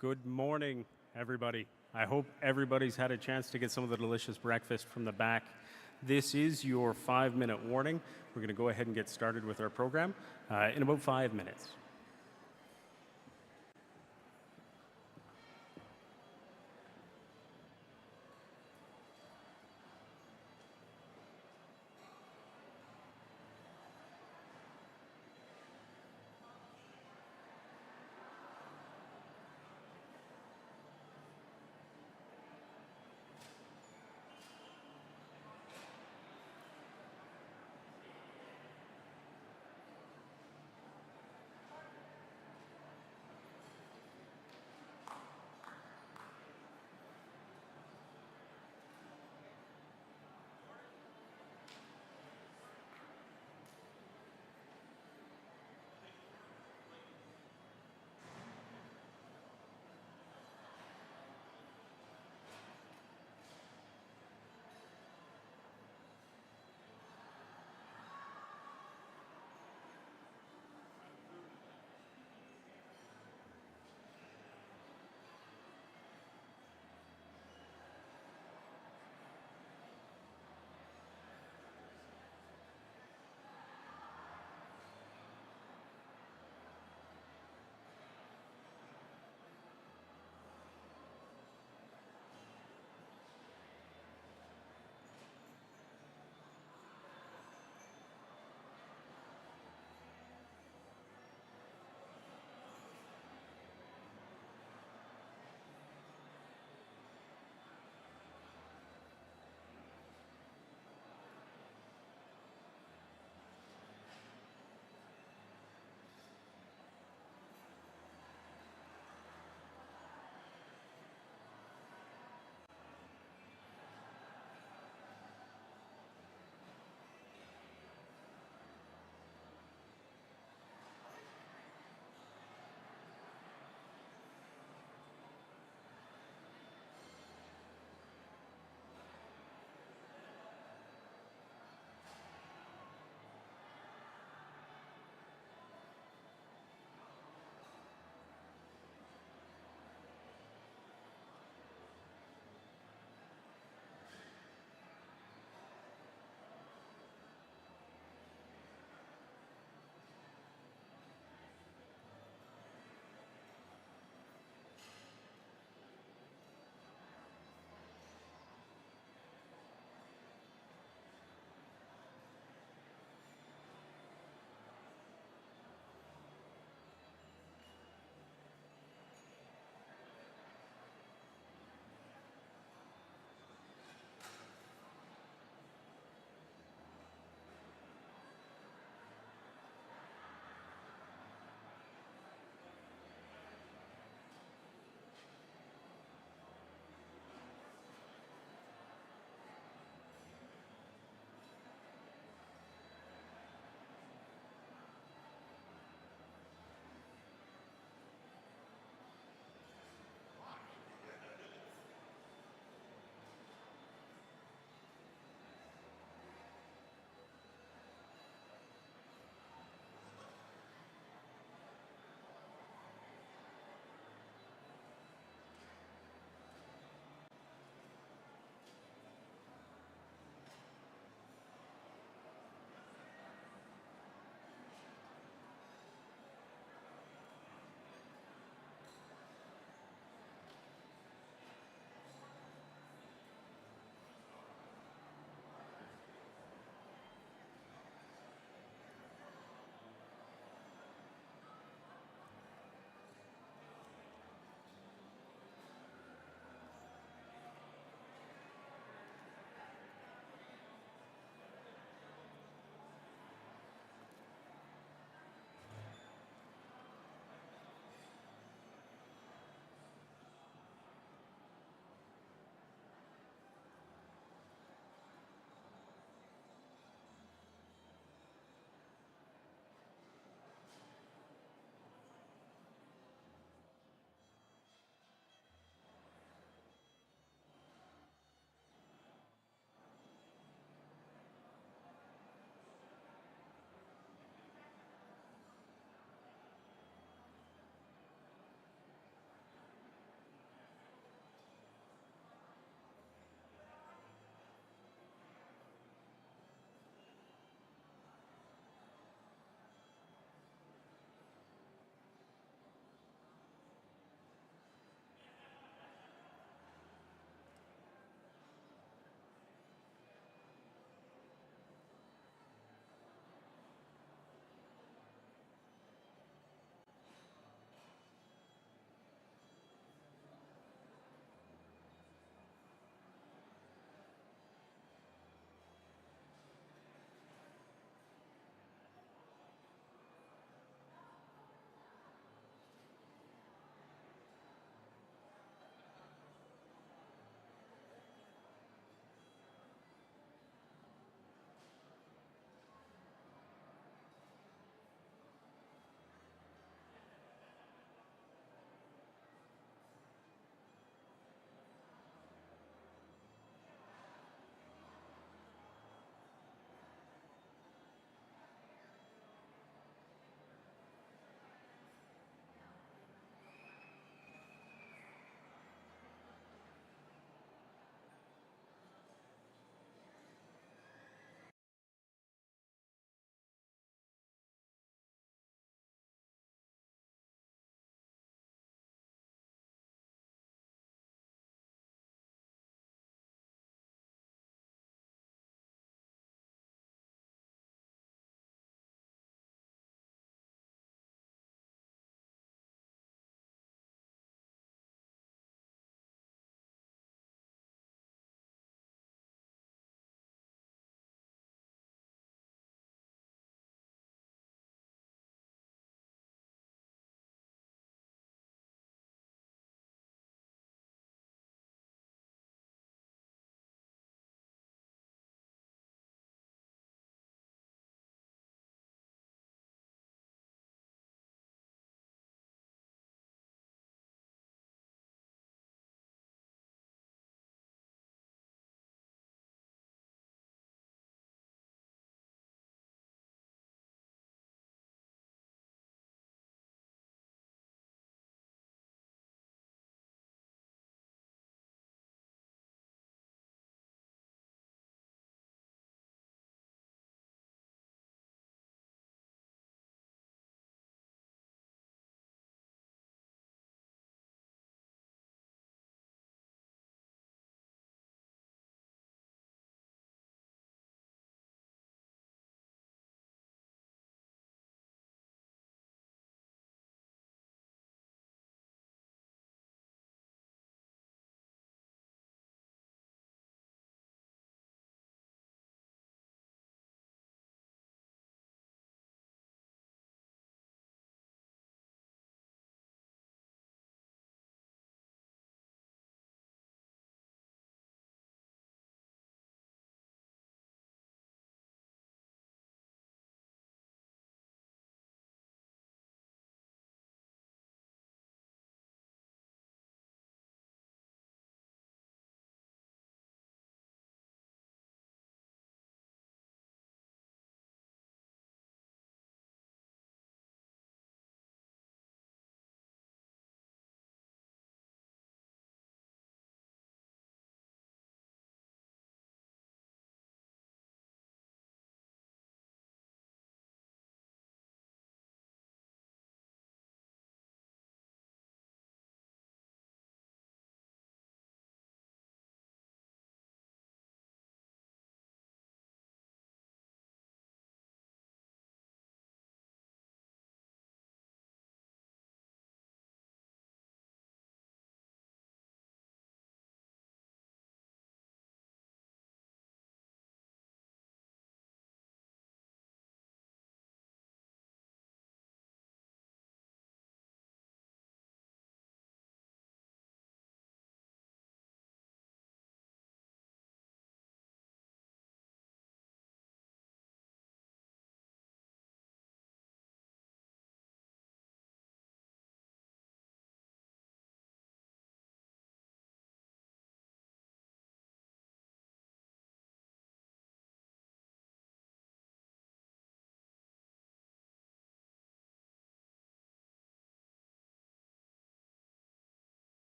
Good morning, everybody. I hope everybody's had a chance to get some of the delicious breakfast from the back. This is your 5-minute warning. We're going to go ahead and get started with our program in about 5 minutes.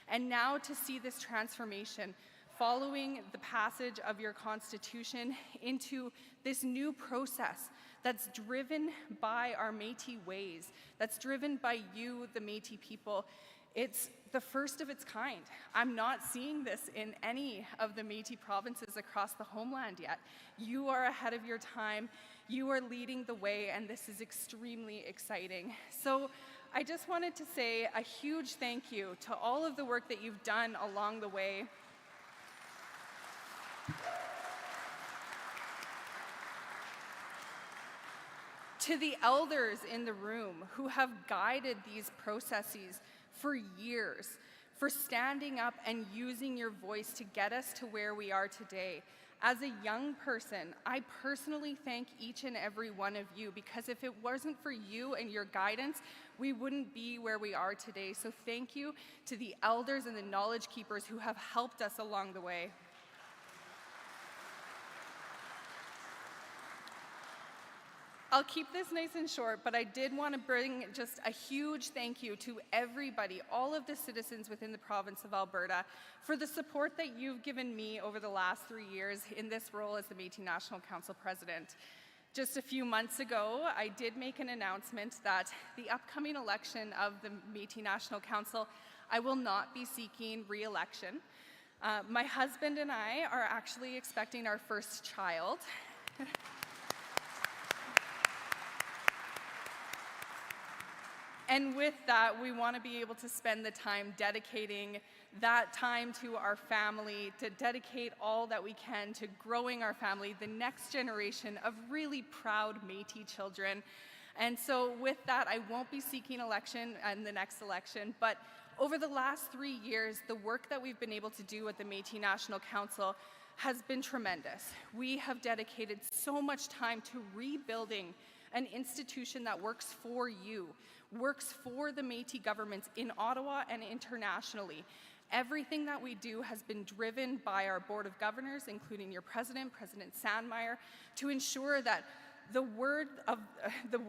And now to see this transformation following the passage of your Constitution into this new process that's driven by our Métis ways, that's driven by you, the Métis people. It's the first of its kind. I'm not seeing this in any of the Métis provinces across the homeland yet. You are ahead of your time, you are leading the way, and this is extremely exciting. So I just wanted to say a huge thank you to all of the work that you've done along the way. To the elders in the room who have guided these processes for years, for standing up and using your voice to get us to where we are today. As a young person, I personally thank each and every one of you, because if it wasn't for you and your guidance, we wouldn't be where we are today. So thank you to the elders and the knowledge keepers who have helped us along the way. I'll keep this nice and short, but I did want to bring just a huge thank you to everybody, all of the citizens within the province of Alberta, for the support that you've given me over the last 3 years in this role as the Métis National Council President. Just a few months ago, I did make an announcement that the upcoming election of the Métis National Council, I will not be seeking re-election. My husband and I are actually expecting our first child. And with that, we want to be able to spend the time dedicating that time to our family, to dedicate all that we can to growing our family, the next generation of really proud Métis children. And so with that, I won't be seeking election in the next election, but over the last 3 years, the work that we've been able to do at the Métis National Council has been tremendous. We have dedicated so much time to rebuilding an institution that works for you, works for the Métis governments in Ottawa and internationally. Everything that we do has been driven by our Board of Governors, including your President, President Sanm, to ensure that the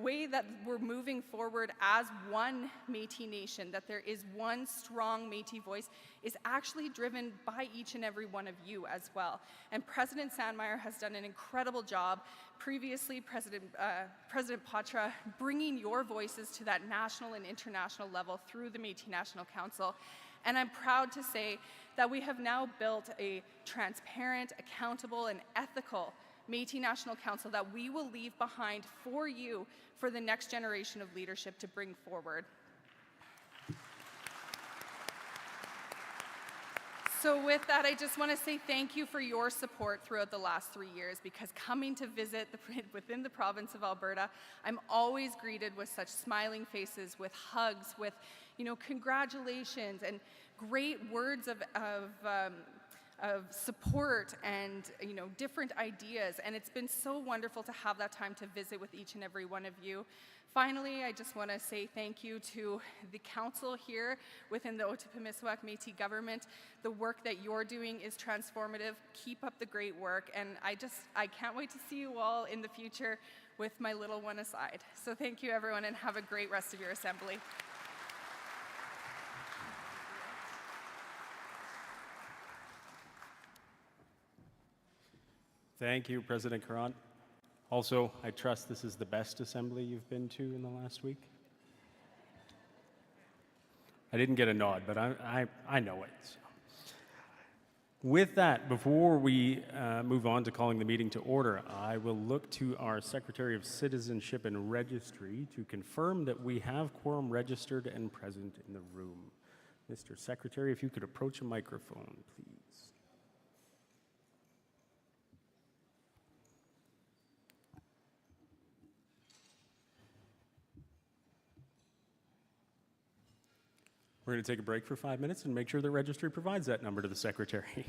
way that we're moving forward as one Métis nation, that there is one strong Métis voice, is actually driven by each and every one of you as well. And President Sandmeyer has done an incredible job. Previously, President Patra, bringing your voices to that national and international level through the Métis National Council. And I'm proud to say that we have now built a transparent, accountable, and ethical Métis National Council that we will leave behind for you for the next generation of leadership to bring forward. So with that, I just want to say thank you for your support throughout the last 3 years, because coming to visit within the province of Alberta, I'm always greeted with such smiling faces, with hugs, with congratulations and great words of support and different ideas, and it's been so wonderful to have that time to visit with each and every one of you. Finally, I just want to say thank you to the council here within the Otipemisiwak Métis government. The work that you're doing is transformative. Keep up the great work, and I can't wait to see you all in the future with my little one aside. So thank you, everyone, and have a great rest of your assembly. Thank you, President Karant. Also, I trust this is the best assembly you've been to in the last week. I didn't get a nod, but I know it. So. With that, before we move on to calling the meeting to order, I will look to our Secretary of Citizenship and Registry to confirm that we have quorum registered and present in the room. Mr. Secretary, if you could approach a microphone, please. We're going to take a break for 5 minutes and make sure the registry provides that number to the Secretary.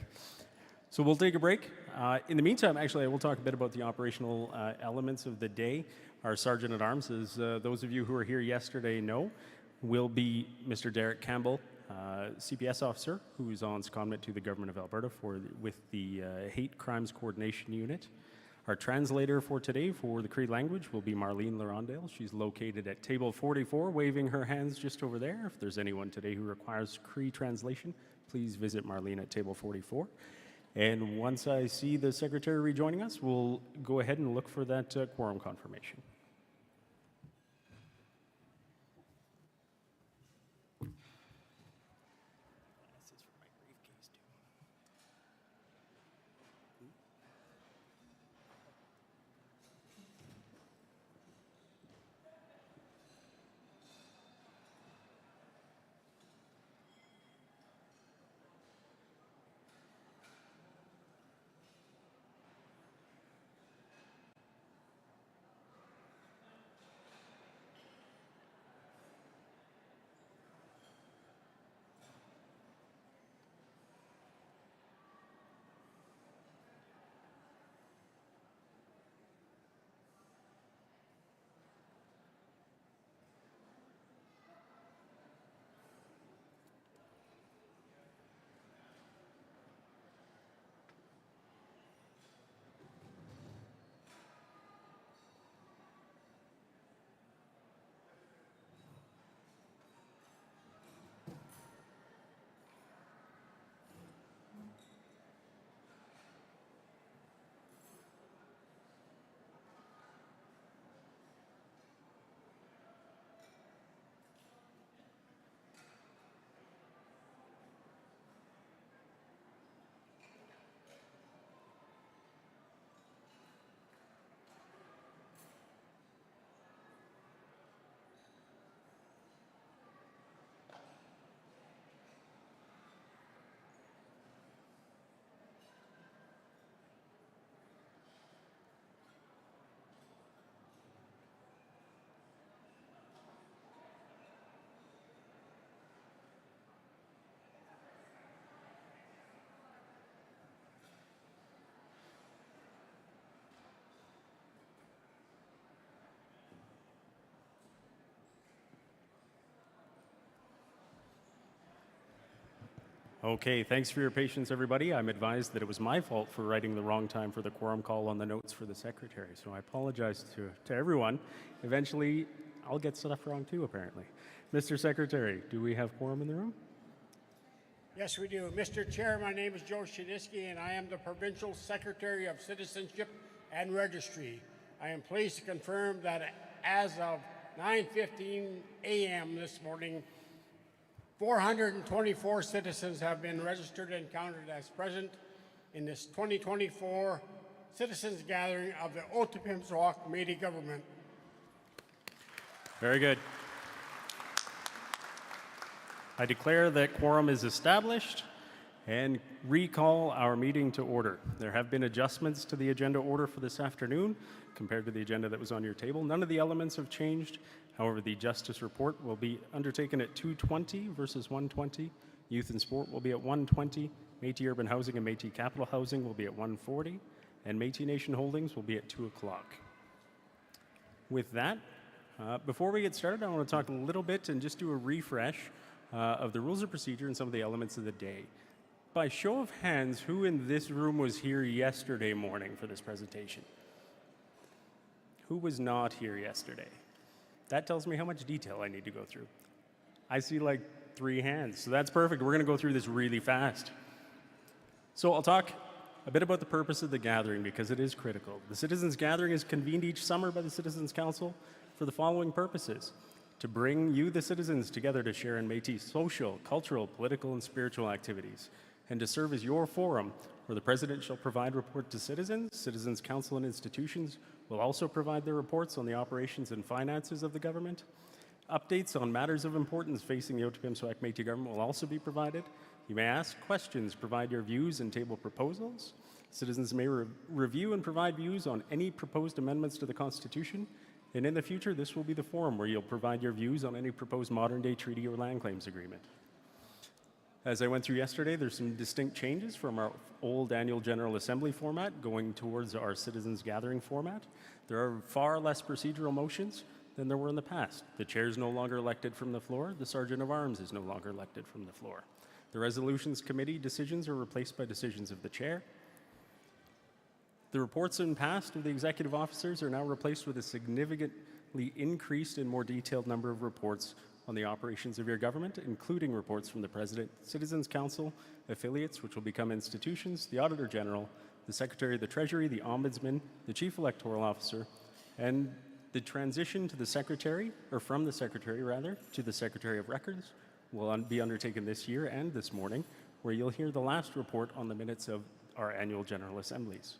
So we'll take a break. In the meantime, actually, I will talk a bit about the operational elements of the day. Our Sergeant-at-Arms, as those of you who were here yesterday know, will be Mr. Derek Campbell, CPS officer, who is on secondment to the Government of Alberta with the Hate Crimes Coordination Unit. Our translator for today for the Cree language will be Marlene Larondale. She's located at table 44, waving her hands just over there. If there's anyone today who requires Cree translation, please visit Marlene at table 44. And once I see the secretary rejoining us, we'll go ahead and look for that quorum confirmation. Okay, thanks for your patience, everybody. I'm advised that it was my fault for writing the wrong time for the quorum call on the notes for the secretary, so I apologize to everyone. Eventually, I'll get stuff wrong too, apparently. Mr. Secretary, do we have quorum in the room? Yes, we do. Mr. Chair, my name is Joe Shiniski, and I am the Provincial Secretary of Citizenship and Registry. I am pleased to confirm that as of 9:15 a.m. this morning, 424 citizens have been registered and counted as present in this 2024 Citizens Gathering of the Otipemisiwak Métis Government. Very good. I declare that quorum is established and recall our meeting to order. There have been adjustments to the agenda order for this afternoon compared to the agenda that was on your table. None of the elements have changed. However, the Justice Report will be undertaken at 2:20 versus 1:20. Youth and Sport will be at 1:20. Métis Urban Housing and Métis Capital Housing will be at 1:40. And Métis Nation Holdings will be at 2 o'clock. With that, before we get started, I want to talk a little bit and just do a refresh of the rules of procedure and some of the elements of the day. By show of hands, who in this room was here yesterday morning for this presentation? Who was not here yesterday? That tells me how much detail I need to go through. I see like 3 hands, so that's perfect. We're going to go through this really fast. So I'll talk a bit about the purpose of the gathering because it is critical. The Citizens Gathering is convened each summer by the Citizens Council for the following purposes: to bring you, the citizens, together to share in Métis social, cultural, political, and spiritual activities, and to serve as your forum where the President shall provide report to citizens. Citizens Council and institutions will also provide their reports on the operations and finances of the government. Updates on matters of importance facing the Otipemisiwak Métis government will also be provided. You may ask questions, provide your views, and table proposals. Citizens may review and provide views on any proposed amendments to the Constitution. And in the future, this will be the forum where you'll provide your views on any proposed modern-day treaty or land claims agreement. As I went through yesterday, there's some distinct changes from our old annual General Assembly format going towards our Citizens Gathering format. There are far less procedural motions than there were in the past. The chair is no longer elected from the floor. The Sergeant of Arms is no longer elected from the floor. The Resolutions Committee decisions are replaced by decisions of the chair. The reports in past of the executive officers are now replaced with a significantly increased and more detailed number of reports on the operations of your government, including reports from the President, Citizens Council, affiliates, which will become institutions, the Auditor General, the Secretary of the Treasury, the Ombudsman, the Chief Electoral Officer, and the transition to the Secretary, or from the Secretary rather, to the Secretary of Records will be undertaken this year and this morning, where you'll hear the last report on the minutes of our annual General Assemblies.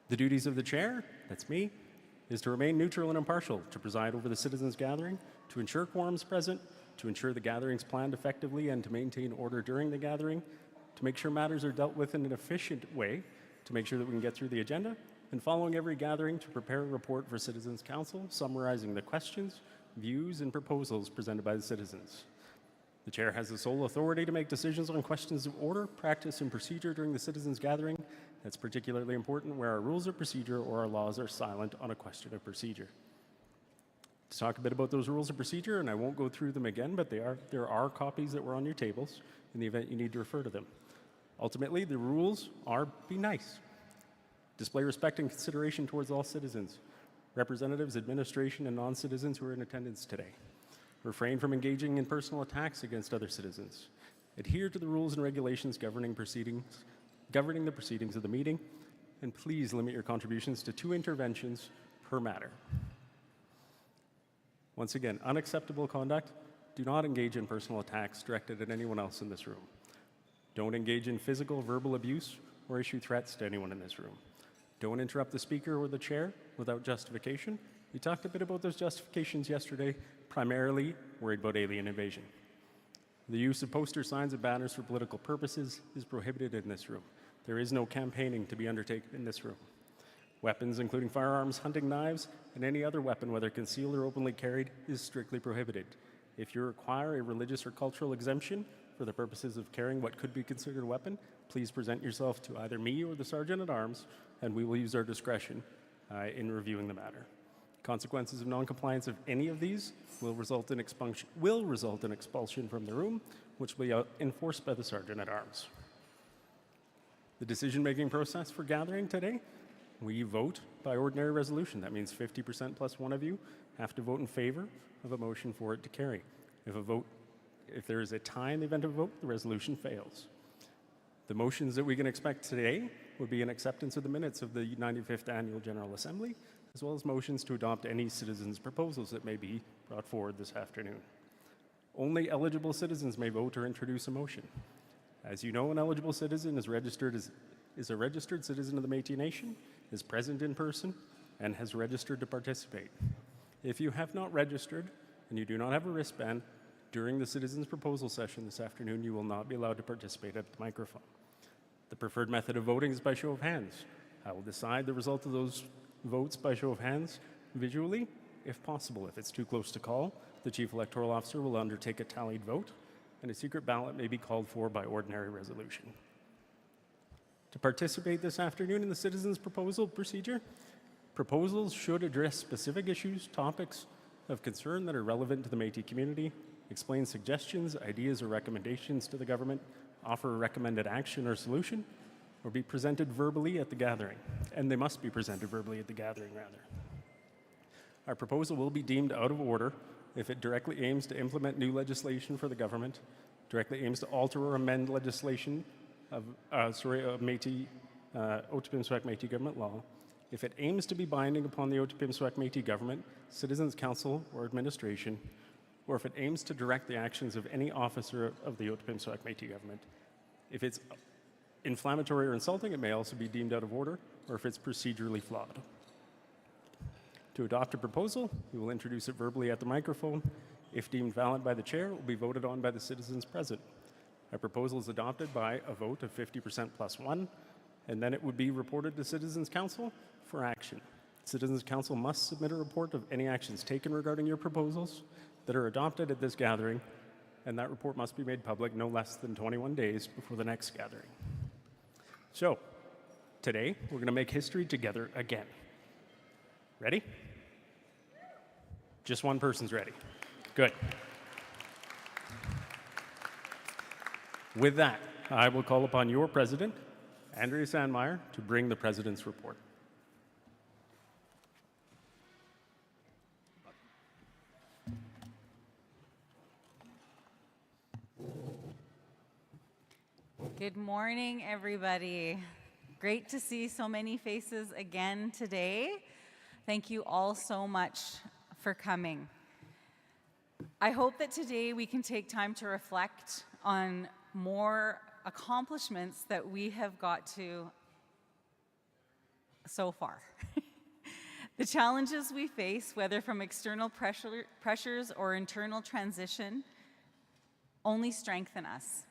The duties of the chair, that's me, is to remain neutral and impartial, to preside over the citizens' gathering, to ensure quorum's present, to ensure the gathering's planned effectively and to maintain order during the gathering, to make sure matters are dealt with in an efficient way, to make sure that we can get through the agenda, and following every gathering to prepare a report for Citizens' Council summarizing the questions, views, and proposals presented by the citizens. The chair has the sole authority to make decisions on questions of order, practice, and procedure during the citizens' gathering. That's particularly important where our rules of procedure or our laws are silent on a question of procedure. To talk a bit about those rules of procedure, and I won't go through them again, but there are copies that were on your tables in the event you need to refer to them. Ultimately, the rules are be nice. Display respect and consideration towards all citizens, representatives, administration, and non-citizens who are in attendance today. Refrain from engaging in personal attacks against other citizens. Adhere to the rules and regulations governing the proceedings of the meeting, and please limit your contributions to 2 interventions per matter. Once again, unacceptable conduct. Do not engage in personal attacks directed at anyone else in this room. Don't engage in physical, verbal abuse or issue threats to anyone in this room. Don't interrupt the speaker or the chair without justification. We talked a bit about those justifications yesterday, primarily worried about alien invasion. The use of poster signs and banners for political purposes is prohibited in this room. There is no campaigning to be undertaken in this room. Weapons, including firearms, hunting knives, and any other weapon, whether concealed or openly carried, is strictly prohibited. If you require a religious or cultural exemption for the purposes of carrying what could be considered a weapon, please present yourself to either me or the Sergeant-at-Arms, and we will use our discretion in reviewing the matter. Consequences of non-compliance of any of these will result in expulsion from the room, which will be enforced by the Sergeant-at-Arms. The decision-making process for gathering today, we vote by ordinary resolution. That means 50% plus one of you have to vote in favor of a motion for it to carry. If there is a tie in the event of a vote, the resolution fails. The motions that we can expect today would be an acceptance of the minutes of the 95th Annual General Assembly, as well as motions to adopt any citizens' proposals that may be brought forward this afternoon. Only eligible citizens may vote or introduce a motion. As you know, an eligible citizen is a registered citizen of the Métis Nation, is present in person, and has registered to participate. If you have not registered and you do not have a wristband, during the citizens' proposal session this afternoon, you will not be allowed to participate at the microphone. The preferred method of voting is by show of hands. I will decide the result of those votes by show of hands visually, if possible. If it's too close to call, the Chief Electoral Officer will undertake a tallied vote, and a secret ballot may be called for by ordinary resolution. To participate this afternoon in the citizens' proposal procedure, proposals should address specific issues, topics of concern that are relevant to the Métis community, explain suggestions, ideas, or recommendations to the government, offer a recommended action or solution, or be presented verbally at the gathering. And they must be presented verbally at the gathering, rather. Our proposal will be deemed out of order if it directly aims to implement new legislation for the government, directly aims to alter or amend legislation of Métis, Otipemisiwak Métis government law, if it aims to be binding upon the Otipemisiwak Métis government, Citizens Council, or administration, or if it aims to direct the actions of any officer of the Otipemisiwak Métis government. If it's inflammatory or insulting, it may also be deemed out of order, or if it's procedurally flawed. To adopt a proposal, we will introduce it verbally at the microphone. If deemed valid by the chair, it will be voted on by the citizens present. Our proposal is adopted by a vote of 50% plus one, and then it would be reported to Citizens Council for action. Citizens Council must submit a report of any actions taken regarding your proposals that are adopted at this gathering, and that report must be made public no less than 21 days before the next gathering. So, today, we're going to make history together again. Ready? Just one person's ready. Good. With that, I will call upon your president, Andrea Sandmeyer, to bring the President's report. Good morning, everybody. Great to see so many faces again today. Thank you all so much for coming. I hope that today we can take time to reflect on more accomplishments that we have got to so far. The challenges we face, whether from external pressures or internal transition, only strengthen us.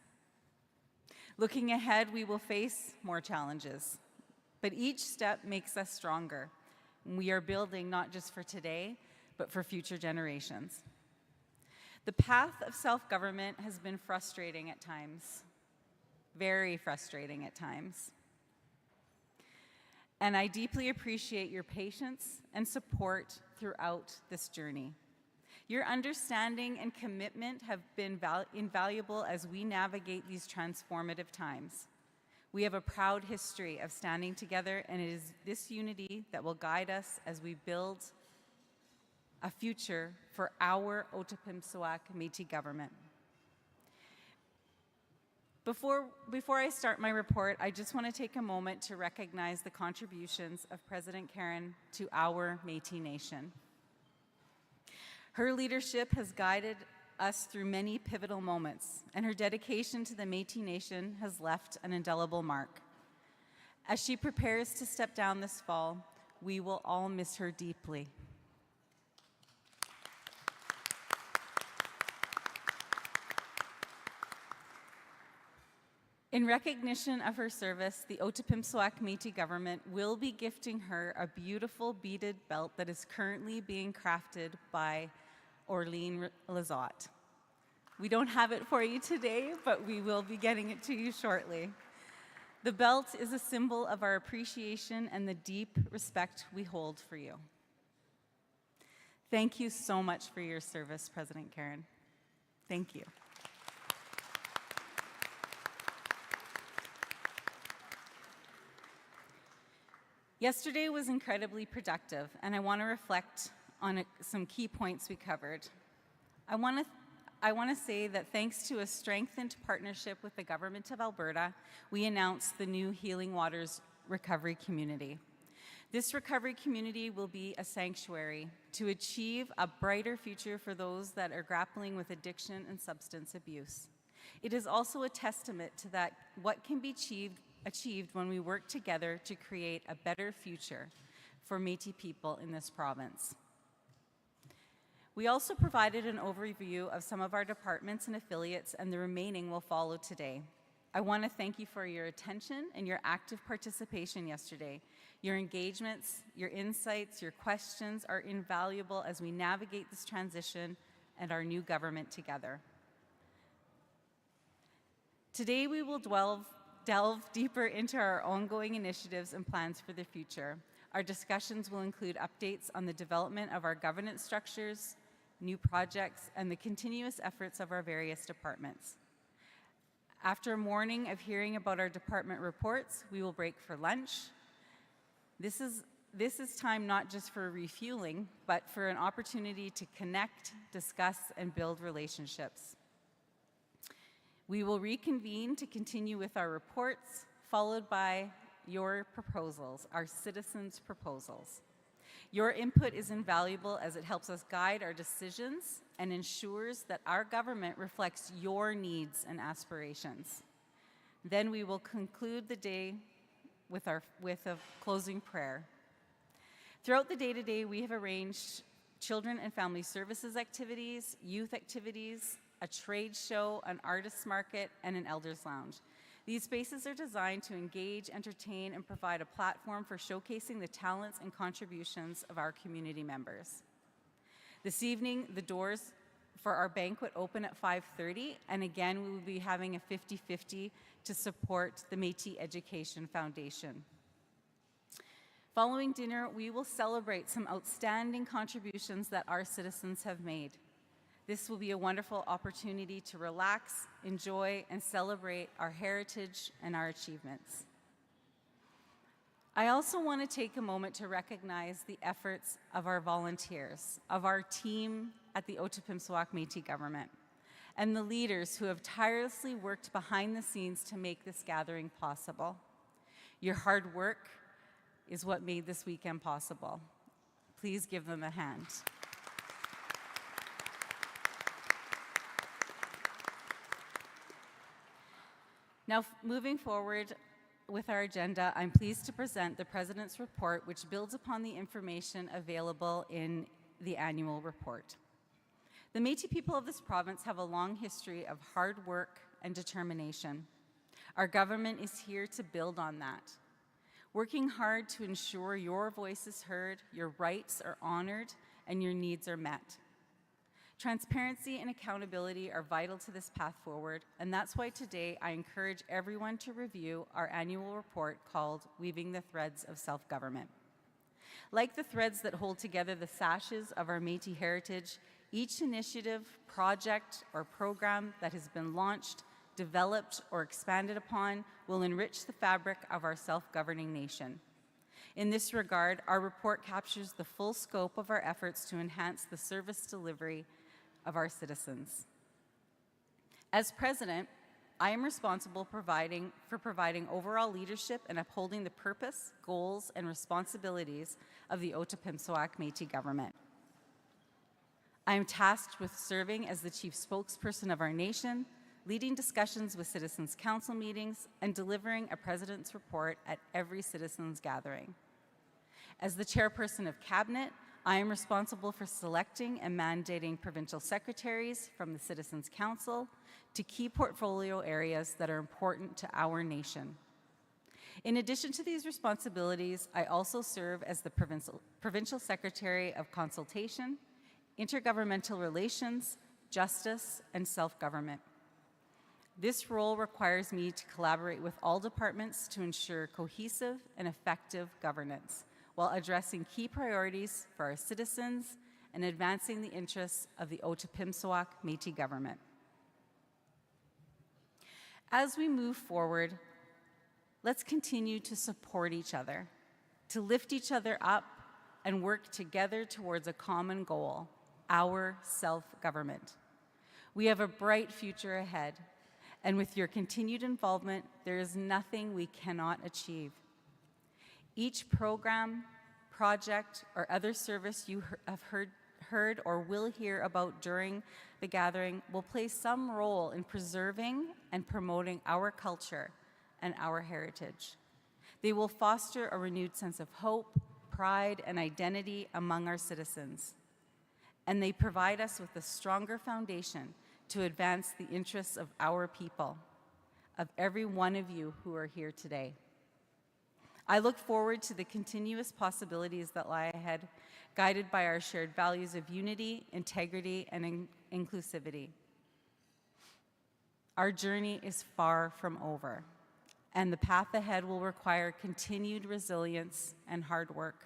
Looking ahead, we will face more challenges, but each step makes us stronger. We are building not just for today, but for future generations. The path of self-government has been frustrating at times, very frustrating at times. And I deeply appreciate your patience and support throughout this journey. Your understanding and commitment have been invaluable as we navigate these transformative times. We have a proud history of standing together, and it is this unity that will guide us as we build a future for our Otipemisiwak Métis government. Before I start my report, I just want to take a moment to recognize the contributions of President Karant to our Métis Nation. Her leadership has guided us through many pivotal moments, and her dedication to the Métis Nation has left an indelible mark. As she prepares to step down this fall, we will all miss her deeply. In recognition of her service, the Otipemisiwak Métis government will be gifting her a beautiful beaded belt that is currently being crafted by Orlean Lizotte. We don't have it for you today, but we will be getting it to you shortly. The belt is a symbol of our appreciation and the deep respect we hold for you. Thank you so much for your service, President Karant. Thank you. Yesterday was incredibly productive, and I want to reflect on some key points we covered. I want to say that thanks to a strengthened partnership with the Government of Alberta, we announced the new Healing Waters Recovery Community. This recovery community will be a sanctuary to achieve a brighter future for those that are grappling with addiction and substance abuse. It is also a testament to that what can be achieved when we work together to create a better future for Métis people in this province. We also provided an overview of some of our departments and affiliates, and the remaining will follow today. I want to thank you for your attention and your active participation yesterday. Your engagements, your insights, your questions are invaluable as we navigate this transition and our new government together. Today we will delve deeper into our ongoing initiatives and plans for the future. Our discussions will include updates on the development of our governance structures, new projects, and the continuous efforts of our various departments. After a morning of hearing about our department reports, we will break for lunch. This is time not just for refueling, but for an opportunity to connect, discuss, and build relationships. We will reconvene to continue with our reports, followed by your proposals, our citizens' proposals. Your input is invaluable as it helps us guide our decisions and ensures that our government reflects your needs and aspirations. Then we will conclude the day with a closing prayer. Throughout the day today, we have arranged children and family services activities, youth activities, a trade show, an artist's market, and an elders lounge. These spaces are designed to engage, entertain, and provide a platform for showcasing the talents and contributions of our community members. This evening, the doors for our banquet open at 5:30, and again, we will be having a 50-50 to support the Métis Education Foundation. Following dinner, we will celebrate some outstanding contributions that our citizens have made. This will be a wonderful opportunity to relax, enjoy, and celebrate our heritage and our achievements. I also want to take a moment to recognize the efforts of our volunteers, of our team at the Otipemisiwak Métis government, and the leaders who have tirelessly worked behind the scenes to make this gathering possible. Your hard work is what made this weekend possible. Please give them a hand. Now, moving forward with our agenda, I'm pleased to present the President's report, which builds upon the information available in the annual report. The Métis people of this province have a long history of hard work and determination. Our government is here to build on that, working hard to ensure your voice is heard, your rights are honored, and your needs are met. Transparency and accountability are vital to this path forward, and that's why today I encourage everyone to review our annual report called Weaving the Threads of Self-Government. Like the threads that hold together the sashes of our Métis heritage, each initiative, project, or program that has been launched, developed, or expanded upon will enrich the fabric of our self-governing nation. In this regard, our report captures the full scope of our efforts to enhance the service delivery of our citizens. As President, I am responsible for providing overall leadership and upholding the purpose, goals, and responsibilities of the Otipemisiwak Métis government. I am tasked with serving as the chief spokesperson of our nation, leading discussions with Citizens' Council meetings, and delivering a President's report at every Citizens' gathering. As the chairperson of Cabinet, I am responsible for selecting and mandating provincial secretaries from the Citizens' Council to key portfolio areas that are important to our nation. In addition to these responsibilities, I also serve as the Provincial Secretary of Consultation, Intergovernmental Relations, Justice, and Self-Government. This role requires me to collaborate with all departments to ensure cohesive and effective governance, while addressing key priorities for our citizens and advancing the interests of the Otipemisiwak Métis government. As we move forward, let's continue to support each other, to lift each other up and work together towards a common goal, our self-government. We have a bright future ahead, and with your continued involvement, there is nothing we cannot achieve. Each program, project, or other service you have heard or will hear about during the gathering will play some role in preserving and promoting our culture and our heritage. They will foster a renewed sense of hope, pride, and identity among our citizens. And they provide us with a stronger foundation to advance the interests of our people, of every one of you who are here today. I look forward to the continuous possibilities that lie ahead, guided by our shared values of unity, integrity, and inclusivity. Our journey is far from over, and the path ahead will require continued resilience and hard work.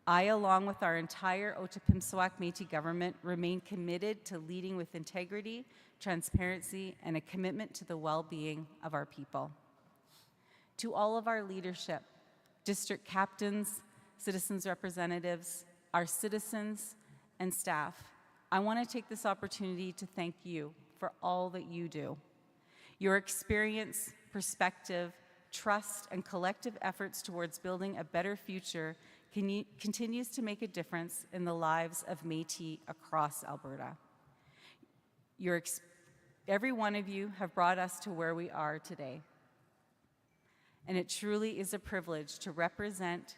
I, along with our entire Otipemisiwak Métis government, remain committed to leading with integrity, transparency, and a commitment to the well-being of our people. To all of our leadership, district captains, citizens representatives, our citizens, and staff, I want to take this opportunity to thank you for all that you do. Your experience, perspective, trust, and collective efforts towards building a better future continues to make a difference in the lives of Métis across Alberta. Every one of you have brought us to where we are today. And it truly is a privilege to represent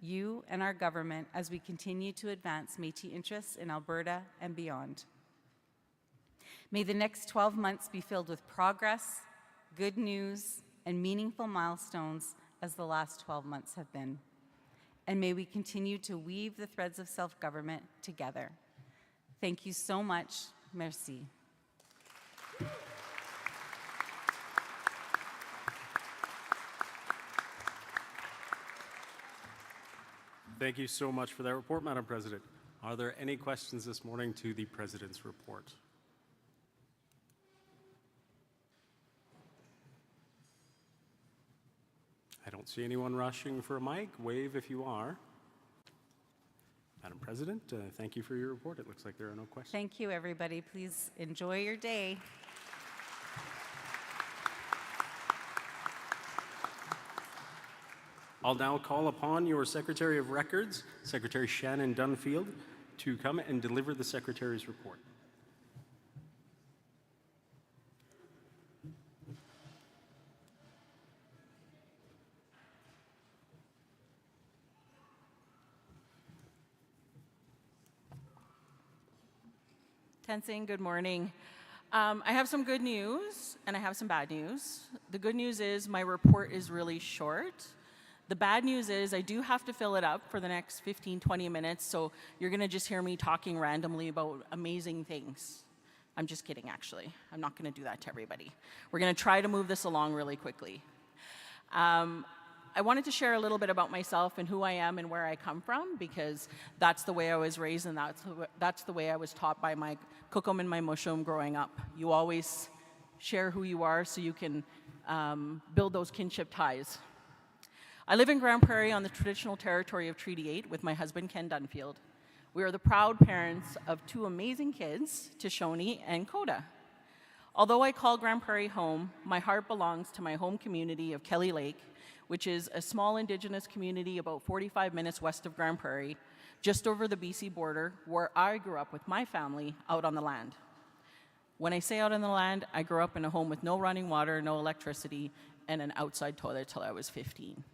you and our government as we continue to advance Métis interests in Alberta and beyond. May the next 12 months be filled with progress, good news, and meaningful milestones as the last 12 months have been. And may we continue to weave the threads of self-government together. Thank you so much. Merci. Thank you so much for that report, Madam President. Are there any questions this morning to the President's report? I don't Don't see anyone rushing for a mic. Wave if you are. Madam President, thank you for your report. It looks like there are no questions. Thank you, everybody. Please enjoy your day. I'll now call upon your Secretary of Records, Secretary Shannon Dunfield, to come and deliver the Secretary's report. Tenzing, good morning. I have some good news and I have some bad news. The good news is my report is really short. The bad news is I do have to fill it up for the next 15, 20 minutes, so you're gonna just hear me talking randomly about amazing things. I'm just kidding, actually. I'm not gonna do that to everybody. We're gonna try to move this along really quickly. I wanted to share a little bit about myself and who I am and where I come from, because that's the way I was raised and that's the way I was taught by my kukum and my mushum growing up. You always share who you are so you can build those kinship ties. I live in Grand Prairie on the traditional territory of Treaty 8 with my husband, Ken Dunfield. We are the proud parents of two amazing kids, Tishoni and Coda. Although I call Grand Prairie home, my heart belongs to my home community of Kelly Lake, which is a small Indigenous community about 45 minutes west of Grand Prairie, just over the BC border, where I grew up with my family out on the land. When I say out on the land, I grew up in a home with no running water, no electricity, and an outside toilet till I was 15.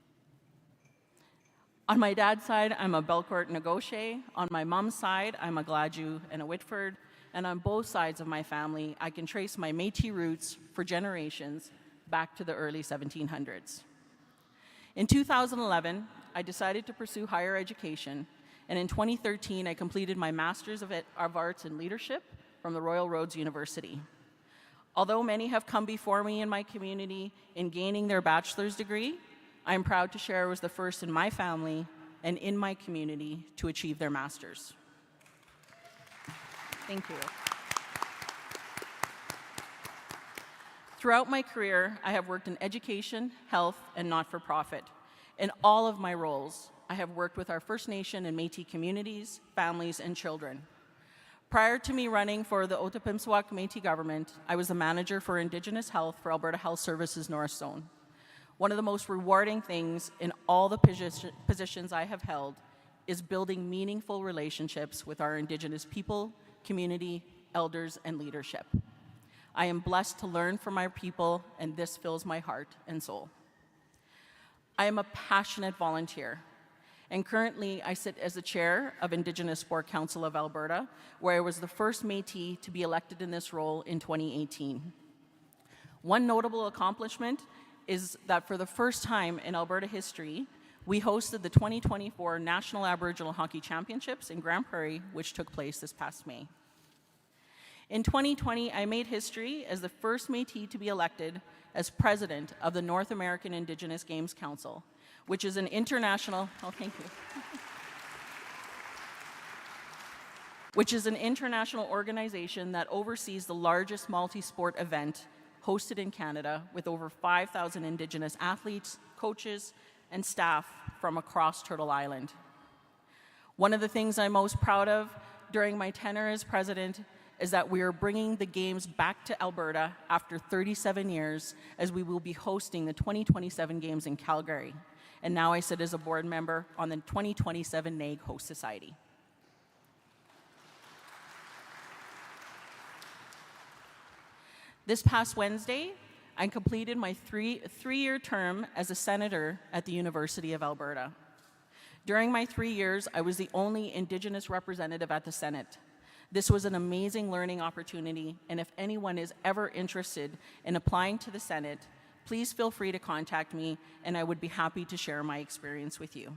On my dad's side, I'm a Belcourt and a Gaucher. On my mom's side, I'm a Gladue and a Whitford. And on both sides of my family, I can trace my Métis roots for generations back to the early 1700s. In 2011, I decided to pursue higher education, and in 2013, I completed my Master's of Arts in Leadership from the Royal Roads University. Although many have come before me in my community in gaining their bachelor's degree, I am proud to share I was the first in my family and in my community to achieve their master's. Thank you. Throughout my career, I have worked in education, health, and not-for-profit. In all of my roles, I have worked with our First Nation and Métis communities, families, and children. Prior to me running for the Otipemisiwak Métis government, I was the manager for Indigenous Health for Alberta Health Services North Zone. One of the most rewarding things in all the positions I have held is building meaningful relationships with our Indigenous people, community, elders, and leadership. I am blessed to learn from our people, and this fills my heart and soul. I am a passionate volunteer, and currently I sit as the chair of Indigenous Sport Council of Alberta, where I was the first Métis to be elected in this role in 2018. One notable accomplishment is that for the first time in Alberta history, we hosted the 2024 National Aboriginal Hockey Championships in Grand Prairie, which took place this past May. In 2020, I made history as the first Métis to be elected as president of the North American Indigenous Games Council, which is an international, which is an international organization that oversees the largest multi-sport event hosted in Canada with over 5,000 Indigenous athletes, coaches, and staff from across Turtle Island. One of the things I'm most proud of during my tenure as president is that we are bringing the Games back to Alberta after 37 years, as we will be hosting the 2027 Games in Calgary. And now I sit as a board member on the 2027 NAIG Host Society. This past Wednesday, I completed my three-year term as a senator at the University of Alberta. During my 3 years, I was the only Indigenous representative at the Senate. This was an amazing learning opportunity, and if anyone is ever interested in applying to the Senate, please feel free to contact me, and I would be happy to share my experience with you.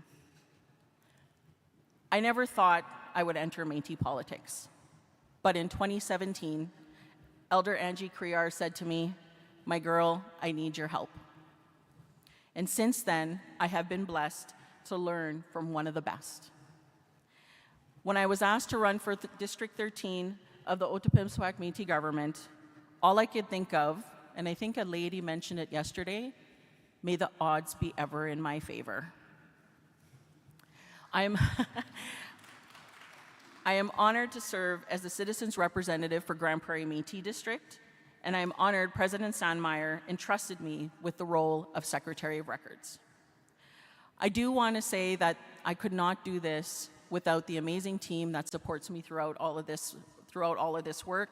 I never thought I would enter Métis politics, but in 2017, Elder Angie Criar said to me, "My girl, I need your help." And since then, I have been blessed to learn from one of the best. When I was asked to run for District 13 of the Otipemisiwak Métis government, all I could think of, and I think a lady mentioned it yesterday, May the odds be ever in my favor. I am I am honored to serve as the citizens' representative for Grand Prairie Métis District, and I am honored President Sandmeyer entrusted me with the role of Secretary of Records. I do want to say that I could not do this without the amazing team that supports me throughout all of this work.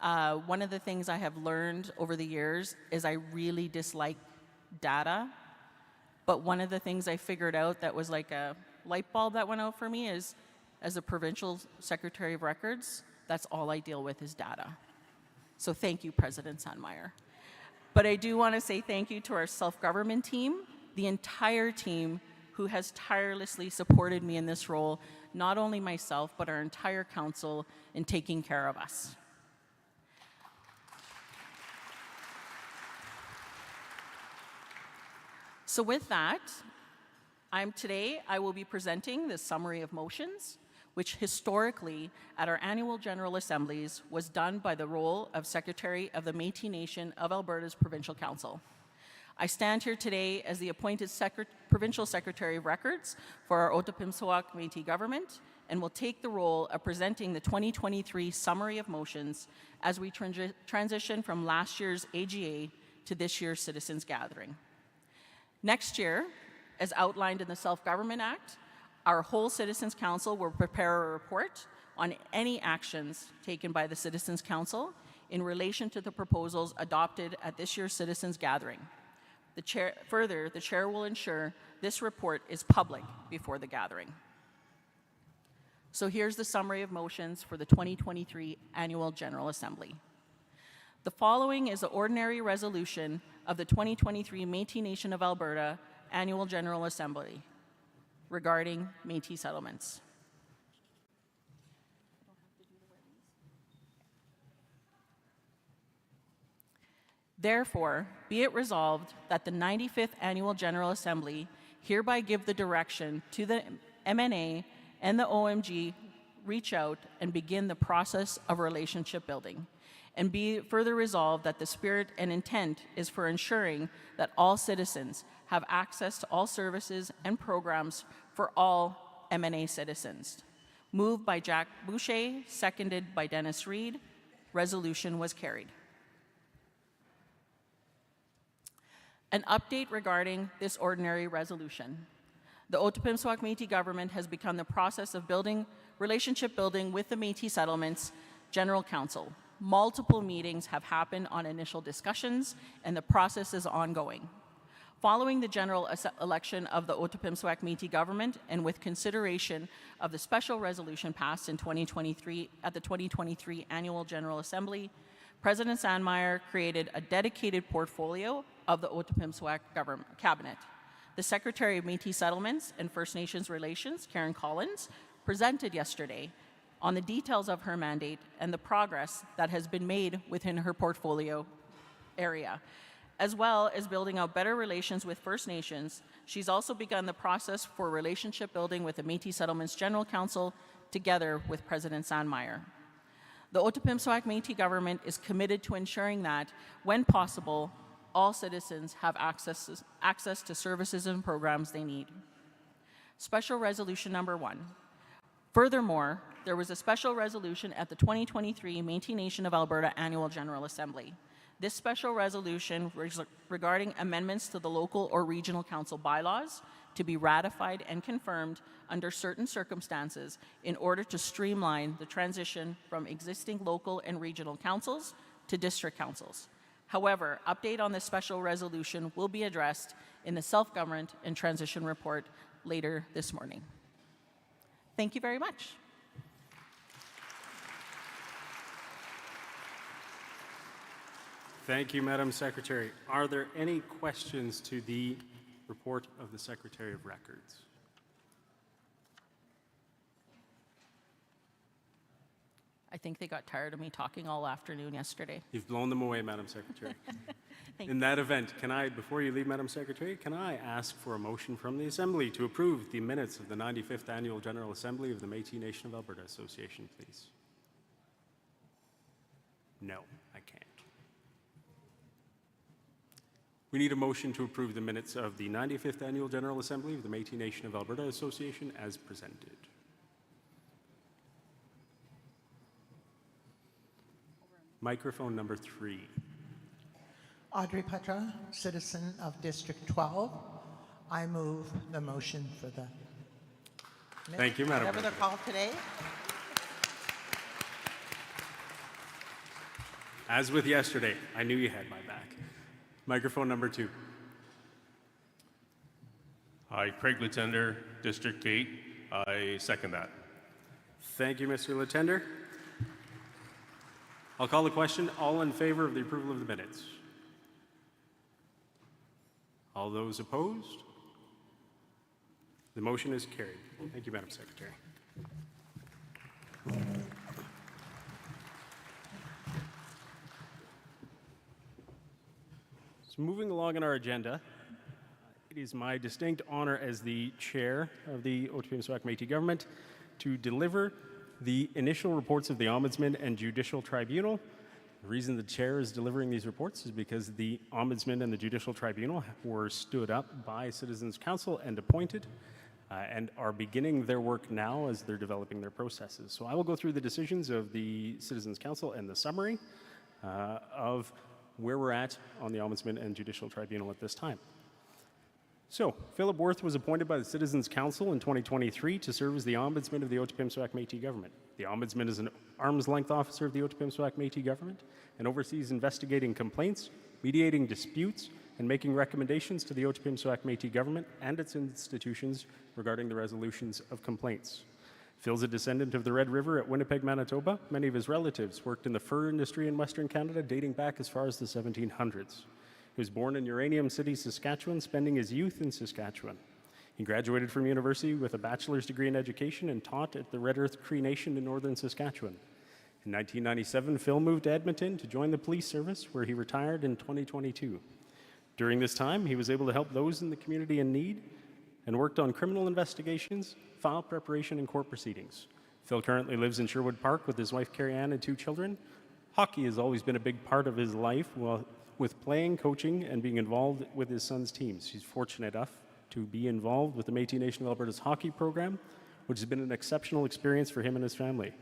One of the things I have learned over the years is I really dislike data, but one of the things I figured out that was like a light bulb that went out for me is, as a provincial Secretary of Records, that's all I deal with is data. So thank you, President Sandmeyer. But I do want to say thank you to our self-government team, the entire team who has tirelessly supported me in this role, not only myself, but our entire council in taking care of us. So with that, today I will be presenting the summary of motions, which historically at our annual General Assemblies was done by the role of Secretary of the Métis Nation of Alberta's Provincial Council. I stand here today as the appointed Provincial Secretary of Records for our Otipemisiwak Métis government and will take the role of presenting the 2023 summary of motions as we transition from last year's AGA to this year's Citizens Gathering. Next year, as outlined in the Self-Government Act, our whole Citizens Council will prepare a report on any actions taken by the Citizens Council in relation to the proposals adopted at this year's Citizens Gathering. The Chair will ensure this report is public before the gathering. So here's the summary of motions for the 2023 Annual General Assembly. The following is the ordinary resolution of the 2023 Métis Nation of Alberta Annual General Assembly regarding Métis settlements. Therefore, be it resolved that the 95th Annual General Assembly hereby give the direction to the MNA and the OMG reach out and begin the process of relationship building. And be further resolved that the spirit and intent is for ensuring that all citizens have access to all services and programs for all MNA citizens. Moved by Jack Boucher, seconded by Dennis Reed. Resolution was carried. An update regarding this ordinary resolution. The Otipemisiwak Métis government has begun the process of relationship building with the Métis Settlements General Council. Multiple meetings have happened on initial discussions, and the process is ongoing. Following the general election of the Otipemisiwak Métis government, and with consideration of the special resolution passed in 2023 at the 2023 Annual General Assembly, President Sandmeyer created a dedicated portfolio of the Otipemisiwak government cabinet. The Secretary of Métis Settlements and First Nations Relations, Karen Collins, presented yesterday on the details of her mandate and the progress that has been made within her portfolio area, as well as building out better relations with First Nations. She's also begun the process for relationship building with the Métis Settlements General Council together with President Sandmeyer. The Otipemisiwak Métis government is committed to ensuring that, when possible, all citizens have access to services and programs they need. Special Resolution Number 1. Furthermore, there was a special resolution at the 2023 Métis Nation of Alberta Annual General Assembly. This special resolution regarding amendments to the local or regional council bylaws to be ratified and confirmed under certain circumstances in order to streamline the transition from existing local and regional councils to district councils. However, update on this special resolution will be addressed in the Self-Government and Transition Report later this morning. Thank you very much. Thank you, Madam Secretary. Are there any questions to the report of the Secretary of Records? I think they got tired of me talking all afternoon yesterday. You've blown them away, Madam Secretary. In that event, before you leave, Madam Secretary, can I ask for a motion from the Assembly to approve the minutes of the 95th Annual General Assembly of the Métis Nation of Alberta Association, please? No, I can't. We need a motion to approve the minutes of the 95th Annual General Assembly of the Métis Nation of Alberta Association as presented. Microphone number 3. Audrey Petra, citizen of District 12. I move the motion for the Thank you, Madam whatever they're called today. As with yesterday, I knew you had my back. Microphone number 2. Hi, Craig Latender, District 8. I second that. Thank you, Mr. Latender. I'll call the question. All in favor of the approval of the minutes? All those opposed? The motion is carried. Thank you, Madam Secretary. So moving along in our agenda, it is my distinct honor as the chair of the Otipemisiwak Métis government to deliver the initial reports of the Ombudsman and Judicial Tribunal. The reason the chair is delivering these reports is because the Ombudsman and the Judicial Tribunal were stood up by Citizens Council and appointed and are beginning their work now as they're developing their processes. So I will go through the decisions of the Citizens Council and the summary of where we're at on the Ombudsman and Judicial Tribunal at this time. So, Philip Worth was appointed by the Citizens Council in 2023 to serve as the Ombudsman of the Otipemisiwak Métis government. The Ombudsman is an arm's-length officer of the Otipemisiwak Métis government and oversees investigating complaints, mediating disputes, and making recommendations to the Otipemisiwak Métis government and its institutions regarding the resolutions of complaints. Phil's a descendant of the Red River at Winnipeg, Manitoba. Many of his relatives worked in the fur industry in Western Canada dating back as far as the 1700s. He was born in Uranium City, Saskatchewan, spending his youth in Saskatchewan. He graduated from university with a bachelor's degree in education and taught at the Red Earth Cree Nation in northern Saskatchewan. In 1997, Phil moved to Edmonton to join the police service, where he retired in 2022. During this time, he was able to help those in the community in need and worked on criminal investigations, file preparation, and court proceedings. Phil currently lives in Sherwood Park with his wife, Carrie Ann, and 2 children. Hockey has always been a big part of his life, with playing, coaching, and being involved with his son's teams. He's fortunate enough to be involved with the Métis Nation of Alberta's hockey program, which has been an exceptional experience for him and his family.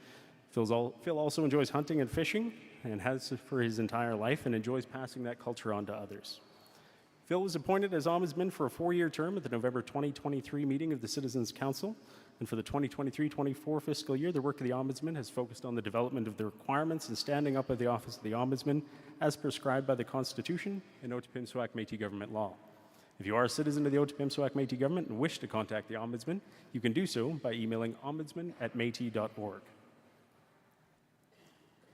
Phil also enjoys hunting and fishing, and has for his entire life, and enjoys passing that culture on to others. Phil was appointed as Ombudsman for a 4-year term at the November 2023 meeting of the Citizens Council, and for the 2023-24 fiscal year, the work of the Ombudsman has focused on the development of the requirements and standing up of the Office of the Ombudsman as prescribed by the Constitution and Otipemisiwak Métis government law. If you are a citizen of the Otipemisiwak Métis government and wish to contact the Ombudsman, you can do so by emailing ombudsman@métis.org.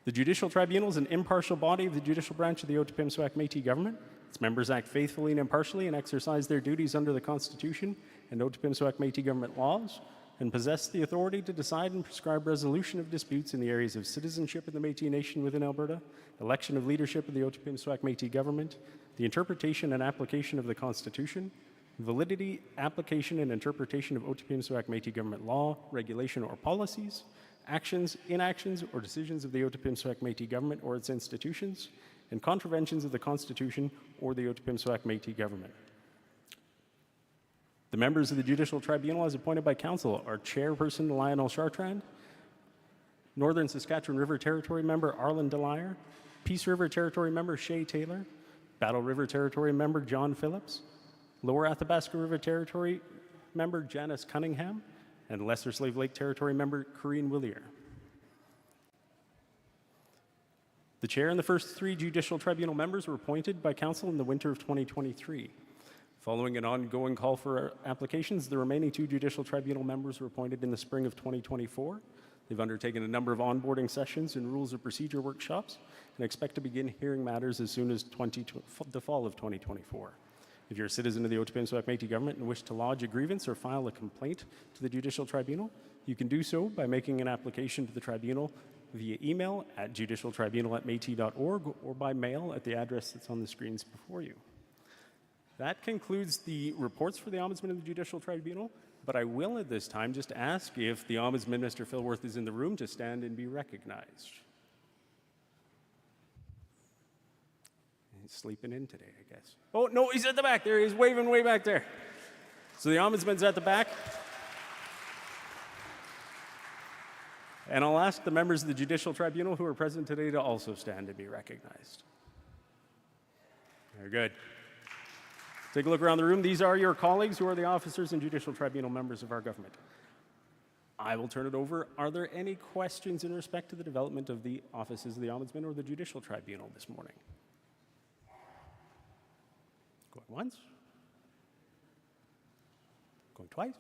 The Judicial Tribunal is an impartial body of the judicial branch of the Otipemisiwak Métis government. Its members act faithfully and impartially and exercise their duties under the Constitution and Otipemisiwak Métis government laws, and possess the authority to decide and prescribe resolution of disputes in the areas of citizenship in the Métis Nation within Alberta, election of leadership of the Otipemisiwak Métis government, the interpretation and application of the Constitution, validity, application, and interpretation of Otipemisiwak Métis government law, regulation, or policies, actions, inactions, or decisions of the Otipemisiwak Métis government or its institutions, and contraventions of the Constitution or the Otipemisiwak Métis government. The members of the Judicial Tribunal as appointed by Council are Chairperson Lionel Chartrand, Northern Saskatchewan River Territory Member Arlen Delire, Peace River Territory Member Shay Taylor, Battle River Territory Member John Phillips, Lower Athabasca River Territory Member Janice Cunningham, and Lesser Slave Lake Territory Member Corrine Willier. The Chair and the first 3 Judicial Tribunal members were appointed by Council in the winter of 2023. Following an ongoing call for applications, the remaining 2 Judicial Tribunal members were appointed in the spring of 2024. They've undertaken a number of onboarding sessions and rules of procedure workshops and expect to begin hearing matters as soon as the fall of 2024. If you're a citizen of the Otipemisiwak Métis government and wish to lodge a grievance or file a complaint to the Judicial Tribunal, you can do so by making an application to the Tribunal via email at judicialtribunal@métis.org or by mail at the address that's on the screens before you. That concludes the reports for the Ombudsman and the Judicial Tribunal, but I will at this time just ask if the Ombudsman, Mr. Phil Worth, is in the room to stand and be recognized. He's sleeping in today, I guess. Oh, no, he's at the back there. He's waving way back there. So the Ombudsman's at the back. And I'll ask the members of the Judicial Tribunal who are present today to also stand to be recognized. Very good. Take a look around the room. These are your colleagues who are the officers and Judicial Tribunal members of our government. I will turn it over. Are there any questions in respect to the development of the offices of the Ombudsman or the Judicial Tribunal this morning? Going once. Going twice.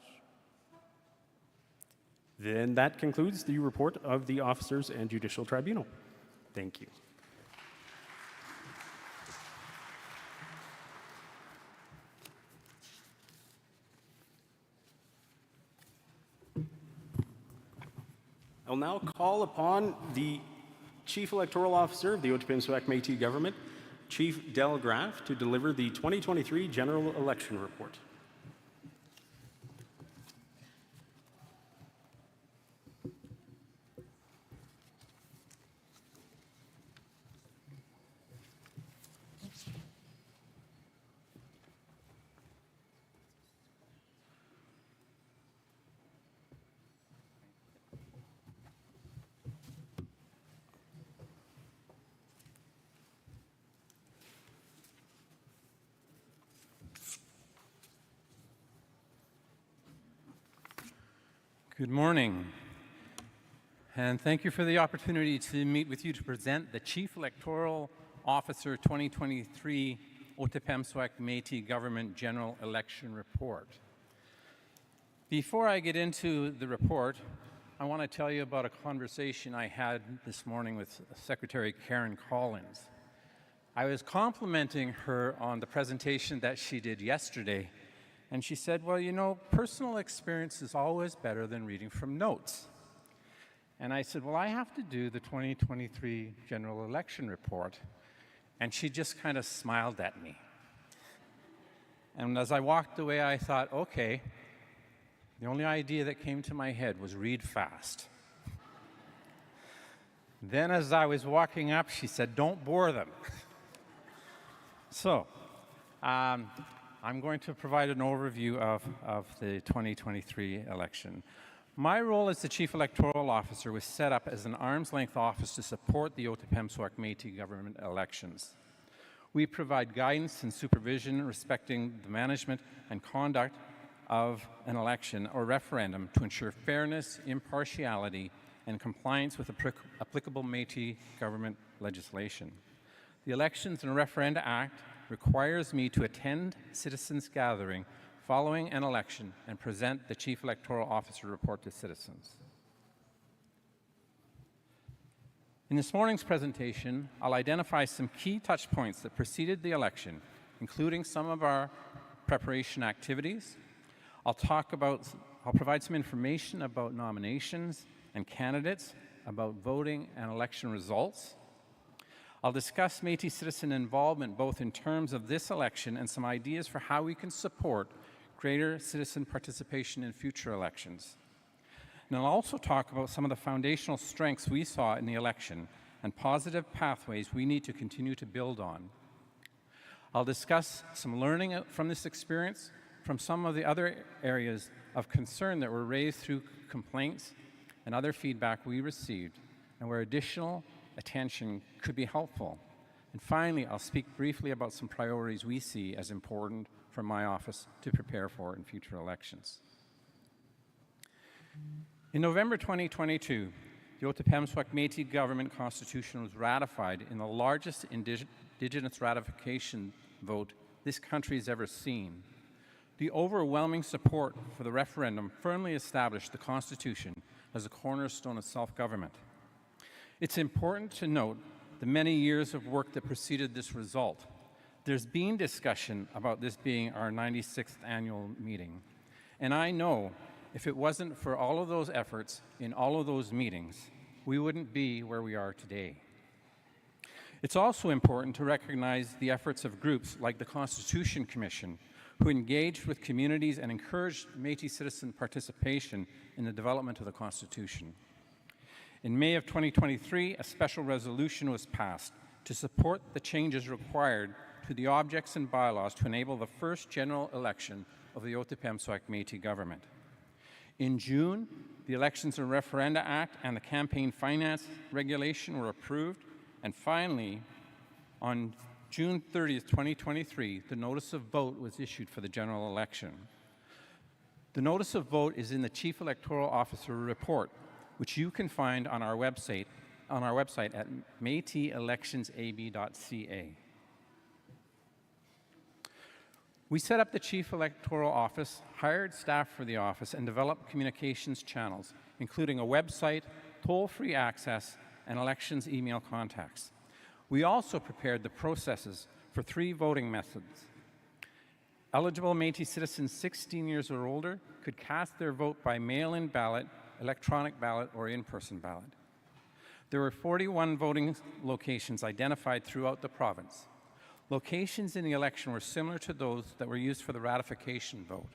Then that concludes the report of the officers and Judicial Tribunal. Thank you. I'll now call upon the Chief Electoral Officer of the Ottawa Métis Government, Chief Del Graff, to deliver the 2023 General Election Report. Good morning, and thank you for the opportunity to meet with you to present the Chief Electoral Officer 2023 Ottawa Métis Government General Election Report. Before I get into the report, I want to tell you about a conversation I had this morning with Secretary Karen Collins. I was complimenting her on the presentation that she did yesterday, and she said, well, you know, personal experience is always better than reading from notes. And I said, well, I have to do the 2023 general election report. And she just kind of smiled at me. And as I walked away, I thought, okay, the only idea that came to my head was read fast. Then as I was walking up, she said, don't bore them. So, I'm going to provide an overview of the 2023 election. My role as the Chief Electoral Officer was set up as an arm's-length office to support the Ottawa Métis government elections. We provide guidance and supervision respecting the management and conduct of an election or referendum to ensure fairness, impartiality, and compliance with applicable Métis government legislation. The Elections and Referenda Act requires me to attend citizens' gathering following an election and present the Chief Electoral Officer report to citizens. In this morning's presentation, I'll identify some key touch points that preceded the election, including some of our preparation activities. I'll provide some information about nominations and candidates, about voting and election results. I'll discuss Métis citizen involvement both in terms of this election and some ideas for how we can support greater citizen participation in future elections. And I'll also talk about some of the foundational strengths we saw in the election and positive pathways we need to continue to build on. I'll discuss some learning from this experience from some of the other areas of concern that were raised through complaints and other feedback we received, and where additional attention could be helpful. And finally, I'll speak briefly about some priorities we see as important for my office to prepare for in future elections. In November 2022, the Ottawa Métis government constitution was ratified in the largest Indigenous ratification vote this country has ever seen. The overwhelming support for the referendum firmly established the Constitution as a cornerstone of self-government. It's important to note the many years of work that preceded this result. There's been discussion about this being our 96th annual meeting. And I know if it wasn't for all of those efforts in all of those meetings, we wouldn't be where we are today. It's also important to recognize the efforts of groups like the Constitution Commission, who engaged with communities and encouraged Métis citizen participation in the development of the Constitution. In May of 2023, a special resolution was passed to support the changes required to the objects and bylaws to enable the first general election of the Otipemisiwak Métis government. In June, the Elections and Referenda Act and the Campaign Finance Regulation were approved, and finally, on June 30th, 2023, the notice of vote was issued for the general election. The notice of vote is in the Chief Electoral Officer report, which you can find on our website at métiselectionsab.ca. We set up the Chief Electoral Office, hired staff for the office, and developed communications channels, including a website, toll-free access, and elections email contacts. We also prepared the processes for 3 voting methods. Eligible Métis citizens 16 years or older could cast their vote by mail-in ballot, electronic ballot, or in-person ballot. There were 41 voting locations identified throughout the province. Locations in the election were similar to those that were used for the ratification vote.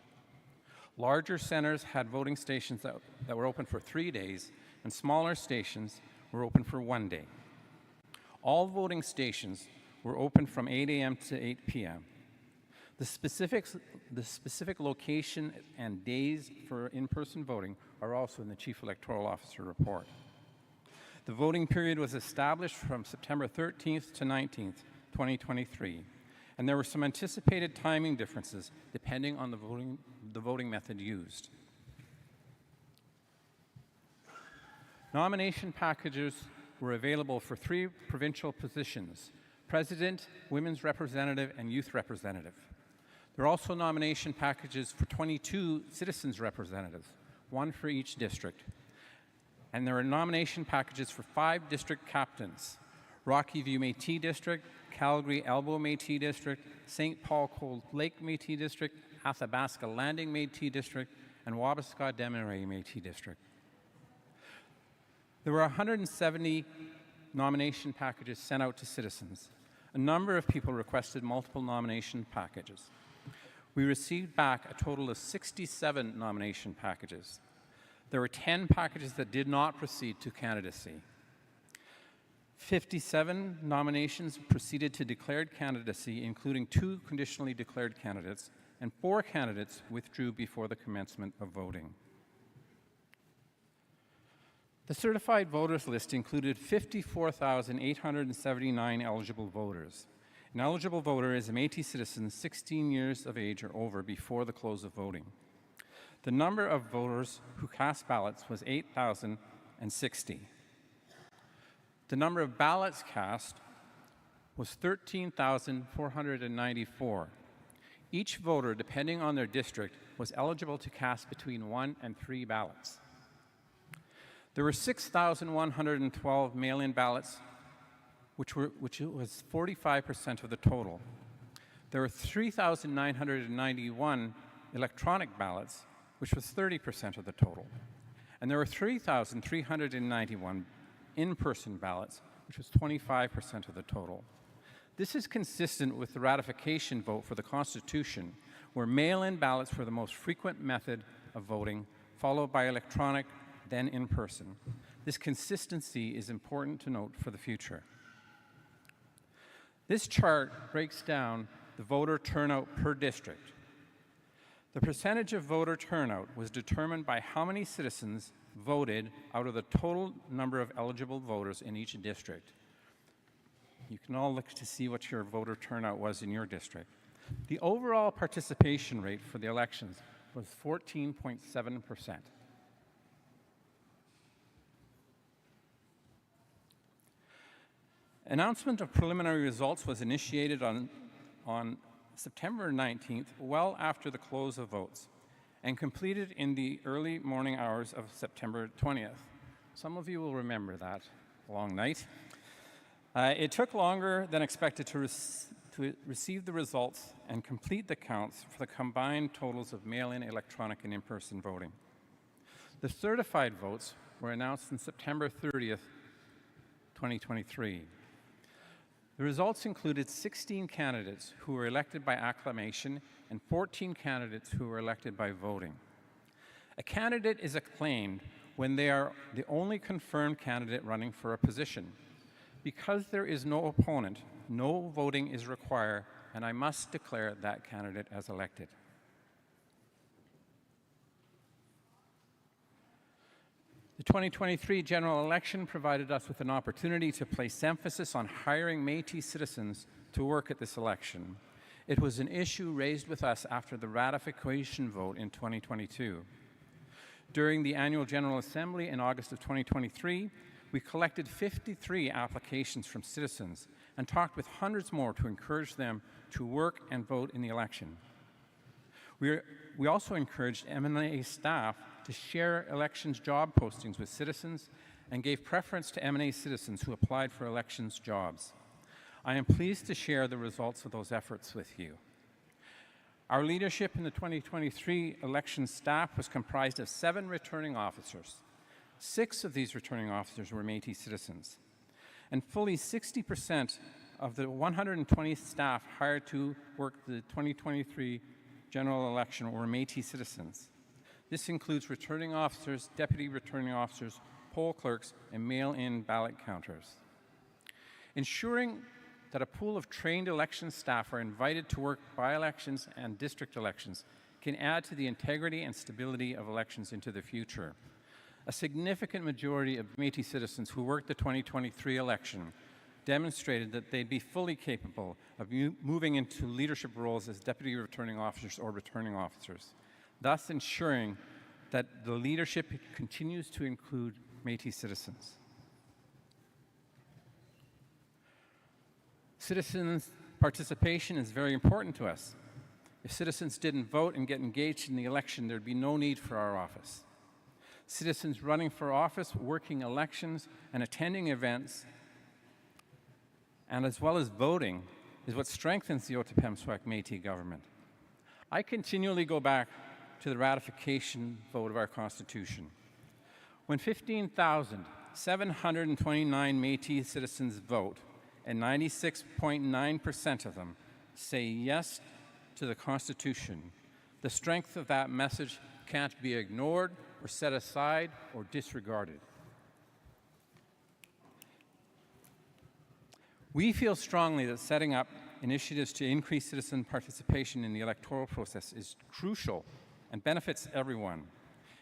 Larger centres had voting stations that were open for 3 days, and smaller stations were open for 1 day. All voting stations were open from 8 a.m. to 8 p.m. The specific location and days for in-person voting are also in the Chief Electoral Officer report. The voting period was established from September 13th to 19th, 2023, and there were some anticipated timing differences depending on the voting method used. Nomination packages were available for 3 provincial positions: President, Women's Representative, and Youth Representative. There are also nomination packages for 22 citizens representatives, 1 for each district. And there are nomination packages for 5 district captains: Rocky View Métis District, Calgary Elbow Métis District, St. Paul Cold Lake Métis District, Athabasca Landing Métis District, and Wabasca Desmarais Métis District. There were 170 nomination packages sent out to citizens. A number of people requested multiple nomination packages. We received back a total of 67 nomination packages. There were 10 packages that did not proceed to candidacy. 57 nominations proceeded to declared candidacy, including 2 conditionally declared candidates, and 4 candidates withdrew before the commencement of voting. The certified voters list included 54,879 eligible voters. An eligible voter is a Métis citizen 16 years of age or over before the close of voting. The number of voters who cast ballots was 8,060. The number of ballots cast was 13,494. Each voter, depending on their district, was eligible to cast between 1 and 3 ballots. There were 6,112 mail-in ballots, which was 45% of the total. There were 3,991 electronic ballots, which was 30% of the total. And there were 3,391 in-person ballots, which was 25% of the total. This is consistent with the ratification vote for the Constitution, where mail-in ballots were the most frequent method of voting, followed by electronic, then in-person. This consistency is important to note for the future. This chart breaks down the voter turnout per district. The percentage of voter turnout was determined by how many citizens voted out of the total number of eligible voters in each district. You can all look to see what your voter turnout was in your district. The overall participation rate for the elections was 14.7%. Announcement of preliminary results was initiated on September 19th, well after the close of votes, and completed in the early morning hours of September 20th. Some of you will remember that long night. It took longer than expected to receive the results and complete the counts for the combined totals of mail-in, electronic, and in-person voting. The certified votes were announced on September 30th, 2023. The results included 16 candidates who were elected by acclamation and 14 candidates who were elected by voting. A candidate is acclaimed when they are the only confirmed candidate running for a position. Because there is no opponent, no voting is required, and I must declare that candidate as elected. The 2023 general election provided us with an opportunity to place emphasis on hiring Métis citizens to work at this election. It was an issue raised with us after the ratification vote in 2022. During the annual General Assembly in August of 2023, we collected 53 applications from citizens and talked with hundreds more to encourage them to work and vote in the election. We also encouraged M&A staff to share elections job postings with citizens and gave preference to M&A citizens who applied for elections jobs. I am pleased to share the results of those efforts with you. Our leadership in the 2023 election staff was comprised of 7 returning officers. 6 of these returning officers were Métis citizens, and fully 60% of the 120 staff hired to work the 2023 general election were Métis citizens. This includes returning officers, deputy returning officers, poll clerks, and mail-in ballot counters. Ensuring that a pool of trained election staff are invited to work by-elections and district elections can add to the integrity and stability of elections into the future. A significant majority of Métis citizens who worked the 2023 election demonstrated that they'd be fully capable of moving into leadership roles as deputy returning officers or returning officers, thus ensuring that the leadership continues to include Métis citizens. Citizens' participation is very important to us. If citizens didn't vote and get engaged in the election, there'd be no need for our office. Citizens running for office, working elections, and attending events, and as well as voting, is what strengthens the Otipemisiwak Métis government. I continually go back to the ratification vote of our Constitution. When 15,729 Métis citizens vote, and 96.9% of them say yes to the Constitution, the strength of that message can't be ignored or set aside or disregarded. We feel strongly that setting up initiatives to increase citizen participation in the electoral process is crucial and benefits everyone.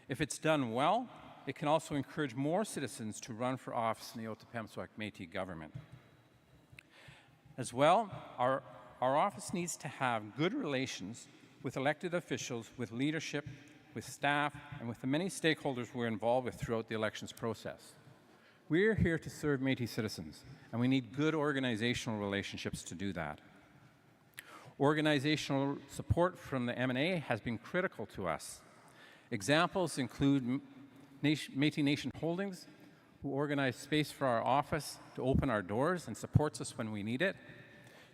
If it's done well, it can also encourage more citizens to run for office in the Otipemisiwak Métis government. As well, our office needs to have good relations with elected officials, with leadership, with staff, and with the many stakeholders we're involved with throughout the elections process. We're here to serve Métis citizens, and we need good organizational relationships to do that. Organizational support from the M&A has been critical to us. Examples include Métis Nation Holdings, who organize space for our office to open our doors and supports us when we need it.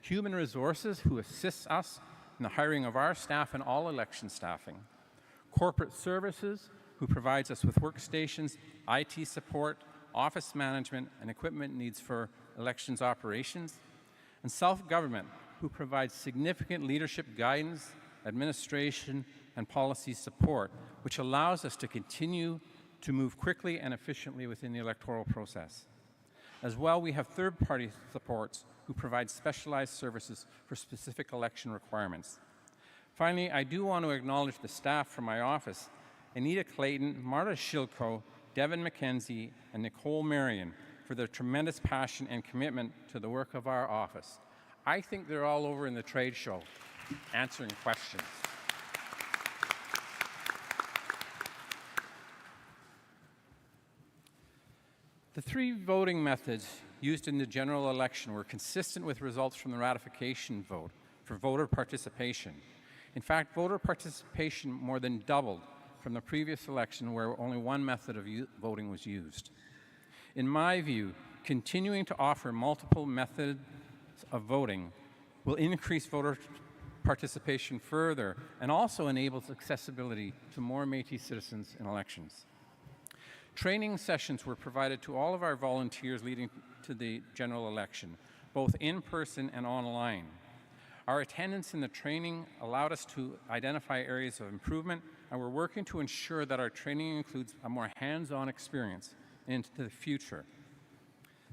Human Resources, who assists us in the hiring of our staff and all election staffing. Corporate Services, who provides us with workstations, IT support, office management, and equipment needs for elections operations. And Self-Government, who provides significant leadership guidance, administration, and policy support, which allows us to continue to move quickly and efficiently within the electoral process. As well, we have third-party supports who provide specialized services for specific election requirements. Finally, I do want to acknowledge the staff from my office, Anita Clayton, Marta Shilko, Devin McKenzie, and Nicole Marion, for their tremendous passion and commitment to the work of our office. I think they're all over in the trade show answering questions. The 3 voting methods used in the general election were consistent with results from the ratification vote for voter participation. In fact, voter participation more than doubled from the previous election where only one method of voting was used. In my view, continuing to offer multiple methods of voting will increase voter participation further and also enables accessibility to more Métis citizens in elections. Training sessions were provided to all of our volunteers leading to the general election, both in person and online. Our attendance in the training allowed us to identify areas of improvement, and we're working to ensure that our training includes a more hands-on experience into the future.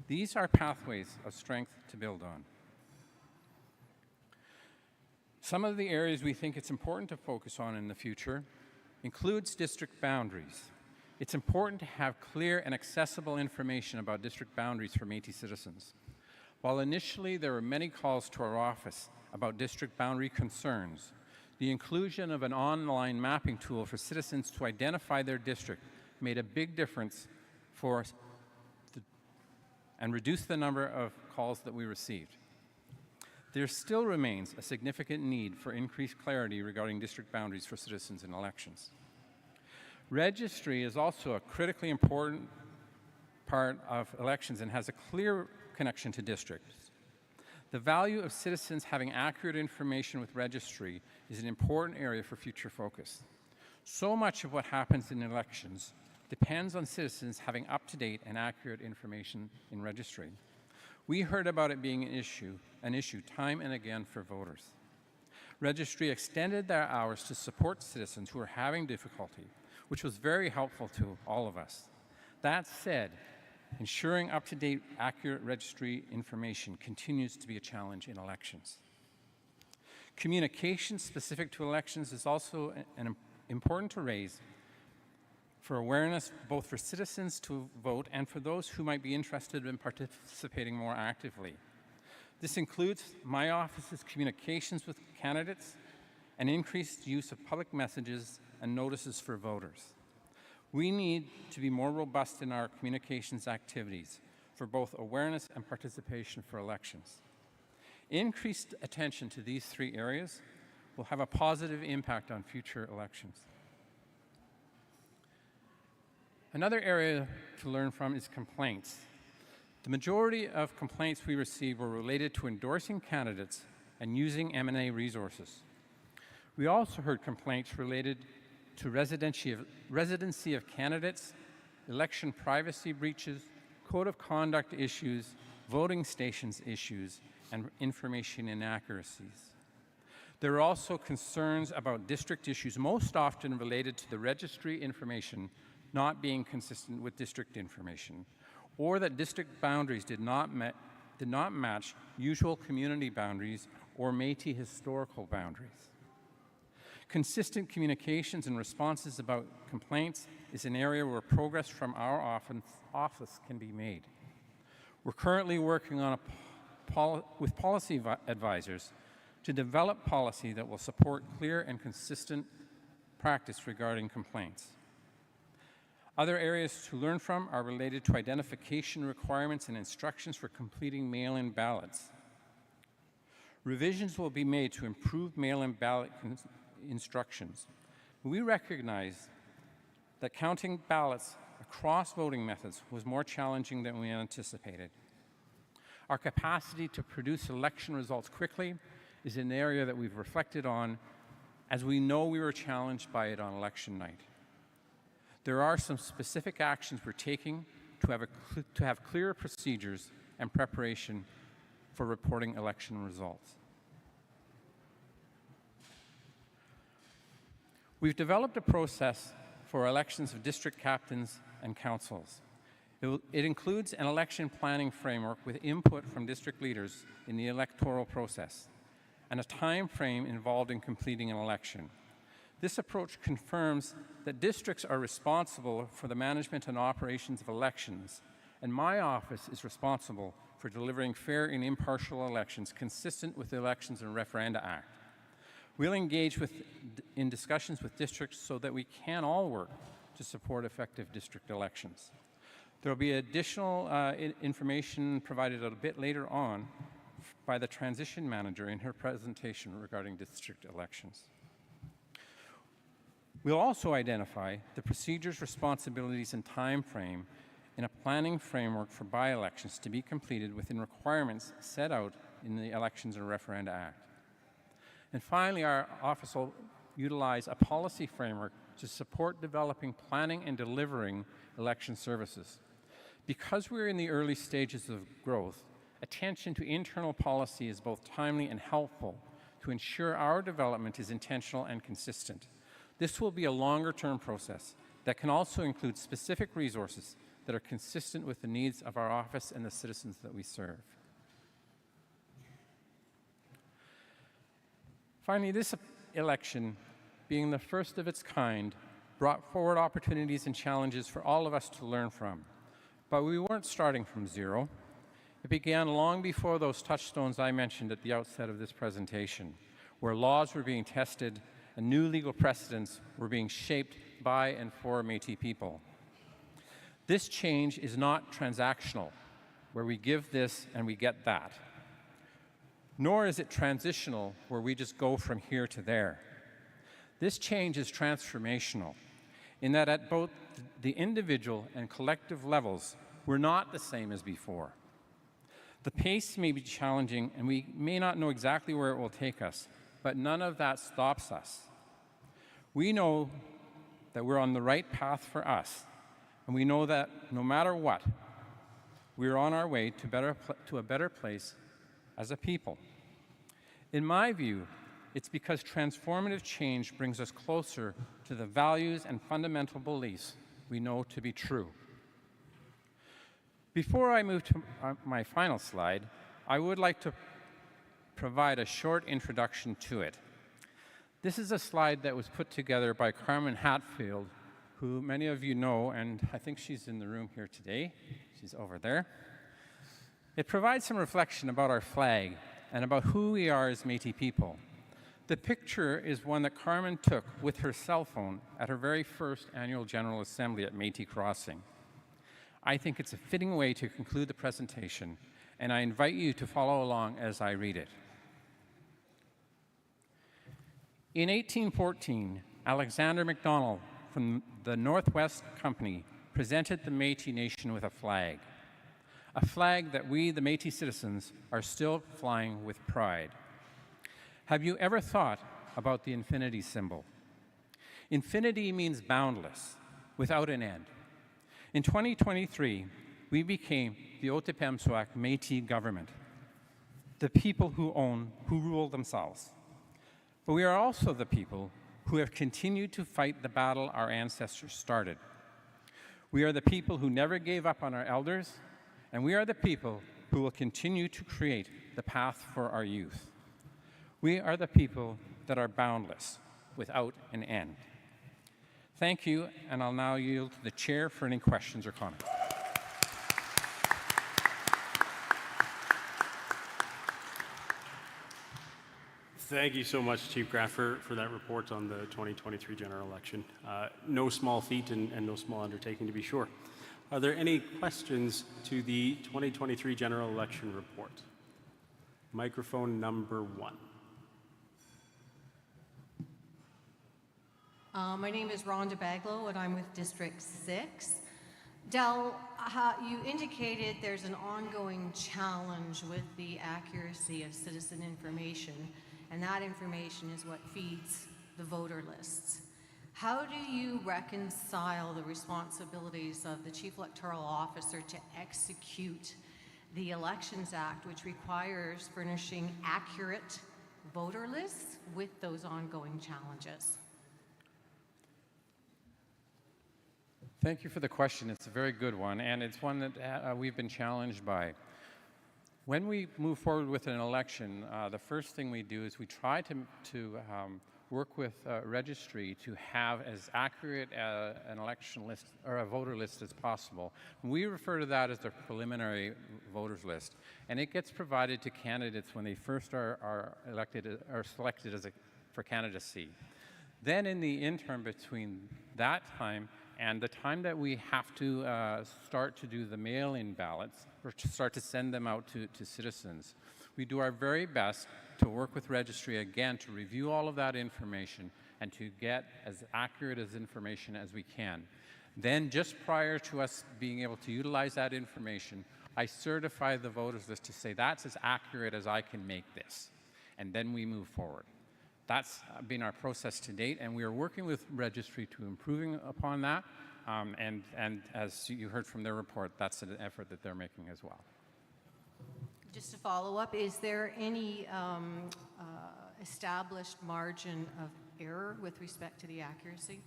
These are pathways of strength to build on. Some of the areas we think it's important to focus on in the future includes district boundaries. It's important to have clear and accessible information about district boundaries for Métis citizens. While initially there were many calls to our office about district boundary concerns, the inclusion of an online mapping tool for citizens to identify their district made a big difference and reduced the number of calls that we received. There still remains a significant need for increased clarity regarding district boundaries for citizens in elections. Registry is also a critically important part of elections and has a clear connection to districts. The value of citizens having accurate information with registry is an important area for future focus. So much of what happens in elections depends on citizens having up-to-date and accurate information in registry. We heard about it being an issue time and again for voters. Registry extended their hours to support citizens who are having difficulty, which was very helpful to all of us. That said, ensuring up-to-date, accurate registry information continues to be a challenge in elections. Communication specific to elections is also important to raise for awareness both for citizens to vote and for those who might be interested in participating more actively. This includes my office's communications with candidates and increased use of public messages and notices for voters. We need to be more robust in our communications activities for both awareness and participation for elections. Increased attention to these three areas will have a positive impact on future elections. Another area to learn from is complaints. The majority of complaints we received were related to endorsing candidates and using M&A resources. We also heard complaints related to residency of candidates, election privacy breaches, code of conduct issues, voting stations issues, and information inaccuracies. There are also concerns about district issues, most often related to the registry information not being consistent with district information, or that district boundaries did not match usual community boundaries or Métis historical boundaries. Consistent communications and responses about complaints is an area where progress from our office can be made. We're currently working on with policy advisors to develop policy that will support clear and consistent practice regarding complaints. Other areas to learn from are related to identification requirements and instructions for completing mail-in ballots. Revisions will be made to improve mail-in ballot instructions. We recognize that counting ballots across voting methods was more challenging than we anticipated. Our capacity to produce election results quickly is an area that we've reflected on, as we know we were challenged by it on election night. There are some specific actions we're taking to have clear procedures and preparation for reporting election results. We've developed a process for elections of district captains and councils. It includes an election planning framework with input from district leaders in the electoral process and a time frame involved in completing an election. This approach confirms that districts are responsible for the management and operations of elections, and my office is responsible for delivering fair and impartial elections consistent with the Elections and Referenda Act. We'll engage in discussions with districts so that we can all work to support effective district elections. There will be additional information provided a bit later on by the transition manager in her presentation regarding district elections. We'll also identify the procedures, responsibilities, and time frame in a planning framework for by-elections to be completed within requirements set out in the Elections and Referenda Act. And finally, our office will utilize a policy framework to support developing, planning, and delivering election services. Because we're in the early stages of growth, attention to internal policy is both timely and helpful to ensure our development is intentional and consistent. This will be a longer-term process that can also include specific resources that are consistent with the needs of our office and the citizens that we serve. Finally, this election, being the first of its kind, brought forward opportunities and challenges for all of us to learn from. But we weren't starting from zero. It began long before those touchstones I mentioned at the outset of this presentation, where laws were being tested and new legal precedents were being shaped by and for Métis people. This change is not transactional, where we give this and we get that. Nor is it transitional, where we just go from here to there. This change is transformational, in that at both the individual and collective levels, we're not the same as before. The pace may be challenging, and we may not know exactly where it will take us, but none of that stops us. We know that we're on the right path for us, and we know that no matter what, we're on our way to a better place as a people. In my view, it's because transformative change brings us closer to the values and fundamental beliefs we know to be true. Before I move to my final slide, I would like to provide a short introduction to it. This is a slide that was put together by Carmen Hatfield, who many of you know, and I think she's in the room here today. She's over there. It provides some reflection about our flag and about who we are as Métis people. The picture is one that Carmen took with her cell phone at her very first annual General Assembly at Métis Crossing. I think it's a fitting way to conclude the presentation, and I invite you to follow along as I read it. In 1814, Alexander MacDonald from the Northwest Company presented the Métis Nation with a flag that we, the Métis citizens, are still flying with pride. Have you ever thought about the infinity symbol? Infinity means boundless, without an end. In 2023, we became the Otipemisiwak Métis government, the people who rule themselves. But we are also the people who have continued to fight the battle our ancestors started. We are the people who never gave up on our elders, and we are the people who will continue to create the path for our youth. We are the people that are boundless, without an end. Thank you, and I'll now yield to the chair for any questions or comments. Thank you so much, Chief Graff, for that report on the 2023 general election. No small feat and no small undertaking, to be sure. Are there any questions to the 2023 general election report? Microphone number 1. My name is Rhonda Baglow, and I'm with District 6. Del, you indicated there's an ongoing challenge with the accuracy of citizen information, and that information is what feeds the voter lists. How do you reconcile the responsibilities of the Chief Electoral Officer to execute the Elections Act, which requires furnishing accurate voter lists, with those ongoing challenges? Thank you for the question. It's a very good one, and it's one that we've been challenged by. When we move forward with an election, the first thing we do is we try to work with registry to have as accurate an election list or a voter list as possible. We refer to that as the preliminary voters list, and it gets provided to candidates when they first are elected or selected for candidacy. Then in the interim between that time and the time that we have to start to do the mail-in ballots, or to start to send them out to citizens, we do our very best to work with registry again to review all of that information and to get as accurate as information as we can. Then just prior to us being able to utilize that information, I certify the voters list to say that's as accurate as I can make this, and then we move forward. That's been our process to date, and we are working with registry to improving upon that. And as you heard from their report, that's an effort that they're making as well. Just to follow up, is there any established margin of error with respect to the accuracy?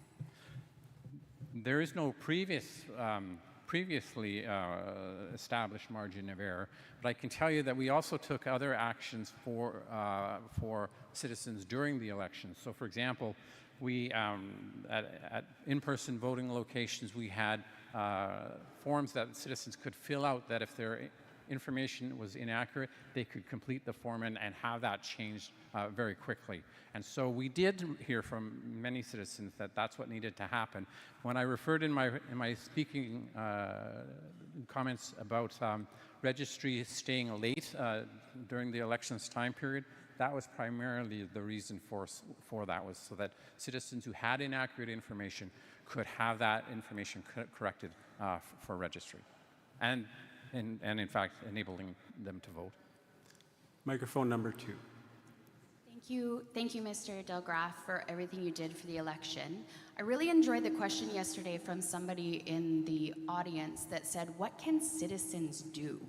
There is no previous previously established margin of error. But I can tell you that we also took other actions for citizens during the election. So, for example, we at in-person voting locations, we had forms that citizens could fill out that if their information was inaccurate, they could complete the form and have that changed very quickly. And so we did hear from many citizens that that's what needed to happen. When I referred in my speaking comments about registry staying late during the elections time period, that was primarily the reason for that, was so that citizens who had inaccurate information could have that information corrected for registry, and in fact enabling them to vote. Microphone number 2. Thank you, Mr. Delgraff, for everything you did for the election. I really enjoyed the question yesterday from somebody in the audience that said, what can citizens do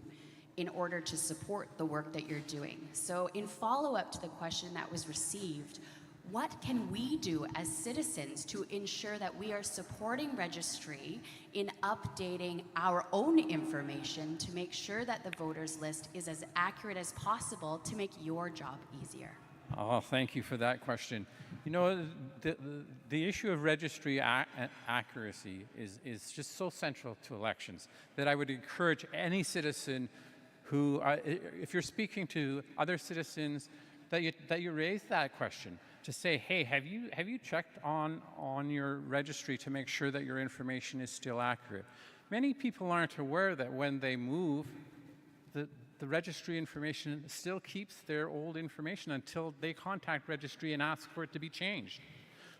in order to support the work that you're doing? So in follow-up to the question that was received, what can we do as citizens to ensure that we are supporting registry in updating our own information to make sure that the voters list is as accurate as possible to make your job easier? Oh, thank you for that question. You know, the issue of registry accuracy is just so central to elections that I would encourage any citizen who, if you're speaking to other citizens, that you raise that question, to say, hey, have you checked on your registry to make sure that your information is still accurate? Many people aren't aware that when they move, the registry information still keeps their old information until they contact registry and ask for it to be changed.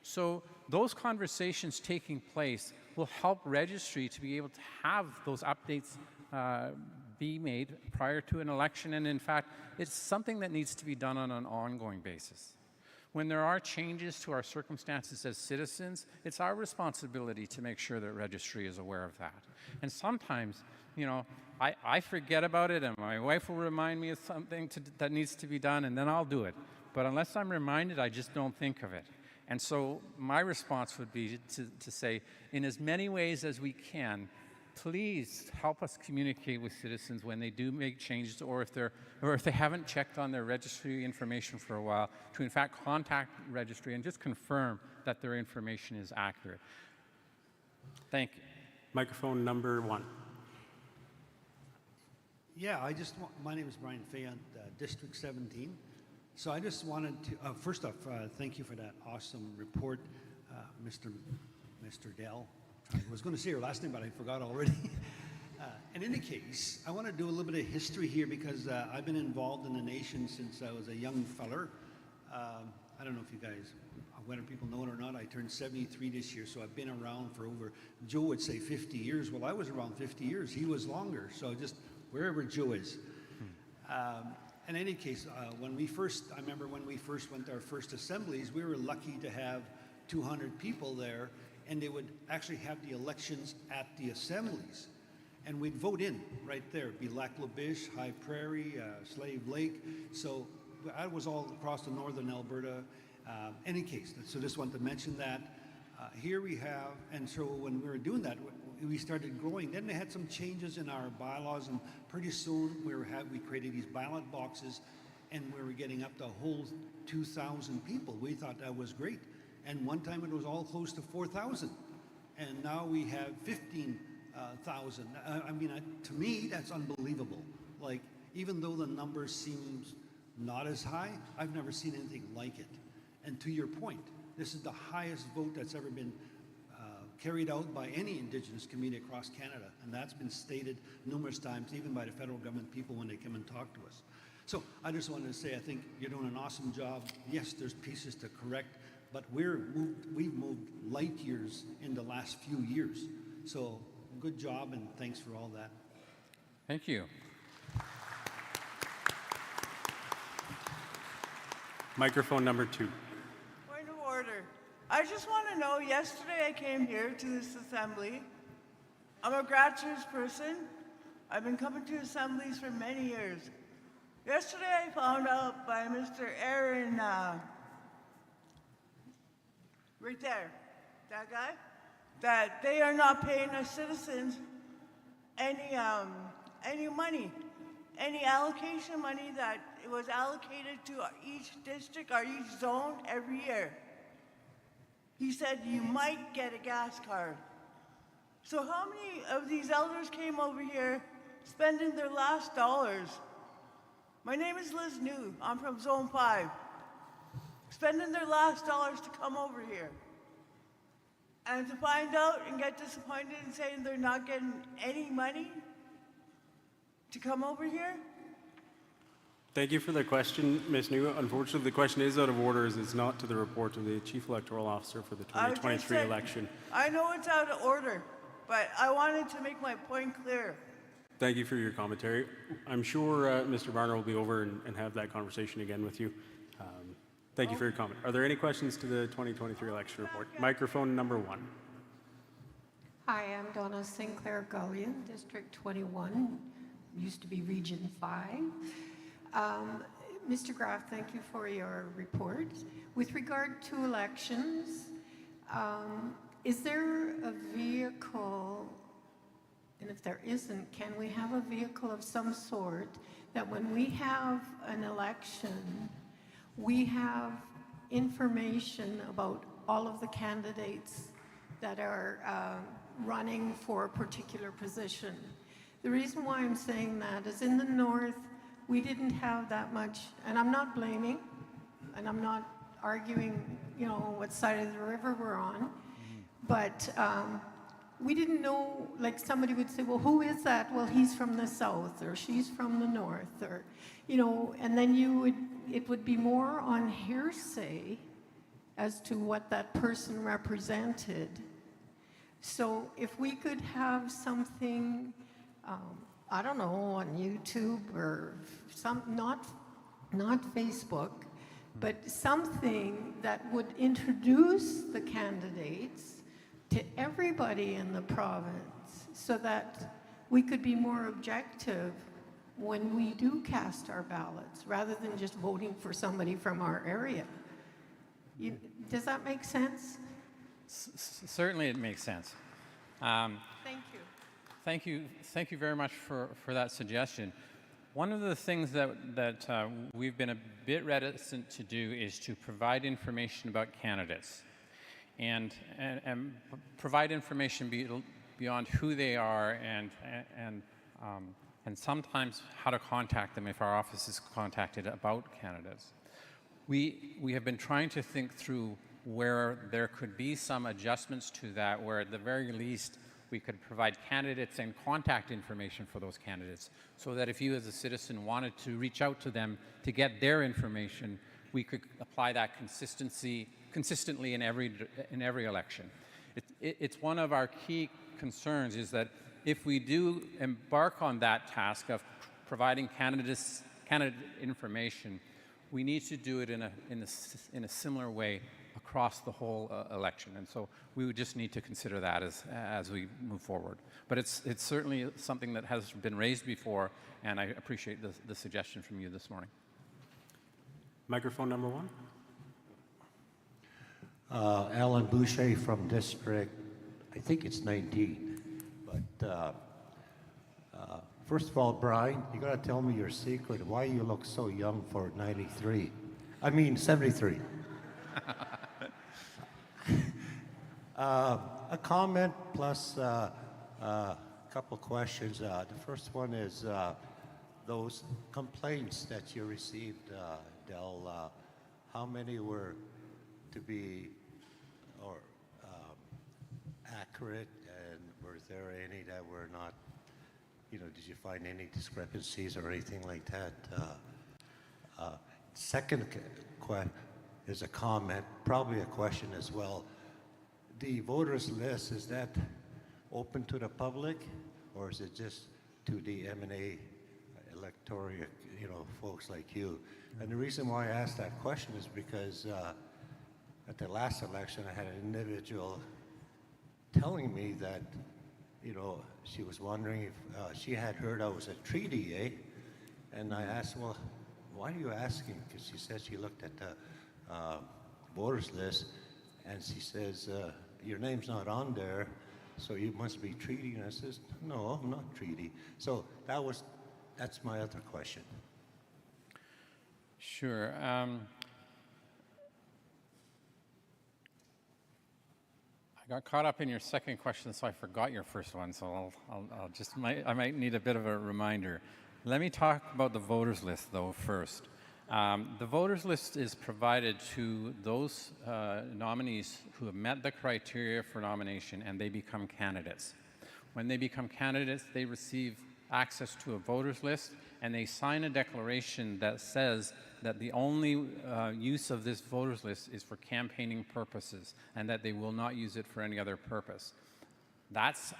So those conversations taking place will help registry to be able to have those updates be made prior to an election, and in fact, it's something that needs to be done on an ongoing basis. When there are changes to our circumstances as citizens, it's our responsibility to make sure that registry is aware of that. And sometimes, you know, I forget about it, and my wife will remind me of something that needs to be done, and then I'll do it. But unless I'm reminded, I just don't think of it. And so my response would be to say, in as many ways as we can, please help us communicate with citizens when they do make changes, or if they haven't checked on their registry information for a while, to in fact contact registry and just confirm that their information is accurate. Thank you. Microphone number 1. Yeah, my name is Brian Fayant, District 17. So I just wanted to, first off, thank you for that awesome report, Mr. Dell. I was going to say your last name, but I forgot already. In any case, I want to do a little bit of history here because I've been involved in the nation since I was a young feller. I don't know if you guys, whether people know it or not, I turned 73 this year, so I've been around for over, Joe would say 50 years. Well, I was around 50 years. He was longer, so just wherever Joe is. In any case, I remember when we first went to our first assemblies, we were lucky to have 200 people there, and they would actually have the elections at the assemblies. And we'd vote in right there. It'd be Lac La Biche, High Prairie, Slave Lake. So I was all across the northern Alberta. Any case, so just wanted to mention that. Here we have, and so when we were doing that, we started growing. Then they had some changes in our bylaws, and pretty soon we created these ballot boxes, and we were getting up to a whole 2,000 people. We thought that was great. And one time it was all close to 4,000. And now we have 15,000. I mean, to me, that's unbelievable. Like, even though the numbers seem not as high, I've never seen anything like it. And to your point, this is the highest vote that's ever been carried out by any Indigenous community across Canada. And that's been stated numerous times, even by the federal government people when they come and talk to us. So I just wanted to say, I think you're doing an awesome job. Yes, there's pieces to correct, but we've moved light years in the last few years. So good job, and thanks for all that. Thank you. Microphone number 2. Point of order. I just want to know, yesterday I came here to this assembly. I'm a grassroots person. I've been coming to assemblies for many years. Yesterday I found out by Mr. Aaron, right there, that guy, that they are not paying us citizens any money, any allocation money that was allocated to each district or each zone every year. He said you might get a gas card. So how many of these elders came over here spending their last dollars? My name is Liz New. I'm from Zone 5. Spending their last dollars to come over here. And to find out and get disappointed and saying they're not getting any money to come over here? Thank you for the question, Ms. New. Unfortunately, the question is out of order as it's not to the report of the Chief Electoral Officer for the 2023 election. I know it's out of order, but I wanted to make my point clear. Thank you for your commentary. I'm sure Mr. Varner will be over and have that conversation again with you. Thank you for your comment. Are there any questions to the 2023 election report? Microphone number 1. Hi, I'm Donna Sinclair Gullion, District 21, used to be Region 5. Mr. Graff, thank you for your report. With regard to elections, is there a vehicle, and if there isn't, can we have a vehicle of some sort that when we have an election, we have information about all of the candidates that are running for a particular position? The reason why I'm saying that is in the north, we didn't have that much, and I'm not blaming, and I'm not arguing, you know, what side of the river we're on, but we didn't know, like somebody would say, well, who is that? Well, he's from the south, or she's from the north, or, you know, and then it would be more on hearsay as to what that person represented. So if we could have something, I don't know, on YouTube or not Facebook, but something that would introduce the candidates to everybody in the province so that we could be more objective when we do cast our ballots, rather than just voting for somebody from our area. Does that make sense? Certainly it makes sense. Thank you. Thank you very much for that suggestion. One of the things that we've been a bit reticent to do is to provide information about candidates and provide information beyond who they are and sometimes how to contact them if our office is contacted about candidates. We have been trying to think through where there could be some adjustments to that, where at the very least we could provide candidates and contact information for those candidates, so that if you as a citizen wanted to reach out to them to get their information, we could apply that consistently in every election. It's one of our key concerns is that if we do embark on that task of providing candidate information, we need to do it in a similar way across the whole election, and so we would just need to consider that as we move forward. But it's certainly something that has been raised before, and I appreciate the suggestion from you this morning. Microphone number 1. Alan Boucher from District, I think it's 19. But first of all, Brian, you got to tell me your secret. Why you look so young for 93? I mean 73. A comment plus a couple questions. The first one is those complaints that you received, Del. How many were to be accurate, and were there any that were not? You know, did you find any discrepancies or anything like that? Second is a comment, probably a question as well. The voters list, is that open to the public, or is it just to the M&A electoral, folks like you? And the reason why I asked that question is because at the last election, I had an individual telling me that, she was wondering if she had heard I was a treaty, eh? And I asked, well, why are you asking? Because she said she looked at the voters list, and she says, your name's not on there, so you must be treaty. And I says, no, I'm not treaty. So that's my other question. Sure. I got caught up in your second question, so I forgot your first one. So I might need a bit of a reminder. Let me talk about the voters list, though, first. The voters list is provided to those nominees who have met the criteria for nomination and they become candidates. When they become candidates, they receive access to a voters list and they sign a declaration that says that the only use of this voters list is for campaigning purposes and that they will not use it for any other purpose. That's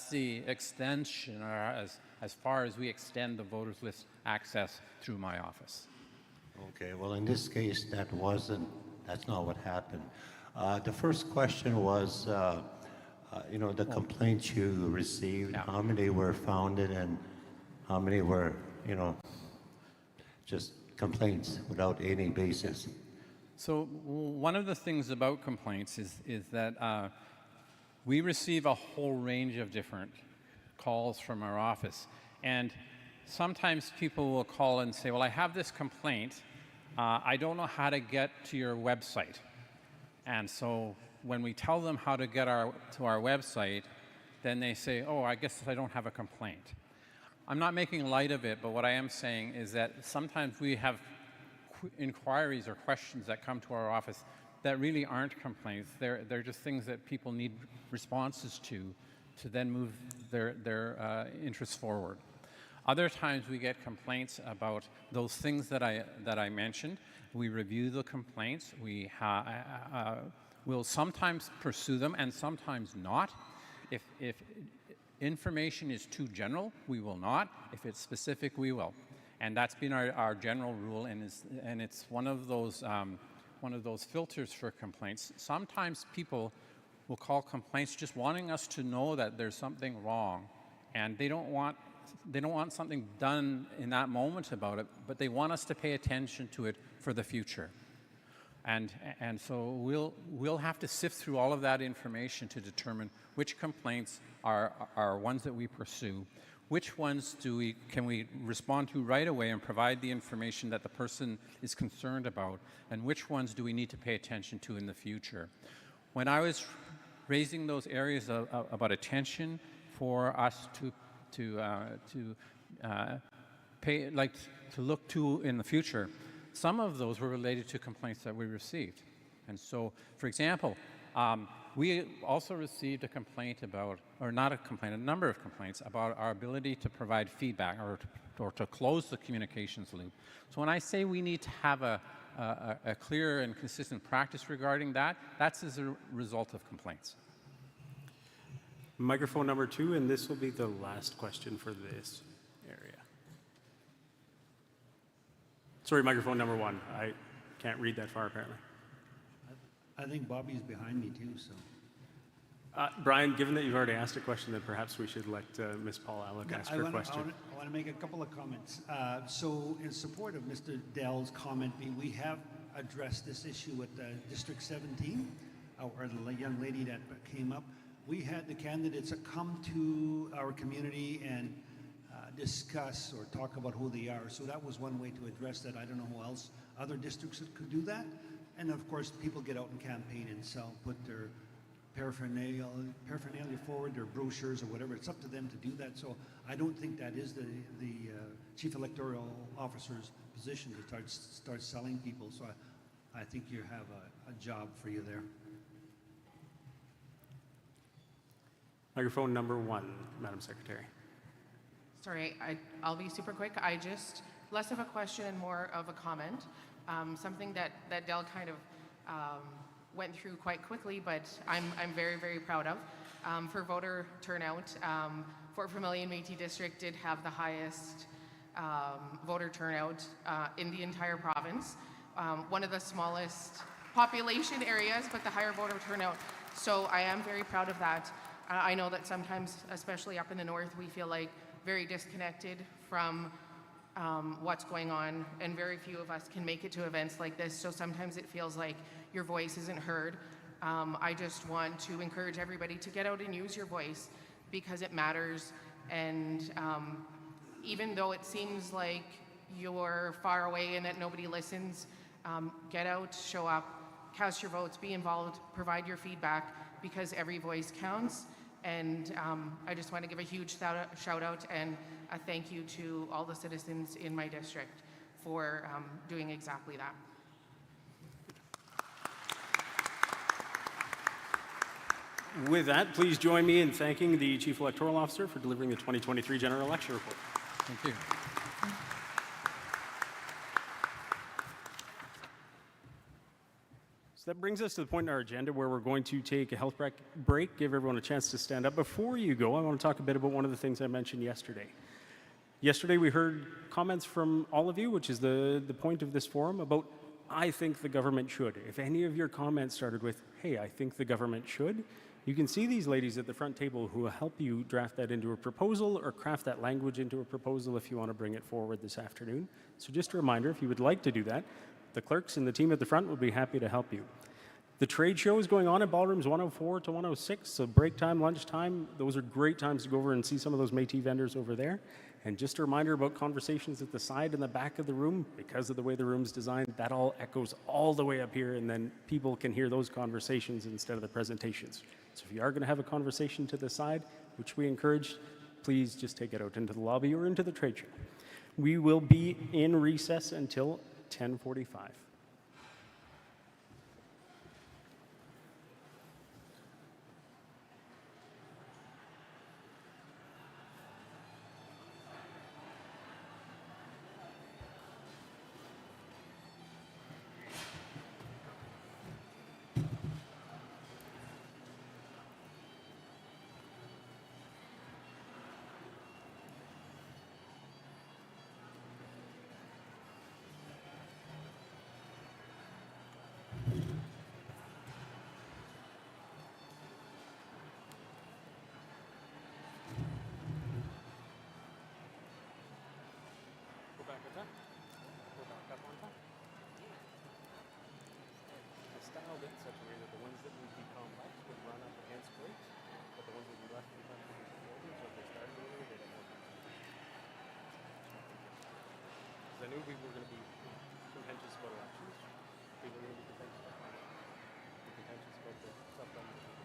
the extension, or as far as we extend the voters list access through my office. Okay, well, in this case, that's not what happened. The first question was, the complaints you received, how many were founded and how many were, just complaints without any basis? So one of the things about complaints is that we receive a whole range of different calls from our office. And sometimes people will call and say, well, I have this complaint. I don't know how to get to your website. And so when we tell them how to get to our website, then they say, oh, I guess I don't have a complaint. I'm not making light of it, but what I am saying is that sometimes we have inquiries or questions that come to our office that really aren't complaints. They're just things that people need responses to then move their interests forward. Other times we get complaints about those things that I mentioned. We review the complaints. We will sometimes pursue them and sometimes not. If information is too general, we will not. If it's specific, we will. And that's been our general rule, and it's one of those filters for complaints. Sometimes people will call complaints just wanting us to know that there's something wrong, and they don't want something done in that moment about it, but they want us to pay attention to it for the future. And so we'll have to sift through all of that information to determine which complaints are ones that we pursue, which ones can we respond to right away and provide the information that the person is concerned about, and which ones do we need to pay attention to in the future. When I was raising those areas about attention for us to look to in the future, some of those were related to complaints that we received. And so, for example, we also received a complaint about, or not a complaint, a number of complaints about our ability to provide feedback or to close the communications loop. So when I say we need to have a clear and consistent practice regarding that, that's as a result of complaints. Microphone number 2, and this will be the last question for this area. Sorry, microphone number 1. I can't read that far, apparently. I think Bobby's behind me too, so. Brian, given that you've already asked a question, then perhaps we should let Ms. Paul Alec ask her question. I want to make a couple of comments. So in support of Mr. Dell's comment, we have addressed this issue with District 17, or the young lady that came up. We had the candidates that come to our community and discuss or talk about who they are. So that was one way to address that. I don't know who else, other districts that could do that. And of course, people get out and campaign and sell, put their paraphernalia forward, their brochures or whatever. It's up to them to do that. So I don't think that is the chief electoral officer's position to start selling people. So I think you have a job for you there. Microphone number 1, Madam Secretary. Sorry, I'll be super quick. Less of a question and more of a comment. Something that Dell kind of went through quite quickly, but I'm very, very proud of. For voter turnout, Fort Vermilion Métis District did have the highest voter turnout in the entire province. One of the smallest population areas, but the higher voter turnout. So I am very proud of that. I know that sometimes, especially up in the north, we feel like very disconnected from what's going on, and very few of us can make it to events like this, so sometimes it feels like your voice isn't heard. I just want to encourage everybody to get out and use your voice because it matters. And even though it seems like you're far away and that nobody listens, get out, show up, cast your votes, be involved, provide your feedback because every voice counts. And I just want to give a huge shout out and a thank you to all the citizens in my district for doing exactly that. With that, please join me in thanking the Chief Electoral Officer for delivering the 2023 General Election Report. Thank you. So that brings us to the point in our agenda where we're going to take a health break, give everyone a chance to stand up. Before you go, I want to talk a bit about one of the things I mentioned yesterday. Yesterday, we heard comments from all of you, which is the point of this forum, about I think the government should. If any of your comments started with, hey, I think the government should, you can see these ladies at the front table who will help you draft that into a proposal or craft that language into a proposal if you want to bring it forward this afternoon. So just a reminder, if you would like to do that, the clerks and the team at the front would be happy to help you. The trade show is going on in ballrooms 104 to 106, so break time, lunch time, those are great times to go over and see some of those Métis vendors over there. And just a reminder about conversations at the side and the back of the room, because of the way the room's designed, that all echoes all the way up here, and then people can hear those conversations instead of the presentations. So if you are going to have a conversation to the side, which we encourage, please just take it out into the lobby or into the trade show. We will be in recess until 10:45. Styled it in such a way that the ones that would be complex would run up against breaks, but the ones that would be left complex would be folded, so if they started earlier, they'd have more time. Because I knew people were going to be contentious about elections. People were going to be contentious about the stuff done with the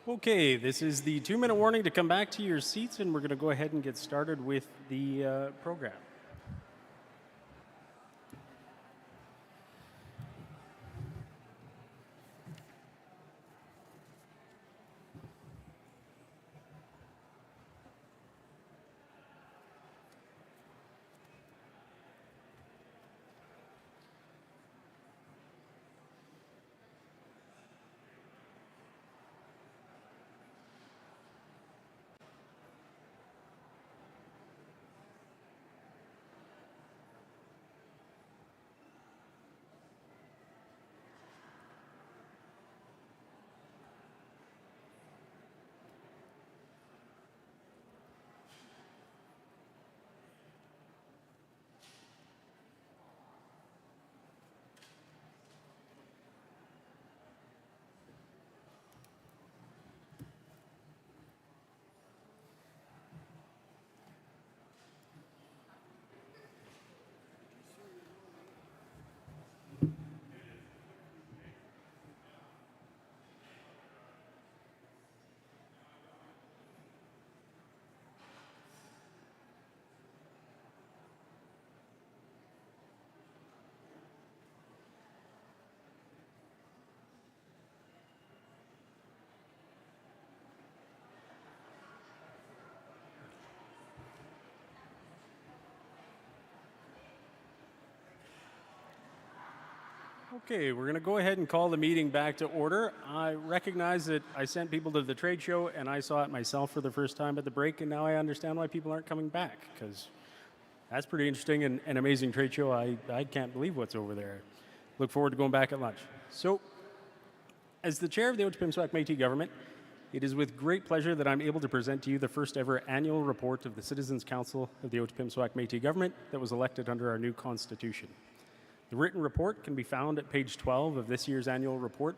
Okay, this is the 2-minute warning to come back to your seats, and we're going to go ahead and get started with the program. Okay, we're going to go ahead and call the meeting back to order. I recognize that I sent people to the trade show and I saw it myself for the first time at the break, and now I understand why people aren't coming back, because that's pretty interesting and an amazing trade show. I can't believe what's over there. Look forward to going back at lunch. So, as the chair of the Otipemisiwak Métis government, it is with great pleasure that I'm able to present to you the first ever annual report of the Citizens Council of the Otipemisiwak Métis government that was elected under our new constitution. The written report can be found at page 12 of this year's annual report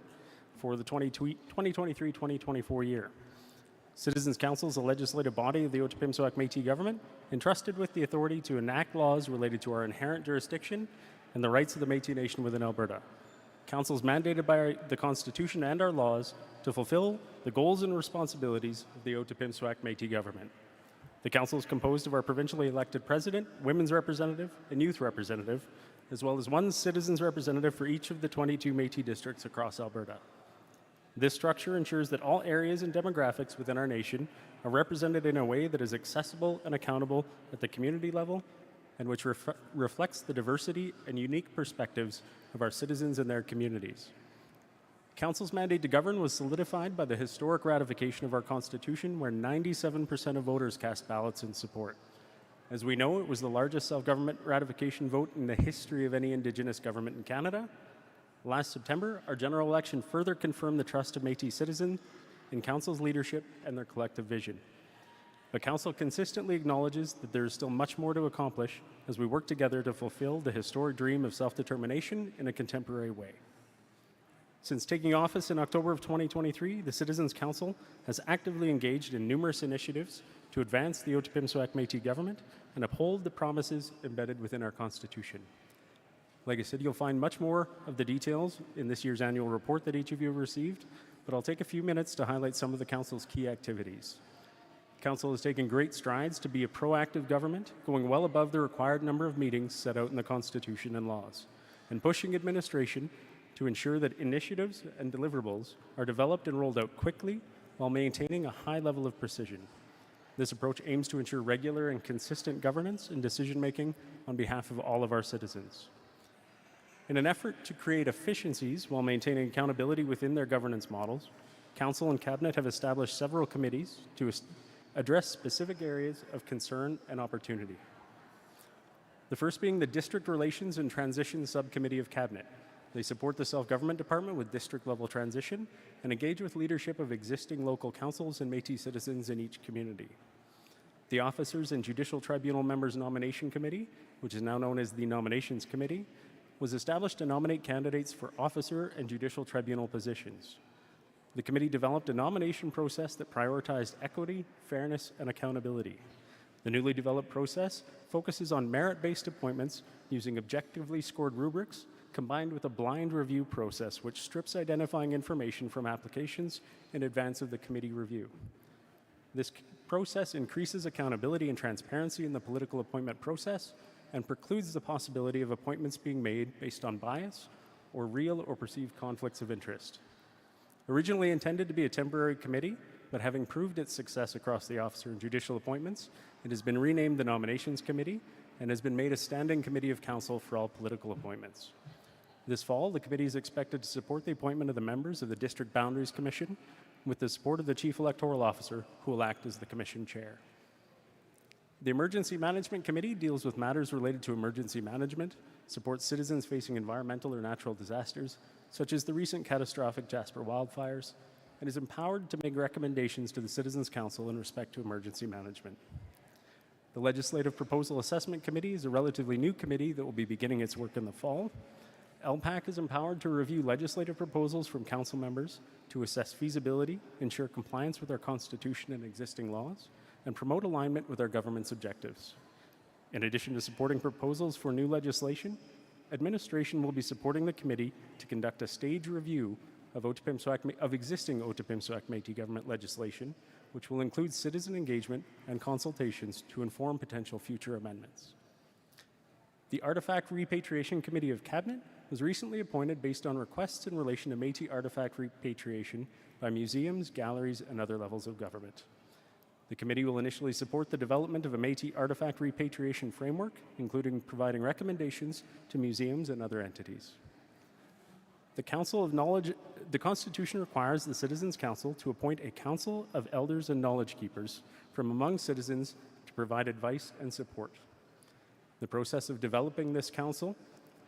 for the 2023-2024 year. Citizens Council is a legislative body of the Otipemisiwak Métis government, entrusted with the authority to enact laws related to our inherent jurisdiction and the rights of the Métis Nation within Alberta. Council is mandated by the Constitution and our laws to fulfill the goals and responsibilities of the Otipemisiwak Métis government. The Council is composed of our provincially elected president, women's representative, and youth representative, as well as one citizens representative for each of the 22 Métis districts across Alberta. This structure ensures that all areas and demographics within our nation are represented in a way that is accessible and accountable at the community level, and which reflects the diversity and unique perspectives of our citizens and their communities. Council's mandate to govern was solidified by the historic ratification of our Constitution, where 97% of voters cast ballots in support. As we know, it was the largest self-government ratification vote in the history of any Indigenous government in Canada. Last September, our general election further confirmed the trust of Métis citizens in Council's leadership and their collective vision. But Council consistently acknowledges that there is still much more to accomplish as we work together to fulfill the historic dream of self-determination in a contemporary way. Since taking office in October of 2023, the Citizens Council has actively engaged in numerous initiatives to advance the Otipemisiwak Métis government and uphold the promises embedded within our Constitution. Like I said, you'll find much more of the details in this year's annual report that each of you have received, but I'll take a few minutes to highlight some of the Council's key activities. Council has taken great strides to be a proactive government, going well above the required number of meetings set out in the Constitution and laws, and pushing administration to ensure that initiatives and deliverables are developed and rolled out quickly while maintaining a high level of precision. This approach aims to ensure regular and consistent governance and decision-making on behalf of all of our citizens. In an effort to create efficiencies while maintaining accountability within their governance models, Council and Cabinet have established several committees to address specific areas of concern and opportunity. The first being the District Relations and Transition Subcommittee of Cabinet. They support the Self-Government Department with district-level transition and engage with leadership of existing local councils and Métis citizens in each community. The Officers and Judicial Tribunal Members Nomination Committee, which is now known as the Nominations Committee, was established to nominate candidates for officer and judicial tribunal positions. The committee developed a nomination process that prioritized equity, fairness, and accountability. The newly developed process focuses on merit-based appointments using objectively scored rubrics combined with a blind review process which strips identifying information from applications in advance of the committee review. This process increases accountability and transparency in the political appointment process and precludes the possibility of appointments being made based on bias or real or perceived conflicts of interest. Originally intended to be a temporary committee, but having proved its success across the officer and judicial appointments, it has been renamed the Nominations Committee and has been made a standing committee of council for all political appointments. This fall, the committee is expected to support the appointment of the members of the District Boundaries Commission with the support of the Chief Electoral Officer, who will act as the Commission Chair. The Emergency Management Committee deals with matters related to emergency management, supports citizens facing environmental or natural disasters, such as the recent catastrophic Jasper wildfires, and is empowered to make recommendations to the Citizens' Council in respect to emergency management. The Legislative Proposal Assessment Committee is a relatively new committee that will be beginning its work in the fall. LPAC is empowered to review legislative proposals from council members to assess feasibility, ensure compliance with our Constitution and existing laws, and promote alignment with our government's objectives. In addition to supporting proposals for new legislation, administration will be supporting the committee to conduct a stage review of existing Otipemisuak Métis government legislation, which will include citizen engagement and consultations to inform potential future amendments. The Artifact Repatriation Committee of Cabinet was recently appointed based on requests in relation to Métis artifact repatriation by museums, galleries, and other levels of government. The committee will initially support the development of a Métis artifact repatriation framework, including providing recommendations to museums and other entities. The Constitution requires the Citizens' Council to appoint a council of elders and knowledge keepers from among citizens to provide advice and support. The process of developing this council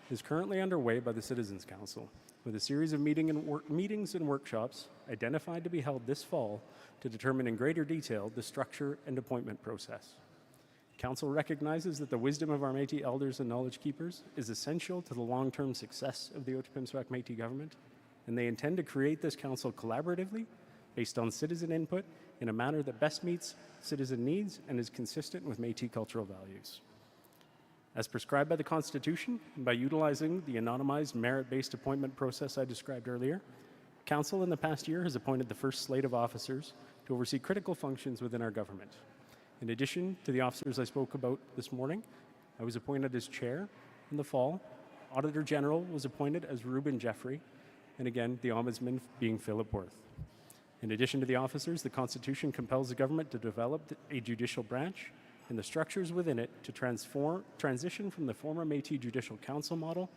is currently underway by the Citizens' Council, with a series of meetings and workshops identified to be held this fall to determine in greater detail the structure and appointment process. Council recognizes that the wisdom of our Métis elders and knowledge keepers is essential to the long-term success of the Otipemisuak Métis government, and they intend to create this council collaboratively based on citizen input in a manner that best meets citizen needs and is consistent with Métis cultural values. As prescribed by the Constitution, and by utilizing the anonymized merit-based appointment process I described earlier, Council in the past year has appointed the first slate of officers to oversee critical functions within our government. In addition to the officers I spoke about this morning, I was appointed as chair in the fall. Auditor General was appointed as Reuben Jeffrey, and again, the Ombudsman being Philip Worth. In addition to the officers, the Constitution compels the government to develop a judicial branch and the structures within it to transition from the former Métis Judicial Council model.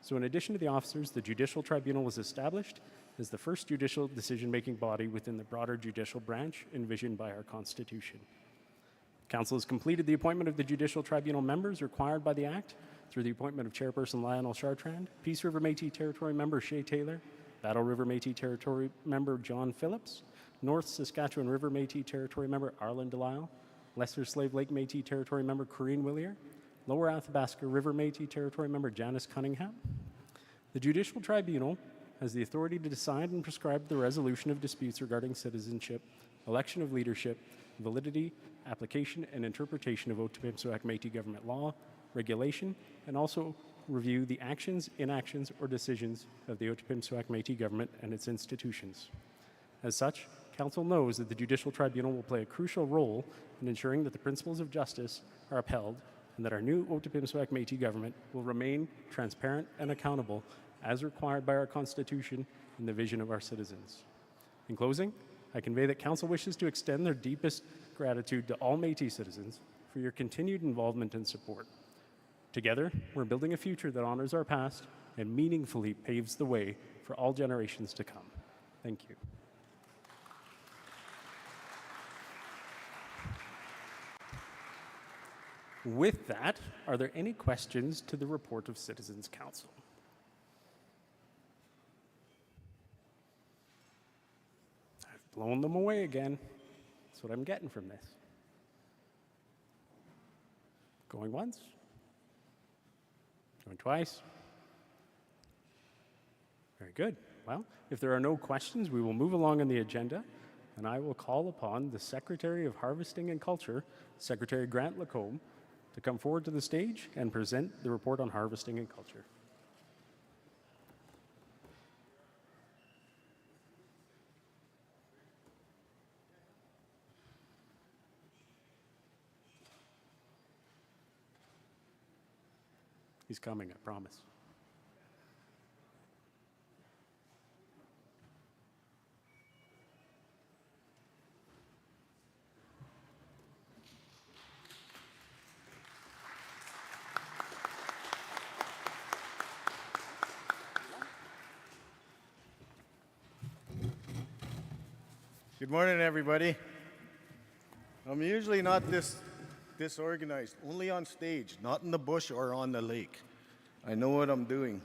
So in addition to the officers, the Judicial Tribunal was established as the first judicial decision-making body within the broader judicial branch envisioned by our Constitution. Council has completed the appointment of the Judicial Tribunal members required by the Act through the appointment of Chairperson Lionel Chartrand, Peace River Métis Territory member Shay Taylor, Battle River Métis Territory member John Phillips, North Saskatchewan River Métis Territory member Arlen Delisle, Lesser Slave Lake Métis Territory member Corrine Willier, Lower Athabasca River Métis Territory member Janice Cunningham. The Judicial Tribunal has the authority to decide and prescribe the resolution of disputes regarding citizenship, election of leadership, validity, application, and interpretation of Otipemisuak Métis government law, regulation, and also review the actions, inactions, or decisions of the Otipemisuak Métis government and its institutions. As such, Council knows that the Judicial Tribunal will play a crucial role in ensuring that the principles of justice are upheld and that our new Otipemisuak Métis government will remain transparent and accountable as required by our Constitution and the vision of our citizens. In closing, I convey that Council wishes to extend their deepest gratitude to all Métis citizens for your continued involvement and support. Together, we're building a future that honors our past and meaningfully paves the way for all generations to come. Thank you. With that, are there any questions to the report of Citizens' Council? I've blown them away again. That's what I'm getting from this. Going once? Going twice? Very good. Well, if there are no questions, we will move along on the agenda, and I will call upon the Secretary of Harvesting and Culture, Secretary Grant Lacombe, to come forward to the stage and present the report on harvesting and culture. He's coming, I promise. Good morning, everybody. I'm usually not this disorganized, only on stage, not in the bush or on the lake. I know what I'm doing.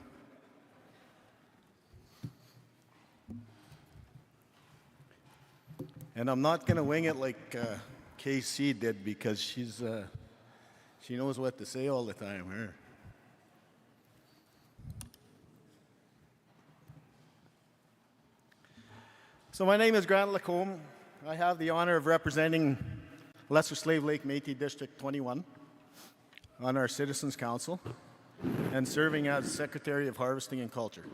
And I'm not going to wing it like KC did, because she knows what to say all the time. Her. So my name is Grant Lacombe. I have the honor of representing Lesser Slave Lake Métis District 21 on our Citizens Council and serving as Secretary of Harvesting and Culture.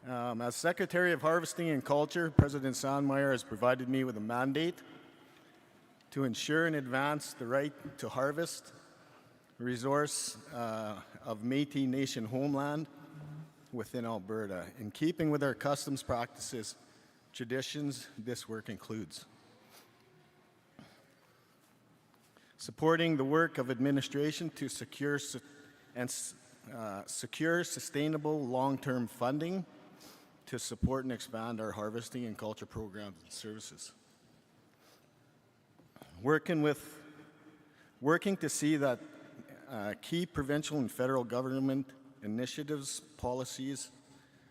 As Secretary of Harvesting and Culture, President Sanm has provided me with a mandate to ensure and advance the right to harvest resource of Métis Nation homeland within Alberta. In keeping with our customs practices, traditions, this work includes supporting the work of administration to secure sustainable long-term funding to support and expand our harvesting and culture programs and services. Working to see that key provincial and federal government initiatives, policies,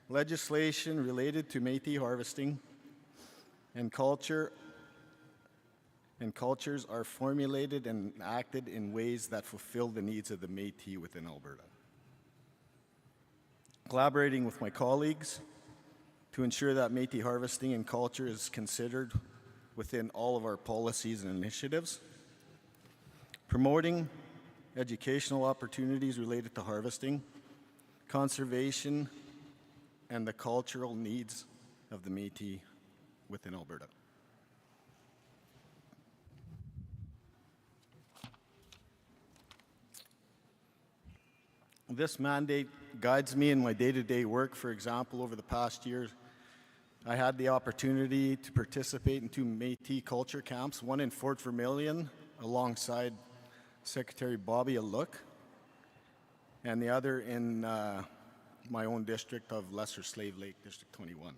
legislation related to Métis harvesting and cultures are formulated and acted in ways that fulfill the needs of the Métis within Alberta. Collaborating with my colleagues to ensure that Métis harvesting and culture is considered within all of our policies and initiatives. Promoting educational opportunities related to harvesting, conservation, and the cultural needs of the Métis within Alberta. This mandate guides me in my day-to-day work. For example, over the past year, I had the opportunity to participate in 2 Métis culture camps, one in Fort Vermilion alongside Secretary Bobby Alook, and the other in my own district of Lesser Slave Lake, District 21.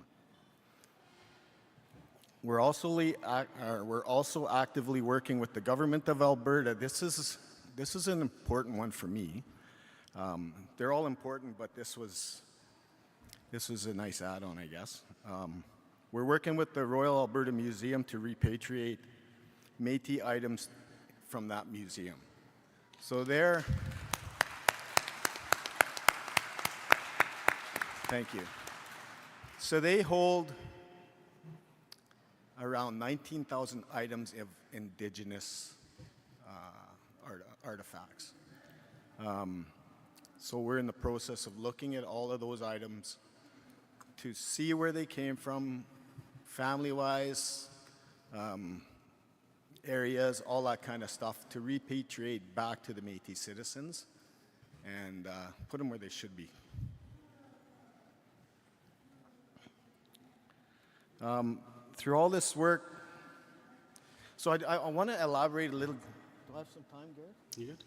We're also actively working with the government of Alberta. This is an important one for me. They're all important, but this was a nice add-on, I guess. We're working with the Royal Alberta Museum to repatriate Métis items from that museum. So there. Thank you. So they hold around 19,000 items of Indigenous artifacts. So we're in the process of looking at all of those items to see where they came from, family-wise, areas, all that kind of stuff, to repatriate back to the Métis citizens and put them where they should be. Through all this work, so I want to elaborate a little. Do I have some time, Garrett? You got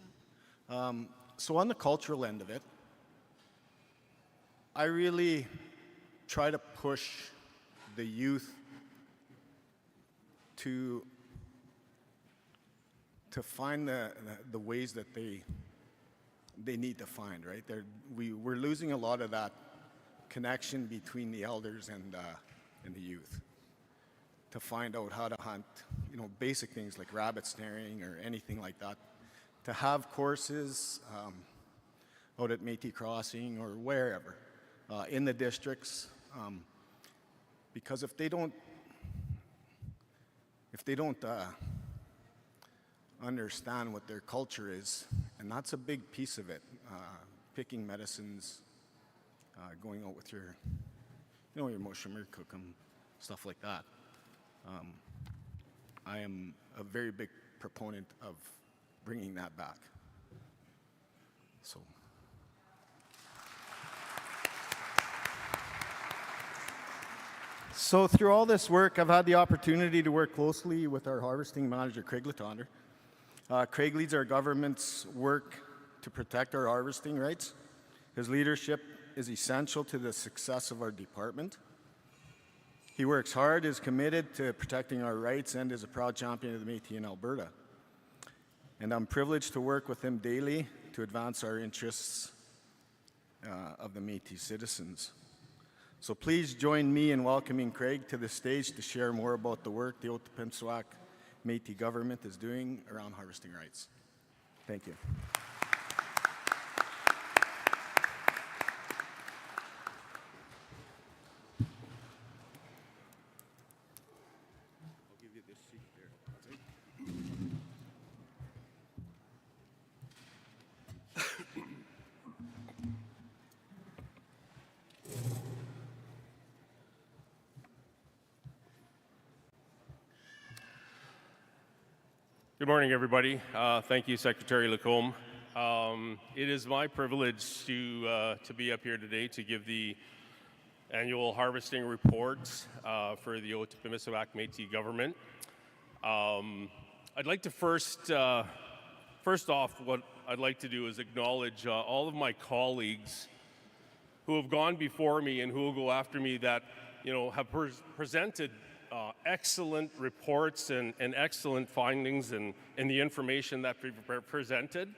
time? So on the cultural end of it, I really try to push the youth to find the ways that they need to find, right? We're losing a lot of that connection between the elders and the youth to find out how to hunt, basic things like rabbit snaring or anything like that. To have courses out at Métis Crossing or wherever in the districts, because if they don't understand what their culture is, and that's a big piece of it, picking medicines, going out with your moshimmer, cook 'em, stuff like that. I am a very big proponent of bringing that back. So through all this work, I've had the opportunity to work closely with our harvesting manager, Craig Latonder. Craig leads our government's work to protect our harvesting rights. His leadership is essential to the success of our department. He works hard, is committed to protecting our rights, and is a proud champion of the Métis in Alberta. And I'm privileged to work with him daily to advance our interests of the Métis citizens. So please join me in welcoming Craig to the stage to share more about the work the Otipemisiwak Métis government is doing around harvesting rights. Thank you. Good morning, everybody. Thank you, Secretary Lacombe. It is my privilege to be up here today to give the annual harvesting reports for the Otipemisiwak Métis government. I'd like to first off, what I'd like to do is acknowledge all of my colleagues who have gone before me and who will go after me that have presented excellent reports and excellent findings and the information that we've presented.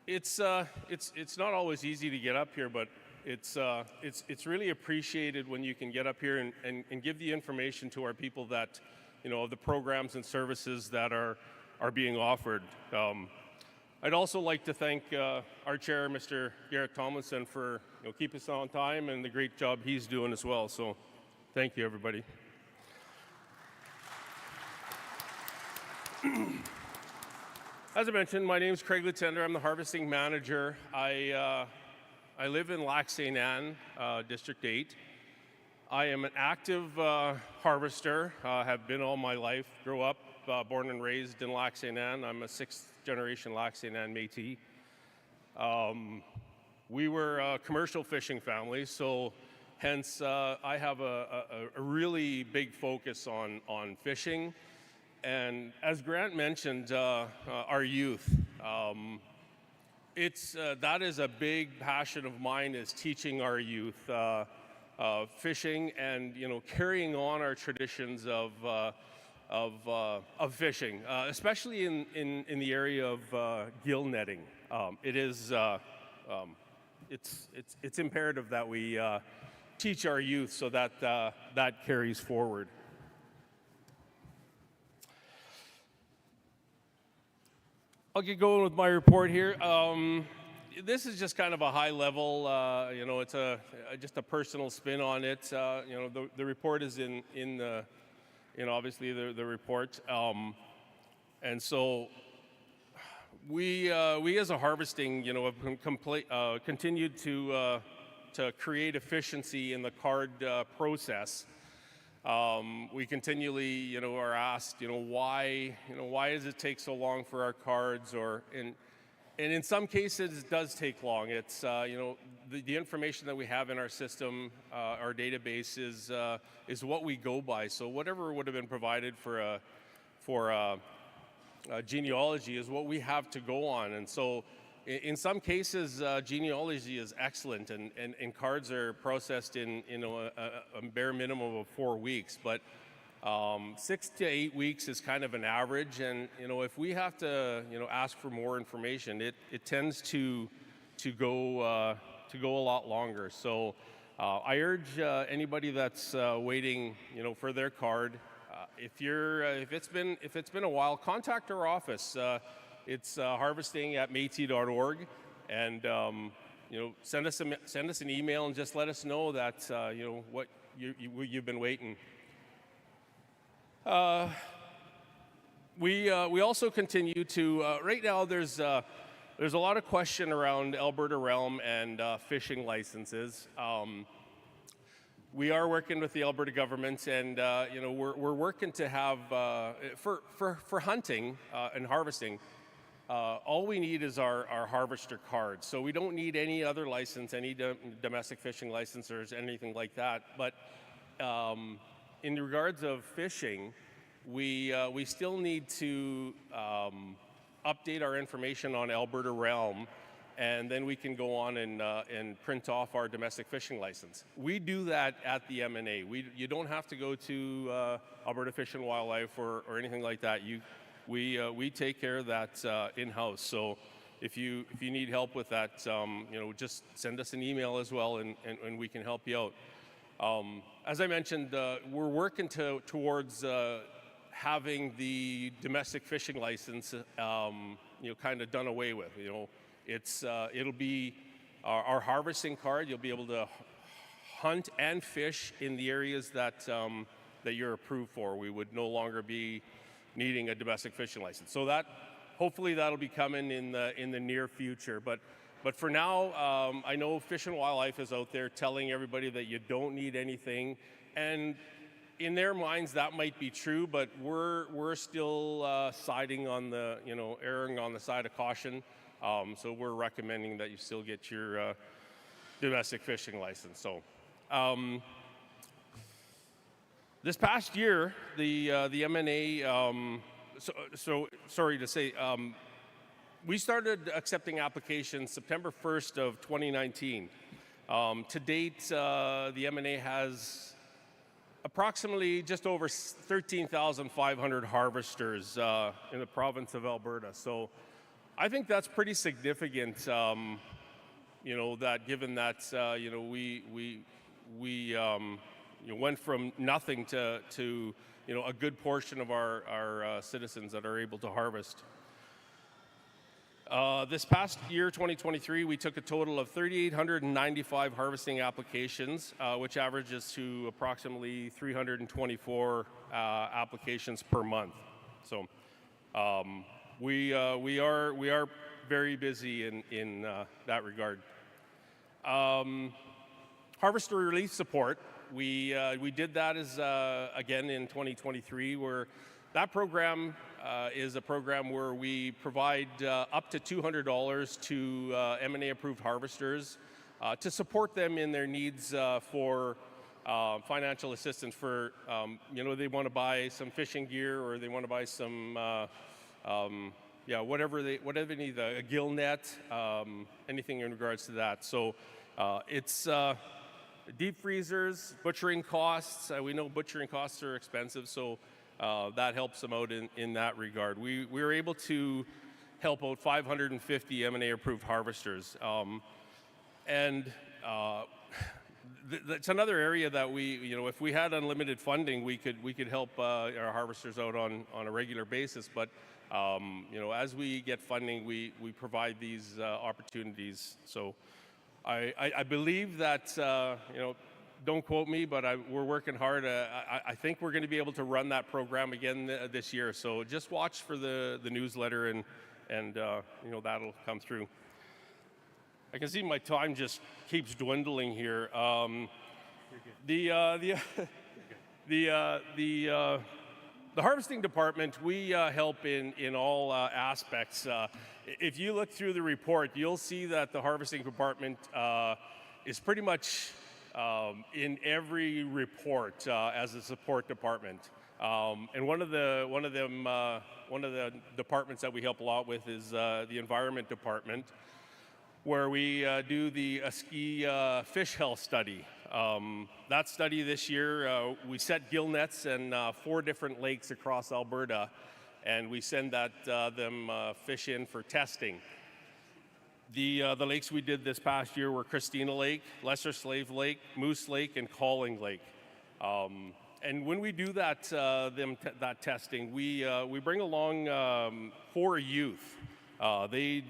It's not always easy to get up here, but it's really appreciated when you can get up here and give the information to our people that of the programs and services that are being offered. I'd also like to thank our chair, Mr. Garrett Tomlinson, for keeping us on time and the great job he's doing as well. So thank you, everybody. As I mentioned, my name is Craig Latender. I'm the harvesting manager. I live in Lac St. Anne, District 8. I am an active harvester, have been all my life. Grew up, born and raised in Lac St. Anne. I'm a 6th generation Lac St. Anne Métis. We were a commercial fishing family, so hence I have a really big focus on fishing. And as Grant mentioned, our youth, that is a big passion of mine, is teaching our youth fishing and carrying on our traditions of fishing, especially in the area of gill netting. It's imperative that we teach our youth so that that carries forward. I'll get going with my report here. This is just kind of a high level, it's just a personal spin on it. The report is in obviously the report. And so we as a harvesting, have continued to create efficiency in the card process. We continually, are asked, why does it take so long for our cards? And in some cases, it does take long. It's, the information that we have in our system, our database is what we go by. So whatever would have been provided for genealogy is what we have to go on. And so in some cases, genealogy is excellent, and cards are processed in a bare minimum of 4 weeks. But 6 to 8 weeks is kind of an average, and if we have to ask for more information, it tends to go a lot longer. So I urge anybody that's waiting for their card, if it's been a while, contact our office. It's harvesting@métis.org, and send us an email and just let us know that what you've been waiting. We also continue to right now. There's a lot of question around Alberta Realm and fishing licenses. We are working with the Alberta government, and we're working to have for hunting and harvesting. all we need is our harvester card. So we don't need any other license, any domestic fishing license or anything like that. But in regards of fishing, we still need to update our information on Alberta Realm, and then we can go on and print off our domestic fishing license. We do that at the M&A. You don't have to go to Alberta Fish and Wildlife or anything like that. We take care of that in-house. So if you need help with that, just send us an email as well, and we can help you out. As I mentioned, we're working towards having the domestic fishing license, kind of done away with. It'll be our harvesting card. You'll be able to hunt and fish in the areas that you're approved for. We would no longer be needing a domestic fishing license. So hopefully that'll be coming in the near future. But for now, I know Fish and Wildlife is out there telling everybody that you don't need anything, and in their minds that might be true, but we're still siding on erring on the side of caution. So we're recommending that you still get your domestic fishing license. So this past year, the M&A, sorry to say, we started accepting applications September 1st of 2019. To date, the M&A has approximately just over 13,500 harvesters in the province of Alberta. So I think that's pretty significant, that given that, we went from nothing to a good portion of our citizens that are able to harvest. This past year, 2023, we took a total of 3,895 harvesting applications, which averages to approximately 324 applications per month. So we are very busy in that regard. Harvester relief support. We did that again in 2023, where that program is a program where we provide up to $200 to M&A approved harvesters to support them in their needs for financial assistance for, they want to buy some fishing gear, or they want to buy some, whatever they need, a gill net, anything in regards to that. So it's deep freezers, butchering costs. We know butchering costs are expensive, so that helps them out in that regard. We were able to help out 550 M&A approved harvesters. That's another area that if we had unlimited funding, we could help our harvesters out on a regular basis. But as we get funding, we provide these opportunities. So I believe that, don't quote me, but we're working hard. I think we're going to be able to run that program again this year. So just watch for the newsletter, and that'll come through. I can see my time just keeps dwindling here. The harvesting department, we help in all aspects. If you look through the report, you'll see that the harvesting department is pretty much in every report as a support department. And one of the departments that we help a lot with is the environment department, where we do the ski fish health study. That study this year, we set gill nets in 4 different lakes across Alberta, and we send them fish in for testing. The lakes we did this past year were Christina Lake, Lesser Slave Lake, Moose Lake, and Calling Lake. And when we do that testing, we bring along 4 youth. They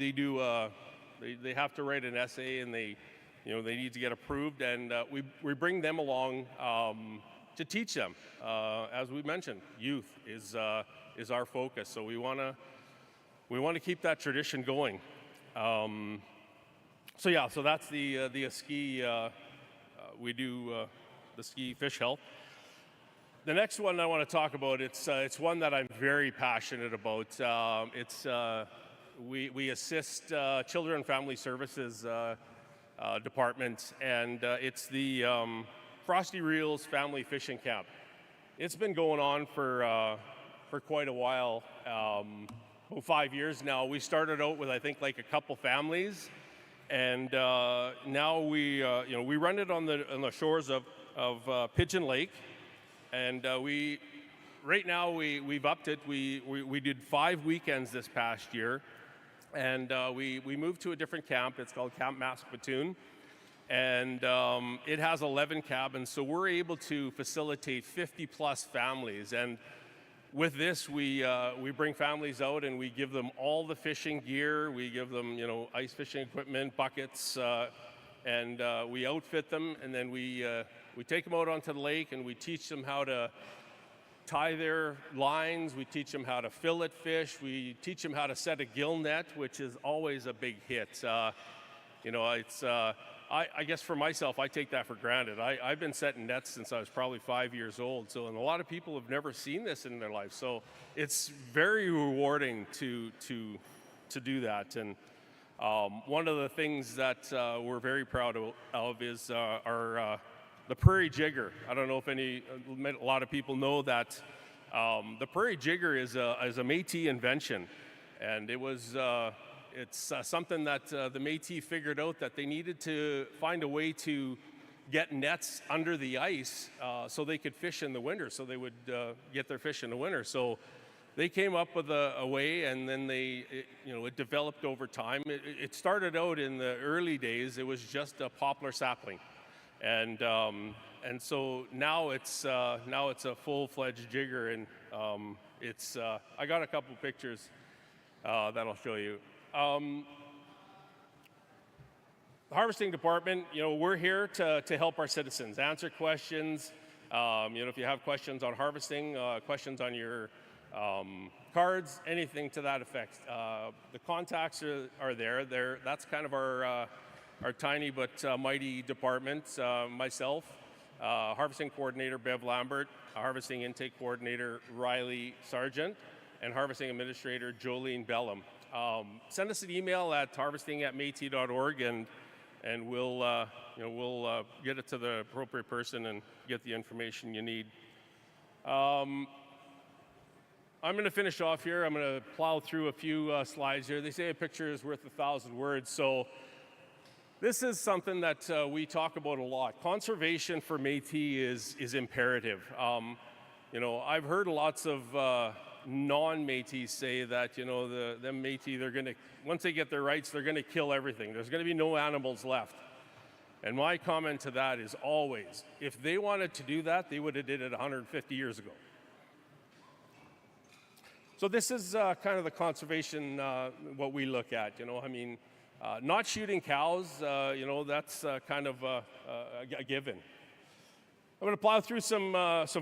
have to write an essay, and they need to get approved, and we bring them along to teach them. As we mentioned, youth is our focus, so we want to keep that tradition going. So that's the ski. We do the ski fish health. The next one I want to talk about, it's one that I'm very passionate about. we assist Children and Family Services Department, and it's the Frosty Reels Family Fishing Camp. It's been going on for quite a while, about 5 years now. We started out with, I think, like a couple families, and now we run it on the shores of Pigeon Lake, and right now we've upped it. We did 5 weekends this past year, and we moved to a different camp. It's called Camp Maskatoon, and it has 11 cabins, so we're able to facilitate 50 plus families. And with this, we bring families out and we give them all the fishing gear. We give them, ice fishing equipment, buckets, and we outfit them. And then we take them out onto the lake and we teach them how to tie their lines. We teach them how to fillet fish. We teach them how to set a gill net, which is always a big hit. I guess for myself, I take that for granted. I've been setting nets since I was probably 5 years old. And a lot of people have never seen this in their life. So it's very rewarding to do that. And one of the things that we're very proud of is the Prairie Jigger. I don't know if a lot of people know that the Prairie Jigger is a Métis invention, and it's something that the Métis figured out that they needed to find a way to get nets under the ice so they could fish in the winter, so they would get their fish in the winter. So they came up with a way, and then it developed over time. It started out in the early days, it was just a poplar sapling. And so now it's a full-fledged jigger, and I got a couple pictures that I'll show you. The harvesting department, we're here to help our citizens, answer questions. If you have questions on harvesting, questions on your cards, anything to that effect. The contacts are there. That's kind of our tiny but mighty department. Myself, harvesting coordinator Bev Lambert, harvesting intake coordinator Riley Sargent, and harvesting administrator Jolene Bellum. Send us an email at harvesting@métis.org, and we'll get it to the appropriate person and get the information you need. I'm going to finish off here. I'm going to plow through a few slides here. They say a picture is worth 1,000 words, so this is something that we talk about a lot. Conservation for Métis is imperative. I've heard lots of non-Métis say that, them Métis, once they get their rights, they're going to kill everything. There's going to be no animals left. And my comment to that is always, if they wanted to do that, they would have did it 150 years ago. So this is kind of the conservation, what we look at, not shooting cows, that's kind of a given. I'm going to plow through some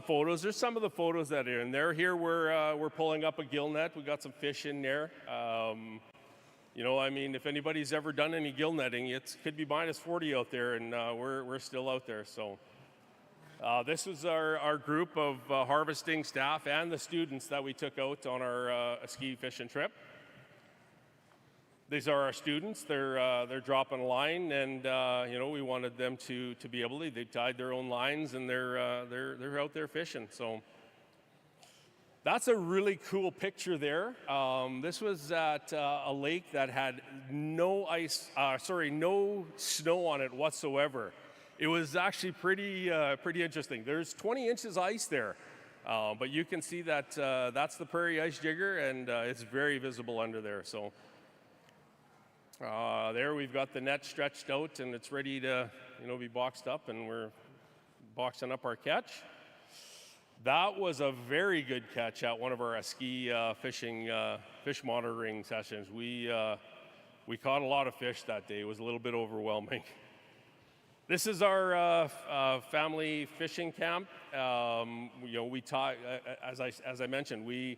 photos. There's some of the photos that are in there. Here we're pulling up a gill net. We got some fish in there. If anybody's ever done any gill netting, it could be minus 40 out there, and we're still out there. So this is our group of harvesting staff and the students that we took out on our ski fishing trip. These are our students. They're dropping a line, and we wanted them to be able to. They tied their own lines, and they're out there fishing. So that's a really cool picture there. This was at a lake that had no snow on it whatsoever. It was actually pretty interesting. There's 20 inches ice there, but you can see that that's the Prairie Ice Jigger, and it's very visible under there. So. There we've got the net stretched out, and it's ready to be boxed up, and we're boxing up our catch. That was a very good catch at one of our ski fishing fish monitoring sessions. We caught a lot of fish that day. It was a little bit overwhelming. This is our family fishing camp. We taught, as I mentioned, we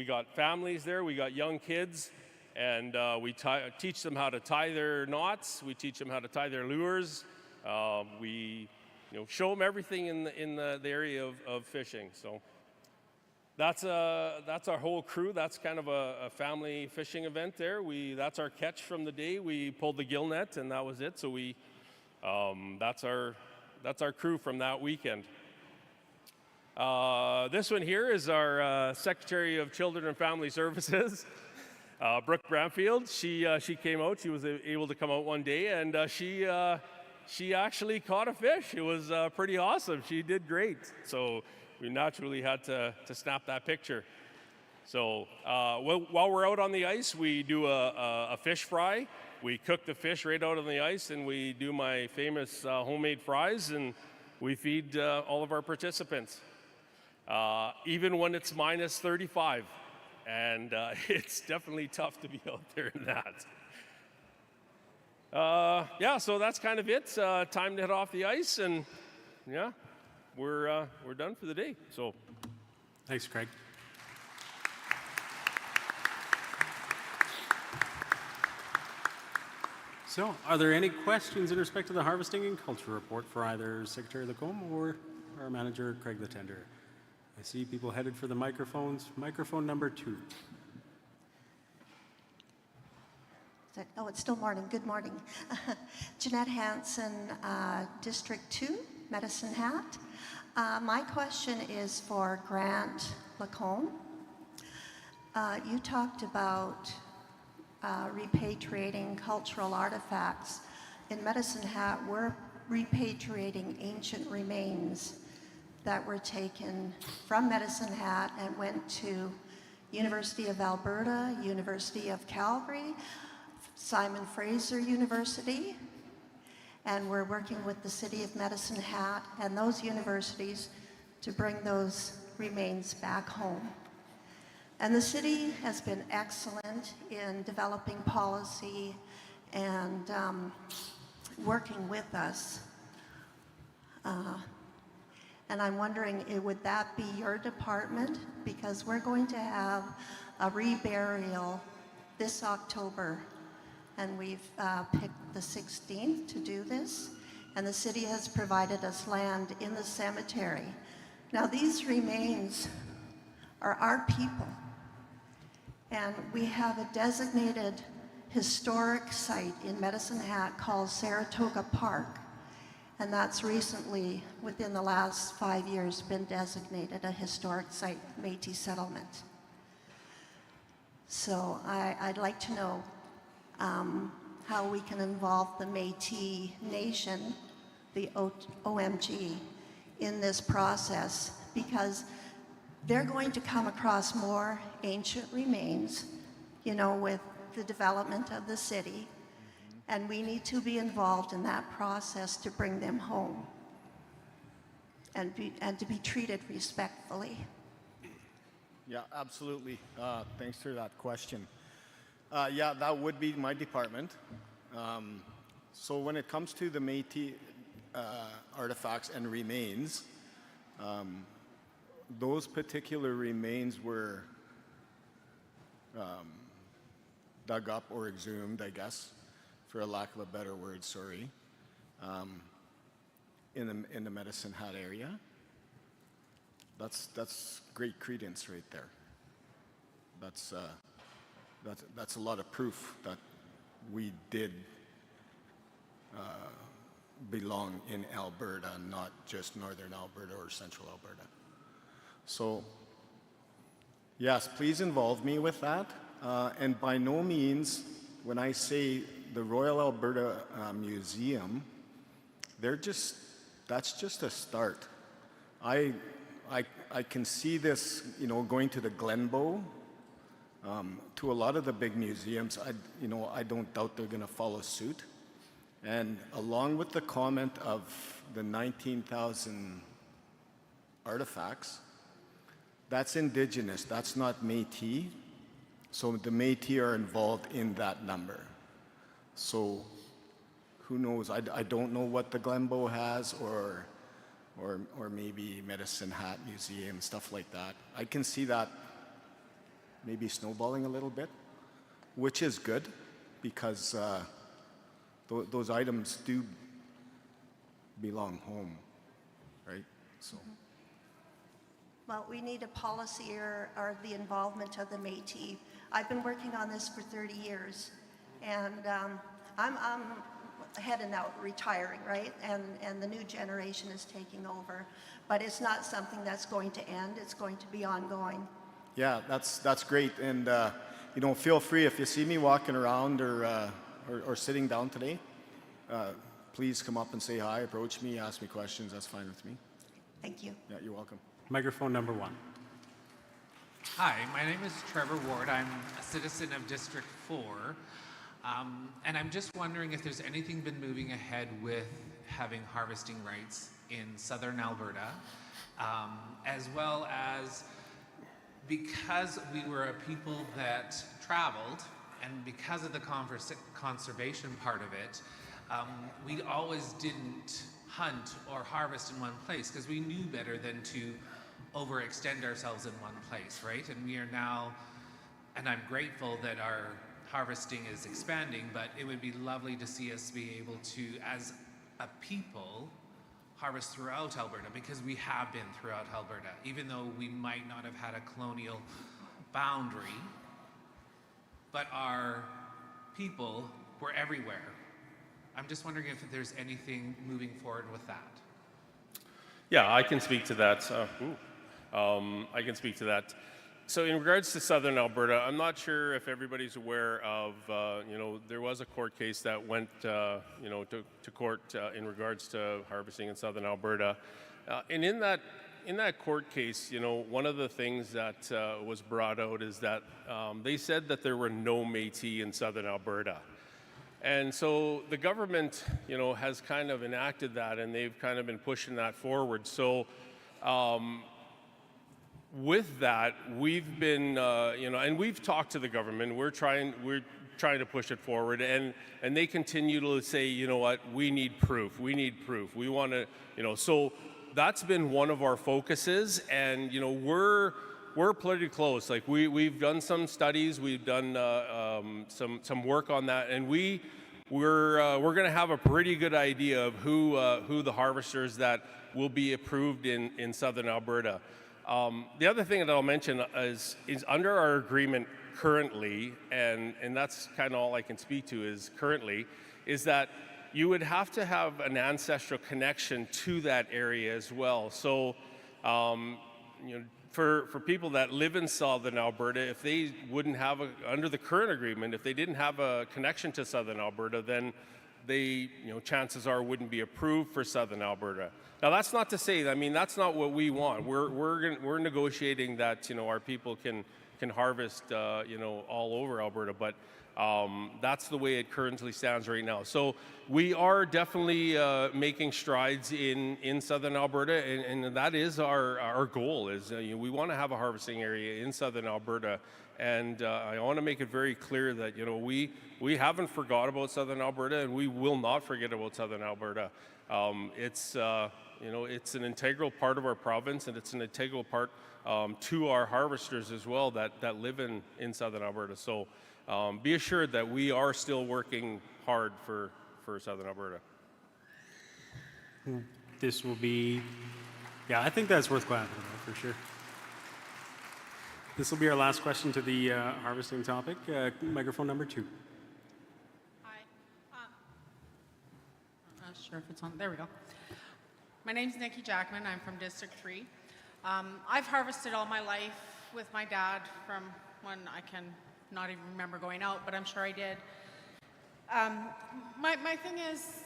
got families there. We got young kids. And we teach them how to tie their knots. We teach them how to tie their lures. We show them everything in the area of fishing. So that's our whole crew. That's kind of a family fishing event there. That's our catch from the day. We pulled the gill net, and that was it. So that's our crew from that weekend. This one here is our Secretary of Children and Family Services, Brooke Banquet. She came out. She was able to come out one day, and she actually caught a fish. It was pretty awesome. She did great. So we naturally had to snap that picture. So while we're out on the ice, we do a fish fry. We cook the fish right out on the ice, and we do my famous homemade fries, and we feed all of our participants. Even when it's minus 35. And it's definitely tough to be out there in that. Yeah, so that's kind of it. Time to head off the ice, and yeah, we're done for the day. So, thanks, Craig. So, are there any questions in respect to the Harvesting and Culture Report for either Secretary Lacombe or our manager, Craig the Tender? I see people headed for the microphones. Microphone number 2. Oh, it's still morning. Good morning. Jeanette Hansen, District 2, Medicine Hat. My question is for Grant Lacombe. You talked about repatriating cultural artifacts. In Medicine Hat, we're repatriating ancient remains that were taken from Medicine Hat and went to University of Alberta, University of Calgary, Simon Fraser University, and we're working with the City of Medicine Hat and those universities to bring those remains back home. And the city has been excellent in developing policy and working with us. And I'm wondering, would that be your department? Because we're going to have a reburial this October, and we've picked the 16th to do this, and the city has provided us land in the cemetery. Now, these remains are our people, and we have a designated historic site in Medicine Hat called Saratoga Park. And that's recently, within the last 5 years, been designated a historic site, Métis settlement. So I'd like to know how we can involve the Métis Nation, the OMG, in this process, because they're going to come across more ancient remains, you know, with the development of the city. And we need to be involved in that process to bring them home and to be treated respectfully. Yeah, absolutely. Thanks for that question. Yeah, that would be my department. So when it comes to the Métis artifacts and remains, those particular remains were dug up or exhumed, I guess, for a lack of a better word, sorry, in the Medicine Hat area. That's great credence right there. That's a lot of proof that we did belong in Alberta, not just northern Alberta or central Alberta. So, yes, please involve me with that. And by no means, when I say the Royal Alberta Museum, that's just a start. I can see this, you know, going to the Glenbow, to a lot of the big museums. I don't doubt they're going to follow suit. And along with the comment of the 19,000 artifacts, that's Indigenous, that's not Métis. So the Métis are involved in that number. So who knows? I don't know what the Glenbow has, or maybe Medicine Hat Museum, stuff like that. I can see that maybe snowballing a little bit, which is good, because those items do belong home, right? So. Well, we need a policy or the involvement of the Métis. I've been working on this for 30 years, and I'm heading out, retiring, right? And the new generation is taking over. But it's not something that's going to end. It's going to be ongoing. Yeah, that's great. And you know, feel free if you see me walking around or sitting down today, please come up and say hi, approach me, ask me questions. That's fine with me. Thank you. Yeah, you're welcome. Microphone number 1. Hi, my name is Trevor Ward. I'm a citizen of District 4. And I'm just wondering if there's anything been moving ahead with having harvesting rights in southern Alberta, as well as because we were a people that traveled, and because of the conservation part of it, we always didn't hunt or harvest in one place because we knew better than to overextend ourselves in one place, right? And we are now, and I'm grateful that our harvesting is expanding, but it would be lovely to see us be able to, as a people, harvest throughout Alberta, because we have been throughout Alberta, even though we might not have had a colonial boundary, but our people were everywhere. I'm just wondering if there's anything moving forward with that. Yeah, I can speak to that. I can speak to that. So in regards to southern Alberta, I'm not sure if everybody's aware of, you know, there was a court case that went, you know, to court in regards to harvesting in southern Alberta. And in that court case, you know, one of the things that was brought out is that they said that there were no Métis in southern Alberta. And so the government, you know, has kind of enacted that, and they've kind of been pushing that forward. So with that, we've been, you know, and we've talked to the government. We're trying to push it forward, and they continue to say, you know what, we need proof. We need proof. We want to, you know. So that's been one of our focuses, and you know, we're pretty close. Like we've done some studies, we've done some work on that, and we're going to have a pretty good idea of who the harvesters that will be approved in southern Alberta. The other thing that I'll mention is under our agreement currently, and that's kind of all I can speak to is currently, is that you would have to have an ancestral connection to that area as well. So, you know, for people that live in southern Alberta, if they wouldn't have under the current agreement, if they didn't have a connection to southern Alberta, then they, you know, chances are wouldn't be approved for southern Alberta. Now that's not to say, I mean, that's not what we want. We're negotiating that, you know, our people can harvest, you know, all over Alberta, but that's the way it currently stands right now. So we are definitely making strides in southern Alberta, and that is our goal. Is you know, we want to have a harvesting area in southern Alberta, and I want to make it very clear that, you know, we haven't forgot about southern Alberta, and we will not forget about southern Alberta. It's you know, it's an integral part of our province, and it's an integral part to our harvesters as well that live in southern Alberta. So be assured that we are still working hard for southern Alberta. This will be, yeah, I think that's worth clapping about for sure. This will be our last question to the harvesting topic. Microphone number 2. Hi. I'm not sure if it's on. There we go. My name's Nikki Jackman. I'm from District 3. I've harvested all my life with my dad from when I can not even remember going out, but I'm sure I did. My thing is,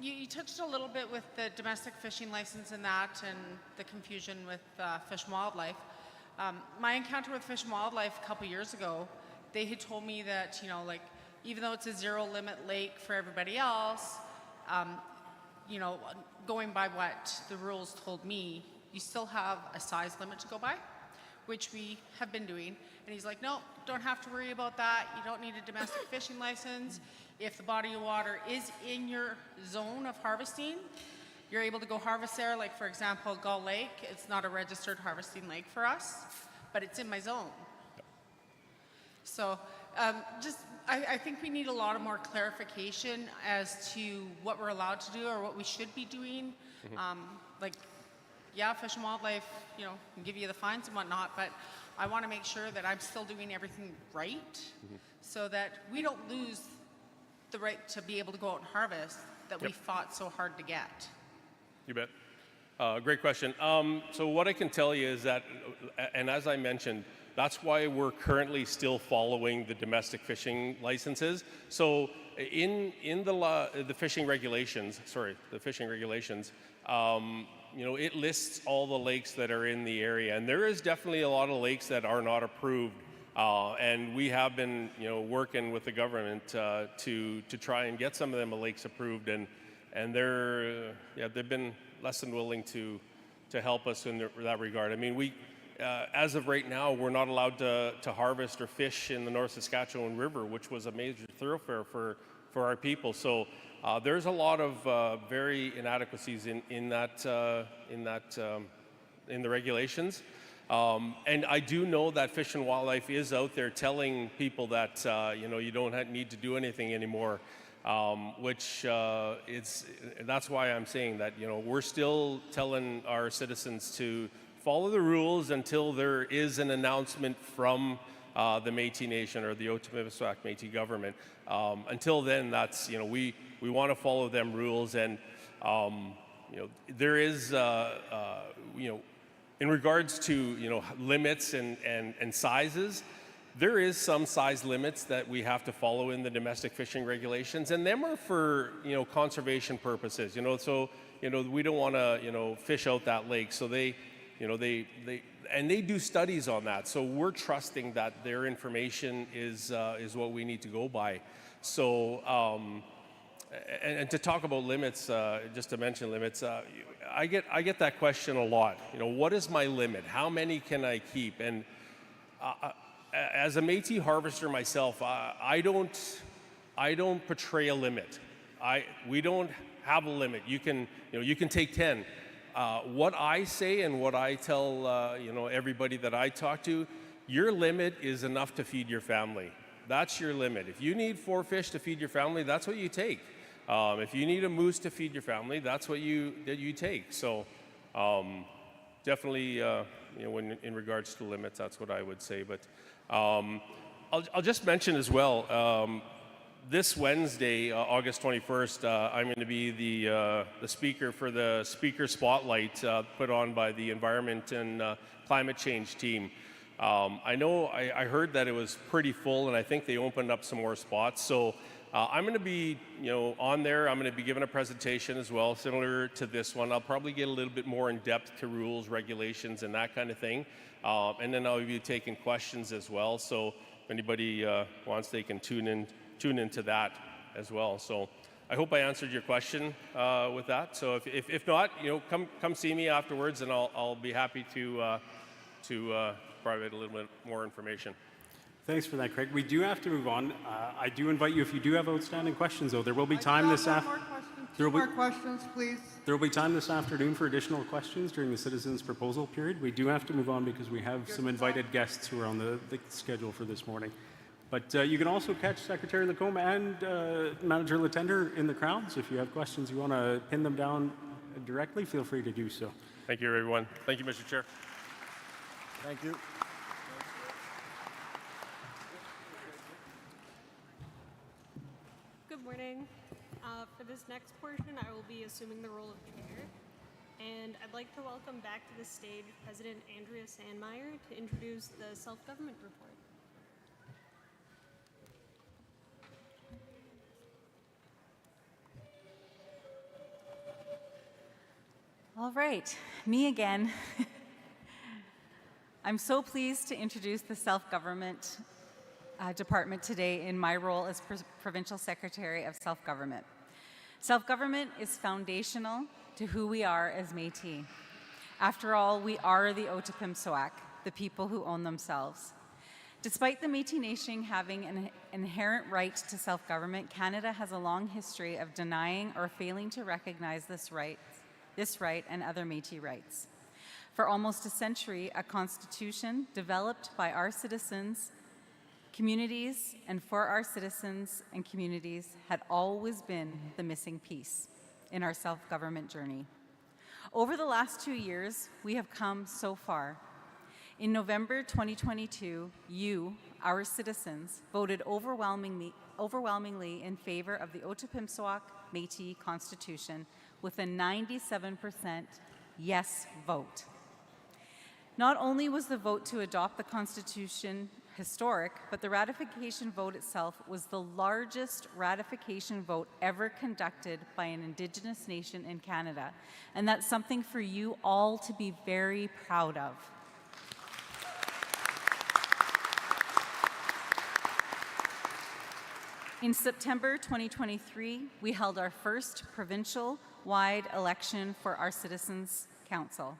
you touched a little bit with the domestic fishing license and that, and the confusion with Fish and Wildlife. My encounter with Fish and Wildlife a couple years ago, they had told me that, you know, like, even though it's a zero limit lake for everybody else, you know, going by what the rules told me, you still have a size limit to go by, which we have been doing. And he's like, no, don't have to worry about that. You don't need a domestic fishing license. If the body of water is in your zone of harvesting, you're able to go harvest there. Like, for example, Gull Lake, it's not a registered harvesting lake for us, but it's in my zone. So I think we need a lot of more clarification as to what we're allowed to do or what we should be doing. Like, yeah, Fish and Wildlife, can give you the fines and whatnot, but I want to make sure that I'm still doing everything right so that we don't lose the right to be able to go out and harvest that we fought so hard to get. You bet. Great question. So what I can tell you is that, and as I mentioned, that's why we're currently still following the domestic fishing licenses. So in the fishing regulations, it lists all the lakes that are in the area, and there is definitely a lot of lakes that are not approved. And we have been, working with the government to try and get some of them lakes approved, and they've been less than willing to help us in that regard. I mean, as of right now, we're not allowed to harvest or fish in the North Saskatchewan River, which was a major thoroughfare for our people. So there's a lot of very inadequacies in the regulations. And I do know that Fish and Wildlife is out there telling people that you don't need to do anything anymore, that's why I'm saying that we're still telling our citizens to follow the rules until there is an announcement from the Métis Nation or the Otipemisiwak Métis government. Until then, that's we want to follow them rules, and there is in regards to limits and sizes, there is some size limits that we have to follow in the domestic fishing regulations, and them are for conservation purposes. So we don't want to fish out that lake, so they do studies on that. So we're trusting that their information is what we need to go by. So and to talk about limits, just to mention limits, I get that question a lot. What is my limit? How many can I keep? And as a Métis harvester myself, I don't portray a limit. We don't have a limit. You can take 10. What I say and what I tell everybody that I talk to, your limit is enough to feed your family. That's your limit. If you need 4 fish to feed your family, that's what you take. If you need a moose to feed your family, that's what you take. So definitely, when in regards to limits, that's what I would say. But I'll just mention as well. This Wednesday, August 21st, I'm going to be the speaker for the Speaker Spotlight put on by the Environment and Climate Change team. I heard that it was pretty full, and I think they opened up some more spots. So I'm going to be, on there. I'm going to be giving a presentation as well, similar to this one. I'll probably get a little bit more in depth to rules, regulations, and that kind of thing. And then I'll be taking questions as well. So if anybody wants, they can tune into that as well. So I hope I answered your question with that. So if not, come see me afterwards, and I'll be happy to provide a little bit more information. Thanks for that, Craig. We do have to move on. I do invite you, if you do have outstanding questions, though, there will be time this afternoon. Two more questions, please. There will be time this afternoon for additional questions during the citizens' proposal period. We do have to move on because we have some invited guests who are on the schedule for this morning. But you can also catch Secretary Lacombe and Manager Latender in the crowds. If you have questions, you want to pin them down directly, feel free to do so. Thank you, everyone. Thank you, Mr. Chair. Thank you. Good morning. For this next portion, I will be assuming the role of chair. And I'd like to welcome back to the stage President Andrea Sandmeyer to introduce the self-government report. All right, me again. I'm so pleased to introduce the self-government department today in my role as Provincial Secretary of Self-Government. Self-government is foundational to who we are as Métis. After all, we are the Otipemisiwak, the people who own themselves. Despite the Métis Nation having an inherent right to self-government, Canada has a long history of denying or failing to recognize this right and other Métis rights. For almost a century, a constitution developed by our citizens, communities, and for our citizens and communities had always been the missing piece in our self-government journey. Over the last 2 years, we have come so far. In November 2022, you, our citizens, voted overwhelmingly in favor of the Otipemisiwak Métis Constitution with a 97% yes vote. Not only was the vote to adopt the Constitution historic, but the ratification vote itself was the largest ratification vote ever conducted by an Indigenous nation in Canada. And that's something for you all to be very proud of. In September 2023, we held our first provincial-wide election for our Citizens' Council.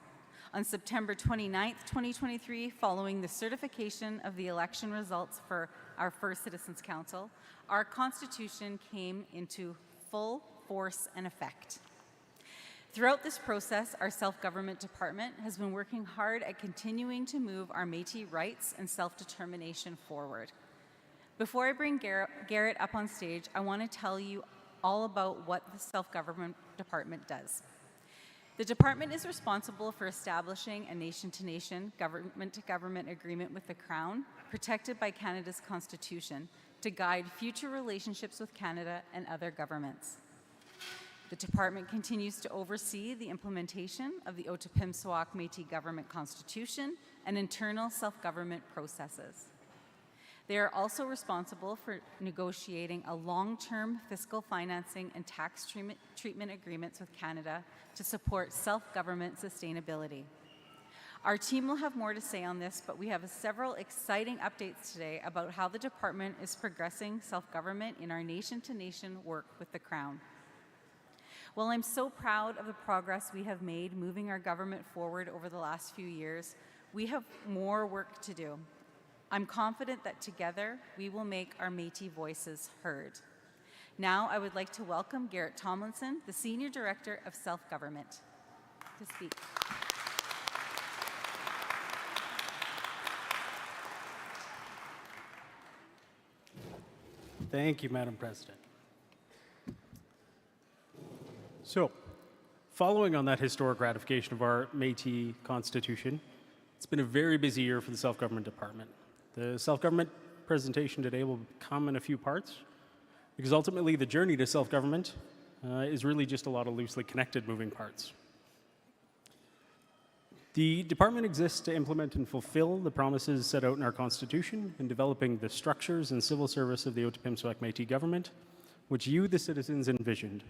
On September 29th, 2023, following the certification of the election results for our first Citizens' Council, our Constitution came into full force and effect. Throughout this process, our self-government department has been working hard at continuing to move our Métis rights and self-determination forward. Before I bring Garrett up on stage, I want to tell you all about what the self-government department does. The department is responsible for establishing a nation-to-nation, government-to-government agreement with the Crown, protected by Canada's Constitution, to guide future relationships with Canada and other governments. The department continues to oversee the implementation of the Otipemisiwak Métis Government Constitution and internal self-government processes. They are also responsible for negotiating a long-term fiscal financing and tax treatment agreements with Canada to support self-government sustainability. Our team will have more to say on this, but we have several exciting updates today about how the department is progressing self-government in our nation-to-nation work with the Crown. While I'm so proud of the progress we have made moving our government forward over the last few years, we have more work to do. I'm confident that together we will make our Métis voices heard. Now I would like to welcome Garrett Tomlinson, the Senior Director of Self-Government, to speak. Thank you, Madam President. So, following on that historic ratification of our Métis Constitution, it's been a very busy year for the Self-Government Department. The self-government presentation today will come in a few parts, because ultimately the journey to self-government is really just a lot of loosely connected moving parts. The department exists to implement and fulfill the promises set out in our Constitution in developing the structures and civil service of the Otipemisiwak Métis government, which you, the citizens, envisioned.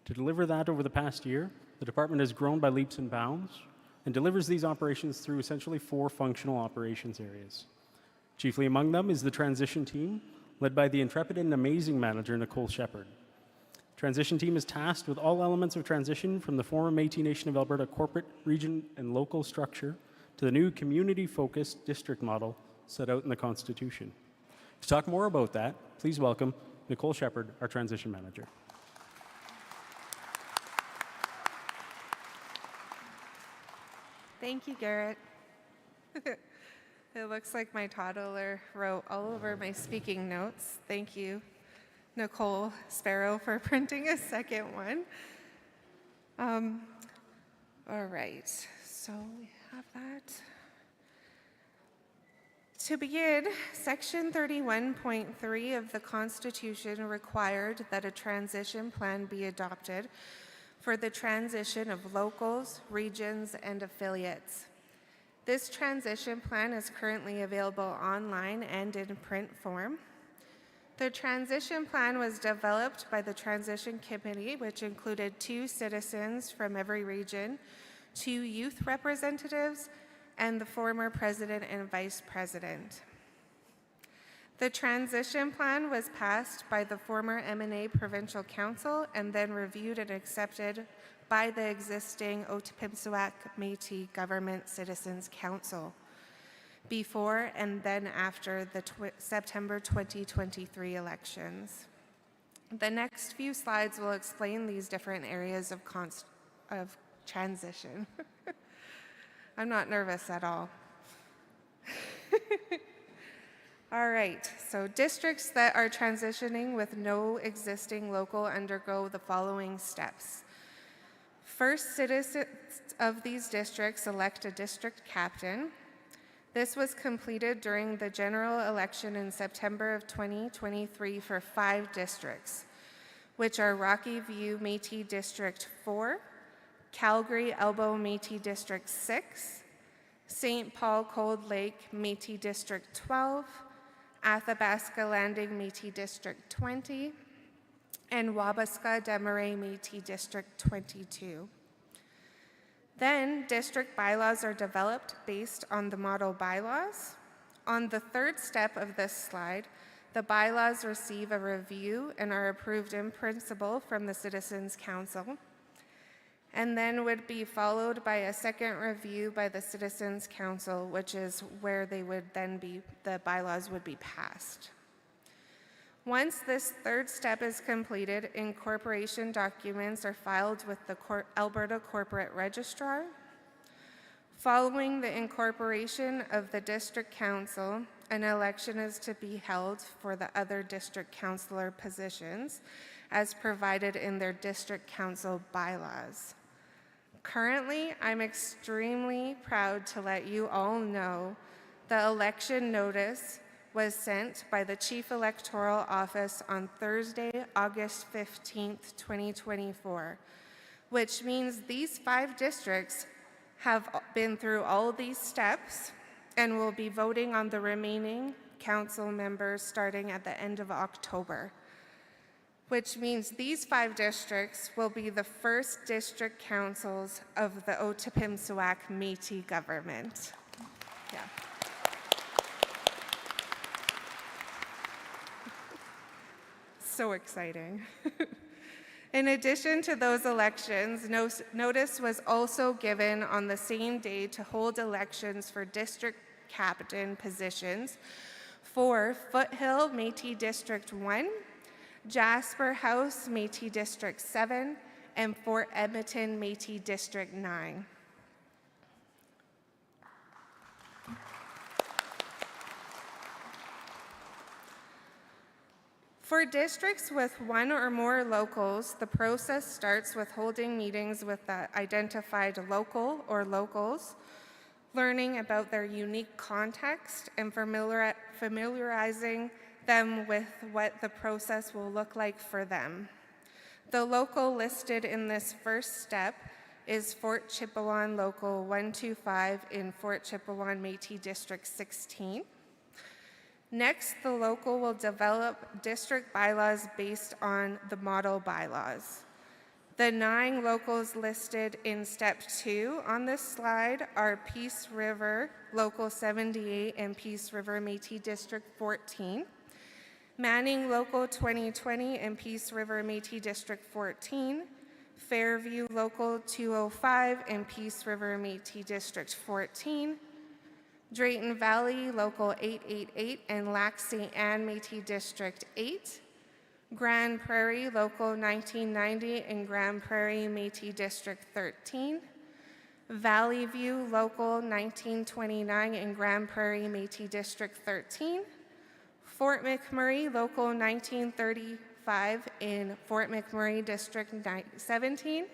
To deliver that over the past year, the department has grown by leaps and bounds and delivers these operations through essentially 4 functional operations areas. Chiefly among them is the transition team, led by the intrepid and amazing manager, Nicole Shepherd. Transition team is tasked with all elements of transition from the former Métis Nation of Alberta corporate, region, and local structure to the new community-focused district model set out in the Constitution. To talk more about that, please welcome Nicole Shepherd, our transition manager. Thank you, Garrett. It looks like my toddler wrote all over my speaking notes. Thank you, Nicole Sparrow, for printing a second one. All right, so we have that. To begin, Section 31.3 of the Constitution required that a transition plan be adopted for the transition of locals, regions, and affiliates. This transition plan is currently available online and in print form. The transition plan was developed by the Transition Committee, which included 2 citizens from every region, 2 youth representatives, and the former president and vice president. The transition plan was passed by the former M&A Provincial Council and then reviewed and accepted by the existing Otipemisiwak Métis Government Citizens Council before and then after the September 2023 elections. The next few slides will explain these different areas of transition. I'm not nervous at all. All right, so districts that are transitioning with no existing local undergo the following steps. First, citizens of these districts elect a district captain. This was completed during the general election in September of 2023 for 5 districts, which are Rocky View Métis District 4, Calgary Elbow Métis District 6, St. Paul Cold Lake Métis District 12, Athabasca Landing Métis District 20, and Wabasca Desmarais Métis District 22. Then, district bylaws are developed based on the model bylaws. On the third step of this slide, the bylaws receive a review and are approved in principle from the Citizens Council, and then would be followed by a second review by the Citizens Council, which is where they would then be, the bylaws would be passed. Once this third step is completed, incorporation documents are filed with the Alberta Corporate Registrar. Following the incorporation of the District Council, an election is to be held for the other District Councillor positions as provided in their District Council bylaws. Currently, I'm extremely proud to let you all know the election notice was sent by the Chief Electoral Office on Thursday, August 15th, 2024, which means these 5 districts have been through all these steps and will be voting on the remaining council members starting at the end of October, which means these 5 districts will be the first district councils of the Otipemisiwak Métis government. Yeah. So exciting. In addition to those elections, notice was also given on the same day to hold elections for district captain positions for Foothill Métis District 1, Jasper House Métis District 7, and Fort Edmonton Métis District 9. For districts with 1 or more locals, the process starts with holding meetings with the identified local or locals, learning about their unique context and familiarizing them with what the process will look like for them. The local listed in this first step is Fort Chipewyan Local 125 in Fort Chipewyan Métis District 16. Next, the local will develop district bylaws based on the model bylaws. The 9 locals listed in step 2 on this slide are Peace River Local 78 and Peace River Métis District 14, Manning Local 2020 and Peace River Métis District 14, Fairview Local 205 and Peace River Métis District 14, Drayton Valley Local 888 and Lac St. Anne Métis District 8, Grand Prairie Local 1990 and Grand Prairie Métis District 13, Valley View Local 1929 and Grand Prairie Métis District 13, Fort McMurray Local 1935 in Fort McMurray District 17,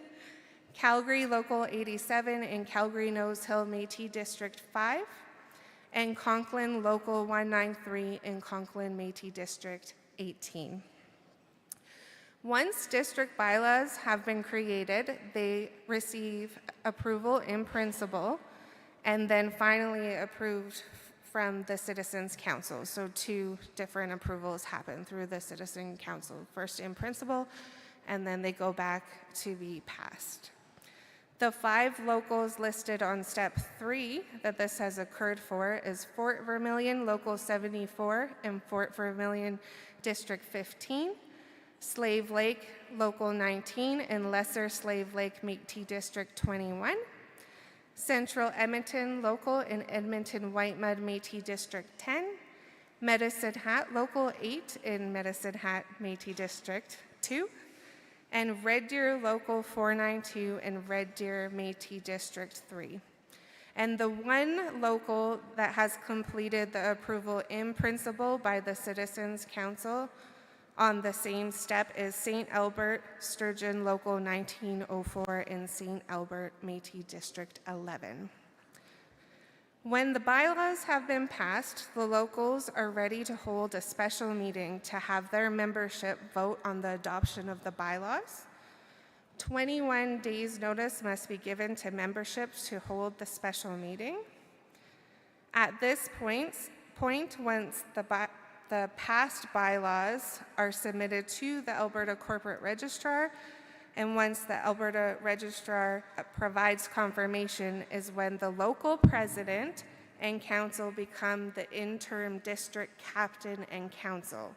Calgary Local 87 in Calgary Nose Hill Métis District 5, and Conklin Local 193 in Conklin Métis District 18. Once district bylaws have been created, they receive approval in principle and then finally approved from the Citizens Council. So 2 different approvals happen through the Citizen Council, first in principle, and then they go back to be passed. The 5 locals listed on step 3 that this has occurred for is Fort Vermilion Local 74 and Fort Vermilion District 15, Slave Lake Local 19 and Lesser Slave Lake Métis District 21, Central Edmonton Local in Edmonton Whitemud Métis District 10, Medicine Hat Local 8 in Medicine Hat Métis District 2, and Red Deer Local 492 in Red Deer Métis District 3. And the 1 local that has completed the approval in principle by the Citizens Council on the same step as St. Albert, Sturgeon Local 1904 in St. Albert, Métis District 11. When the bylaws have been passed, the locals are ready to hold a special meeting to have their membership vote on the adoption of the bylaws. 21 days notice must be given to membership to hold the special meeting. At this point once the past bylaws are submitted to the Alberta Corporate Registrar, and once the Alberta Registrar provides confirmation, is when the local president and council become the interim district captain and council.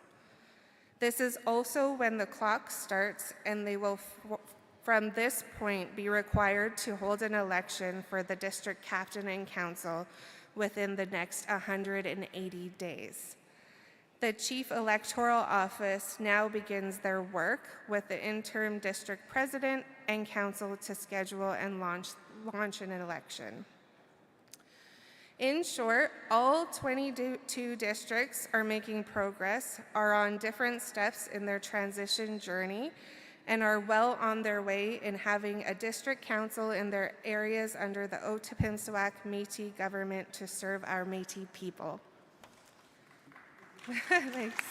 This is also when the clock starts, and they will, from this point, be required to hold an election for the district captain and council within the next 180 days. The Chief Electoral Office now begins their work with the interim district president and council to schedule and launch an election. In short, all 22 districts are making progress, are on different steps in their transition journey, and are well on their way in having a district council in their areas under the Otipemisiwak Métis government to serve our Métis people. Thanks.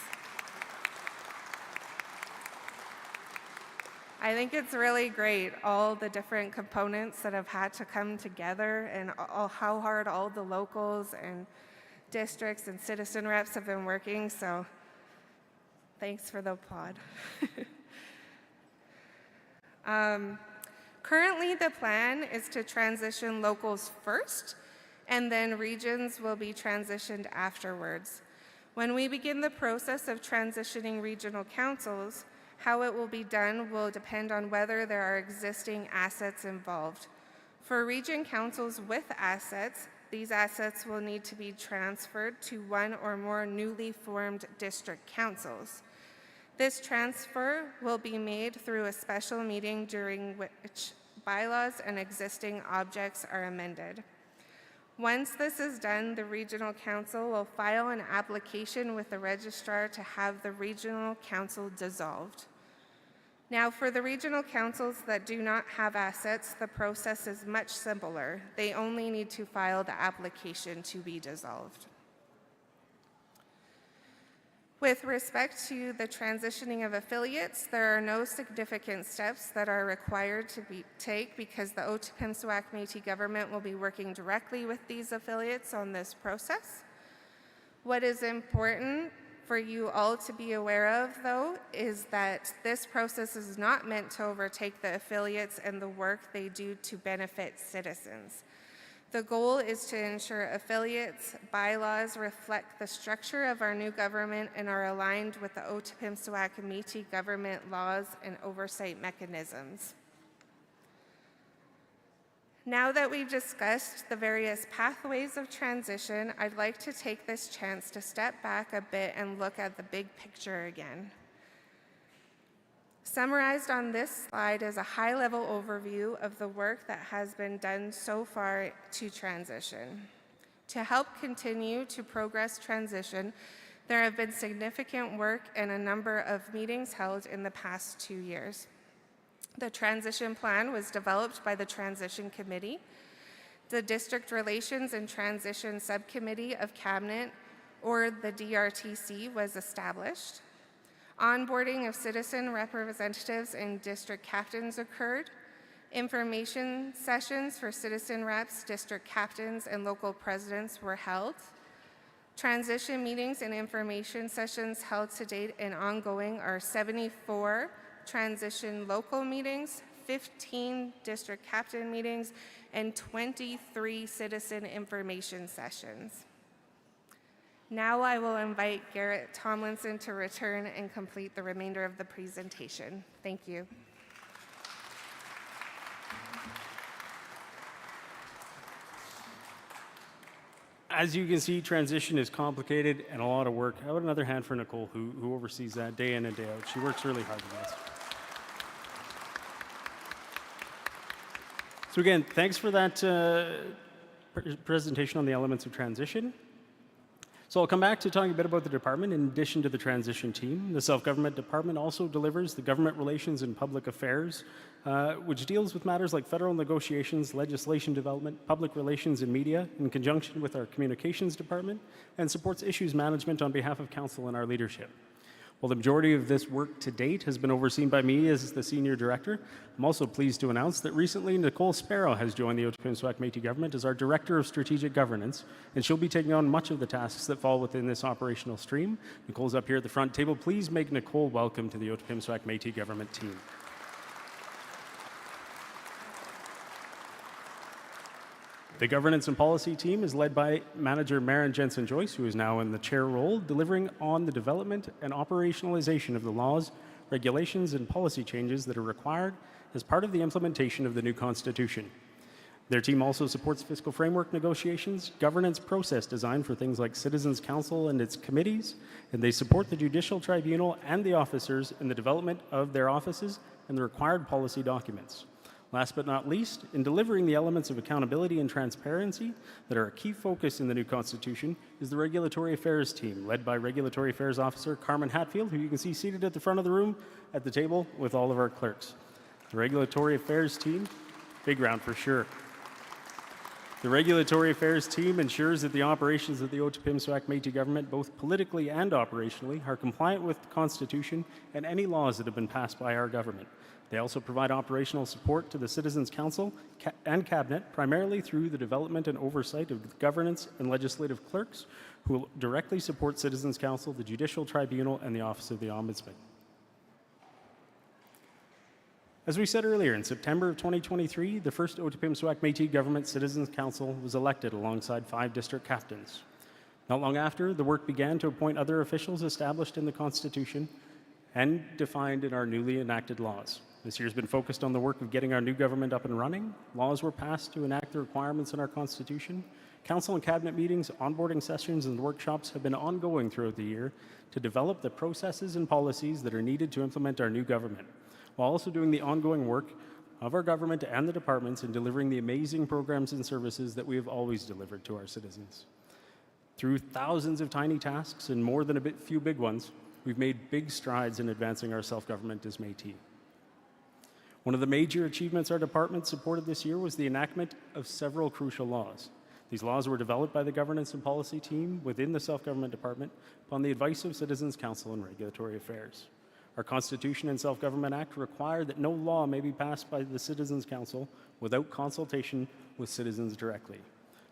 I think it's really great, all the different components that have had to come together, and how hard all the locals and districts and citizen reps have been working, so thanks for the applaud. Currently, the plan is to transition locals first, and then regions will be transitioned afterwards. When we begin the process of transitioning regional councils, how it will be done will depend on whether there are existing assets involved. For region councils with assets, these assets will need to be transferred to one or more newly formed district councils. This transfer will be made through a special meeting during which bylaws and existing objects are amended. Once this is done, the regional council will file an application with the registrar to have the regional council dissolved. Now, for the regional councils that do not have assets, the process is much simpler. They only need to file the application to be dissolved. With respect to the transitioning of affiliates, there are no significant steps that are required to take because the Otipemisiwak Métis government will be working directly with these affiliates on this process. What is important for you all to be aware of, though, is that this process is not meant to overtake the affiliates and the work they do to benefit citizens. The goal is to ensure affiliates' bylaws reflect the structure of our new government and are aligned with the Otipemisiwak Métis government laws and oversight mechanisms. Now that we've discussed the various pathways of transition, I'd like to take this chance to step back a bit and look at the big picture again. Summarized on this slide is a high-level overview of the work that has been done so far to transition. To help continue to progress transition, there have been significant work and a number of meetings held in the past 2 years. The transition plan was developed by the Transition Committee. The District Relations and Transition Subcommittee of Cabinet, or the DRTC, was established. Onboarding of citizen representatives and district captains occurred. Information sessions for citizen reps, district captains, and local presidents were held. Transition meetings and information sessions held to date and ongoing are 74 transition local meetings, 15 district captain meetings, and 23 citizen information sessions. Now I will invite Garrett Tomlinson to return and complete the remainder of the presentation. Thank you. As you can see, transition is complicated and a lot of work. How about another hand for Nicole, who oversees that day in and day out? She works really hard on this. So again, thanks for that presentation on the elements of transition. So I'll come back to talking a bit about the department in addition to the transition team. The self-government department also delivers the government relations and public affairs, which deals with matters like federal negotiations, legislation development, public relations and media in conjunction with our communications department, and supports issues management on behalf of council and our leadership. While the majority of this work to date has been overseen by me as the Senior Director, I'm also pleased to announce that recently Nicole Sparrow has joined the Ottawa Métis government as our Director of Strategic Governance, and she'll be taking on much of the tasks that fall within this operational stream. Nicole's up here at the front table. Please make Nicole welcome to the Ottawa Métis government team. The governance and policy team is led by Manager Maren Jensen-Joyce, who is now in the chair role, delivering on the development and operationalization of the laws, regulations, and policy changes that are required as part of the implementation of the new Constitution. Their team also supports fiscal framework negotiations, governance process design for things like Citizens Council and its committees, and they support the Judicial Tribunal and the officers in the development of their offices and the required policy documents. Last but not least, in delivering the elements of accountability and transparency that are a key focus in the new Constitution is the Regulatory Affairs team, led by Regulatory Affairs Officer Carmen Hatfield, who you can see seated at the front of the room at the table with all of our clerks. The Regulatory Affairs team, big round for sure. The Regulatory Affairs team ensures that the operations of the Ottawa Métis government, both politically and operationally, are compliant with the Constitution and any laws that have been passed by our government. They also provide operational support to the Citizens Council and Cabinet, primarily through the development and oversight of governance and legislative clerks who will directly support Citizens Council, the Judicial Tribunal, and the Office of the Ombudsman. As we said earlier, in September of 2023, the first Ottawa Métis Government Citizens Council was elected alongside 5 district captains. Not long after, the work began to appoint other officials established in the Constitution and defined in our newly enacted laws. This year has been focused on the work of getting our new government up and running. Laws were passed to enact the requirements in our Constitution. Council and Cabinet meetings, onboarding sessions, and workshops have been ongoing throughout the year to develop the processes and policies that are needed to implement our new government, while also doing the ongoing work of our government and the departments in delivering the amazing programs and services that we have always delivered to our citizens. Through thousands of tiny tasks and more than few big ones, we've made big strides in advancing our self-government as Métis. One of the major achievements our department supported this year was the enactment of several crucial laws. These laws were developed by the Governance and Policy team within the Self-Government Department upon the advice of Citizens Council and Regulatory Affairs. Our Constitution and Self-Government Act require that no law may be passed by the Citizens Council without consultation with citizens directly.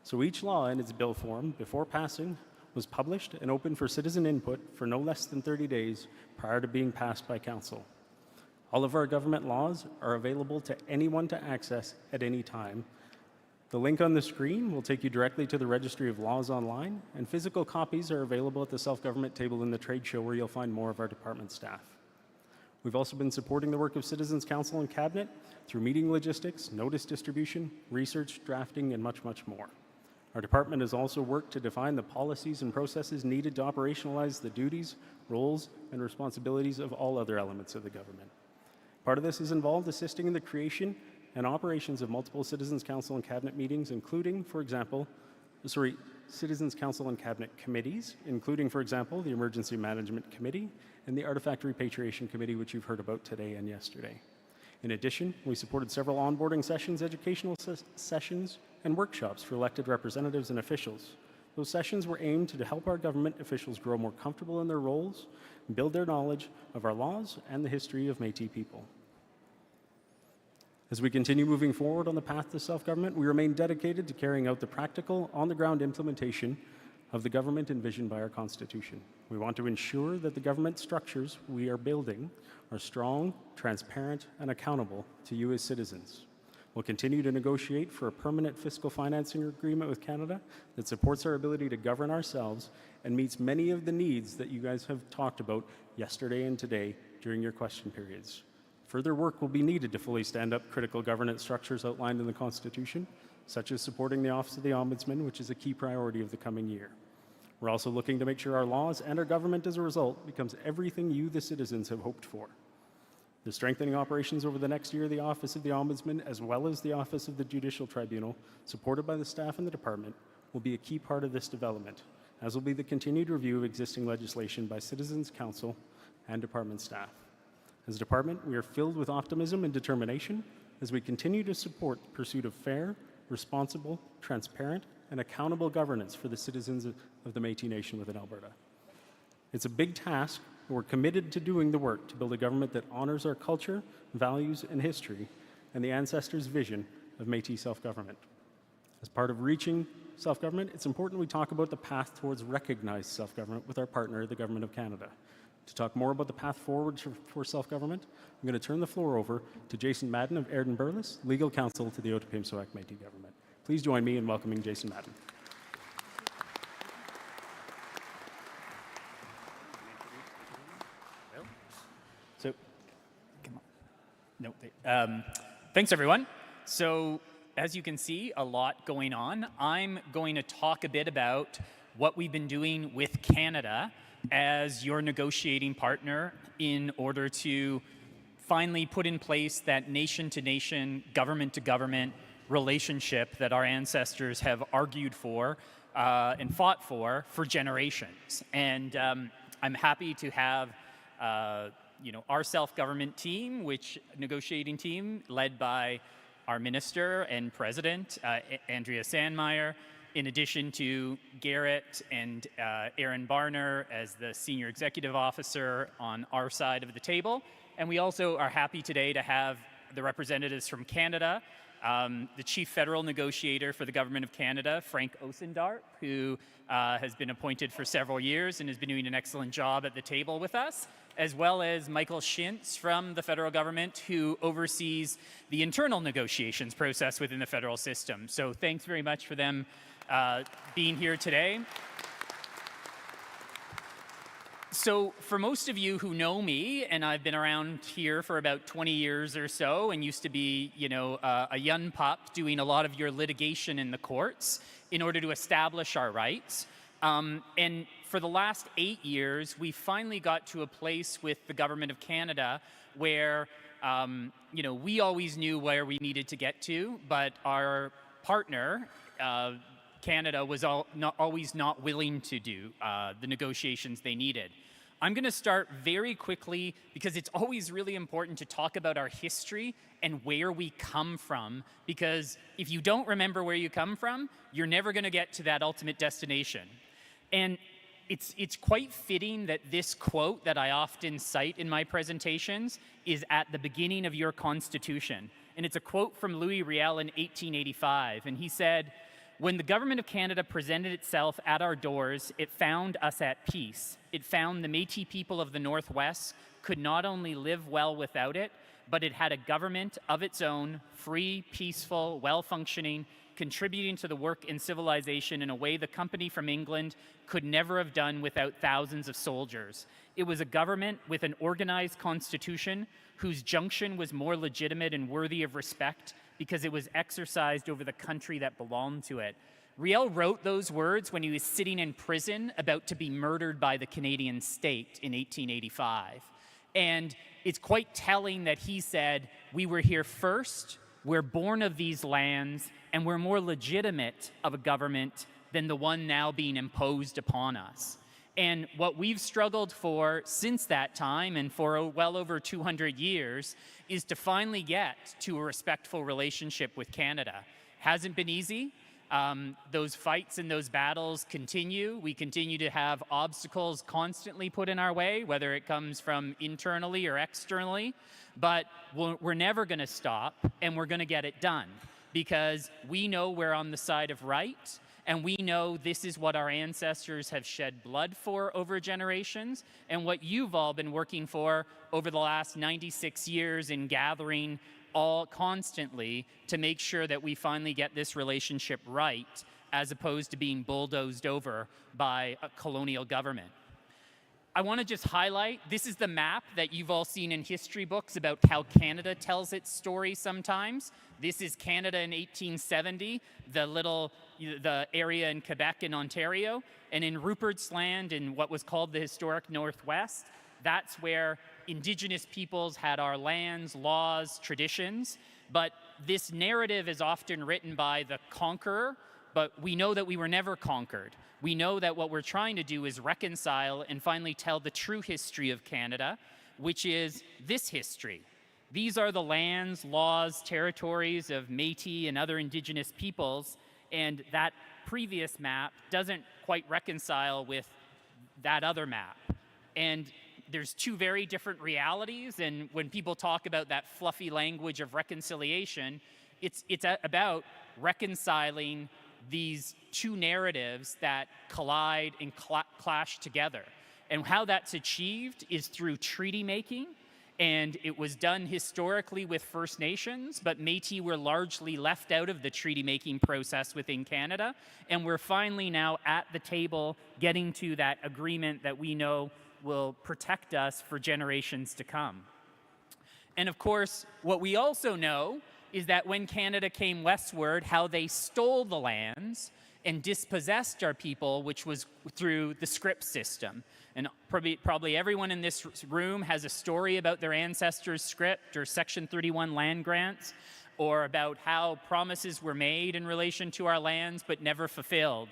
So each law in its bill form, before passing, was published and open for citizen input for no less than 30 days prior to being passed by Council. All of our government laws are available to anyone to access at any time. The link on the screen will take you directly to the Registry of Laws online, and physical copies are available at the self-government table in the trade show where you'll find more of our department staff. We've also been supporting the work of Citizens Council and Cabinet through meeting logistics, notice distribution, research, drafting, and much, much more. Our department has also worked to define the policies and processes needed to operationalize the duties, roles, and responsibilities of all other elements of the government. Part of this has involved assisting in the creation and operations of multiple Citizens Council and Cabinet meetings, including, for example, Citizens Council and Cabinet committees, including, for example, the Emergency Management Committee and the Artifact Repatriation Committee, which you've heard about today and yesterday. In addition, we supported several onboarding sessions, educational sessions, and workshops for elected representatives and officials. Those sessions were aimed to help our government officials grow more comfortable in their roles and build their knowledge of our laws and the history of Métis people. As we continue moving forward on the path to self-government, we remain dedicated to carrying out the practical, on-the-ground implementation of the government envisioned by our Constitution. We want to ensure that the government structures we are building are strong, transparent, and accountable to you as citizens. We'll continue to negotiate for a permanent fiscal financing agreement with Canada that supports our ability to govern ourselves and meets many of the needs that you guys have talked about yesterday and today during your question periods. Further work will be needed to fully stand up critical governance structures outlined in the Constitution, such as supporting the Office of the Ombudsman, which is a key priority of the coming year. We're also looking to make sure our laws and our government as a result becomes everything you, the citizens, have hoped for. The strengthening operations over the next year of the Office of the Ombudsman, as well as the Office of the Judicial Tribunal, supported by the staff in the department, will be a key part of this development, as will be the continued review of existing legislation by Citizens Council and department staff. As a department, we are filled with optimism and determination as we continue to support the pursuit of fair, responsible, transparent, and accountable governance for the citizens of the Métis Nation within Alberta. It's a big task, but we're committed to doing the work to build a government that honors our culture, values, and history, and the ancestors' vision of Métis self-government. As part of reaching self-government, it's important we talk about the path towards recognized self-government with our partner, the Government of Canada. To talk more about the path forward for self-government, I'm going to turn the floor over to Jason Madden of Airden Burles, Legal Counsel to the Ottawa-Pimsoak Métis Government. Please join me in welcoming Jason Madden. So, come on. No, thanks everyone. So, as you can see, a lot going on. I'm going to talk a bit about what we've been doing with Canada as your negotiating partner in order to finally put in place that nation-to-nation, government-to-government relationship that our ancestors have argued for and fought for generations. And I'm happy to have our self-government team, negotiating team, led by our minister and president, Andrea Sandmeyer, in addition to Garrett and Aaron Barner as the senior executive officer on our side of the table. And we also are happy today to have the representatives from Canada, the chief federal negotiator for the Government of Canada, Frank Osendart, who has been appointed for several years and has been doing an excellent job at the table with us, as well as Michael Schintz from the federal government, who oversees the internal negotiations process within the federal system. So thanks very much for them being here today. So for most of you who know me, and I've been around here for about 20 years or so, and used to be, a young pup doing a lot of your litigation in the courts in order to establish our rights. And for the last 8 years, we finally got to a place with the Government of Canada where, we always knew where we needed to get to, but our partner, Canada, was always not willing to do the negotiations they needed. I'm going to start very quickly because it's always really important to talk about our history and where we come from, because if you don't remember where you come from, you're never going to get to that ultimate destination. And it's quite fitting that this quote that I often cite in my presentations is at the beginning of your Constitution. And it's a quote from Louis Riel in 1885. And he said, "When the Government of Canada presented itself at our doors, it found us at peace. It found the Métis people of the Northwest could not only live well without it, but it had a government of its own, free, peaceful, well-functioning, contributing to the work in civilization in a way the company from England could never have done without thousands of soldiers. It was a government with an organized constitution whose junction was more legitimate and worthy of respect because it was exercised over the country that belonged to it." Riel wrote those words when he was sitting in prison about to be murdered by the Canadian state in 1885. And it's quite telling that he said, "We were here first, we're born of these lands, and we're more legitimate of a government than the one now being imposed upon us." And what we've struggled for since that time, and for well over 200 years, is to finally get to a respectful relationship with Canada. Hasn't been easy. Those fights and those battles continue. We continue to have obstacles constantly put in our way, whether it comes from internally or externally. But we're never going to stop, and we're going to get it done, because we know we're on the side of right, and we know this is what our ancestors have shed blood for over generations, and what you've all been working for over the last 96 years in gathering all constantly to make sure that we finally get this relationship right, as opposed to being bulldozed over by a colonial government. I want to just highlight, this is the map that you've all seen in history books about how Canada tells its story sometimes. This is Canada in 1870, the area in Quebec and Ontario. And in Rupert's Land, in what was called the historic Northwest, that's where Indigenous peoples had our lands, laws, traditions. But this narrative is often written by the conqueror but we know that we were never conquered. We know that what we're trying to do is reconcile and finally tell the true history of Canada, which is this history. These are the lands, laws, territories of Métis and other Indigenous peoples, and that previous map doesn't quite reconcile with that other map. And there's two very different realities, and when people talk about that fluffy language of reconciliation, it's about reconciling these two narratives that collide and clash together. And how that's achieved is through treaty making, and it was done historically with First Nations, but Métis were largely left out of the treaty making process within Canada, and we're finally now at the table getting to that agreement that we know will protect us for generations to come. And of course, what we also know is that when Canada came westward, how they stole the lands and dispossessed our people, which was through the scrip system. And probably everyone in this room has a story about their ancestors' script or Section 31 land grants, or about how promises were made in relation to our lands but never fulfilled.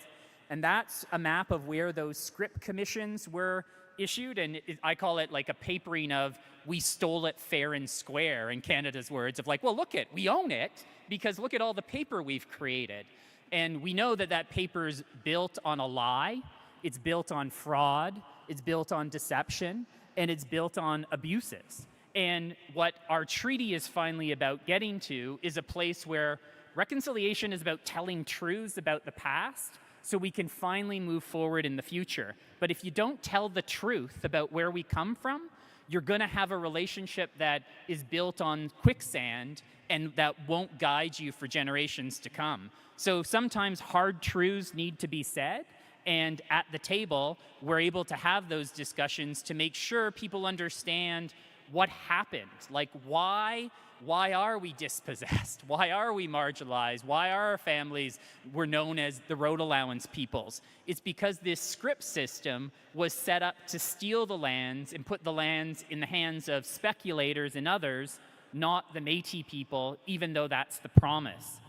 And that's a map of where those scrip commissions were issued, and I call it like a papering of we stole it fair and square, in Canada's words, of like, well, look it, we own it because look at all the paper we've created. And we know that that paper's built on a lie, it's built on fraud, it's built on deception, and it's built on abuses. And what our treaty is finally about getting to is a place where reconciliation is about telling truths about the past so we can finally move forward in the future. But if you don't tell the truth about where we come from, you're going to have a relationship that is built on quicksand and that won't guide you for generations to come. So sometimes hard truths need to be said, and at the table, we're able to have those discussions to make sure people understand what happened. Like, why are we dispossessed? Why are we marginalized? Why are our families were known as the road allowance peoples? It's because this scrip system was set up to steal the lands and put the lands in the hands of speculators and others, not the Métis people, even though that's the promise.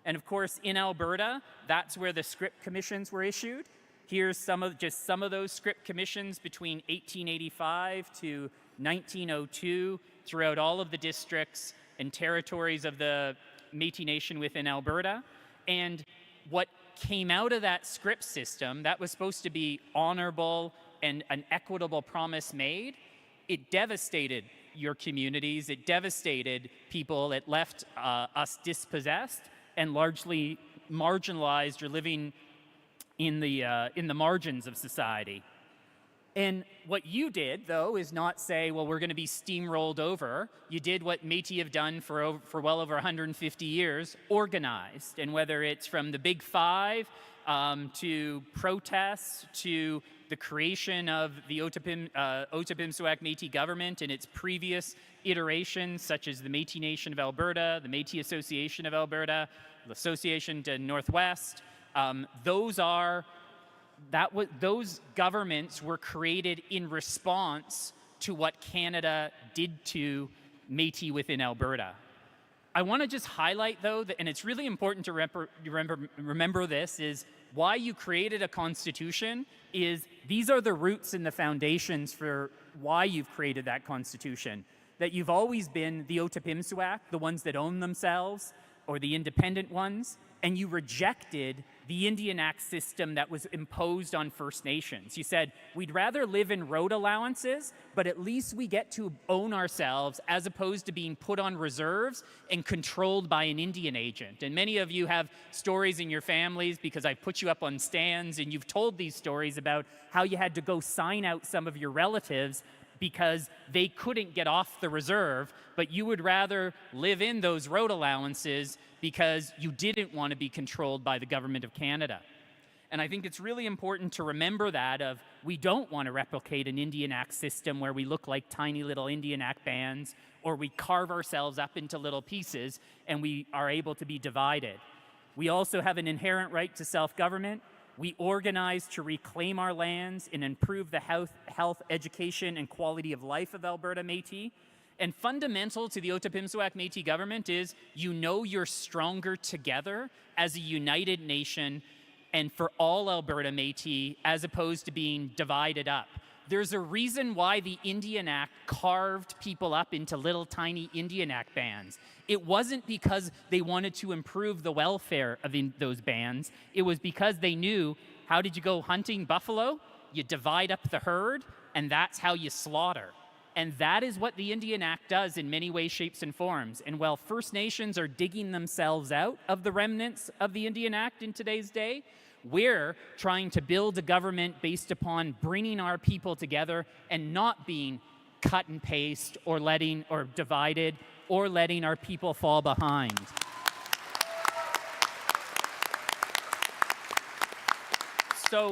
And of course, in Alberta, that's where the scrip commissions were issued. Here's some of those scrip commissions between 1885 to 1902 throughout all of the districts and territories of the Métis Nation within Alberta. And what came out of that scrip system, that was supposed to be honorable and an equitable promise made, it devastated your communities, it devastated people, it left us dispossessed and largely marginalized or living in the margins of society. And what you did, though, is not say, well, we're going to be steamrolled over. You did what Métis have done for well over 150 years, organized. And whether it's from the Big Five to protests to the creation of the Otipemisiwak Métis government and its previous iterations, such as the Métis Nation of Alberta, the Métis Association of Alberta, the Association to Northwest, those governments were created in response to what Canada did to Métis within Alberta. I want to just highlight, though, and it's really important to remember this, is why you created a constitution is these are the roots and the foundations for why you've created that constitution. That you've always been the Otipemisiwak, the ones that own themselves, or the independent ones, and you rejected the Indian Act system that was imposed on First Nations. You said, we'd rather live in road allowances, but at least we get to own ourselves as opposed to being put on reserves and controlled by an Indian agent. And many of you have stories in your families because I put you up on stands and you've told these stories about how you had to go sign out some of your relatives because they couldn't get off the reserve, but you would rather live in those road allowances because you didn't want to be controlled by the government of Canada. And I think it's really important to remember that of we don't want to replicate an Indian Act system where we look like tiny little Indian Act bands or we carve ourselves up into little pieces and we are able to be divided. We also have an inherent right to self-government. We organize to reclaim our lands and improve the health, education, and quality of life of Alberta Métis. And fundamental to the Otipemisiwak Métis government is you know you're stronger together as a united nation and for all Alberta Métis as opposed to being divided up. There's a reason why the Indian Act carved people up into little tiny Indian Act bands. It wasn't because they wanted to improve the welfare of those bands. It was because they knew, how did you go hunting buffalo? You divide up the herd, and that's how you slaughter. And that is what the Indian Act does in many ways, shapes, and forms. And while First Nations are digging themselves out of the remnants of the Indian Act in today's day, we're trying to build a government based upon bringing our people together and not being cut and paste or divided or letting our people fall behind. So,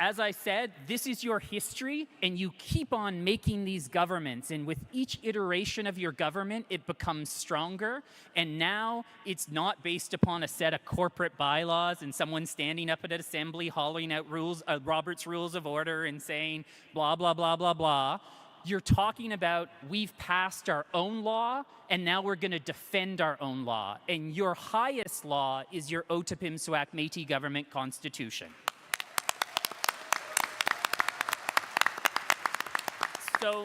as I said, this is your history, and you keep on making these governments. And with each iteration of your government, it becomes stronger. And now it's not based upon a set of corporate bylaws and someone standing up at an assembly hollering out Robert's Rules of Order and saying blah, blah, blah, blah, blah. You're talking about we've passed our own law, and now we're going to defend our own law. And your highest law is your Otipemisiwak Métis government constitution. So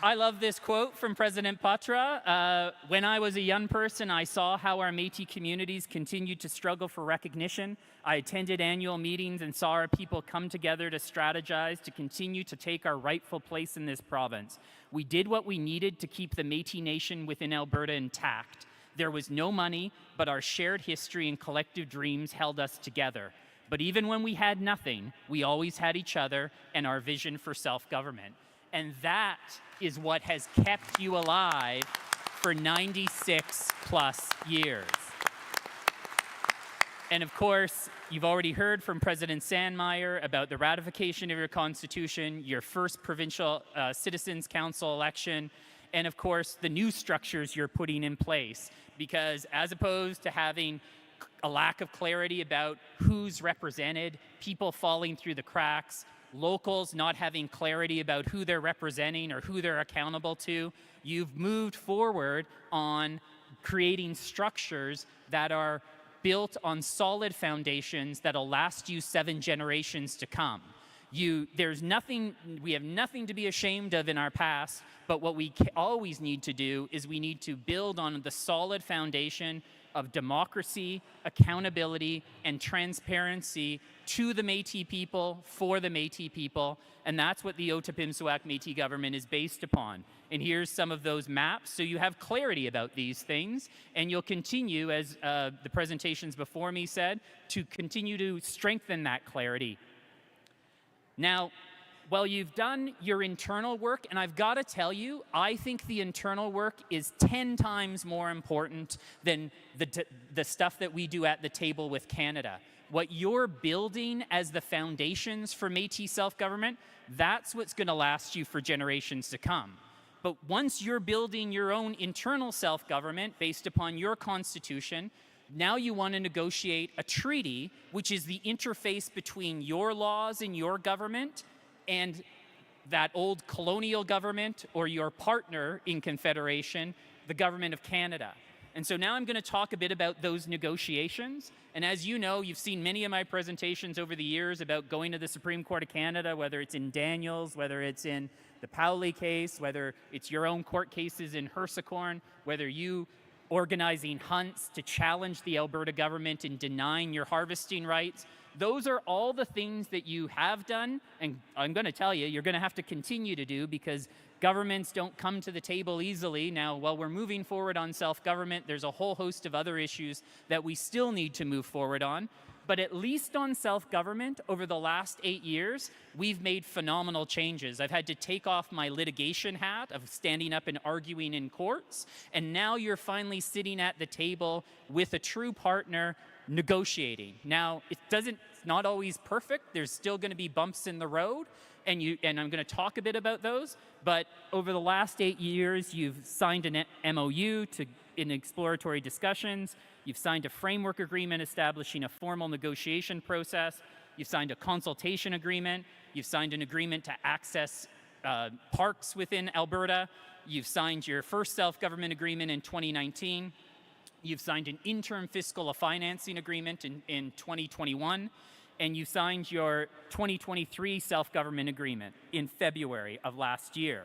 I love this quote from President Patra. When I was a young person, I saw how our Métis communities continued to struggle for recognition. I attended annual meetings and saw our people come together to strategize to continue to take our rightful place in this province. We did what we needed to keep the Métis Nation within Alberta intact. There was no money, but our shared history and collective dreams held us together. But even when we had nothing, we always had each other and our vision for self-government. And that is what has kept you alive for 96 plus years. And of course, you've already heard from President Sandmeyer about the ratification of your constitution, your first provincial citizens council election, and of course, the new structures you're putting in place. Because as opposed to having a lack of clarity about who's represented, people falling through the cracks, locals not having clarity about who they're representing or who they're accountable to, you've moved forward on creating structures that are built on solid foundations that'll last you 7 generations to come. We have nothing to be ashamed of in our past, but what we always need to do is we need to build on the solid foundation of democracy, accountability, and transparency to the Métis people, for the Métis people, and that's what the Otipemisiwak Métis government is based upon. And here's some of those maps, so you have clarity about these things, and you'll continue, as the presentations before me said, to continue to strengthen that clarity. Now, while you've done your internal work, and I've got to tell you, I think the internal work is 10 times more important than the stuff that we do at the table with Canada. What you're building as the foundations for Métis self-government, that's what's going to last you for generations to come. But once you're building your own internal self-government based upon your constitution, now you want to negotiate a treaty, which is the interface between your laws and your government and that old colonial government or your partner in Confederation, the Government of Canada. And so now I'm going to talk a bit about those negotiations. And as you know, you've seen many of my presentations over the years about going to the Supreme Court of Canada, whether it's in Daniels, whether it's in the Powley case, whether it's your own court cases in Hersecorn, whether you organizing hunts to challenge the Alberta government in denying your harvesting rights. Those are all the things that you have done, and I'm going to tell you, you're going to have to continue to do because governments don't come to the table easily. Now, while we're moving forward on self-government, there's a whole host of other issues that we still need to move forward on. But at least on self-government, over the last 8 years, we've made phenomenal changes. I've had to take off my litigation hat of standing up and arguing in courts, and now you're finally sitting at the table with a true partner negotiating. Now, it's not always perfect. There's still going to be bumps in the road, and I'm going to talk a bit about those. But over the last 8 years, you've signed an MOU in exploratory discussions. You've signed a framework agreement establishing a formal negotiation process. You've signed a consultation agreement. You've signed an agreement to access parks within Alberta. You've signed your first self-government agreement in 2019. You've signed an interim fiscal financing agreement in 2021. And you signed your 2023 self-government agreement in February of last year.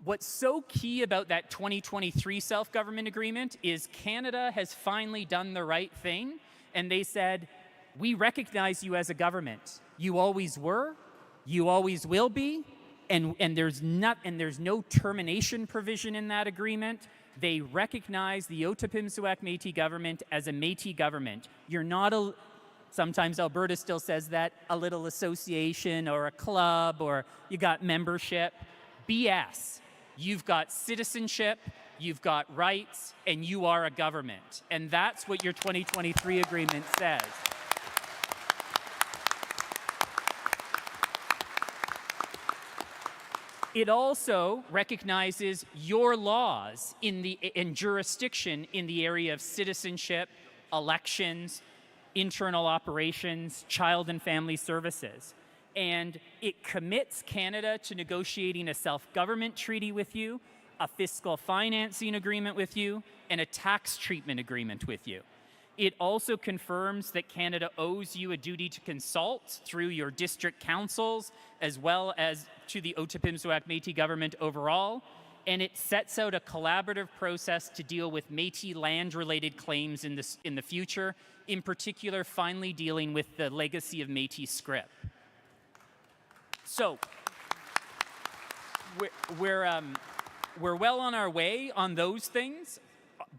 What's so key about that 2023 self-government agreement is Canada has finally done the right thing, and they said, we recognize you as a government. You always were, you always will be, and there's no termination provision in that agreement. They recognize the Otipemisiwak Métis government as a Métis government. You're not a, sometimes Alberta still says that, a little association or a club or you got membership. BS. You've got citizenship, you've got rights, and you are a government. And that's what your 2023 agreement says. It also recognizes your laws in jurisdiction in the area of citizenship, elections, internal operations, child and family services. And it commits Canada to negotiating a self-government treaty with you, a fiscal financing agreement with you, and a tax treatment agreement with you. It also confirms that Canada owes you a duty to consult through your district councils, as well as to the Otipemisiwak Métis government overall. And it sets out a collaborative process to deal with Métis land-related claims in the future, in particular, finally dealing with the legacy of Métis scrip. So, we're well on our way on those things.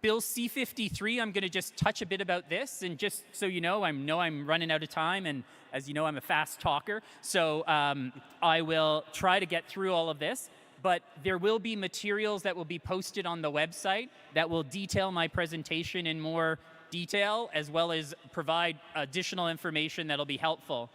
Bill C-53, I'm going to just touch a bit about this, and just so you know I'm running out of time, and as you know, I'm a fast talker, so I will try to get through all of this, but there will be materials that will be posted on the website that will detail my presentation in more detail, as well as provide additional information that'll be helpful.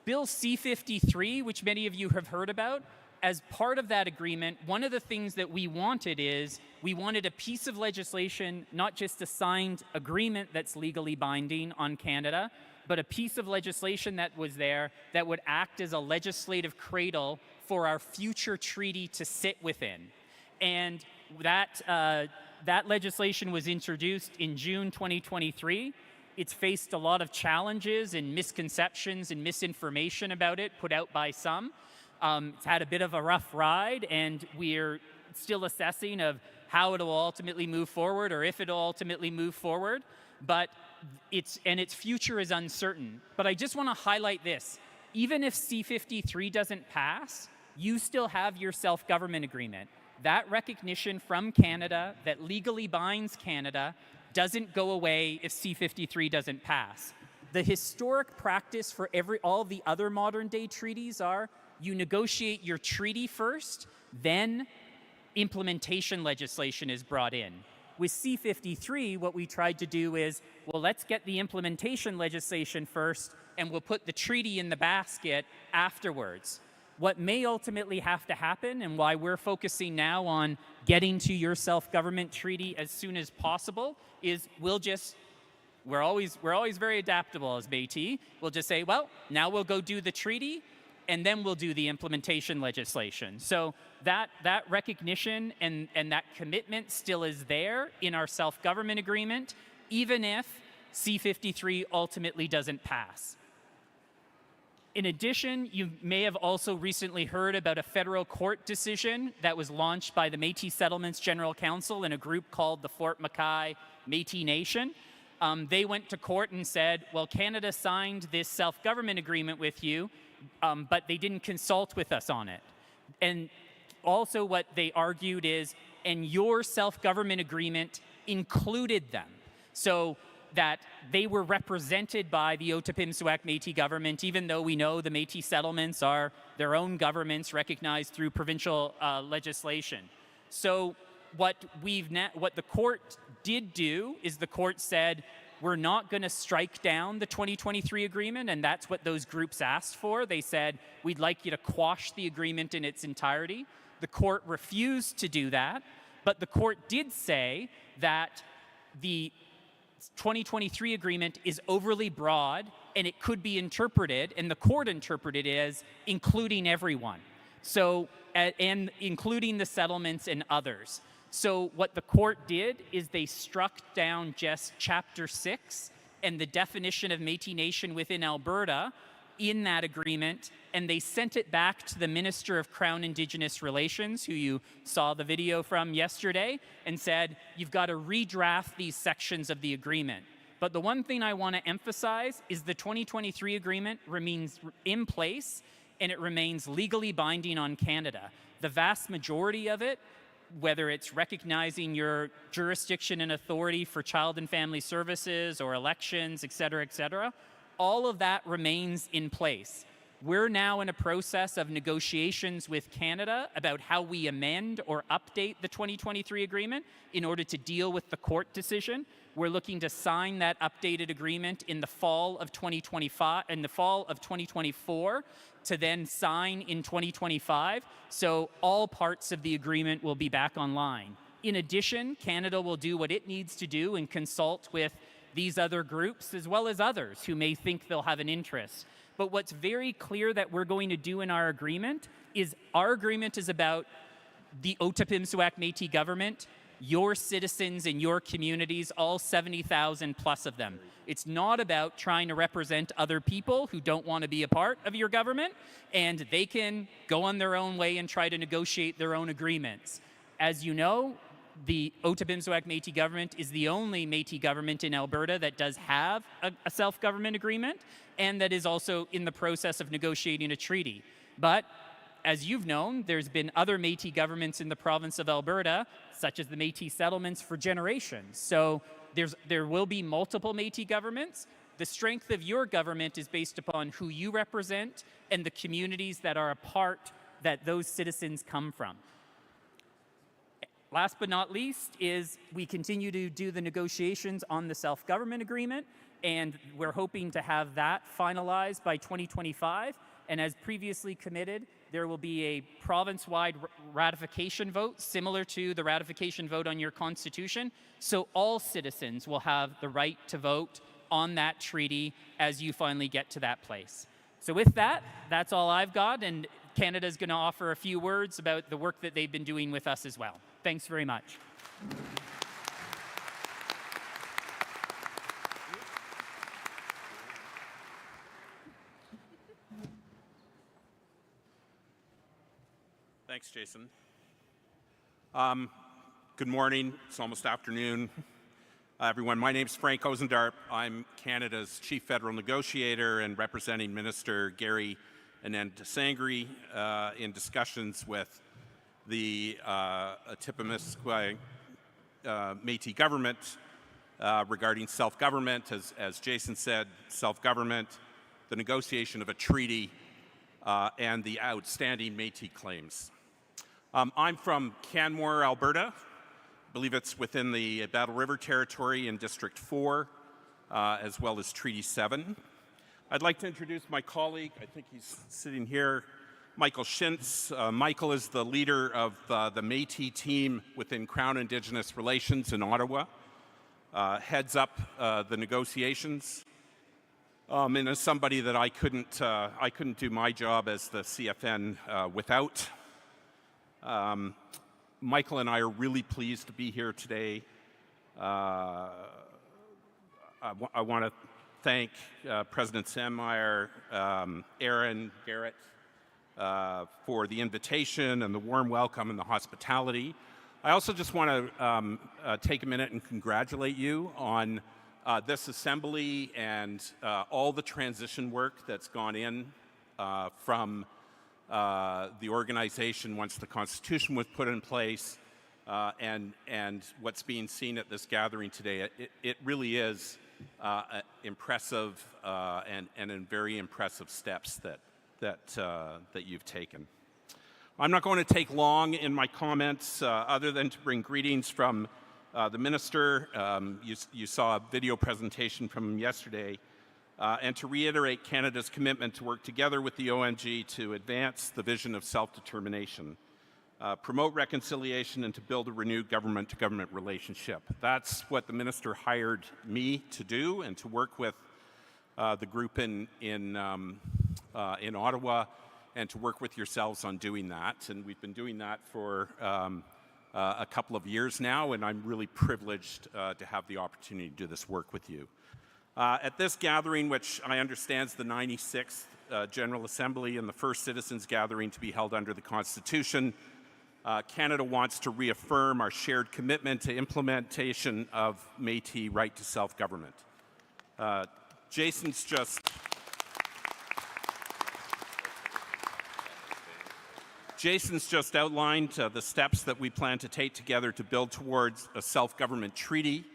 Bill C-53, which many of you have heard about, as part of that agreement, one of the things that we wanted is we wanted a piece of legislation, not just a signed agreement that's legally binding on Canada, but a piece of legislation that was there that would act as a legislative cradle for our future treaty to sit within. And that legislation was introduced in June 2023. It's faced a lot of challenges and misconceptions and misinformation about it put out by some. It's had a bit of a rough ride, and we're still assessing of how it'll ultimately move forward, or if it'll ultimately move forward. But its future is uncertain. But I just want to highlight this. Even if C-53 doesn't pass, you still have your self-government agreement. That recognition from Canada that legally binds Canada doesn't go away if C-53 doesn't pass. The historic practice for all the other modern day treaties are you negotiate your treaty first, then implementation legislation is brought in. With C-53, what we tried to do is, well, let's get the implementation legislation first, and we'll put the treaty in the basket afterwards. What may ultimately have to happen, and why we're focusing now on getting to your self-government treaty as soon as possible, is we're always very adaptable as Métis. We'll just say, well, now we'll go do the treaty, and then we'll do the implementation legislation. So that recognition and that commitment still is there in our self-government agreement, even if C-53 ultimately doesn't pass. In addition, you may have also recently heard about a federal court decision that was launched by the Métis Settlements General Council and a group called the Fort McKay Métis Nation. They went to court and said, well, Canada signed this self-government agreement with you, but they didn't consult with us on it. And also what they argued is, and your self-government agreement included them. So that they were represented by the Otipemisiwak Métis government, even though we know the Métis settlements are their own governments recognized through provincial legislation. So what the court did do is the court said, we're not going to strike down the 2023 agreement, and that's what those groups asked for. They said, we'd like you to quash the agreement in its entirety. The court refused to do that, but the court did say that the 2023 agreement is overly broad, and it could be interpreted, and the court interpreted it as including everyone. So, and including the settlements and others. So what the court did is they struck down just Chapter 6 and the definition of Métis Nation within Alberta in that agreement, and they sent it back to the Minister of Crown Indigenous Relations, who you saw the video from yesterday, and said, you've got to redraft these sections of the agreement. But the one thing I want to emphasize is the 2023 agreement remains in place, and it remains legally binding on Canada. The vast majority of it, whether it's recognizing your jurisdiction and authority for child and family services or elections, et cetera, all of that remains in place. We're now in a process of negotiations with Canada about how we amend or update the 2023 agreement in order to deal with the court decision. We're looking to sign that updated agreement in the fall of 2024 to then sign in 2025. So all parts of the agreement will be back online. In addition, Canada will do what it needs to do and consult with these other groups as well as others who may think they'll have an interest. But what's very clear that we're going to do in our agreement is about the Otipemisiwak Métis government, your citizens in your communities, all 70,000 plus of them. It's not about trying to represent other people who don't want to be a part of your government, and they can go on their own way and try to negotiate their own agreements. As you know, the Otipemisiwak Métis government is the only Métis government in Alberta that does have a self-government agreement, and that is also in the process of negotiating a treaty. But as you've known, there's been other Métis governments in the province of Alberta, such as the Métis settlements, for generations. So there will be multiple Métis governments. The strength of your government is based upon who you represent and the communities that are a part that those citizens come from. Last but not least is we continue to do the negotiations on the self-government agreement, and we're hoping to have that finalized by 2025. And as previously committed, there will be a province-wide ratification vote similar to the ratification vote on your constitution. So all citizens will have the right to vote on that treaty as you finally get to that place. So with that, that's all I've got, and Canada's going to offer a few words about the work that they've been doing with us as well. Thanks very much. Thanks, Jason. Good morning. It's almost afternoon. Everyone, my name is Frank Ozendarp. I'm Canada's Chief Federal Negotiator and representing Minister Gary Anand-Sangri in discussions with the Otipemisiwak Métis government regarding self-government, as Jason said, self-government, the negotiation of a treaty, and the outstanding Métis claims. I'm from Canmore, Alberta. I believe it's within the Battle River Territory in District 4, as well as Treaty 7. I'd like to introduce my colleague, I think he's sitting here, Michael Shintz. Michael is the leader of the Métis team within Crown Indigenous Relations in Ottawa, heads up the negotiations, and is somebody that I couldn't do my job as the CFN without. Michael and I are really pleased to be here today. I want to thank President Sanm, Aaron, Garrett, for the invitation and the warm welcome and the hospitality. I also just want to take a minute and congratulate you on this assembly and all the transition work that's gone in from the organization once the Constitution was put in place, and what's being seen at this gathering today. It really is impressive and in very impressive steps that you've taken. I'm not going to take long in my comments other than to bring greetings from the minister. You saw a video presentation from him yesterday. And to reiterate Canada's commitment to work together with the ONG to advance the vision of self-determination, promote reconciliation, and to build a renewed government-to-government relationship. That's what the minister hired me to do, and to work with the group in Ottawa and to work with yourselves on doing that. And we've been doing that for a couple of years now, and I'm really privileged to have the opportunity to do this work with you. At this gathering, which I understand is the 96th General Assembly and the first citizens gathering to be held under the Constitution, Canada wants to reaffirm our shared commitment to implementation of Métis right to self-government. Jason's just outlined the steps that we plan to take together to build towards a self-government treaty.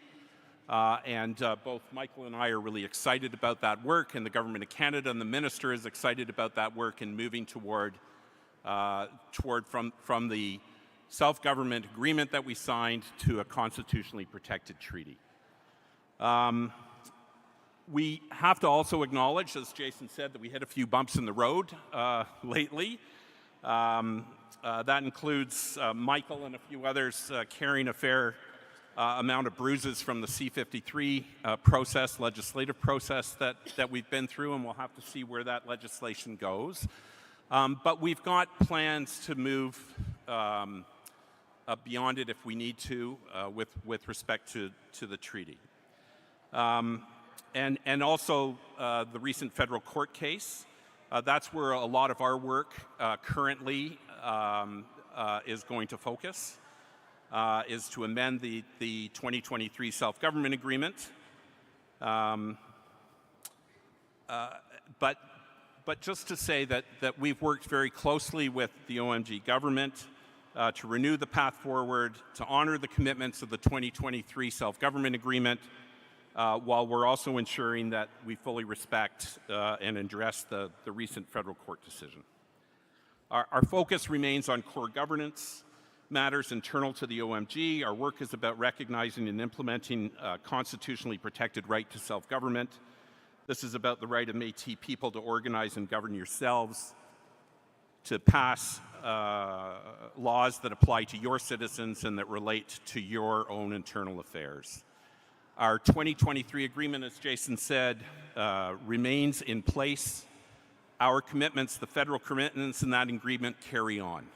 Both Michael and I are really excited about that work, and the Government of Canada and the Minister is excited about that work and moving toward from the self-government agreement that we signed to a constitutionally protected treaty. We have to also acknowledge, as Jason said, that we hit a few bumps in the road lately. That includes Michael and a few others carrying a fair amount of bruises from the C-53 legislative process that we've been through, and we'll have to see where that legislation goes. But we've got plans to move beyond it if we need to with respect to the treaty. And also the recent federal court case. That's where a lot of our work currently is going to focus, is to amend the 2023 self-government agreement. But just to say that we've worked very closely with the OMG government to renew the path forward, to honor the commitments of the 2023 self-government agreement, while we're also ensuring that we fully respect and address the recent federal court decision. Our focus remains on core governance matters internal to the OMG. Our work is about recognizing and implementing a constitutionally protected right to self-government. This is about the right of Métis people to organize and govern yourselves, to pass laws that apply to your citizens and that relate to your own internal affairs. Our 2023 agreement, as Jason said, remains in place. Our commitments, the federal commitments in that agreement, carry on.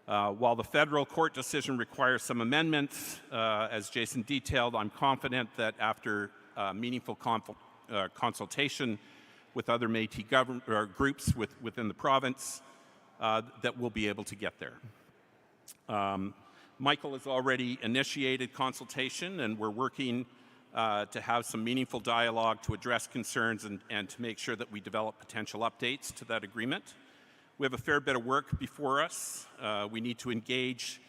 While the federal court decision requires some amendments, as Jason detailed, I'm confident that after meaningful consultation with other Métis groups within the province, that we'll be able to get there. Michael has already initiated consultation, and we're working to have some meaningful dialogue to address concerns and to make sure that we develop potential updates to that agreement. We have a fair bit of work before us. We need to engage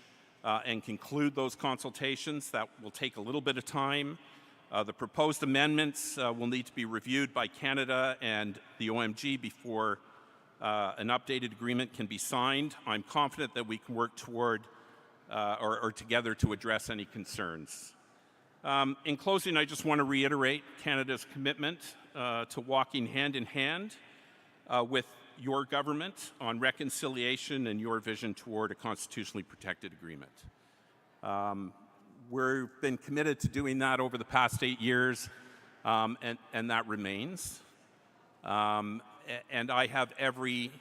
and conclude those consultations. That will take a little bit of time. The proposed amendments will need to be reviewed by Canada and the OMG before an updated agreement can be signed. I'm confident that we can work toward or together to address any concerns. In closing, I just want to reiterate Canada's commitment to walking hand in hand with your government on reconciliation and your vision toward a constitutionally protected agreement. We've been committed to doing that over the past 8 years, and that remains. And I have every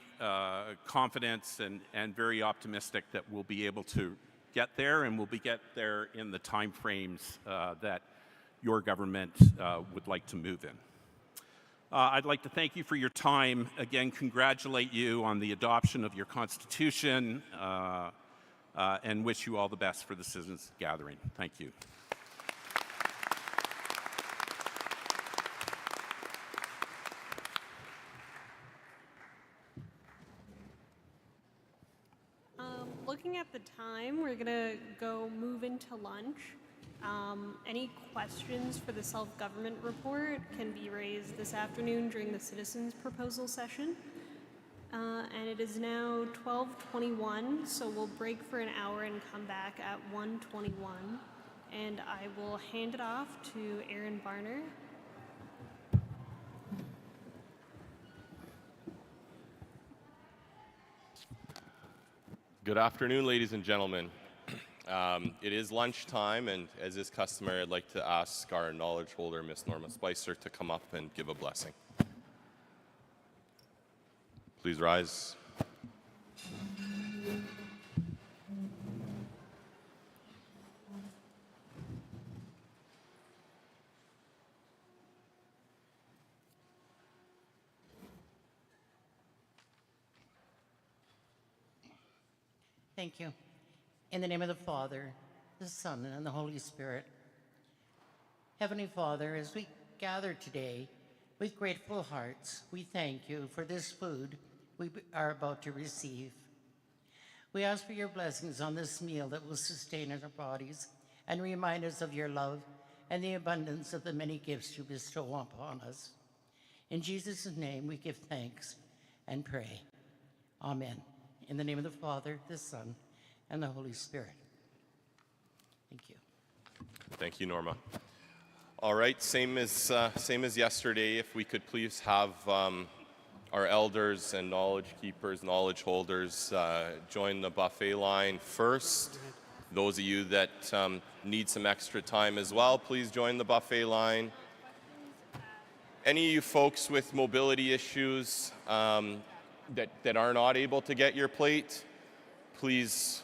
confidence and very optimistic that we'll be able to get there, and we'll get there in the time frames that your government would like to move in. I'd like to thank you for your time. Again, congratulate you on the adoption of your Constitution and wish you all the best for the Citizens Gathering. Thank you. Looking at the time, we're gonna move into lunch. Any questions for the self-government report can be raised this afternoon during the citizens proposal session. And it is now 12:21, so we'll break for an hour and come back at 1:21. And I will hand it off to Aaron Barner. Good afternoon, ladies and gentlemen. It is lunchtime, and as is customary, I'd like to ask our knowledge holder, Ms. Norma Spicer, to come up and give a blessing. Please rise. Thank you. In the name of the Father, the Son, and the Holy Spirit. Heavenly Father, as we gather today with grateful hearts, we thank you for this food we are about to receive. We ask for your blessings on this meal that will sustain our bodies and remind us of your love and the abundance of the many gifts you bestow upon us. In Jesus' name we give thanks and pray. Amen. In the name of the Father, the Son, and the Holy Spirit. Thank you. Thank you, Norma. All right, same as yesterday, if we could please have our elders and knowledge keepers, knowledge holders join the buffet line first. Those of you that need some extra time as well, please join the buffet line. Any of you folks with mobility issues that are not able to get your plate, please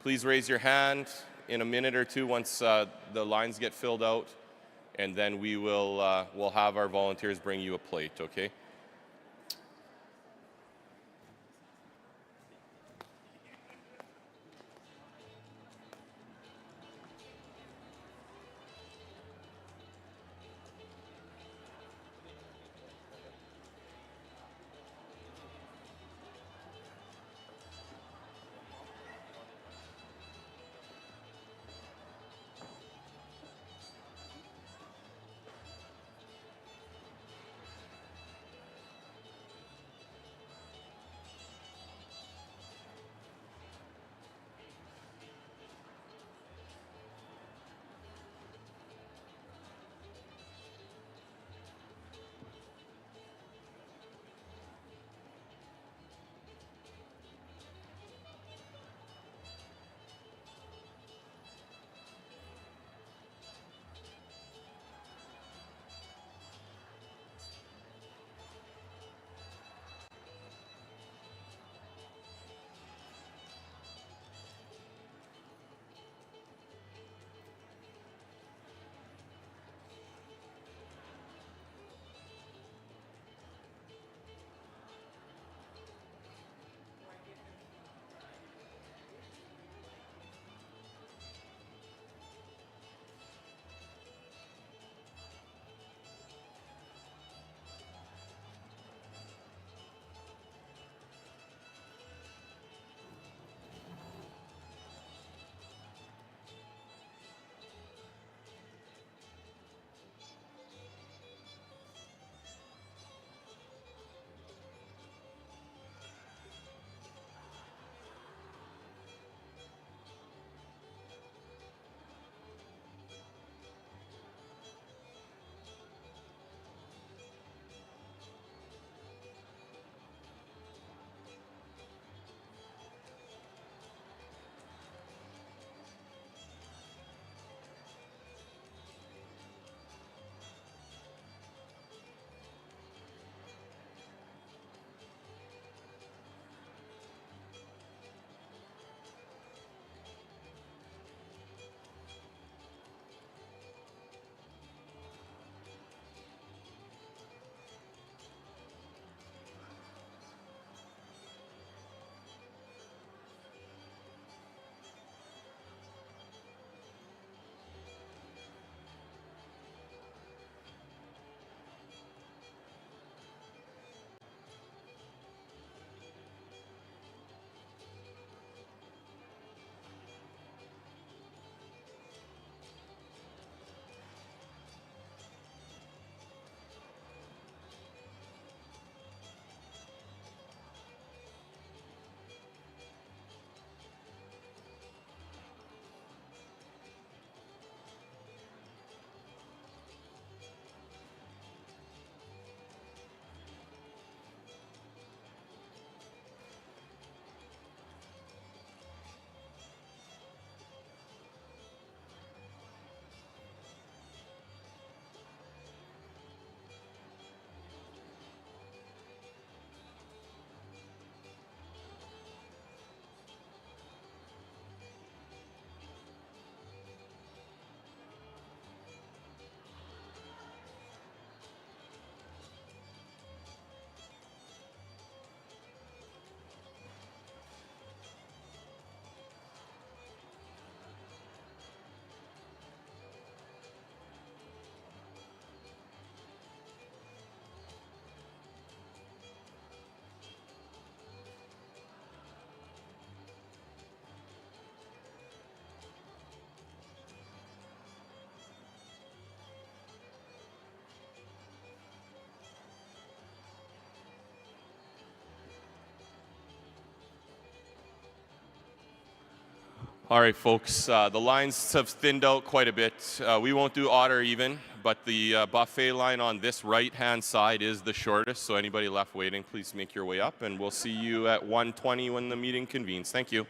raise your hand in a minute or two once the lines get filled out, and then we'll have our volunteers bring you a plate, okay? All right, folks, the lines have thinned out quite a bit. We won't do odd or even, but the buffet line on this right-hand side is the shortest, so anybody left waiting, please make your way up, and we'll see you at 1:20 when the meeting convenes. Thank you.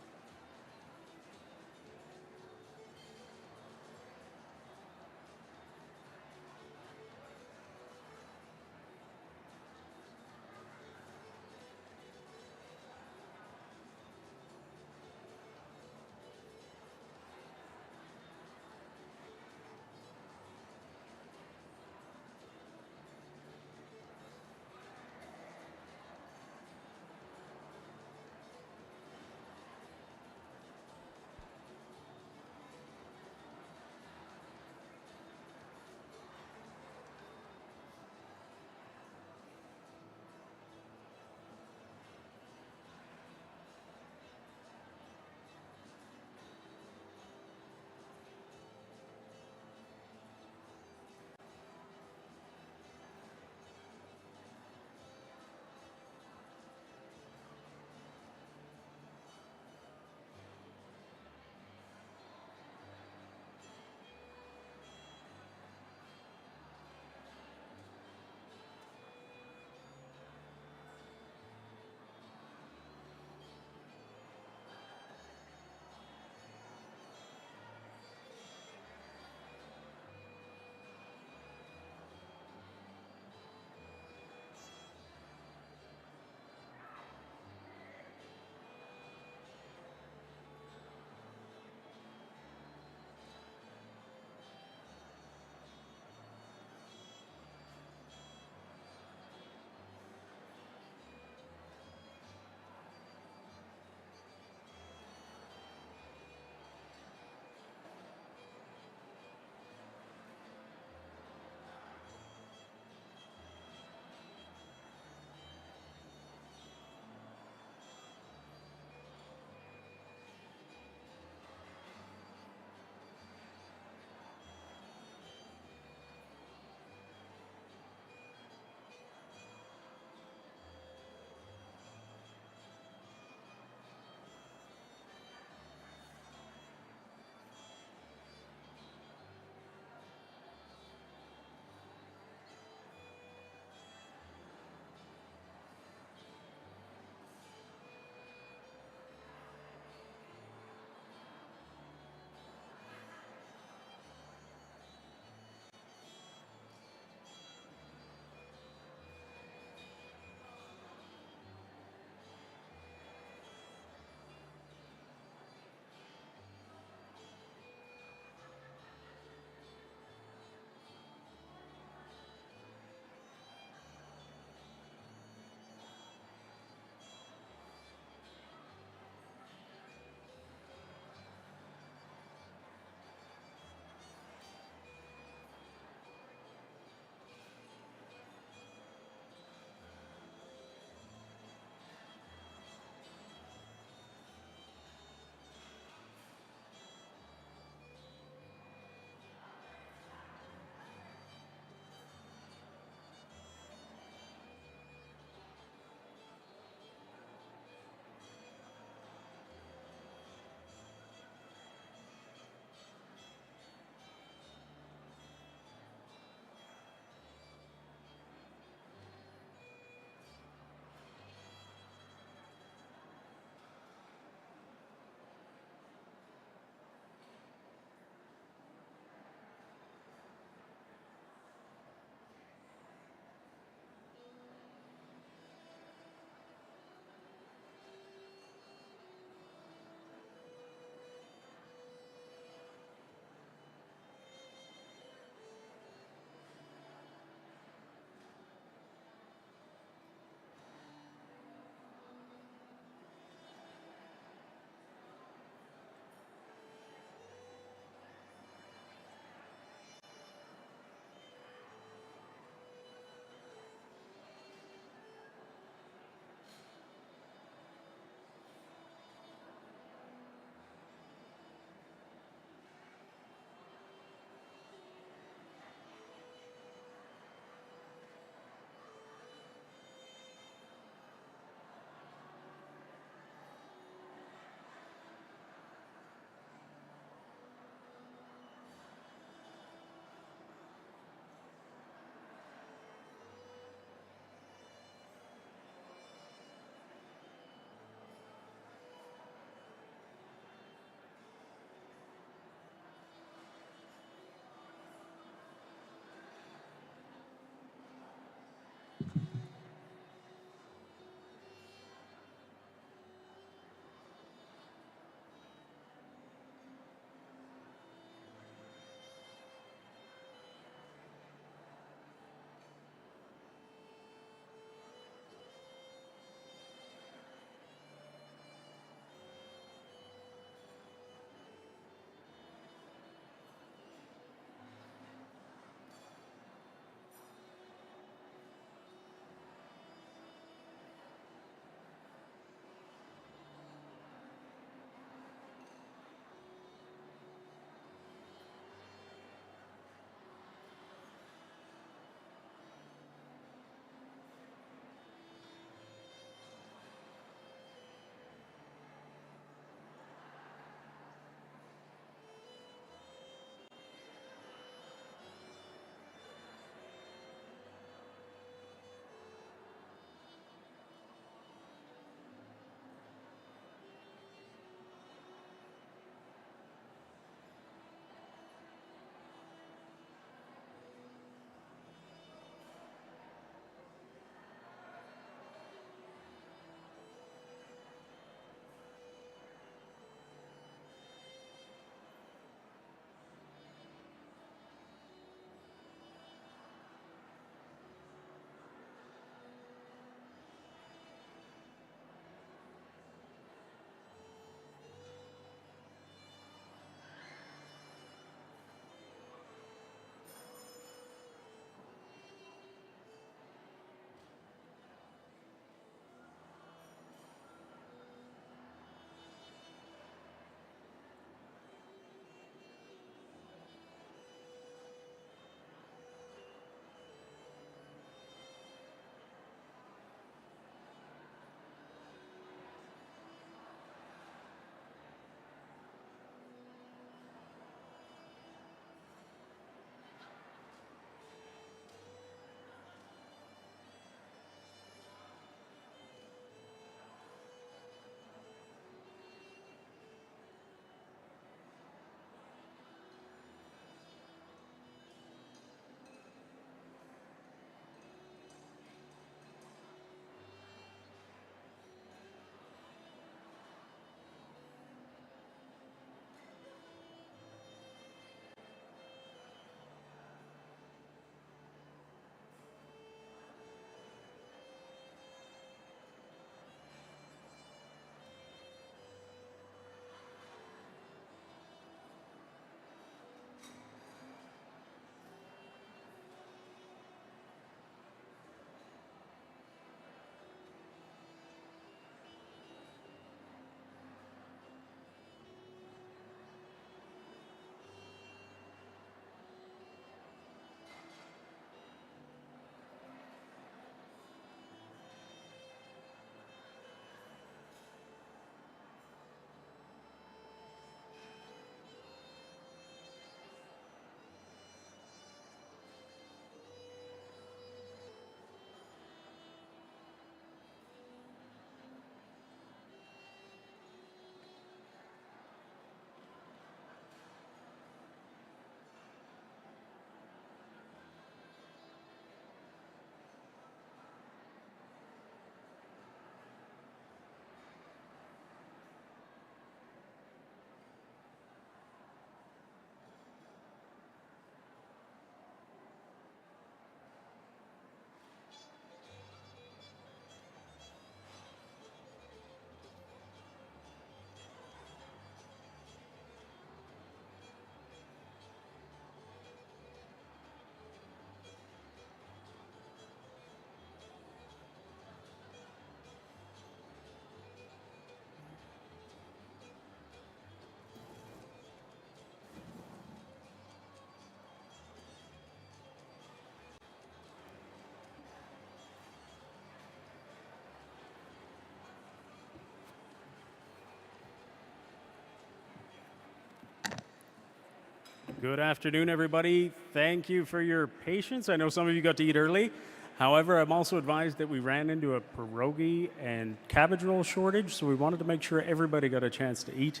Good afternoon, everybody. Thank you for your patience. I know some of you got to eat early. However, I'm also advised that we ran into a pierogi and cabbage roll shortage, so we wanted to make sure everybody got a chance to eat,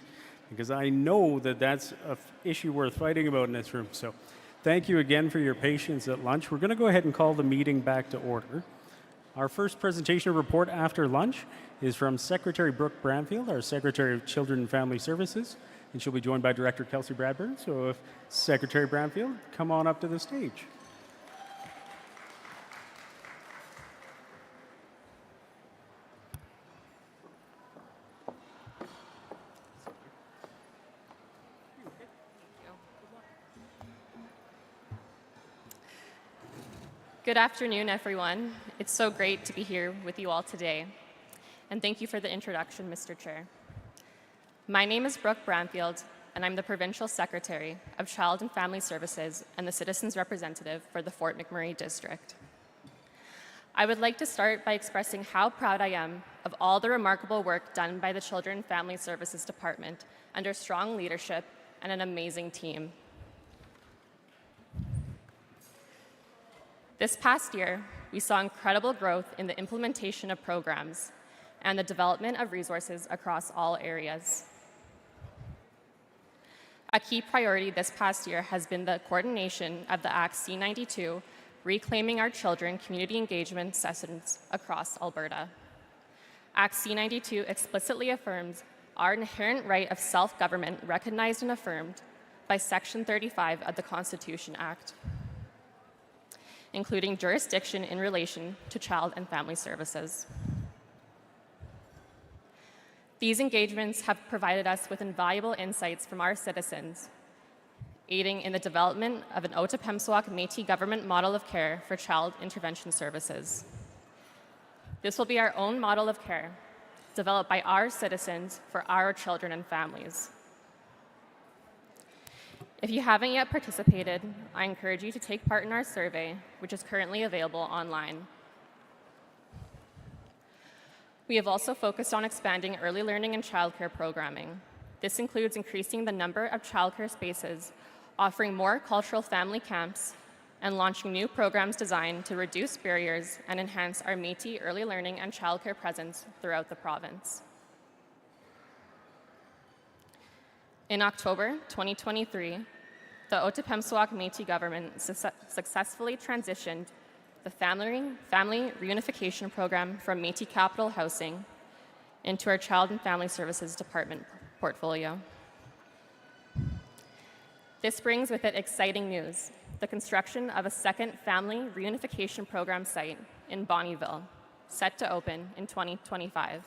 because I know that that's an issue worth fighting about in this room. So thank you again for your patience at lunch. We're going to go ahead and call the meeting back to order. Our first presentation report after lunch is from Secretary Brooke Bramfield, our Secretary of Children and Family Services, and she'll be joined by Director Kelsey Bradburn. So if Secretary Bramfield, come on up to the stage. Good afternoon, everyone. It's so great to be here with you all today. And thank you for the introduction, Mr. Chair. My name is Brooke Bramfield, and I'm the Provincial Secretary of Child and Family Services and the Citizens Representative for the Fort McMurray District. I would like to start by expressing how proud I am of all the remarkable work done by the Children and Family Services Department under strong leadership and an amazing team. This past year, we saw incredible growth in the implementation of programs and the development of resources across all areas. A key priority this past year has been the coordination of the Act C92, Reclaiming Our Children community engagement sessions across Alberta. Act C92 explicitly affirms our inherent right of self-government recognized and affirmed by Section 35 of the Constitution Act, including jurisdiction in relation to child and family services. These engagements have provided us with invaluable insights from our citizens, aiding in the development of an Otipemisiwak Métis government model of care for child intervention services. This will be our own model of care, developed by our citizens for our children and families. If you haven't yet participated, I encourage you to take part in our survey, which is currently available online. We have also focused on expanding early learning and childcare programming. This includes increasing the number of childcare spaces, offering more cultural family camps, and launching new programs designed to reduce barriers and enhance our Métis early learning and childcare presence throughout the province. In October 2023, the Otipemisiwak Métis government successfully transitioned the family reunification program from Métis Capital Housing into our Child and Family Services Department portfolio. This brings with it exciting news: the construction of a second family reunification program site in Bonnyville, set to open in 2025.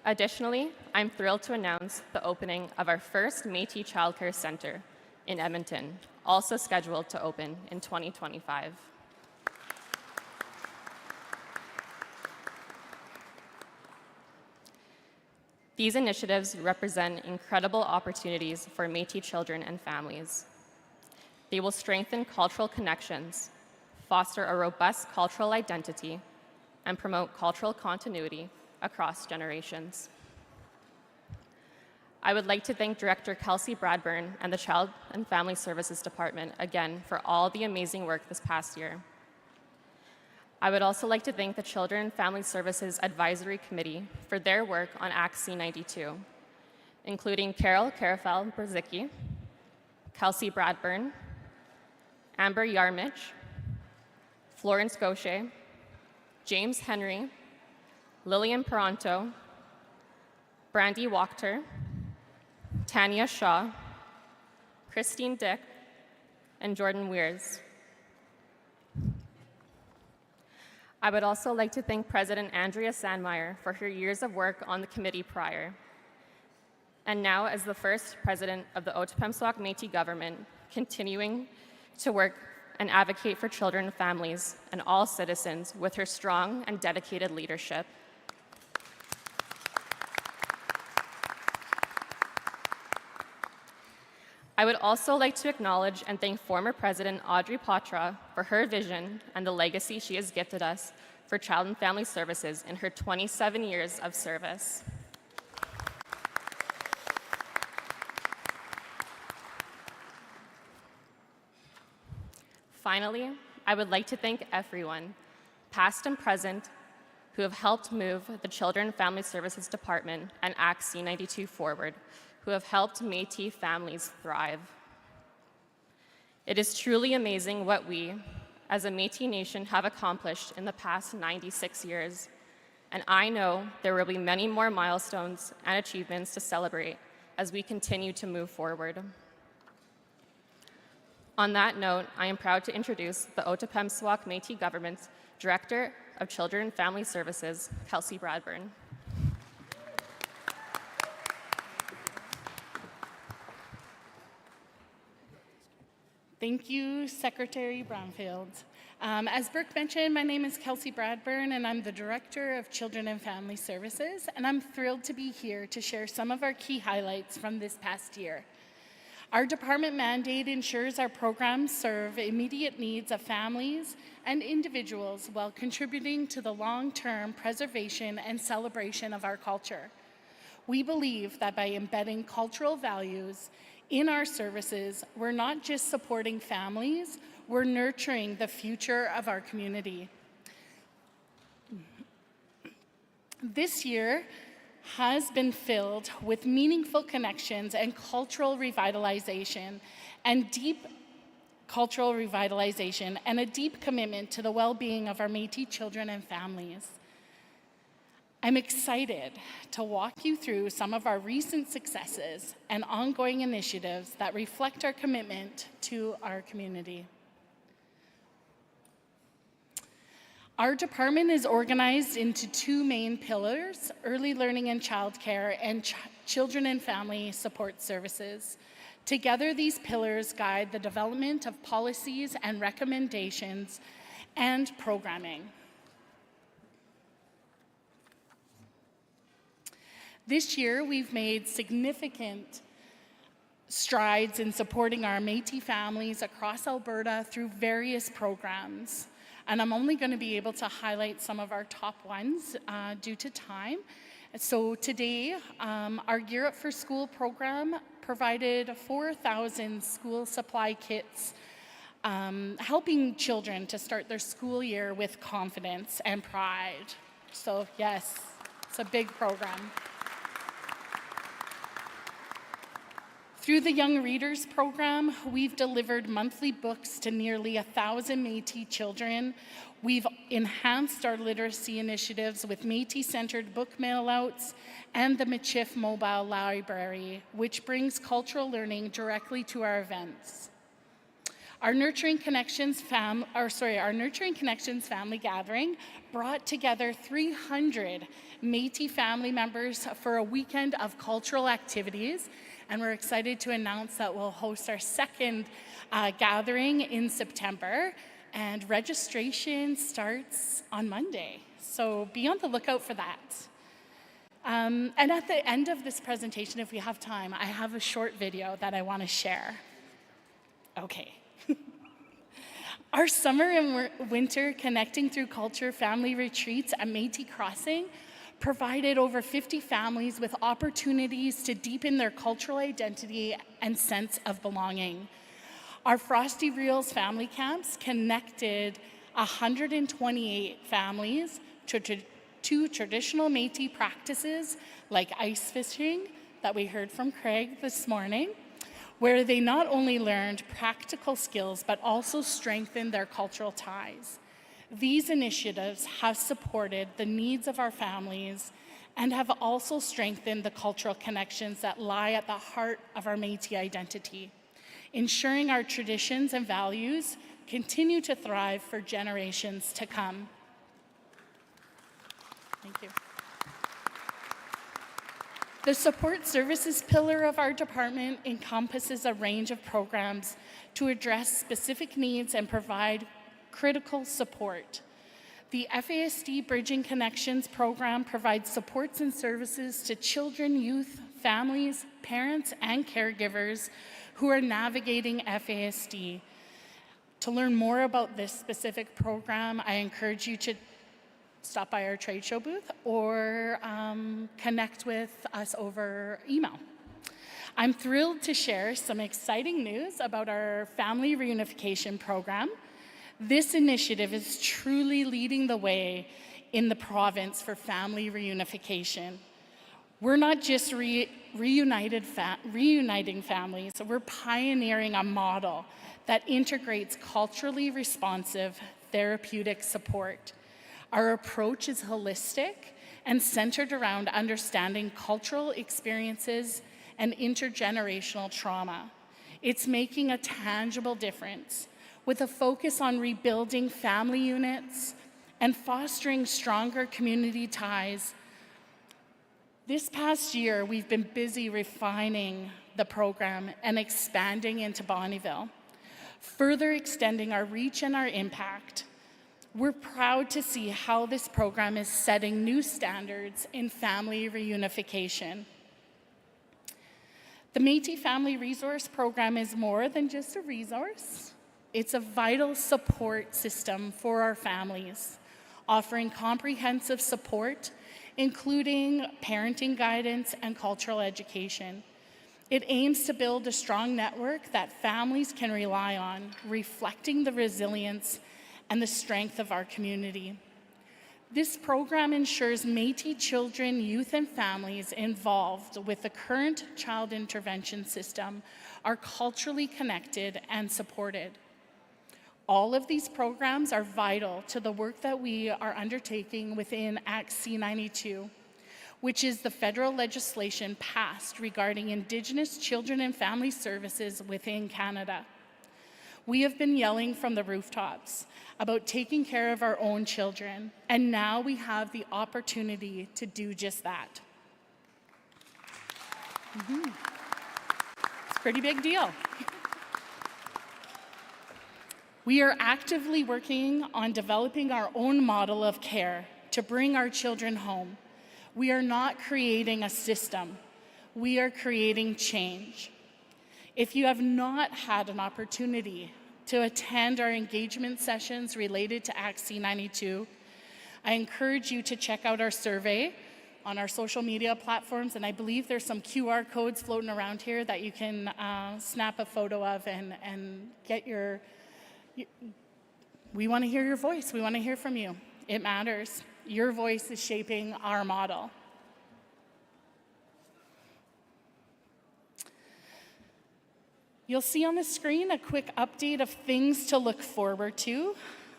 Additionally, I'm thrilled to announce the opening of our first Métis Childcare Centre in Edmonton, also scheduled to open in 2025. These initiatives represent incredible opportunities for Métis children and families. They will strengthen cultural connections, foster a robust cultural identity, and promote cultural continuity across generations. I would like to thank Director Kelsey Bradburn and the Child and Family Services Department again for all the amazing work this past year. I would also like to thank the Children and Family Services Advisory Committee for their work on Act C92, including Carol Karafel-Brzicki, Kelsey Bradburn, Amber Yarmich, Florence Gaucher, James Henry, Lillian Peranto, Brandy Wachter, Tanya Shaw, Christine Dick, and Jordan Weirs. I would also like to thank President Andrea Sandmeyer for her years of work on the committee prior, and now as the first president of the Otipemisiwak Métis government, continuing to work and advocate for children and families and all citizens with her strong and dedicated leadership. I would also like to acknowledge and thank former President Audrey Potra for her vision and the legacy she has gifted us for Child and Family Services in her 27 years of service. Finally, I would like to thank everyone, past and present, who have helped move the Children and Family Services Department and Act C-92 forward, who have helped Métis families thrive. It is truly amazing what we, as a Métis nation, have accomplished in the past 96 years, and I know there will be many more milestones and achievements to celebrate as we continue to move forward. On that note, I am proud to introduce the Otipemisiwak Métis Government's Director of Children and Family Services, Kelsey Bradburn. Thank you, Secretary Brownfield. As Brooke mentioned, my name is Kelsey Bradburn, and I'm the Director of Children and Family Services, and I'm thrilled to be here to share some of our key highlights from this past year. Our department mandate ensures our programs serve immediate needs of families and individuals while contributing to the long-term preservation and celebration of our culture. We believe that by embedding cultural values in our services, we're not just supporting families, we're nurturing the future of our community. This year has been filled with meaningful connections and cultural revitalization and deep cultural revitalization and a deep commitment to the well-being of our Métis children and families. I'm excited to walk you through some of our recent successes and ongoing initiatives that reflect our commitment to our community. Our department is organized into two main pillars: early learning and childcare and children and family support services. Together, these pillars guide the development of policies and recommendations and programming. This year, we've made significant strides in supporting our Métis families across Alberta through various programs. And I'm only going to be able to highlight some of our top ones due to time. So today, our Gear Up for School program provided 4,000 school supply kits, helping children to start their school year with confidence and pride. So yes, it's a big program. Through the Young Readers program, we've delivered monthly books to nearly 1,000 Métis children. We've enhanced our literacy initiatives with Métis-centered book mailouts and the Michif Mobile Library, which brings cultural learning directly to our events. Our Nurturing Connections family gathering brought together 300 Métis family members for a weekend of cultural activities. And we're excited to announce that we'll host our second gathering in September, and registration starts on Monday. So be on the lookout for that. And at the end of this presentation, if we have time, I have a short video that I want to share. Okay. Our summer and winter Connecting Through Culture family retreats at Métis Crossing provided over 50 families with opportunities to deepen their cultural identity and sense of belonging. Our Frosty Reels family camps connected 128 families to traditional Métis practices like ice fishing that we heard from Craig this morning, where they not only learned practical skills but also strengthened their cultural ties. These initiatives have supported the needs of our families and have also strengthened the cultural connections that lie at the heart of our Métis identity, ensuring our traditions and values continue to thrive for generations to come. Thank you. The support services pillar of our department encompasses a range of programs to address specific needs and provide critical support. The FASD Bridging Connections program provides supports and services to children, youth, families, parents, and caregivers who are navigating FASD. To learn more about this specific program, I encourage you to stop by our trade show booth or connect with us over email. I'm thrilled to share some exciting news about our family reunification program. This initiative is truly leading the way in the province for family reunification. We're not just reuniting families, we're pioneering a model that integrates culturally responsive therapeutic support. Our approach is holistic and centered around understanding cultural experiences and intergenerational trauma. It's making a tangible difference with a focus on rebuilding family units and fostering stronger community ties. This past year, we've been busy refining the program and expanding into Bonnyville, further extending our reach and our impact. We're proud to see how this program is setting new standards in family reunification. The Métis Family Resource Program is more than just a resource. It's a vital support system for our families, offering comprehensive support, including parenting guidance and cultural education. It aims to build a strong network that families can rely on, reflecting the resilience and the strength of our community. This program ensures Métis children, youth, and families involved with the current child intervention system are culturally connected and supported. All of these programs are vital to the work that we are undertaking within Act C92, which is the federal legislation passed regarding Indigenous children and family services within Canada. We have been yelling from the rooftops about taking care of our own children, and now we have the opportunity to do just that. It's a pretty big deal. We are actively working on developing our own model of care to bring our children home. We are not creating a system. We are creating change. If you have not had an opportunity to attend our engagement sessions related to Act C92, I encourage you to check out our survey on our social media platforms, and I believe there's some QR codes floating around here that you can snap a photo of and get your. We want to hear your voice. We want to hear from you. It matters. Your voice is shaping our model. You'll see on the screen a quick update of things to look forward to.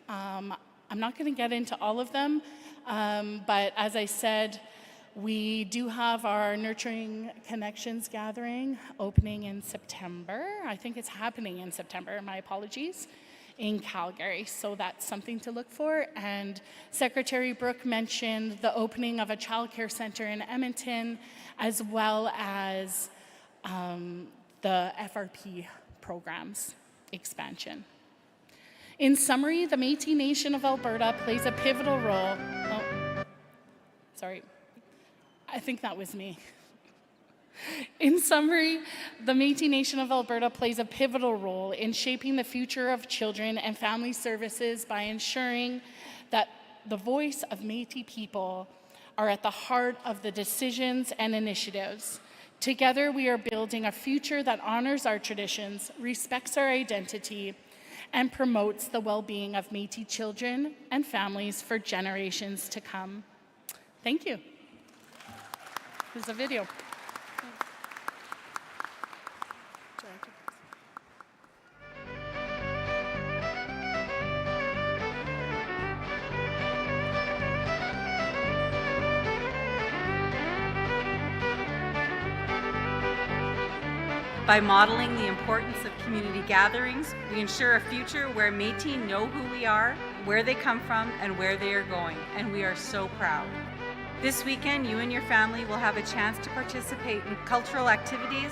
I'm not going to get into all of them, but as I said, we do have our Nurturing Connections gathering opening in September. I think it's happening in September, my apologies, in Calgary. So that's something to look for. And Secretary Brooke mentioned the opening of a childcare center in Edmonton, as well as the FRP programs expansion. In summary, the Métis Nation of Alberta plays a pivotal role. Oh, sorry, I think that was me. In summary, the Métis Nation of Alberta plays a pivotal role in shaping the future of children and family services by ensuring that the voice of Métis people are at the heart of the decisions and initiatives. Together, we are building a future that honors our traditions, respects our identity, and promotes the well-being of Métis children and families for generations to come. Thank you. Here's a video. By modeling the importance of community gatherings, we ensure a future where Métis know who we are, where they come from, and where they are going, and we are so proud. This weekend, you and your family will have a chance to participate in cultural activities,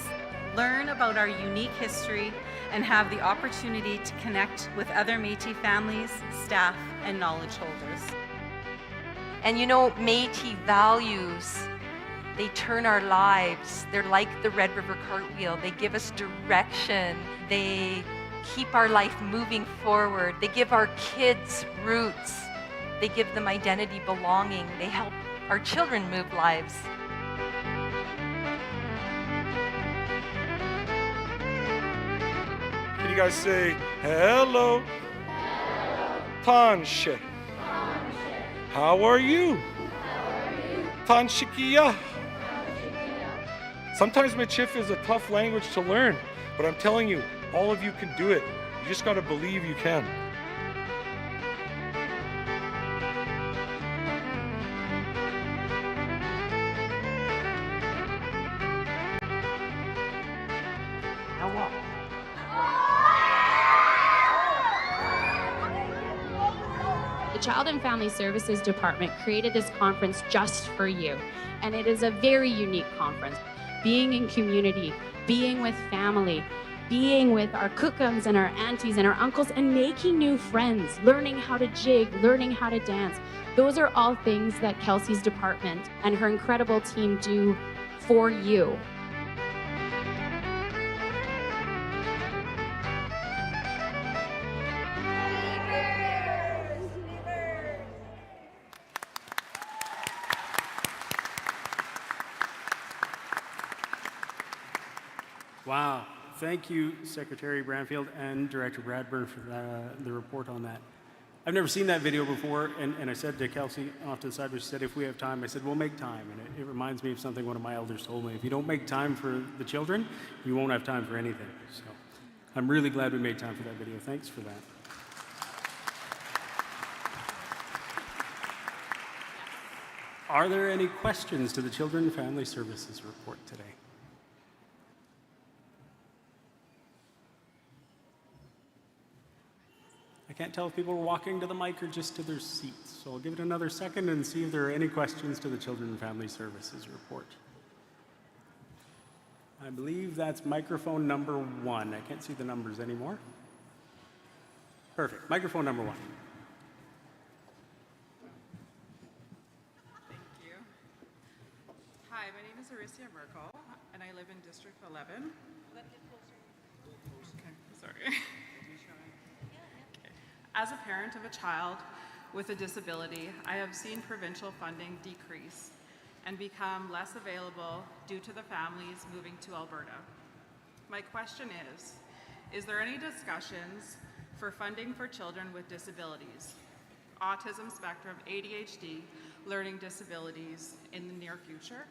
learn about our unique history, and have the opportunity to connect with other Métis families, staff, and knowledge holders. And you know, Métis values They turn our lives. They're like the Red River Cartwheel. They give us direction. They keep our life moving forward. They give our kids roots. They give them identity, belonging. They help our children move lives. Can you guys say hello? Tanshe. How are you? Tanshikia. Sometimes Michif is a tough language to learn, but I'm telling you, all of you can do it. You just got to believe you can. The Child and Family Services Department created this conference just for you, and it is a very unique conference. Being in community, being with family, being with our cookums and our aunties and our uncles, and making new friends, learning how to jig, learning how to dance. Those are all things that Kelsey's department and her incredible team do for you. Wow. Thank you, Secretary Branfield and Director Bradburn, for the report on that. I've never seen that video before, and I said to Kelsey off to the side, she said, if we have time, I said, we'll make time. And it reminds me of something one of my elders told me. If you don't make time for the children, you won't have time for anything. So I'm really glad we made time for that video. Thanks for that. Are there any questions to the Children and Family Services report today? I can't tell if people are walking to the mic or just to their seats. So I'll give it another second and see if there are any questions to the Children and Family Services report. I believe that's microphone number 1. I can't see the numbers anymore. Perfect. Microphone number 1. Thank you. Hi, my name is Aricia Merkel, and I live in District 11. Okay, sorry. As a parent of a child with a disability, I have seen provincial funding decrease and become less available due to the families moving to Alberta. My question is there any discussions for funding for children with disabilities, autism spectrum, ADHD, learning disabilities in the near future?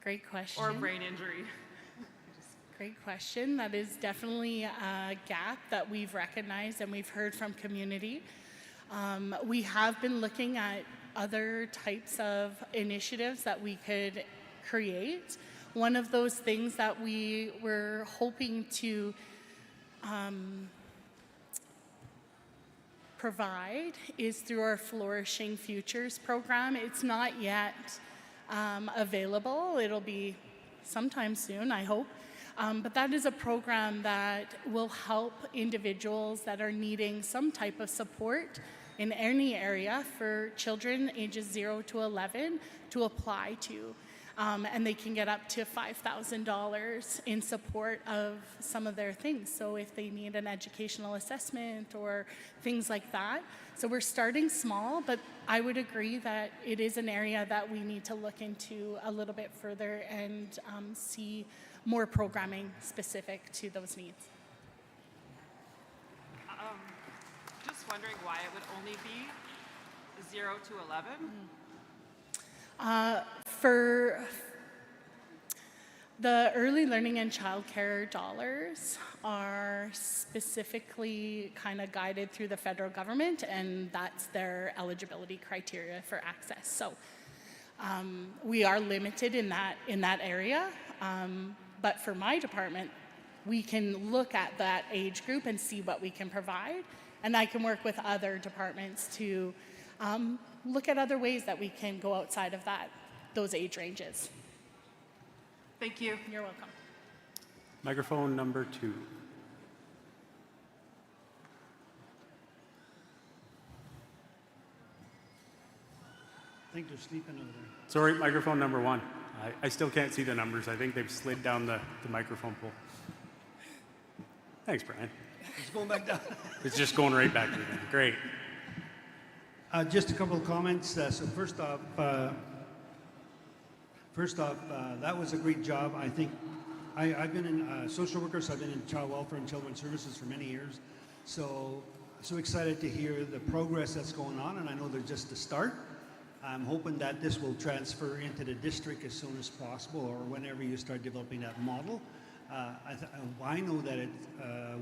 Great question. Or brain injury? Great question. That is definitely a gap that we've recognized and we've heard from community. We have been looking at other types of initiatives that we could create. One of those things that we were hoping to provide is through our Flourishing Futures program. It's not yet available. It'll be sometime soon, I hope. But that is a program that will help individuals that are needing some type of support in any area for children ages 0 to 11 to apply to. And they can get up to $5,000 in support of some of their things. So if they need an educational assessment or things like that. So we're starting small, but I would agree that it is an area that we need to look into a little bit further and see more programming specific to those needs. Just wondering why it would only be 0 to 11? For the early learning and childcare dollars are specifically kind of guided through the federal government, and that's their eligibility criteria for access. So we are limited in that area. But for my department, we can look at that age group and see what we can provide. And I can work with other departments to look at other ways that we can go outside of those age ranges. Thank you. You're welcome. Microphone number 2. I think they're sleeping over there. Sorry, microphone number 1. I still can't see the numbers. I think they've slid down the microphone pole. Thanks, Brian. It's going back down. It's just going right back to you. Great. Just a couple of comments. So first off, that was a great job. I think I've been in social worker, so I've been in child welfare and children's services for many years. So excited to hear the progress that's going on, and I know they're just the start. I'm hoping that this will transfer into the district as soon as possible, or whenever you start developing that model. I know that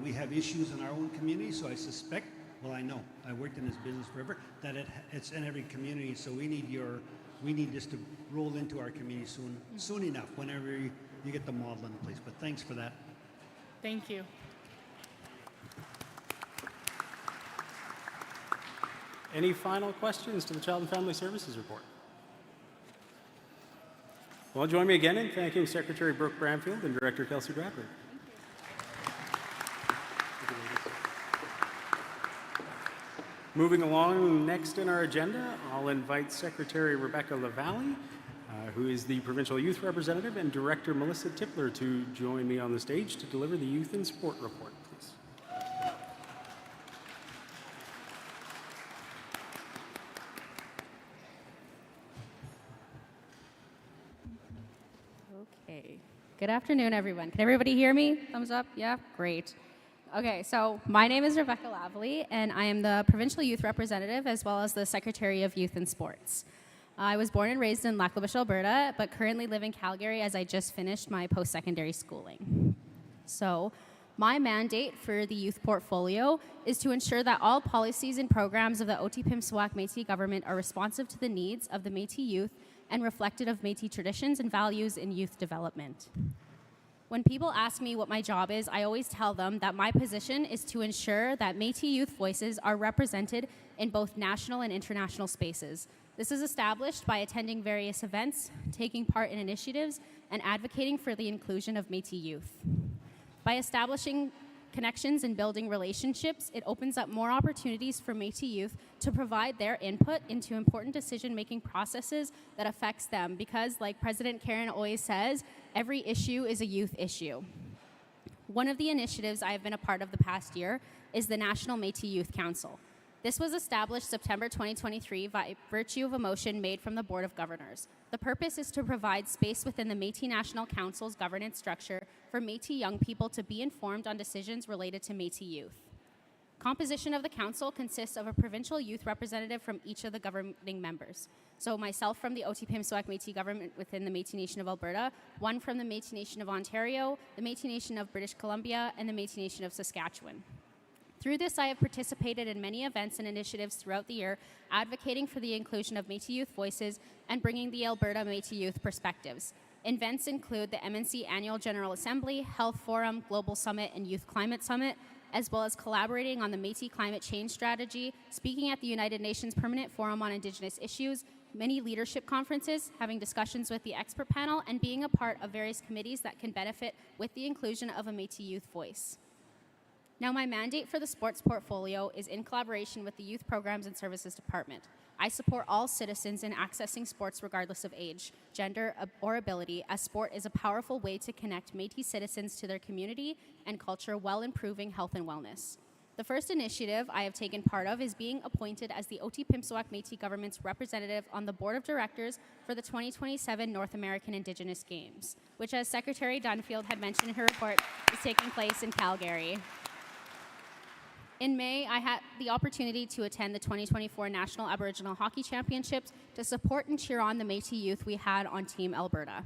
we have issues in our own community, so I suspect, well, I know, I worked in this business forever, that it's in every community. So we need this to roll into our community soon enough, whenever you get the model in place. But thanks for that. Thank you. Any final questions to the Child and Family Services report? Well, join me again in thanking Secretary Brooke Bramfield and Director Kelsey Bradford. Moving along, next in our agenda, I'll invite Secretary Rebecca Lavalley, who is the Provincial Youth Representative, and Director Melissa Tipler to join me on the stage to deliver the Youth in Sport report, please. Okay. Good afternoon, everyone. Can everybody hear me? Thumbs up? Yeah? Great. Okay, so my name is Rebecca Lavalley, and I am the Provincial Youth Representative as well as the Secretary of Youth and Sports. I was born and raised in Lac-La-Biche, Alberta, but currently live in Calgary as I just finished my post-secondary schooling. So my mandate for the youth portfolio is to ensure that all policies and programs of the Otipemisiwak Métis government are responsive to the needs of the Métis youth and reflective of Métis traditions and values in youth development. When people ask me what my job is, I always tell them that my position is to ensure that Métis youth voices are represented in both national and international spaces. This is established by attending various events, taking part in initiatives, and advocating for the inclusion of Métis youth. By establishing connections and building relationships, it opens up more opportunities for Métis youth to provide their input into important decision-making processes that affects them because, like President Karant always says, every issue is a youth issue. One of the initiatives I have been a part of the past year is the National Métis Youth Council. This was established September 2023 by virtue of a motion made from the Board of Governors. The purpose is to provide space within the Métis National Council's governance structure for Métis young people to be informed on decisions related to Métis youth. Composition of the council consists of a provincial youth representative from each of the governing members. So myself from the Otipemisiwak Métis government within the Métis Nation of Alberta, one from the Métis Nation of Ontario, the Métis Nation of British Columbia, and the Métis Nation of Saskatchewan. Through this, I have participated in many events and initiatives throughout the year, advocating for the inclusion of Métis youth voices and bringing the Alberta Métis youth perspectives. Events include the MNC Annual General Assembly, Health Forum, Global Summit, and Youth Climate Summit, as well as collaborating on the Métis Climate Change Strategy, speaking at the United Nations Permanent Forum on Indigenous Issues, many leadership conferences, having discussions with the expert panel, and being a part of various committees that can benefit with the inclusion of a Métis youth voice. Now, my mandate for the sports portfolio is in collaboration with the Youth Programs and Services Department. I support all citizens in accessing sports regardless of age, gender, or ability, as sport is a powerful way to connect Métis citizens to their community and culture while improving health and wellness. The first initiative I have taken part of is being appointed as the Otipemisiwak Métis government's representative on the board of directors for the 2027 North American Indigenous Games, which, as Secretary Dunfield had mentioned in her report, is taking place in Calgary. In May, I had the opportunity to attend the 2024 National Aboriginal Hockey Championships to support and cheer on the Métis youth we had on Team Alberta.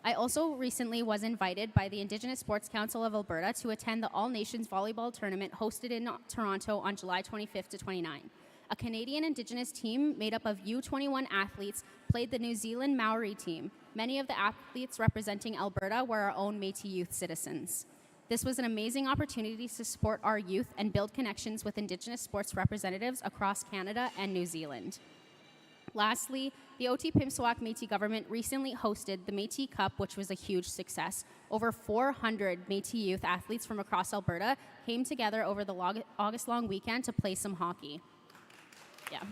I also recently was invited by the Indigenous Sports Council of Alberta to attend the All Nations Volleyball Tournament hosted in Toronto on July 25th to 29. A Canadian Indigenous team made up of U21 athletes played the New Zealand Maori team. Many of the athletes representing Alberta were our own Métis youth citizens. This was an amazing opportunity to support our youth and build connections with Indigenous sports representatives across Canada and New Zealand. Lastly, the Otipemisiwak Métis government recently hosted the Métis Cup, which was a huge success. Over 400 Métis youth athletes from across Alberta came together over the August long weekend to play some hockey. Yeah.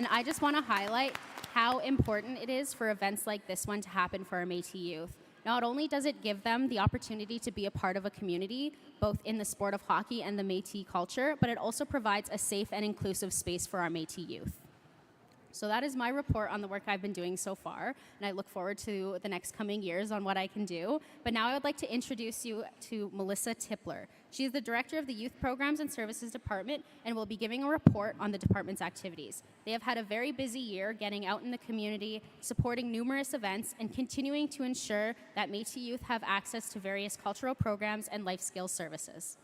And I just want to highlight how important it is for events like this one to happen for our Métis youth. Not only does it give them the opportunity to be a part of a community, both in the sport of hockey and the Métis culture, but it also provides a safe and inclusive space for our Métis youth. So that is my report on the work I've been doing so far, and I look forward to the next coming years on what I can do. But now I would like to introduce you to Melissa Tippler. She is the Director of the Youth Programs and Services Department and will be giving a report on the department's activities. They have had a very busy year getting out in the community, supporting numerous events, and continuing to ensure that Métis youth have access to various cultural programs and life skills services.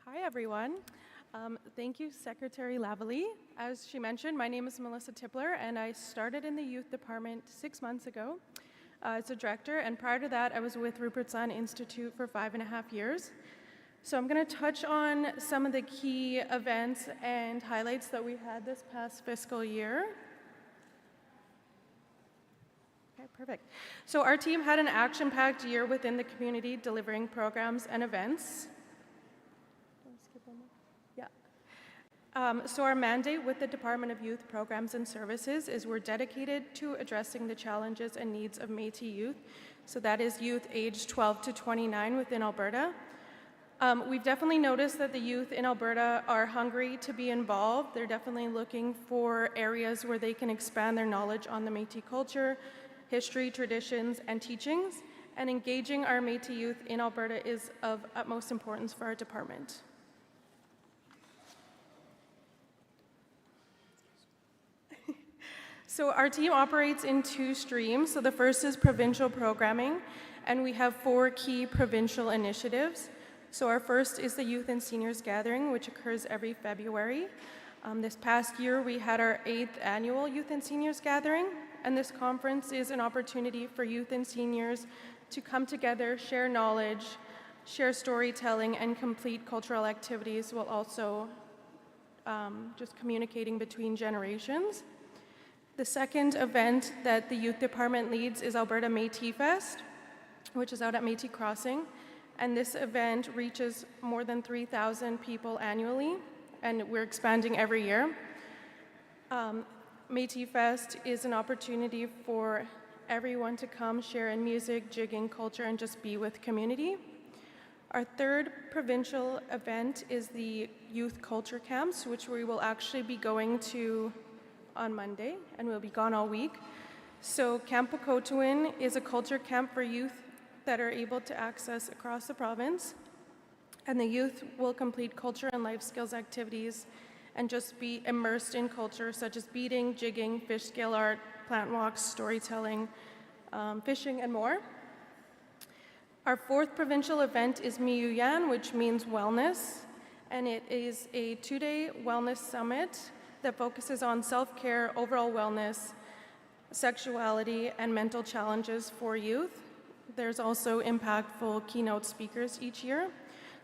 Hi, everyone. Thank you, Secretary Lavalley. As she mentioned, my name is Melissa Tippler, and I started in the youth department 6 months ago as a director, and prior to that, I was with Rupert Son Institute for 5.5 years. So I'm going to touch on some of the key events and highlights that we had this past fiscal year. Okay, perfect. So our team had an action-packed year within the community, delivering programs and events. So our mandate with the Department of Youth Programs and Services is we're dedicated to addressing the challenges and needs of Métis youth. So that is youth aged 12 to 29 within Alberta. We've definitely noticed that the youth in Alberta are hungry to be involved. They're definitely looking for areas where they can expand their knowledge on the Métis culture, history, traditions, and teachings. And engaging our Métis youth in Alberta is of utmost importance for our department. So our team operates in 2 streams. So the first is provincial programming, and we have 4 key provincial initiatives. So our first is the Youth and Seniors Gathering, which occurs every February. This past year, we had our 8th annual Youth and Seniors Gathering, and this conference is an opportunity for youth and seniors to come together, share knowledge, share storytelling, and complete cultural activities while also just communicating between generations. The second event that the youth department leads is Alberta Métis Fest, which is out at Métis Crossing. And this event reaches more than 3,000 people annually, and we're expanding every year. Métis Fest is an opportunity for everyone to come share in music, jigging, culture, and just be with community. Our third provincial event is the Youth Culture Camps, which we will actually be going to on Monday, and we'll be gone all week. So Camp Pocotouin is a culture camp for youth that are able to access across the province, and the youth will complete culture and life skills activities and just be immersed in culture such as beading, jigging, fish scale art, plant walks, storytelling, fishing, and more. Our fourth provincial event is Miyuyan, which means wellness, and it is a 2-day wellness summit that focuses on self-care, overall wellness, sexuality, and mental challenges for youth. There's also impactful keynote speakers each year.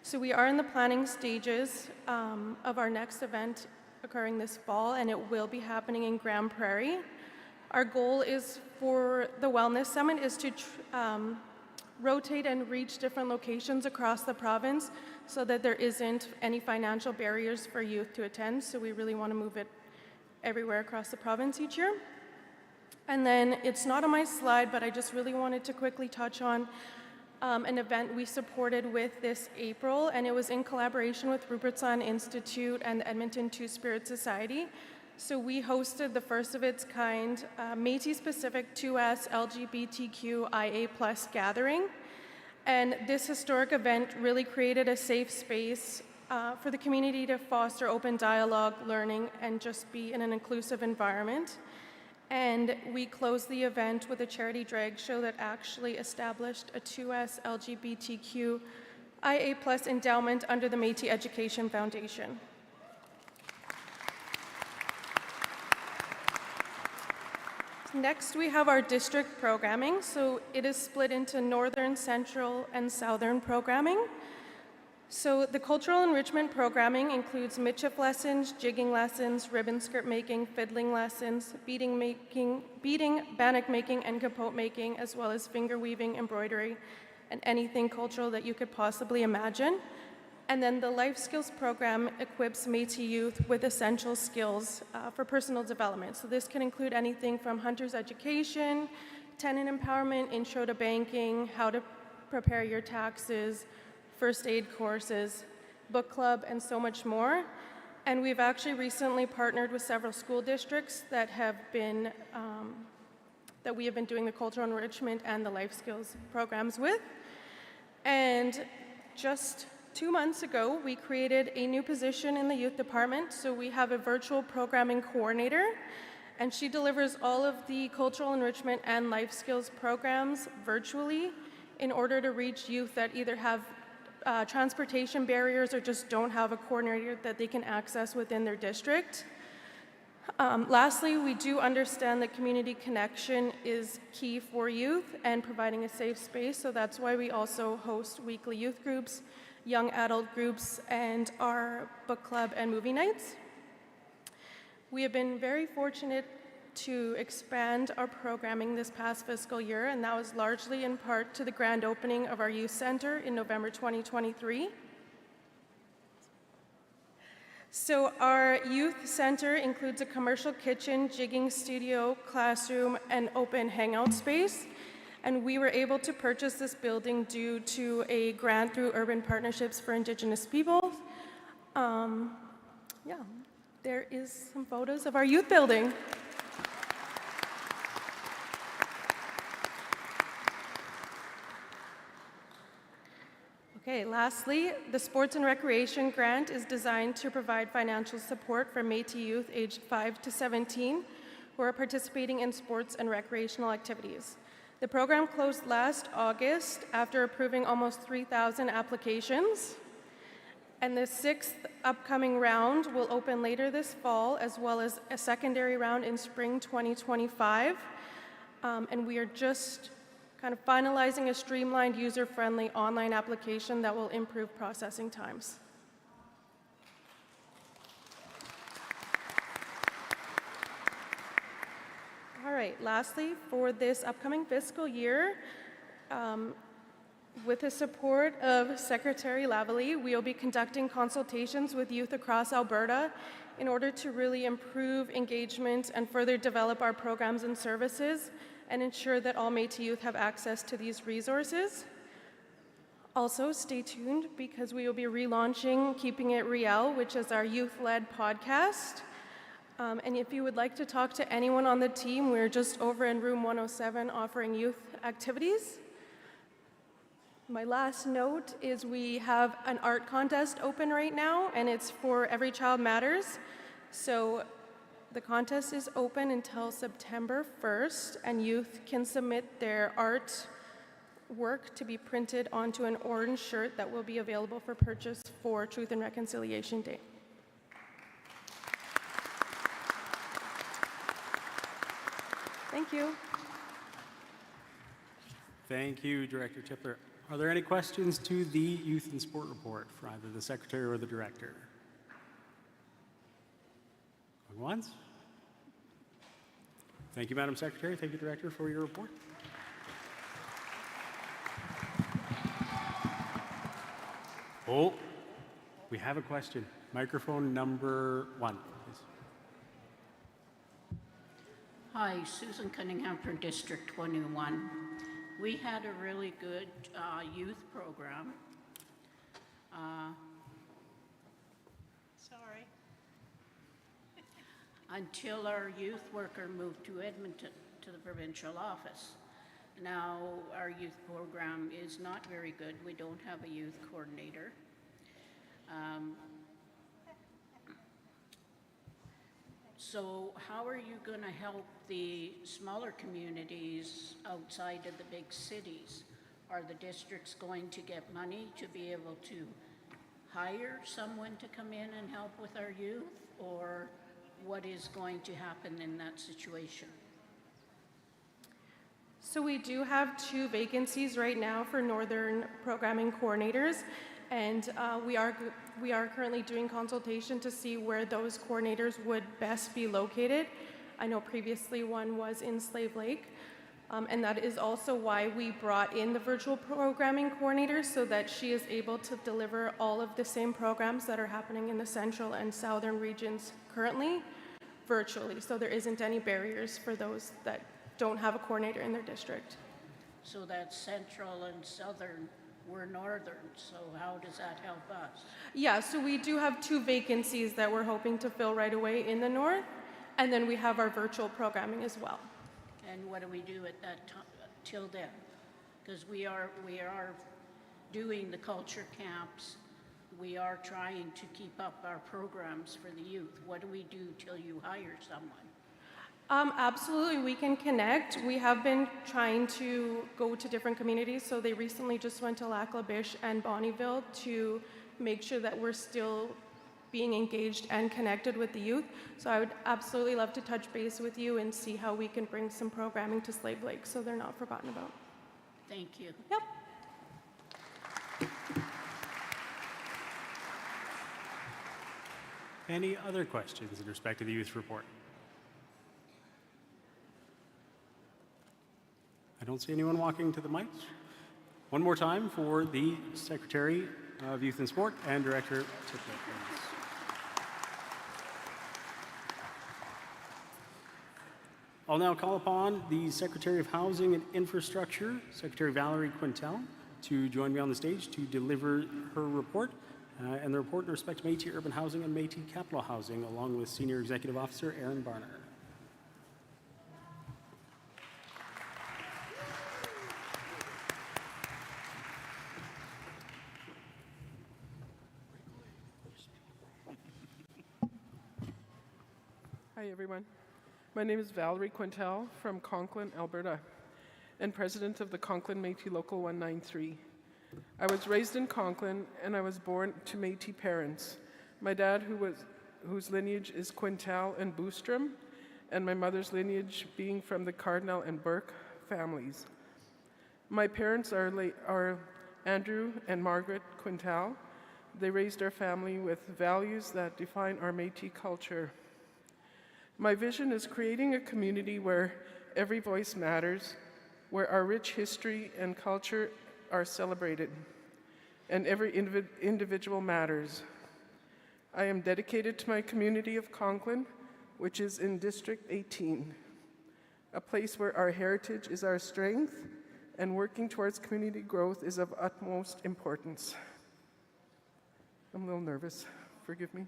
So we are in the planning stages of our next event occurring this fall, and it will be happening in Grand Prairie. Our goal is for the Wellness Summit is to rotate and reach different locations across the province so that there isn't any financial barriers for youth to attend. So we really want to move it everywhere across the province each year. And then it's not on my slide, but I just really wanted to quickly touch on an event we supported with this April, and it was in collaboration with Rupert Son Institute and the Edmonton Two-Spirit Society. So we hosted the first of its kind Métis-specific 2S LGBTQIA+ gathering. And this historic event really created a safe space for the community to foster open dialogue, learning, and just be in an inclusive environment. And we closed the event with a charity drag show that actually established a 2S LGBTQIA+ endowment under the Métis Education Foundation. Next, we have our district programming. So it is split into northern, central, and southern programming. So the cultural enrichment programming includes midship lessons, jigging lessons, ribbon skirt making, fiddling lessons, beading, bannock making, and capote making, as well as finger weaving, embroidery, and anything cultural that you could possibly imagine. And then the life skills program equips Métis youth with essential skills for personal development. So this can include anything from hunter's education, tenant empowerment, intro to banking, how to prepare your taxes, first aid courses, book club, and so much more. And we've actually recently partnered with several school districts that we have been doing the cultural enrichment and the life skills programs with. And just 2 months ago, we created a new position in the youth department. So we have a virtual programming coordinator, and she delivers all of the cultural enrichment and life skills programs virtually in order to reach youth that either have transportation barriers or just don't have a coordinator that they can access within their district. Lastly, we do understand that community connection is key for youth and providing a safe space, so that's why we also host weekly youth groups, young adult groups, and our book club and movie nights. We have been very fortunate to expand our programming this past fiscal year, and that was largely in part to the grand opening of our youth center in November 2023. So our youth center includes a commercial kitchen, jigging studio, classroom, and open hangout space. And we were able to purchase this building due to a grant through Urban Partnerships for Indigenous People. There is some photos of our youth building. Okay, lastly, the Sports and Recreation Grant is designed to provide financial support for Métis youth aged 5 to 17 who are participating in sports and recreational activities. The program closed last August after approving almost 3,000 applications, and the 6th upcoming round will open later this fall, as well as a secondary round in spring 2025, and we are just kind of finalizing a streamlined, user-friendly online application that will improve processing times. All right, lastly, for this upcoming fiscal year, with the support of Secretary Lavalley, we will be conducting consultations with youth across Alberta in order to really improve engagement and further develop our programs and services and ensure that all Métis youth have access to these resources. Also, stay tuned because we will be relaunching Keeping It Real, which is our youth-led podcast. And if you would like to talk to anyone on the team, we're just over in room 107 offering youth activities. My last note is we have an art contest open right now, and it's for Every Child Matters. So the contest is open until September 1st, and youth can submit their art work to be printed onto an orange shirt that will be available for purchase for Truth and Reconciliation Day. Thank you. Thank you, Director Tipler. Are there any questions to the Youth and Sport report for either the Secretary or the Director? Going once? Thank you, Madam Secretary. Thank you, Director, for your report. Oh, we have a question. Microphone number 1, please. Hi, Susan Cunningham from District 21. We had a really good youth program. Sorry. Until our youth worker moved to Edmonton, to the provincial office. Now, our youth program is not very good. We don't have a youth coordinator. So how are you going to help the smaller communities outside of the big cities? Are the districts going to get money to be able to hire someone to come in and help with our youth? Or what is going to happen in that situation? So we do have 2 vacancies right now for Northern programming coordinators, And we are currently doing consultation to see where those coordinators would best be located. I know previously one was in Slave Lake, and that is also why we brought in the virtual programming coordinator, so that she is able to deliver all of the same programs that are happening in the central and southern regions currently virtually. So there isn't any barriers for those that don't have a coordinator in their district. So that's central and southern, we're northern, so how does that help us? Yeah, so we do have 2 vacancies that we're hoping to fill right away in the north, and then we have our virtual programming as well. And what do we do at that time, till then? Because we are doing the culture camps. We are trying to keep up our programs for the youth. What do we do till you hire someone? Absolutely, we can connect. We have been trying to go to different communities, so they recently just went to Lac La Biche and Bonnyville to make sure that we're still being engaged and connected with the youth. So I would absolutely love to touch base with you and see how we can bring some programming to Slave Lake so they're not forgotten about. Thank you. Yep. Any other questions in respect to the youth report? I don't see anyone walking to the mics. One more time for the Secretary of Youth and Sport and Director Tippett. I'll now call upon the Secretary of Housing and Infrastructure, Secretary Valerie Quintel, to join me on the stage to deliver her report and the report in respect to Métis urban housing and Métis capital housing, along with Senior Executive Officer Aaron Barner. Hi, everyone. My name is Valerie Quintel from Conklin, Alberta, and president of the Conklin Métis Local 193. I was raised in Conklin, and I was born to Métis parents. My dad, whose lineage is Quintel and Boostrom, and my mother's lineage being from the Cardinal and Burke families. My parents are Andrew and Margaret Quintel. They raised our family with values that define our Métis culture. My vision is creating a community where every voice matters, where our rich history and culture are celebrated, and every individual matters. I am dedicated to my community of Conklin, which is in District 18, a place where our heritage is our strength, and working towards community growth is of utmost importance. I'm a little nervous, forgive me.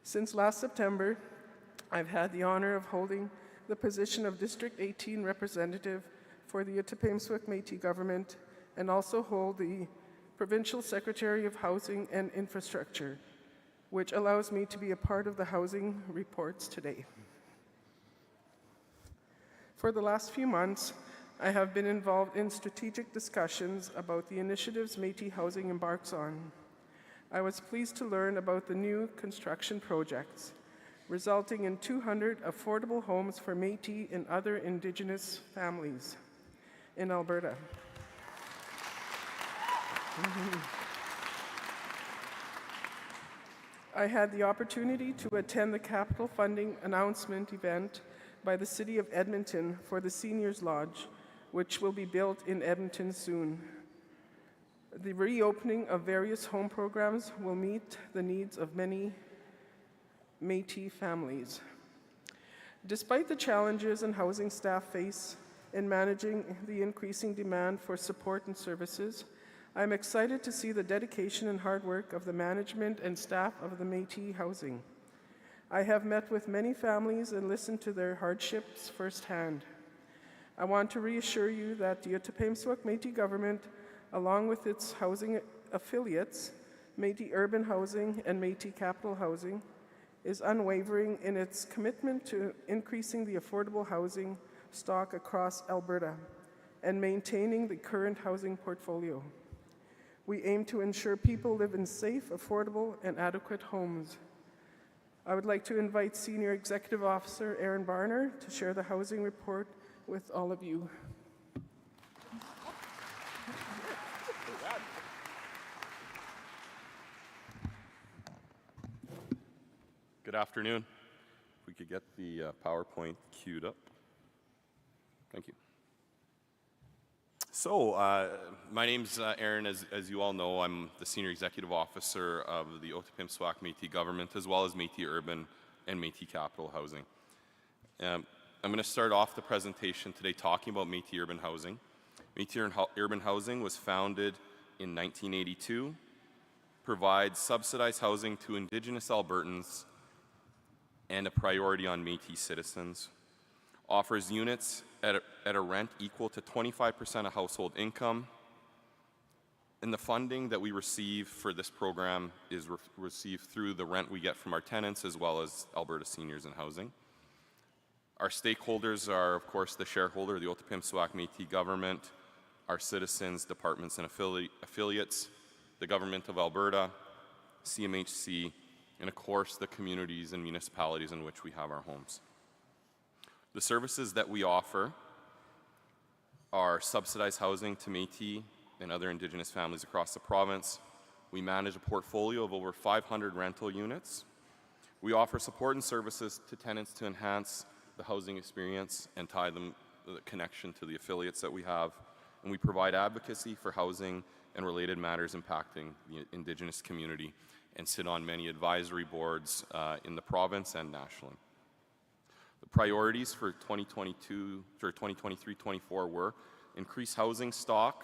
Since last September, I've had the honor of holding the position of District 18 representative for the Ottawa Métis government, and also hold the Provincial Secretary of Housing and Infrastructure, which allows me to be a part of the housing reports today. For the last few months, I have been involved in strategic discussions about the initiatives Métis Housing embarks on. I was pleased to learn about the new construction projects, resulting in 200 affordable homes for Métis and other Indigenous families in Alberta. I had the opportunity to attend the capital funding announcement event by the City of Edmonton for the Seniors Lodge, which will be built in Edmonton soon. The reopening of various home programs will meet the needs of many Métis families. Despite the challenges and housing staff face in managing the increasing demand for support and services, I'm excited to see the dedication and hard work of the management and staff of the Métis Housing. I have met with many families and listened to their hardships firsthand. I want to reassure you that the Ottawa Métis government, along with its housing affiliates, Métis Urban Housing and Métis Capital Housing, is unwavering in its commitment to increasing the affordable housing stock across Alberta and maintaining the current housing portfolio. We aim to ensure people live in safe, affordable, and adequate homes. I would like to invite Senior Executive Officer Aaron Barner to share the housing report with all of you. Good afternoon. If we could get the PowerPoint queued up. Thank you. So, my name's Aaron. As you all know, I'm the Senior Executive Officer of the Otipemisiwak Métis Government, as well as Métis Urban and Métis Capital Housing. I'm going to start off the presentation today talking about Métis Urban Housing. Métis Urban Housing was founded in 1982, provides subsidized housing to Indigenous Albertans and a priority on Métis citizens, offers units at a rent equal to 25% of household income, and the funding that we receive for this program is received through the rent we get from our tenants as well as Alberta Seniors in Housing. Our stakeholders are, of course, the shareholder, the Otipemisiwak Métis government, our citizens, departments, and affiliates, the Government of Alberta, CMHC, and of course the communities and municipalities in which we have our homes. The services that we offer are subsidized housing to Métis and other Indigenous families across the province. We manage a portfolio of over 500 rental units. We offer support and services to tenants to enhance the housing experience and tie them the connection to the affiliates that we have. And we provide advocacy for housing and related matters impacting the Indigenous community and sit on many advisory boards in the province and nationally. The priorities for 2023-24 were increase housing stock,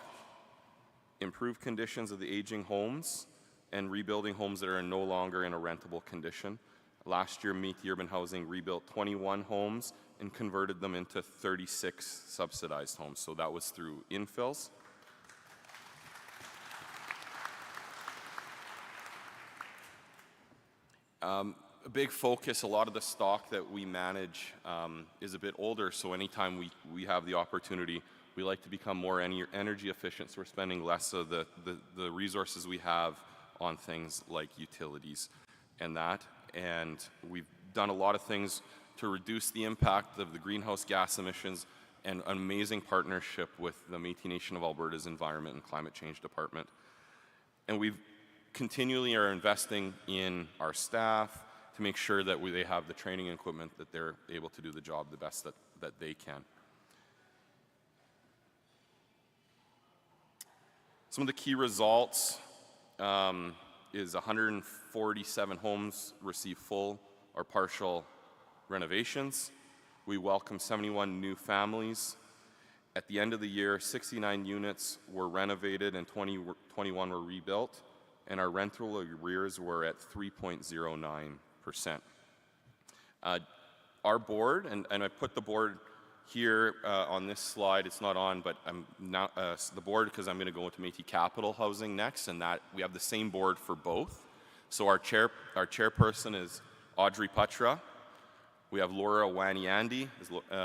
improve conditions of the aging homes, and rebuilding homes that are no longer in a rentable condition. Last year, Métis Urban Housing rebuilt 21 homes and converted them into 36 subsidized homes. So that was through infills. A big focus, a lot of the stock that we manage is a bit older, so anytime we have the opportunity, we like to become more energy efficient, so we're spending less of the resources we have on things like utilities and that. And we've done a lot of things to reduce the impact of the greenhouse gas emissions and an amazing partnership with the Métis Nation of Alberta's Environment and Climate Change Department. And we've continually are investing in our staff to make sure that they have the training and equipment that they're able to do the job the best that they can. Some of the key results is 147 homes receive full or partial renovations. We welcome 71 new families. At the end of the year, 69 units were renovated and 21 were rebuilt, and our rental arrears were at 3.09%. Our board, and I put the board here on this slide, it's not on, but I'm now the board, because I'm going to go into Métis Capital Housing next, and that we have the same board for both. So our chairperson is Audrey Patra. We have Laura Waniandi.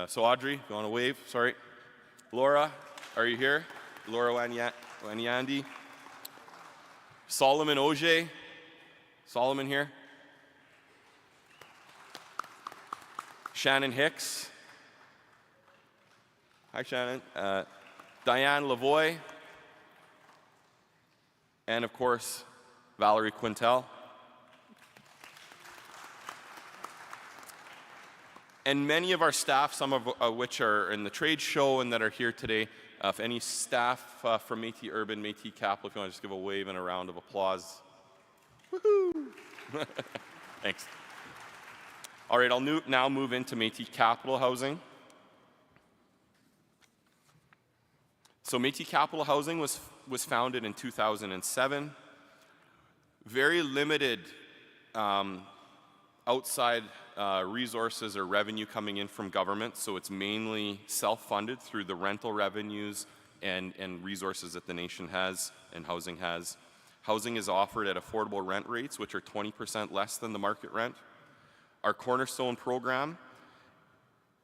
So Audrey, you want to wave? Sorry. Laura, are you here? Laura Waniandi. Solomon Oje. Solomon here. Shannon Hicks. Hi, Shannon. Diane Lavoie. And of course, Valerie Quintel. And many of our staff, some of which are in the trade show and that are here today, if any staff from Métis Urban, Métis Capital, if you want to just give a wave and a round of applause. Woohoo! Thanks. All right, I'll now move into Métis Capital Housing. So Métis Capital Housing was founded in 2007. Very limited outside resources or revenue coming in from government, so it's mainly self-funded through the rental revenues and resources that the nation has and housing has. Housing is offered at affordable rent rates, which are 20% less than the market rent. Our cornerstone program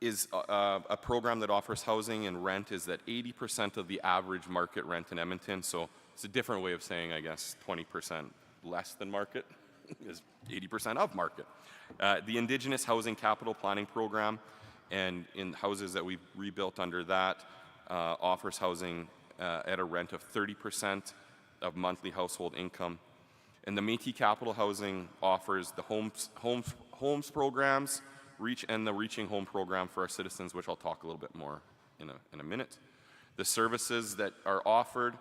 is a program that offers housing and rent is at 80% of the average market rent in Edmonton, so it's a different way of saying, I guess, 20% less than market is 80% of market. The Indigenous Housing Capital Planning Program and in houses that we've rebuilt under that offers housing at a rent of 30% of monthly household income. And the Métis Capital Housing offers the homes programs, and the Reaching Home program for our citizens, which I'll talk a little bit more in a minute. The services that are offered,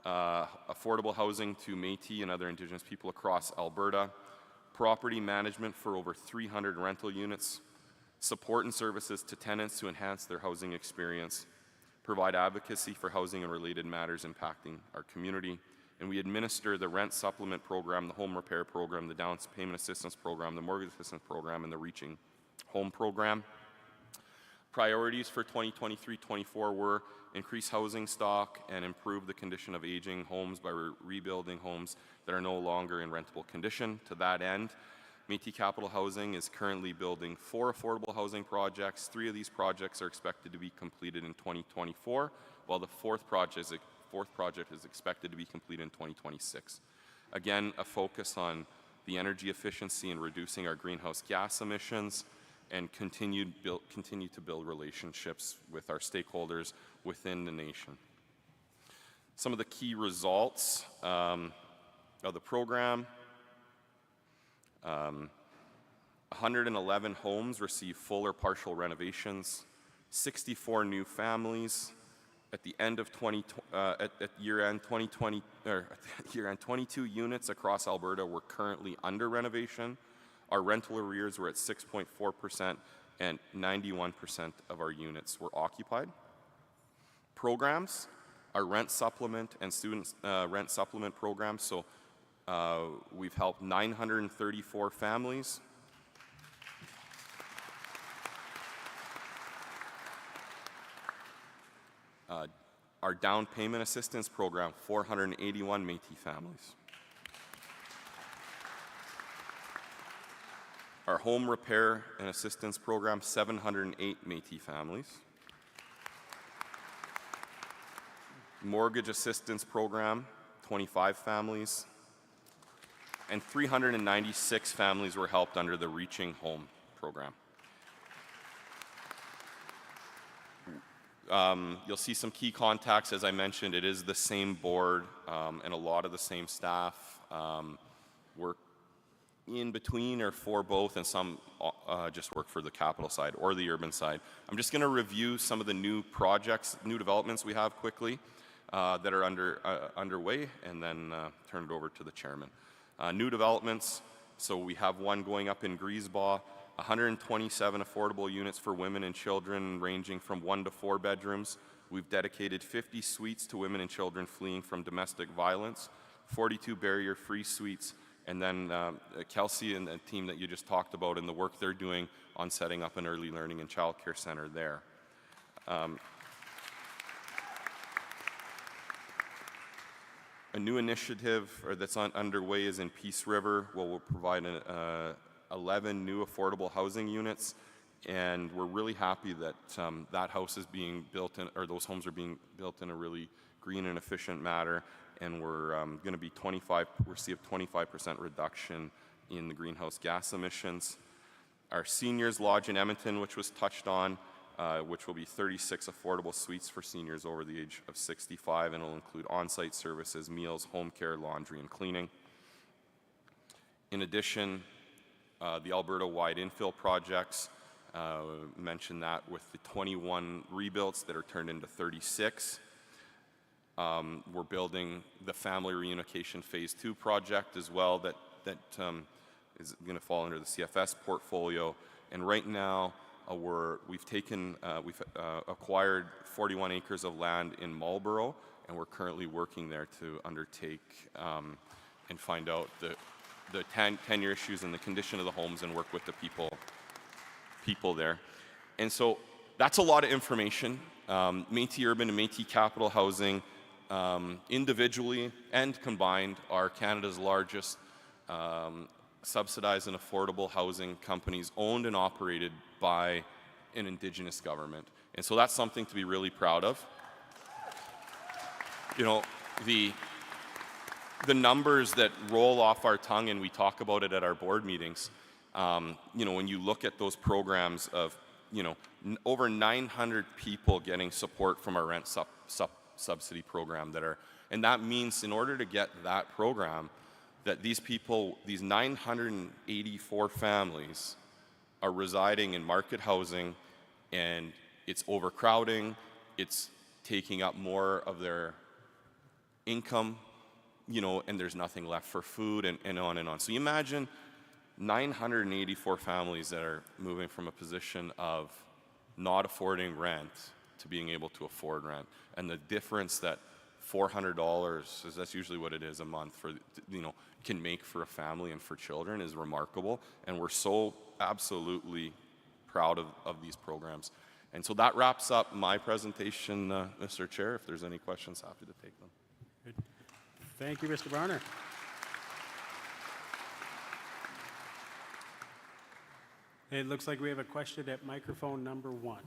affordable housing to Métis and other Indigenous people across Alberta, property management for over 300 rental units, support and services to tenants to enhance their housing experience, provide advocacy for housing and related matters impacting our community, and we administer the rent supplement program, the home repair program, the down payment assistance program, the mortgage assistance program, and the Reaching Home program. Priorities for 2023-24 were increase housing stock and improve the condition of aging homes by rebuilding homes that are no longer in rentable condition. To that end, Métis Capital Housing is currently building 4 affordable housing projects. 3 of these projects are expected to be completed in 2024, while the fourth project is expected to be completed in 2026. Again, a focus on the energy efficiency and reducing our greenhouse gas emissions, and continue to build relationships with our stakeholders within the nation. Some of the key results of the program: 111 homes received full or partial renovations, 64 new families. At the end of year-end 2020, or year-end 22 units across Alberta were currently under renovation. Our rental arrears were at 6.4%, and 91% of our units were occupied. Programs, our rent supplement and student rent supplement programs. So we've helped 934 families. Our down payment assistance program, 481 Métis families. Our home repair and assistance program, 708 Métis families. Mortgage assistance program, 25 families. And 396 families were helped under the Reaching Home program. You'll see some key contacts. As I mentioned, it is the same board and a lot of the same staff work in between or for both, and some just work for the capital side or the urban side. I'm just going to review some of the new projects, new developments we have quickly that are underway, and then turn it over to the chairman. New developments, so we have one going up in Griesbaugh, 127 affordable units for women and children ranging from 1 to 4 bedrooms. We've dedicated 50 suites to women and children fleeing from domestic violence, 42 barrier-free suites, and then Kelsey and the team that you just talked about and the work they're doing on setting up an early learning and childcare center there. A new initiative that's underway is in Peace River, where we'll provide 11 new affordable housing units, and we're really happy that that house is being built in, or those homes are being built in a really green and efficient manner, and we're going to be receive 25% reduction in the greenhouse gas emissions. Our seniors lodge in Edmonton, which was touched on, which will be 36 affordable suites for seniors over the age of 65, and will include on-site services, meals, home care, laundry, and cleaning. In addition, the Alberta-wide infill projects, mentioned that with the 21 rebuilds that are turned into 36. We're building the Family Reunification Phase 2 project as well that is going to fall under the CFS portfolio. And right now, we've acquired 41 acres of land in Marlborough, and we're currently working there to undertake and find out the tenure issues and the condition of the homes and work with the people there. And so that's a lot of information. Métis Urban and Métis Capital Housing individually and combined are Canada's largest subsidized and affordable housing companies owned and operated by an Indigenous government. And so that's something to be really proud of. You know, the numbers that roll off our tongue, and we talk about it at our board meetings, you know, when you look at those programs of, you know, over 900 people getting support from our rent subsidy program and that means in order to get that program, that these people, these 984 families, are residing in market housing, and it's overcrowding, it's taking up more of their income, you know, and there's nothing left for food, and on and on. So you imagine 984 families that are moving from a position of not affording rent to being able to afford rent, and the difference that $400, is that's usually what it is a month for, you know, can make for a family and for children is remarkable, and we're so absolutely proud of these programs. And so that wraps up my presentation, Mr. Chair. If there's any questions, happy to take them. Good. Thank you, Mr. Barner. It looks like we have a question at microphone number 1.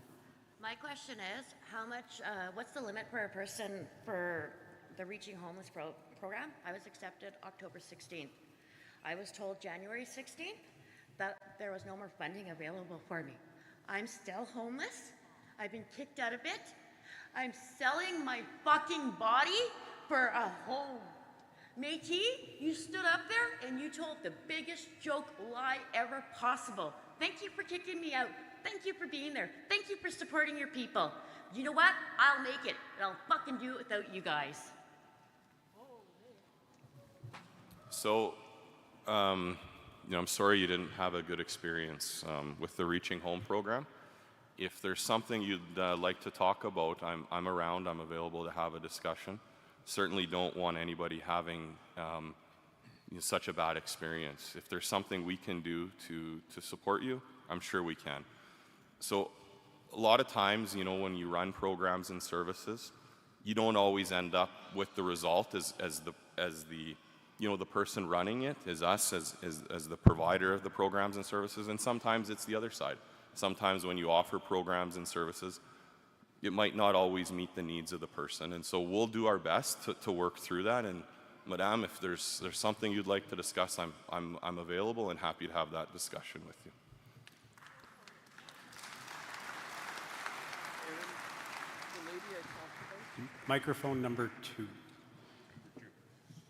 My question is, how much, what's the limit per person for the Reaching Homeless program? I was accepted October 16th. I was told January 16th that there was no more funding available for me. I'm still homeless. I've been kicked out of it. I'm selling my fucking body for a home. Métis, you stood up there and you told the biggest joke lie ever possible. Thank you for kicking me out. Thank you for being there. Thank you for supporting your people. You know what? I'll make it, and I'll fucking do it without you guys. So, you know, I'm sorry you didn't have a good experience with the Reaching Home program. If there's something you'd like to talk about, I'm around. I'm available to have a discussion. Certainly don't want anybody having you know, such a bad experience. If there's something we can do to support you, I'm sure we can. So a lot of times, you know, when you run programs and services, you don't always end up with the result as the you know, the person running it is us as the provider of the programs and services, and sometimes it's the other side. Sometimes when you offer programs and services, it might not always meet the needs of the person, and so we'll do our best to work through that. And Madame, if there's something you'd like to discuss, I'm available and happy to have that discussion with you. Microphone number 2.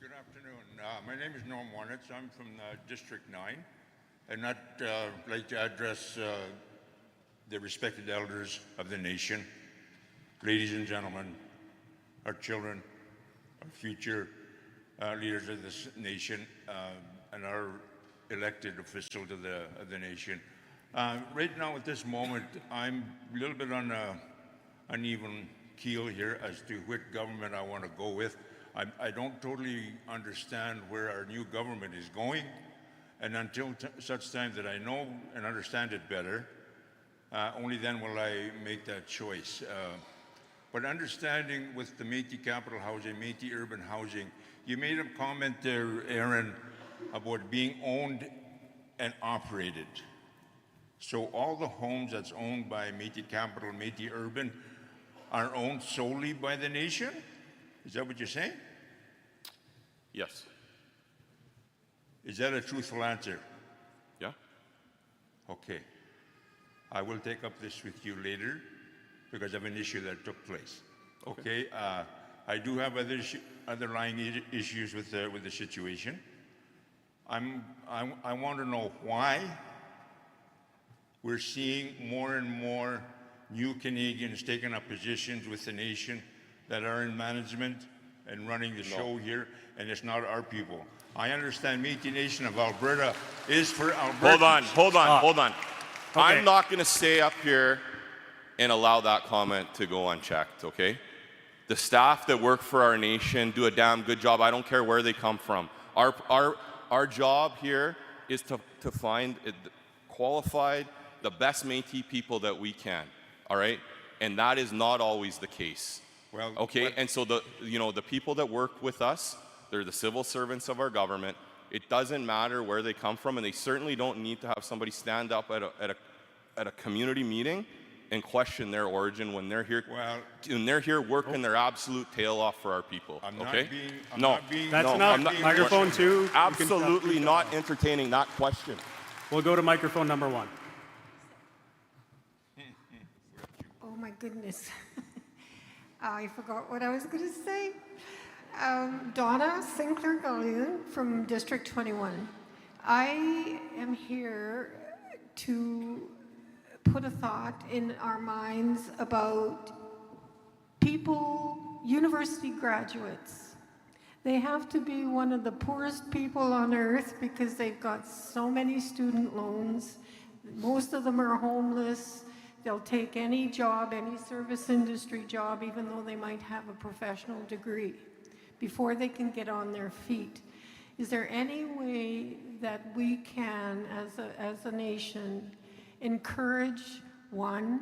Good afternoon. My name is Norm Warnitz. I'm from District 9, and I'd like to address the respected elders of the nation, ladies and gentlemen, our children, our future leaders of this nation, and our elected officials of the nation. Right now, at this moment, I'm a little bit on an uneven keel here as to which government I want to go with. I don't totally understand where our new government is going, and until such time that I know and understand it better, only then will I make that choice. But understanding with the Métis capital housing, Métis urban housing, you made a comment there, Aaron, about being owned and operated. So all the homes that's owned by Métis capital, Métis urban, are owned solely by the nation? Is that what you're saying? Yes. Is that a truthful answer? Yeah. Okay. I will take up this with you later because of an issue that took place. Okay. I do have other underlying issues with the situation. I want to know why we're seeing more and more new Canadians taking up positions with the nation that are in management and running the show here, and it's not our people. I understand Métis Nation of Alberta is for Alberta. Hold on. Okay. I'm not going to stay up here and allow that comment to go unchecked, okay? The staff that work for our nation do a damn good job. I don't care where they come from. Our job here is to find qualified, the best Métis people that we can. All right, and that is not always the case. Well, okay, and so the people that work with us, they're the civil servants of our government. It doesn't matter where they come from, and they certainly don't need to have somebody stand up at a community meeting and question their origin when they're here. Well, when they're here working their absolute tail off for our people. I'm okay, not being, That's no, enough. I'm not Microphone 2. Absolutely not entertaining that question. We'll go to microphone number 1. Oh my goodness. I forgot what I was going to say. Donna Sinclair Gullion from District 21. I am here to put a thought in our minds about people, university graduates. They have to be one of the poorest people on earth because they've got so many student loans. Most of them are homeless. They'll take any job, any service industry job, even though they might have a professional degree, before they can get on their feet. Is there any way that we can, as a nation, encourage, one,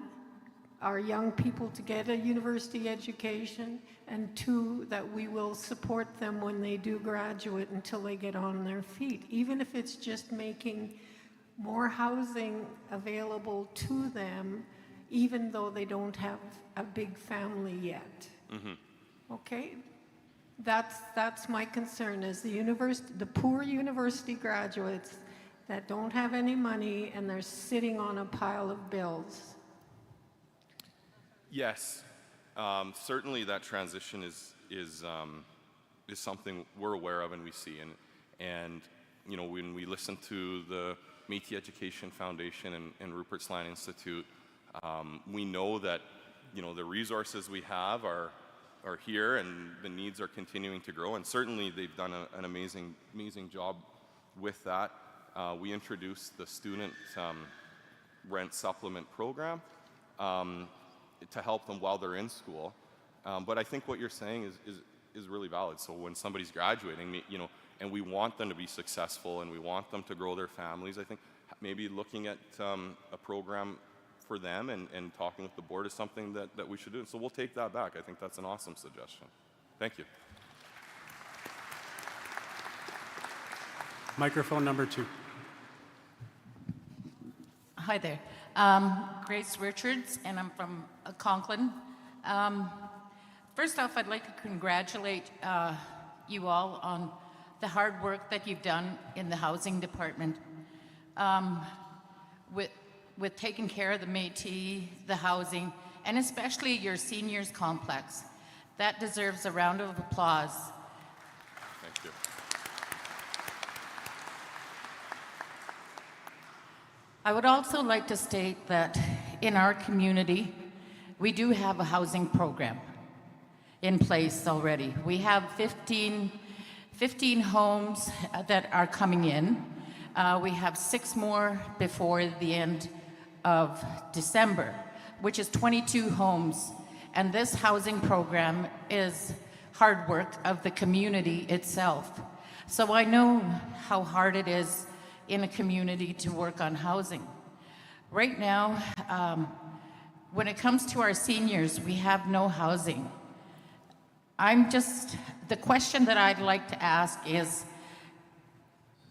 our young people to get a university education, and two, that we will support them when they do graduate until they get on their feet, even if it's just making more housing available to them, even though they don't have a big family yet. Okay? That's my concern, is the poor university graduates that don't have any money and they're sitting on a pile of bills. Yes, certainly that transition is something we're aware of and we see, and you know, when we listen to the Métis Education Foundation and Rupert Slant Institute, we know that, you know, the resources we have are here and the needs are continuing to grow, and certainly they've done an amazing job with that. We introduced the student rent supplement program to help them while they're in school. But I think what you're saying is really valid. So when somebody's graduating, you know, and we want them to be successful and we want them to grow their families, I think maybe looking at a program for them and talking with the board is something that we should do. So we'll take that back. I think that's an awesome suggestion. Thank you. Microphone number 2. Hi there. Grace Richards, and I'm from Conklin. First off, I'd like to congratulate you all on the hard work that you've done in the housing department. With taking care of the Métis, the housing, and especially your seniors complex. That deserves a round of applause. Thank you. I would also like to state that in our community, we do have a housing program in place already. We have 15 homes that are coming in. We have 6 more before the end of December, which is 22 homes. And this housing program is hard work of the community itself. So I know how hard it is in a community to work on housing. Right now, when it comes to our seniors, we have no housing. The question that I'd like to ask is,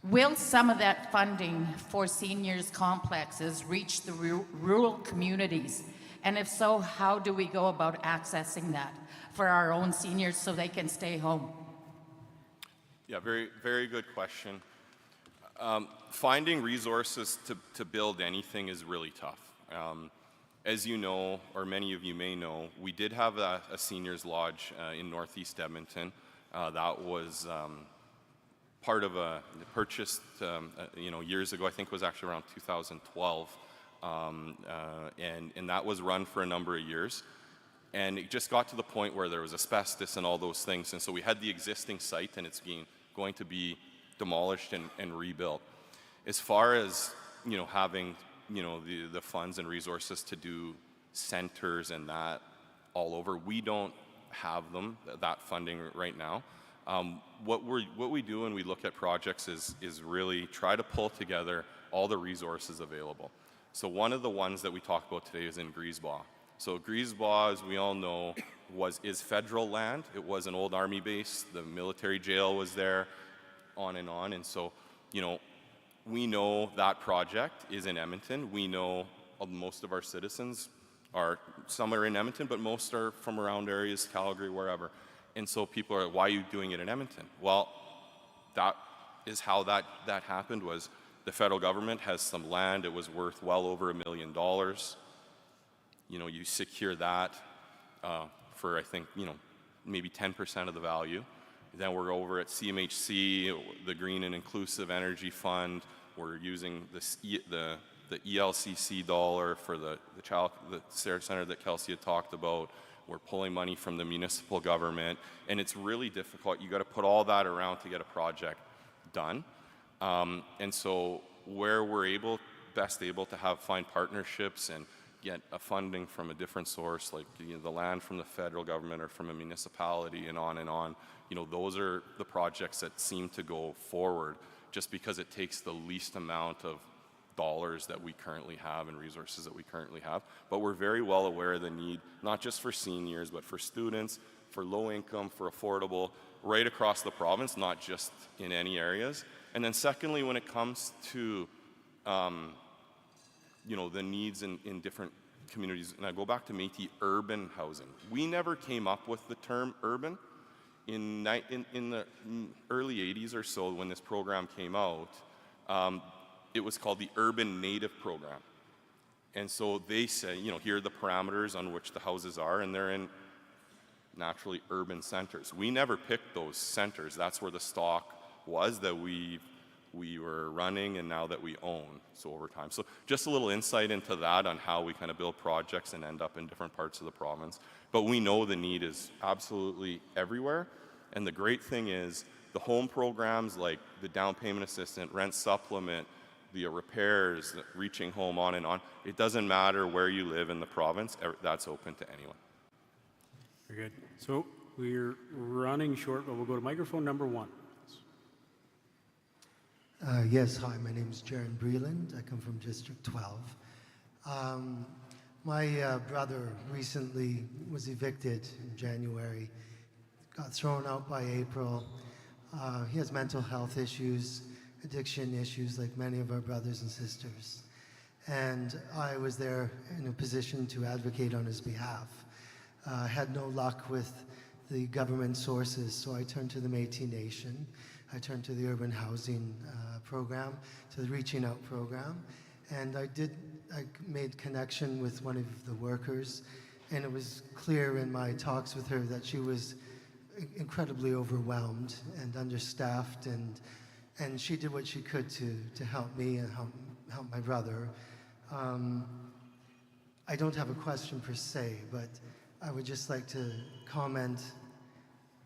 will some of that funding for seniors complexes reach the rural communities? And if so, how do we go about accessing that for our own seniors so they can stay home? Yeah, very, very good question. Finding resources to build anything is really tough. As you know, or many of you may know, we did have a seniors lodge in Northeast Edmonton. That was part of a purchased, years ago. I think it was actually around 2012, and that was run for a number of years. And it just got to the point where there was asbestos and all those things, and so we had the existing site, and it's going to be demolished and rebuilt. As far as having the funds and resources to do centers and that all over, we don't have that funding right now. What we do when we look at projects is really try to pull together all the resources available. So one of the ones that we talked about today is in Griesbaugh. So Griesbaugh, as we all know, is federal land. It was an old army base. The military jail was there, on. And so, we know that project is in Edmonton. We know most of our citizens some are in Edmonton, but most are from around areas, Calgary, wherever. And so people are, why are you doing it in Edmonton? Well, that is how that happened. Was the federal government has some land. It was worth well over $1 million. You secure that for, I think, maybe 10% of the value. Then we're over at CMHC, the Green and Inclusive Energy Fund. We're using the ELCC dollar for the Sarah Center that Kelsey had talked about. We're pulling money from the municipal government, and it's really difficult. You got to put all that around to get a project done. And so where we're best able to find partnerships and get a funding from a different source, like the land from the federal government or from a municipality and on, those are the projects that seem to go forward just because it takes the least amount of dollars that we currently have and resources that we currently have. But we're very well aware of the need, not just for seniors, but for students, for low income, for affordable, right across the province, not just in any areas. And then secondly, when it comes to the needs in different communities, and I go back to Métis urban housing. We never came up with the term urban. In the early 80s or so, when this program came out, it was called the Urban Native Program. And so they say, here are the parameters on which the houses are, and they're in naturally urban centers. We never picked those centers. That's where the stock was that we were running and now that we own, so over time. So just a little insight into that on how we kind of build projects and end up in different parts of the province. But we know the need is absolutely everywhere. And the great thing is the home programs like the down payment assistant, rent supplement, the repairs, reaching home, on and on. It doesn't matter where you live in the province, that's open to anyone. Very good. So we're running short, but we'll go to microphone number 1. Yes, hi, my name is Jaron Breland. I come from District 12. My brother recently was evicted in January, got thrown out by April. He has mental health issues, addiction issues like many of our brothers and sisters. And I was there in a position to advocate on his behalf. Had no luck with the government sources, so I turned to the Métis Nation. I turned to the urban housing program, to the Reaching Out program, and I made connection with one of the workers, and it was clear in my talks with her that she was incredibly overwhelmed and understaffed, and she did what she could to help me and help my brother. I don't have a question per se, but I would just like to comment.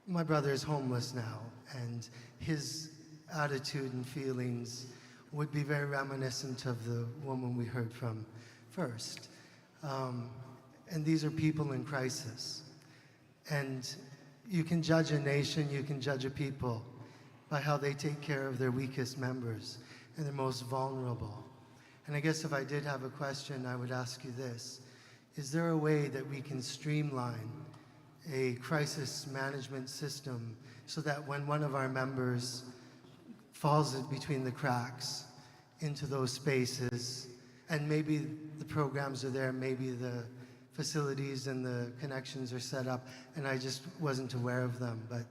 My brother is homeless now, and his attitude and feelings would be very reminiscent of the woman we heard from first. And these are people in crisis. And you can judge a nation, you can judge a people by how they take care of their weakest members and their most vulnerable. And I guess if I did have a question, I would ask you this. Is there a way that we can streamline a crisis management system so that when one of our members falls between the cracks into those spaces, and maybe the programs are there, maybe the facilities and the connections are set up, and I just wasn't aware of them, but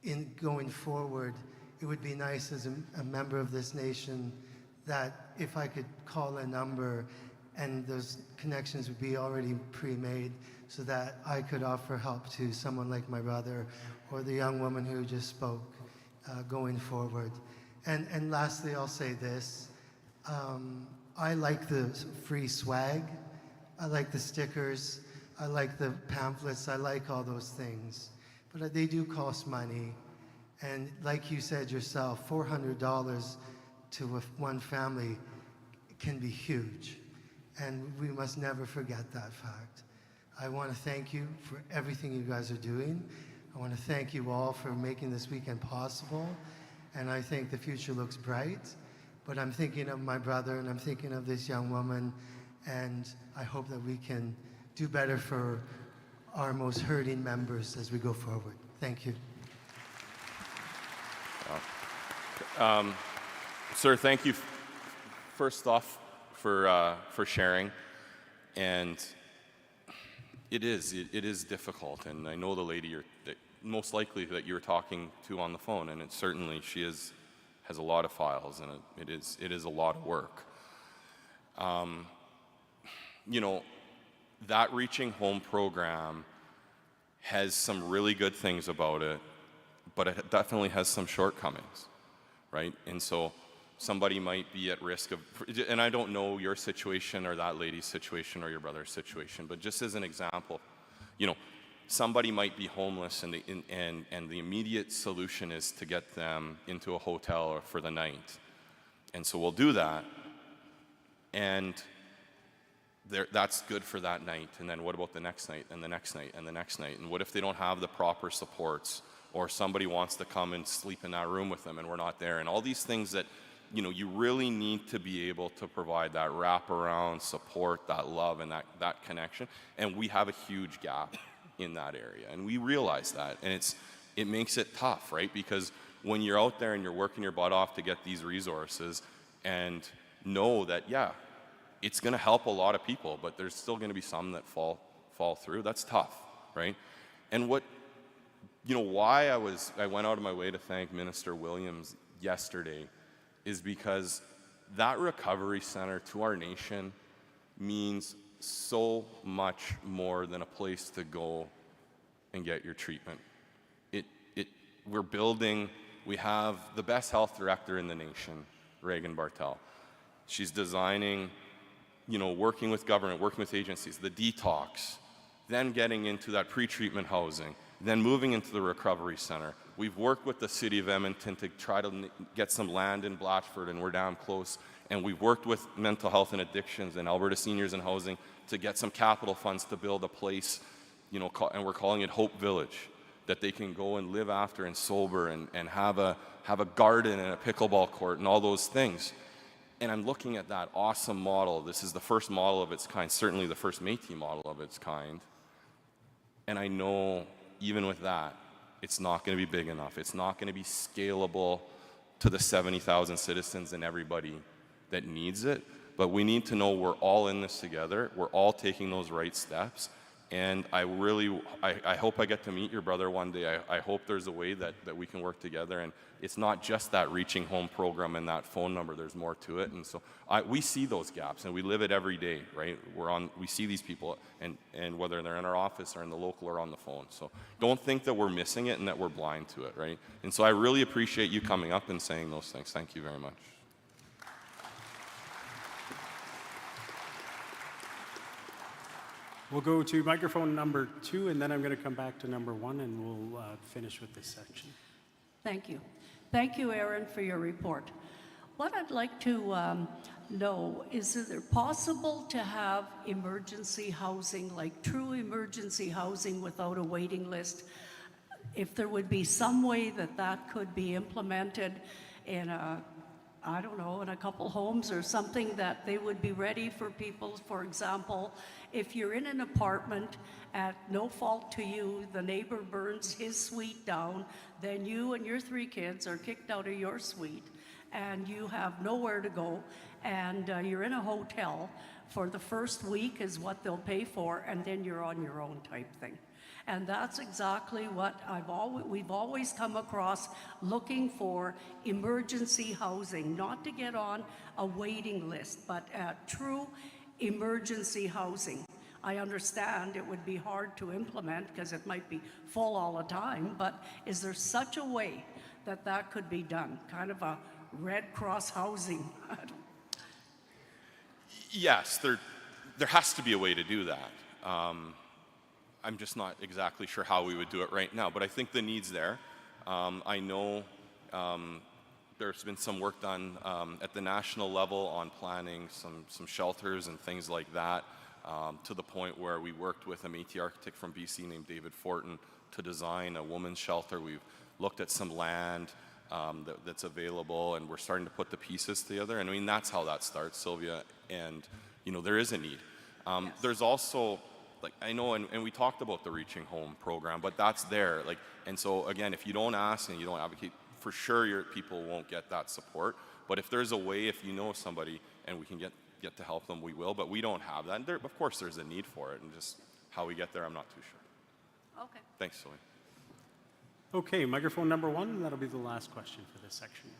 in going forward, it would be nice as a member of this nation that if I could call a number and those connections would be already pre-made so that I could offer help to someone like my brother or the young woman who just spoke going forward. And lastly, I'll say this. I like the free swag. I like the stickers. I like the pamphlets. I like all those things. But they do cost money. And like you said yourself, $400 to one family can be huge. And we must never forget that fact. I want to thank you for everything you guys are doing. I want to thank you all for making this weekend possible. And I think the future looks bright. But I'm thinking of my brother and I'm thinking of this young woman. And I hope that we can do better for our most hurting members as we go forward. Thank you. Sir, thank you first off for sharing. And it is difficult. And I know the lady most likely that you're talking to on the phone, and she has a lot of files, and it is a lot of work. That Reaching Home program has some really good things about it, but it definitely has some shortcomings, right? And so somebody might be at risk of, and I don't know your situation or that lady's situation or your brother's situation, but just as an example, you know, somebody might be homeless and the immediate solution is to get them into a hotel or for the night. And so we'll do that, and that's good for that night. And then what about the next night and the next night and the next night? And what if they don't have the proper supports, or somebody wants to come and sleep in that room with them and we're not there? And all these things that, you know, you really need to be able to provide that wraparound support, that love, and that connection. And we have a huge gap in that area, and we realize that, and it makes it tough, right? Because when you're out there and you're working your butt off to get these resources and know that, yeah, it's going to help a lot of people, but there's still going to be some that fall through. That's tough, right? And what, you know, why I went out of my way to thank Minister Williams yesterday is because that recovery center to our nation means so much more than a place to go and get your treatment. We're building, we have the best health director in the nation, Reagan Bartel. She's designing, you know, working with government, working with agencies, the detox, then getting into that pre-treatment housing, then moving into the recovery center. We've worked with the city of Edmonton to try to get some land in Blatchford, and we're damn close. And we've worked with mental health and addictions and Alberta Seniors and Housing to get some capital funds to build a place, you know, and we're calling it Hope Village, that they can go and live after and sober and have a garden and a pickleball court and all those things. And I'm looking at that awesome model. This is the first model of its kind, certainly the first Métis model of its kind. And I know even with that, it's not going to be big enough. It's not going to be scalable to the 70,000 citizens and everybody that needs it. But we need to know we're all in this together. We're all taking those right steps. And I hope I get to meet your brother one day. I hope there's a way that we can work together. And it's not just that Reaching Home program and that phone number. There's more to it. And so we see those gaps, and we live it every day, right? We see these people, and whether they're in our office or in the local or on the phone. So don't think that we're missing it and that we're blind to it, right? And so I really appreciate you coming up and saying those things. Thank you very much. We'll go to microphone number 2, and then I'm going to come back to number 1, and we'll finish with this section. Thank you. Thank you, Aaron, for your report. What I'd like to know is it possible to have emergency housing, like true emergency housing without a waiting list? If there would be some way that could be implemented in I don't know, in a couple homes or something, that they would be ready for people. For example, if you're in an apartment at no fault to you, the neighbor burns his suite down, then you and your 3 kids are kicked out of your suite and you have nowhere to go, and you're in a hotel for the first week is what they'll pay for, and then you're on your own type thing. And that's exactly what we've always come across, looking for emergency housing, not to get on a waiting list, but true emergency housing. I understand it would be hard to implement because it might be full all the time, but is there such a way that could be done? Kind of a Red Cross housing? Yes, there has to be a way to do that. I'm just not exactly sure how we would do it right now, but I think the need's there. I know there's been some work done at the national level on planning some shelters and things like that, to the point where we worked with a Métis architect from BC named David Fortin to design a women's shelter. We've looked at some land that's available, and we're starting to put the pieces together. And I mean, that's how that starts, Sylvia, and you know, there is a need. Yes. There's also, like, I know, and we talked about the Reaching Home program, but that's there. Like, and so again, if you don't ask and you don't advocate, for sure your people won't get that support. But if there's a way, if you know somebody and we can get to help them, we will. But we don't have that. And there, of course, there's a need for it, and just how we get there, I'm not too sure. Okay. Thanks, Zoe. Okay, microphone number 1, and that'll be the last question for this section.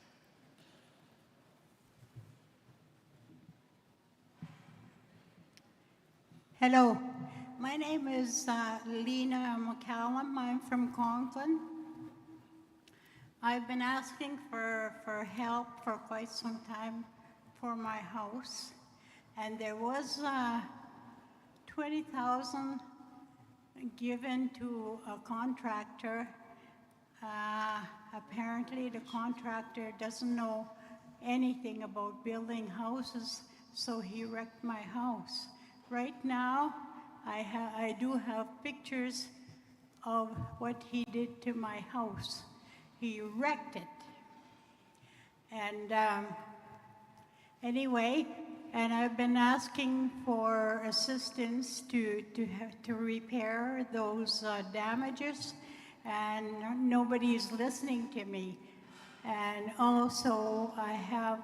Hello, my name is Lena McCallum. I'm from Conklin. I've been asking for help for quite some time for my house, and there was 20,000 given to a contractor. Apparently the contractor doesn't know anything about building houses, so he wrecked my house. Right now, I do have pictures of what he did to my house. He wrecked it. And anyway, and I've been asking for assistance to repair those damages, and nobody's listening to me. And also, I have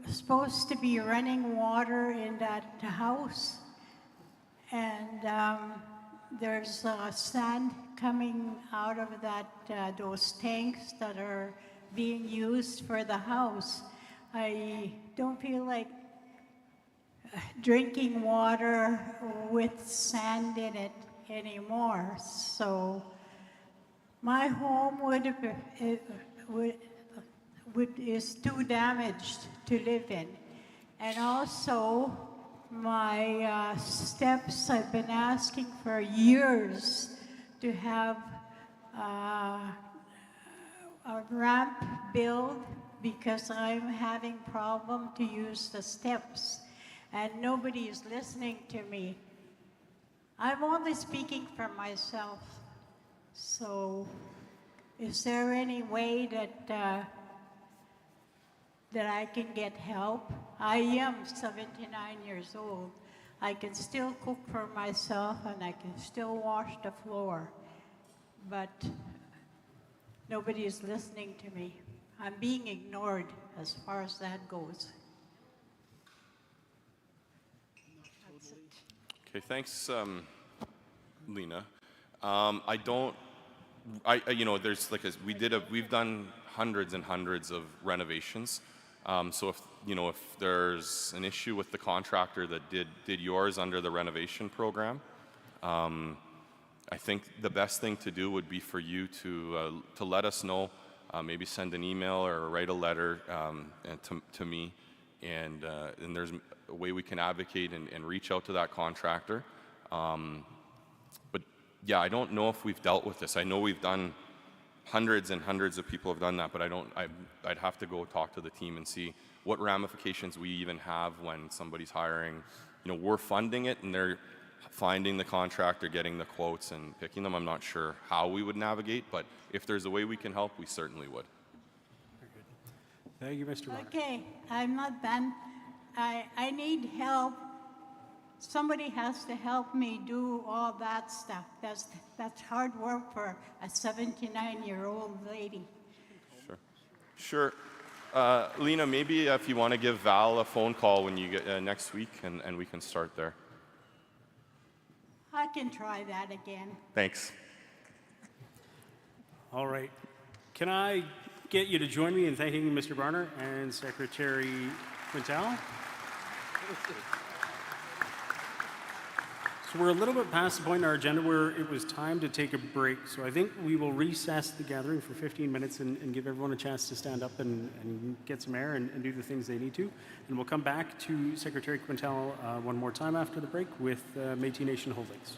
supposed to be running water in that house, and there's sand coming out of those tanks that are being used for the house. I don't feel like drinking water with sand in it anymore. So my home is too damaged to live in. And also my steps, I've been asking for years to have a ramp built because I'm having problem to use the steps, and nobody is listening to me. I'm only speaking for myself. So is there any way that I can get help? I am 79 years old. I can still cook for myself and I can still wash the floor, but nobody is listening to me. I'm being ignored as far as that goes. That's it. Okay, thanks, Lena. We've done hundreds and hundreds of renovations. So if there's an issue with the contractor that did yours under the renovation program, I think the best thing to do would be for you to let us know, maybe send an email or write a letter to me, and there's a way we can advocate and reach out to that contractor. But yeah, I don't know if we've dealt with this. I know we've done hundreds and hundreds of people have done that, but I'd have to go talk to the team and see what ramifications we even have when somebody's hiring. We're funding it and they're finding the contractor, getting the quotes and picking them. I'm not sure how we would navigate, but if there's a way we can help, we certainly would. Thank you, Mr. Bonner. Okay, I'm not done. I need help. Somebody has to help me do all that stuff. That's hard work for a 79-year-old lady. Sure. Lena, maybe if you want to give Val a phone call when you get next week, and we can start there. I can try that again. Thanks. All right. Can I get you to join me in thanking Mr. Barner and Secretary Quintal? So we're a little bit past the point in our agenda where it was time to take a break. So I think we will recess the gathering for 15 minutes and give everyone a chance to stand up and get some air and do the things they need to. And we'll come back to Secretary Quintal one more time after the break with Métis Nation Holdings.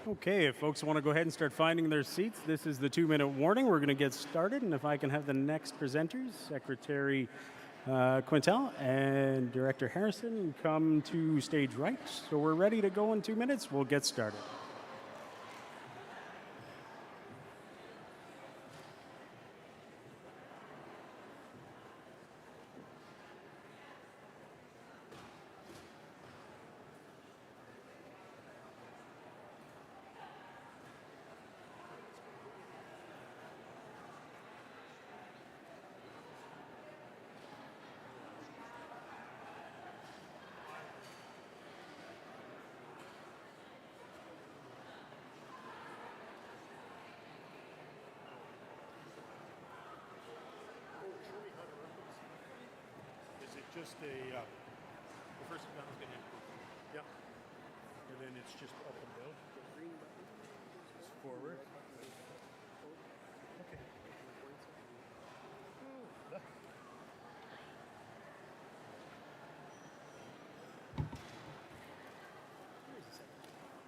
Okay, if folks want to go ahead and start finding their seats, this is the 2-minute warning. We're going to get started, and if I can have the next presenters, Secretary Quintel and Director Harrison, come to stage right. So we're ready to go in 2 minutes. We'll get started. Just the first one is going to, yep, and then it's just up and down, it's forward. Okay.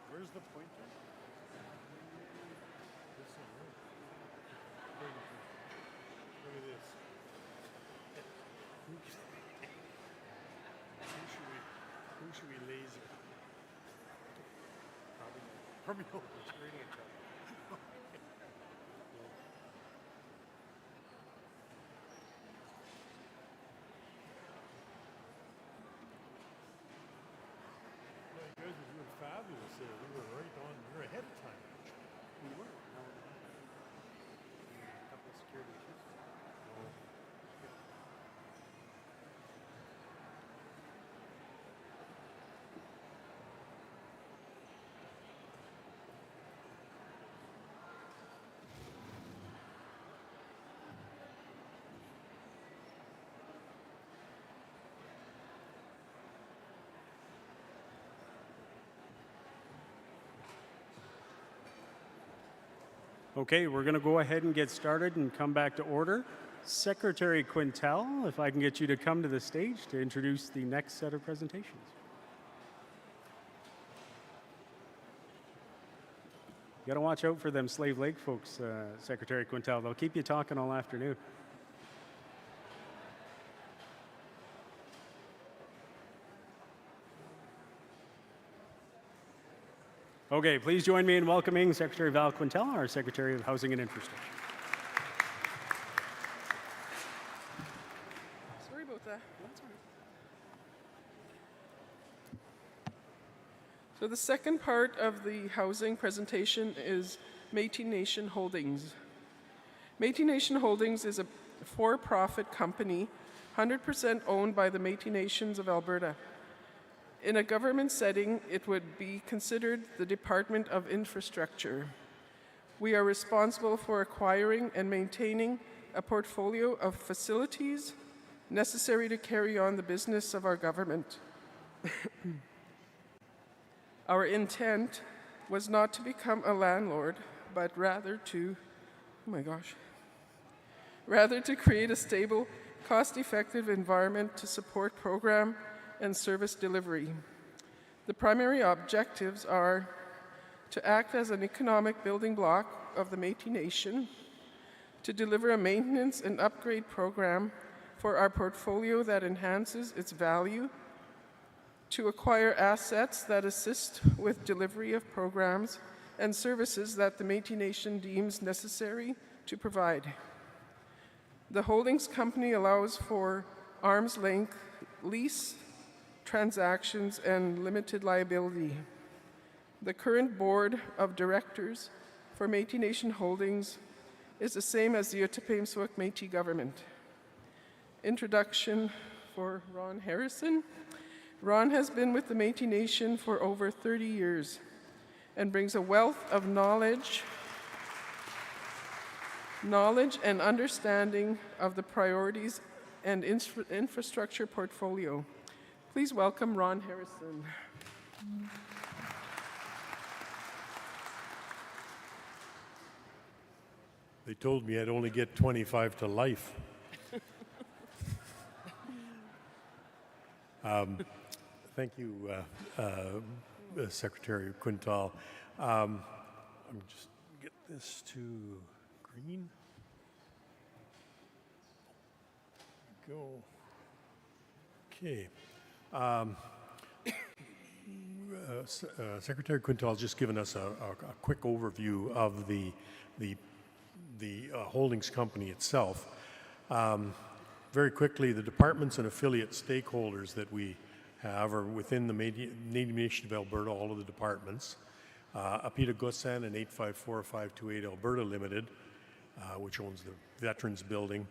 Where's the pointer? This one, right? Look at this. Who should we laser? Probably no. It's really a trouble. No, you guys were doing fabulous there. We were right on. We were ahead of time. We were. A couple of security issues. Okay, we're going to go ahead and get started and come back to order. Secretary Quintel, if I can get you to come to the stage to introduce the next set of presentations. You got to watch out for them Slave Lake folks, Secretary Quintel. They'll keep you talking all afternoon. Okay, please join me in welcoming Secretary Val Quintel, our Secretary of Housing and Infrastructure. Sorry about that. So the second part of the housing presentation is Métis Nation Holdings. Métis Nation Holdings is a for-profit company 100% owned by the Métis Nations of Alberta. In a government setting, it would be considered the Department of Infrastructure. We are responsible for acquiring and maintaining a portfolio of facilities necessary to carry on the business of our government. Our intent was not to become a landlord, but rather to create a stable, cost-effective environment to support program and service delivery. The primary objectives are to act as an economic building block of the Métis Nation, to deliver a maintenance and upgrade program for our portfolio that enhances its value, to acquire assets that assist with delivery of programs and services that the Métis Nation deems necessary to provide. The holdings company allows for arm's length lease transactions and limited liability. The current board of directors for Métis Nation Holdings is the same as the Ottawa Métis government. Introduction for Ron Harrison. Ron has been with the Métis Nation for over 30 years and brings a wealth of knowledge and understanding of the priorities and infrastructure portfolio. Please welcome Ron Harrison. They told me I'd only get 25 to life. Thank you, Secretary Quintal. I'm just get this to green. Go. Okay. Secretary Quintal has just given us a quick overview of the holdings company itself. Very quickly, the departments and affiliate stakeholders that we have are within the Native Nation of Alberta, all of the departments. Apita Gosan and 854528 Alberta Limited, which owns the Veterans Building,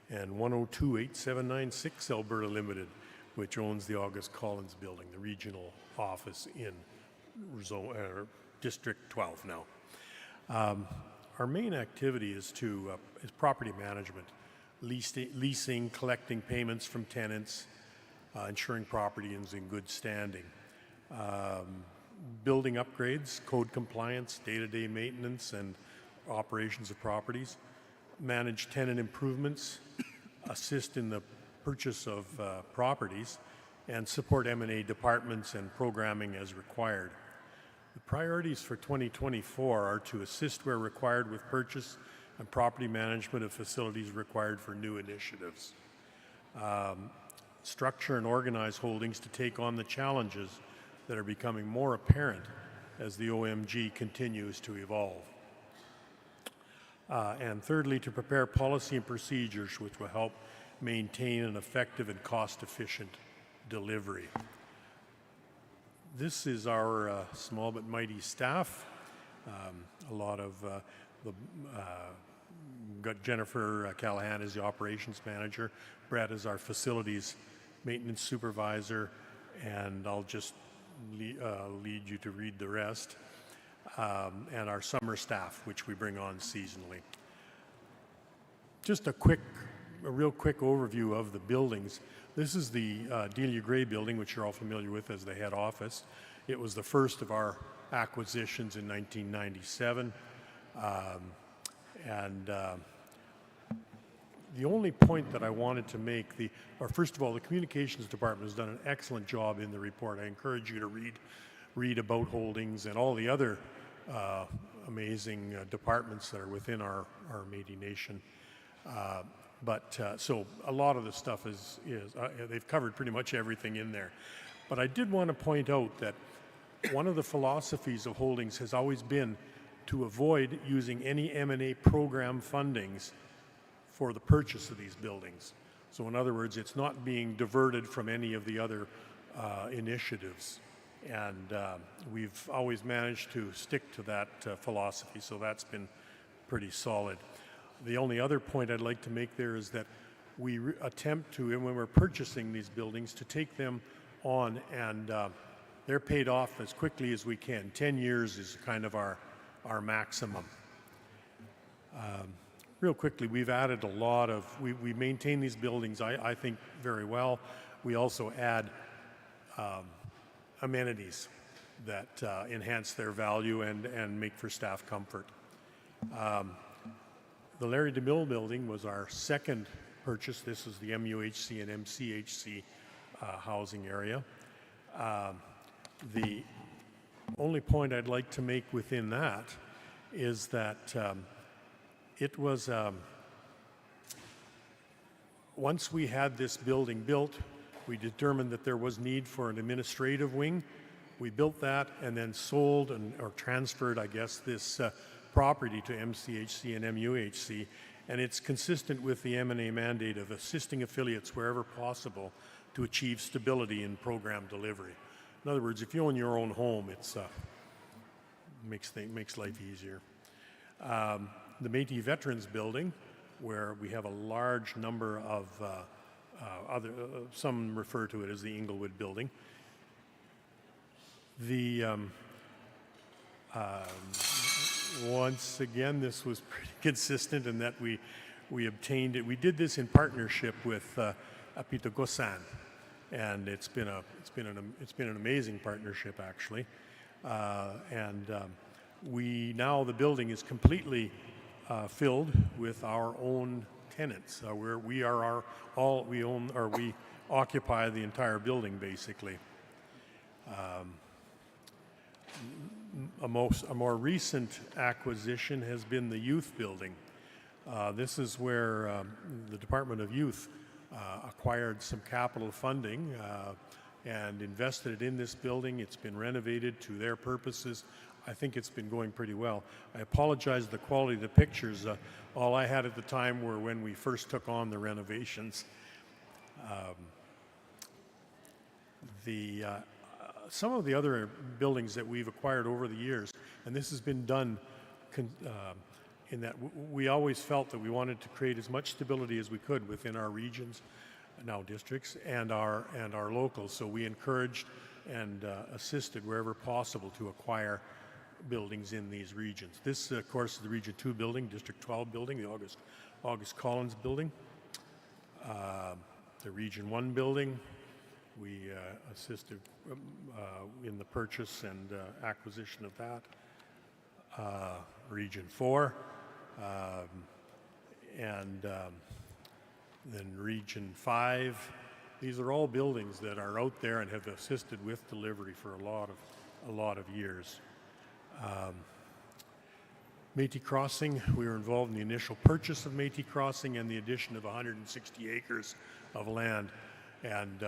and 1028796 Alberta Limited, which owns the August Collins Building, the regional office in District 12 now. Our main activity is property management, leasing, collecting payments from tenants, ensuring property is in good standing, building upgrades, code compliance, day-to-day maintenance and operations of properties, manage tenant improvements, assist in the purchase of properties, and support M&A departments and programming as required. The priorities for 2024 are to assist where required with purchase and property management of facilities required for new initiatives. Structure and organize holdings to take on the challenges that are becoming more apparent as the OMG continues to evolve. And thirdly, to prepare policy and procedures which will help maintain an effective and cost-efficient delivery. This is our small but mighty staff. A lot of got Jennifer Callahan is the operations manager. Brett is our facilities maintenance supervisor, and I'll just lead you to read the rest. And our summer staff, which we bring on seasonally. Just a real quick overview of the buildings. This is the Delia Gray building, which you're all familiar with as the head office. It was the first of our acquisitions in 1997. The only point that I wanted to make, first of all, the communications department has done an excellent job in the report. I encourage you to read about holdings and all the other amazing departments that are within our Métis Nation. So a lot of the stuff they've covered pretty much everything in there. But I did want to point out that one of the philosophies of holdings has always been to avoid using any M&A program fundings for the purchase of these buildings. So in other words, it's not being diverted from any of the other initiatives. And we've always managed to stick to that philosophy, so that's been pretty solid. The only other point I'd like to make there is that we attempt to, and when we're purchasing these buildings, to take them on and they're paid off as quickly as we can. 10 years is kind of our maximum. Real quickly, we've added a lot of, we maintain these buildings, I think, very well. We also add amenities that enhance their value and make for staff comfort. The Larry DeMille building was our second purchase. This is the MUHC and MCHC housing area. The only point I'd like to make within that is that it was, once we had this building built, we determined that there was need for an administrative wing. We built that and then sold or transferred, I guess, this property to MCHC and MUHC, and it's consistent with the M&A mandate of assisting affiliates wherever possible to achieve stability in program delivery. In other words, if you own your own home, it's makes life easier. The Métis Veterans Building, where we have a large number of some refer to it as the Inglewood Building. Once again, this was pretty consistent in that we obtained it. We did this in partnership with Apita Gosan, and it's been an amazing partnership actually. The building is completely filled with our own tenants. We occupy the entire building basically. a more recent acquisition has been the youth building. This is where the Department of Youth acquired some capital funding and invested it in this building. It's been renovated to their purposes. I think it's been going pretty well. I apologize for the quality of the pictures. All I had at the time were when we first took on the renovations. Some of the other buildings that we've acquired over the years, and this has been done in that we always felt that we wanted to create as much stability as we could within our regions, now districts, and our locals. So we encouraged and assisted wherever possible to acquire buildings in these regions. This, of course, is the Region 2 building, District 12 building, the August Collins building. The Region 1 building, we assisted in the purchase and acquisition of that. Region 4, and then Region 5. These are all buildings that are out there and have assisted with delivery for a lot of years. Métis Crossing, we were involved in the initial purchase of Métis Crossing and the addition of 160 acres of land. And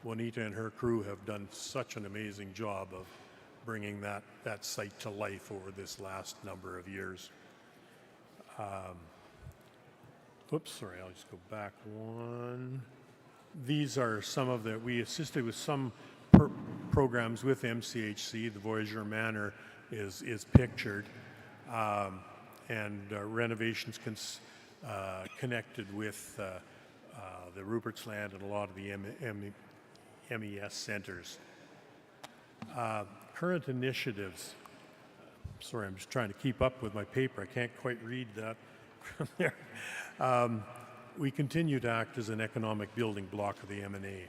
Juanita and her crew have done such an amazing job of bringing that site to life over this last number of years. Oops, sorry, I'll just go back one. These are some of we assisted with some programs with MCHC. The Voyageur Manor is pictured, and renovations connected with the Rupert's Land and a lot of the MES centers. Current initiatives. Sorry, I'm just trying to keep up with my paper. I can't quite read that from there. We continue to act as an economic building block of the M&A.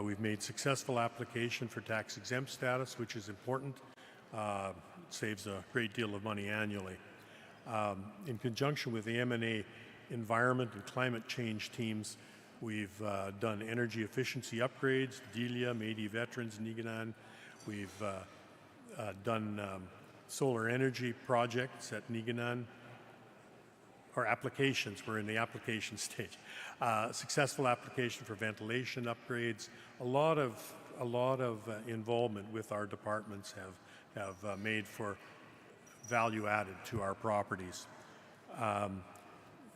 We've made successful application for tax-exempt status, which is important. It saves a great deal of money annually. In conjunction with the M&A environment and climate change teams, we've done energy efficiency upgrades, Delia, Métis Veterans, Niganan. We've done solar energy projects at Niganan, or applications. We're in the application stage. Successful application for ventilation upgrades. A lot of involvement with our departments have made for value added to our properties.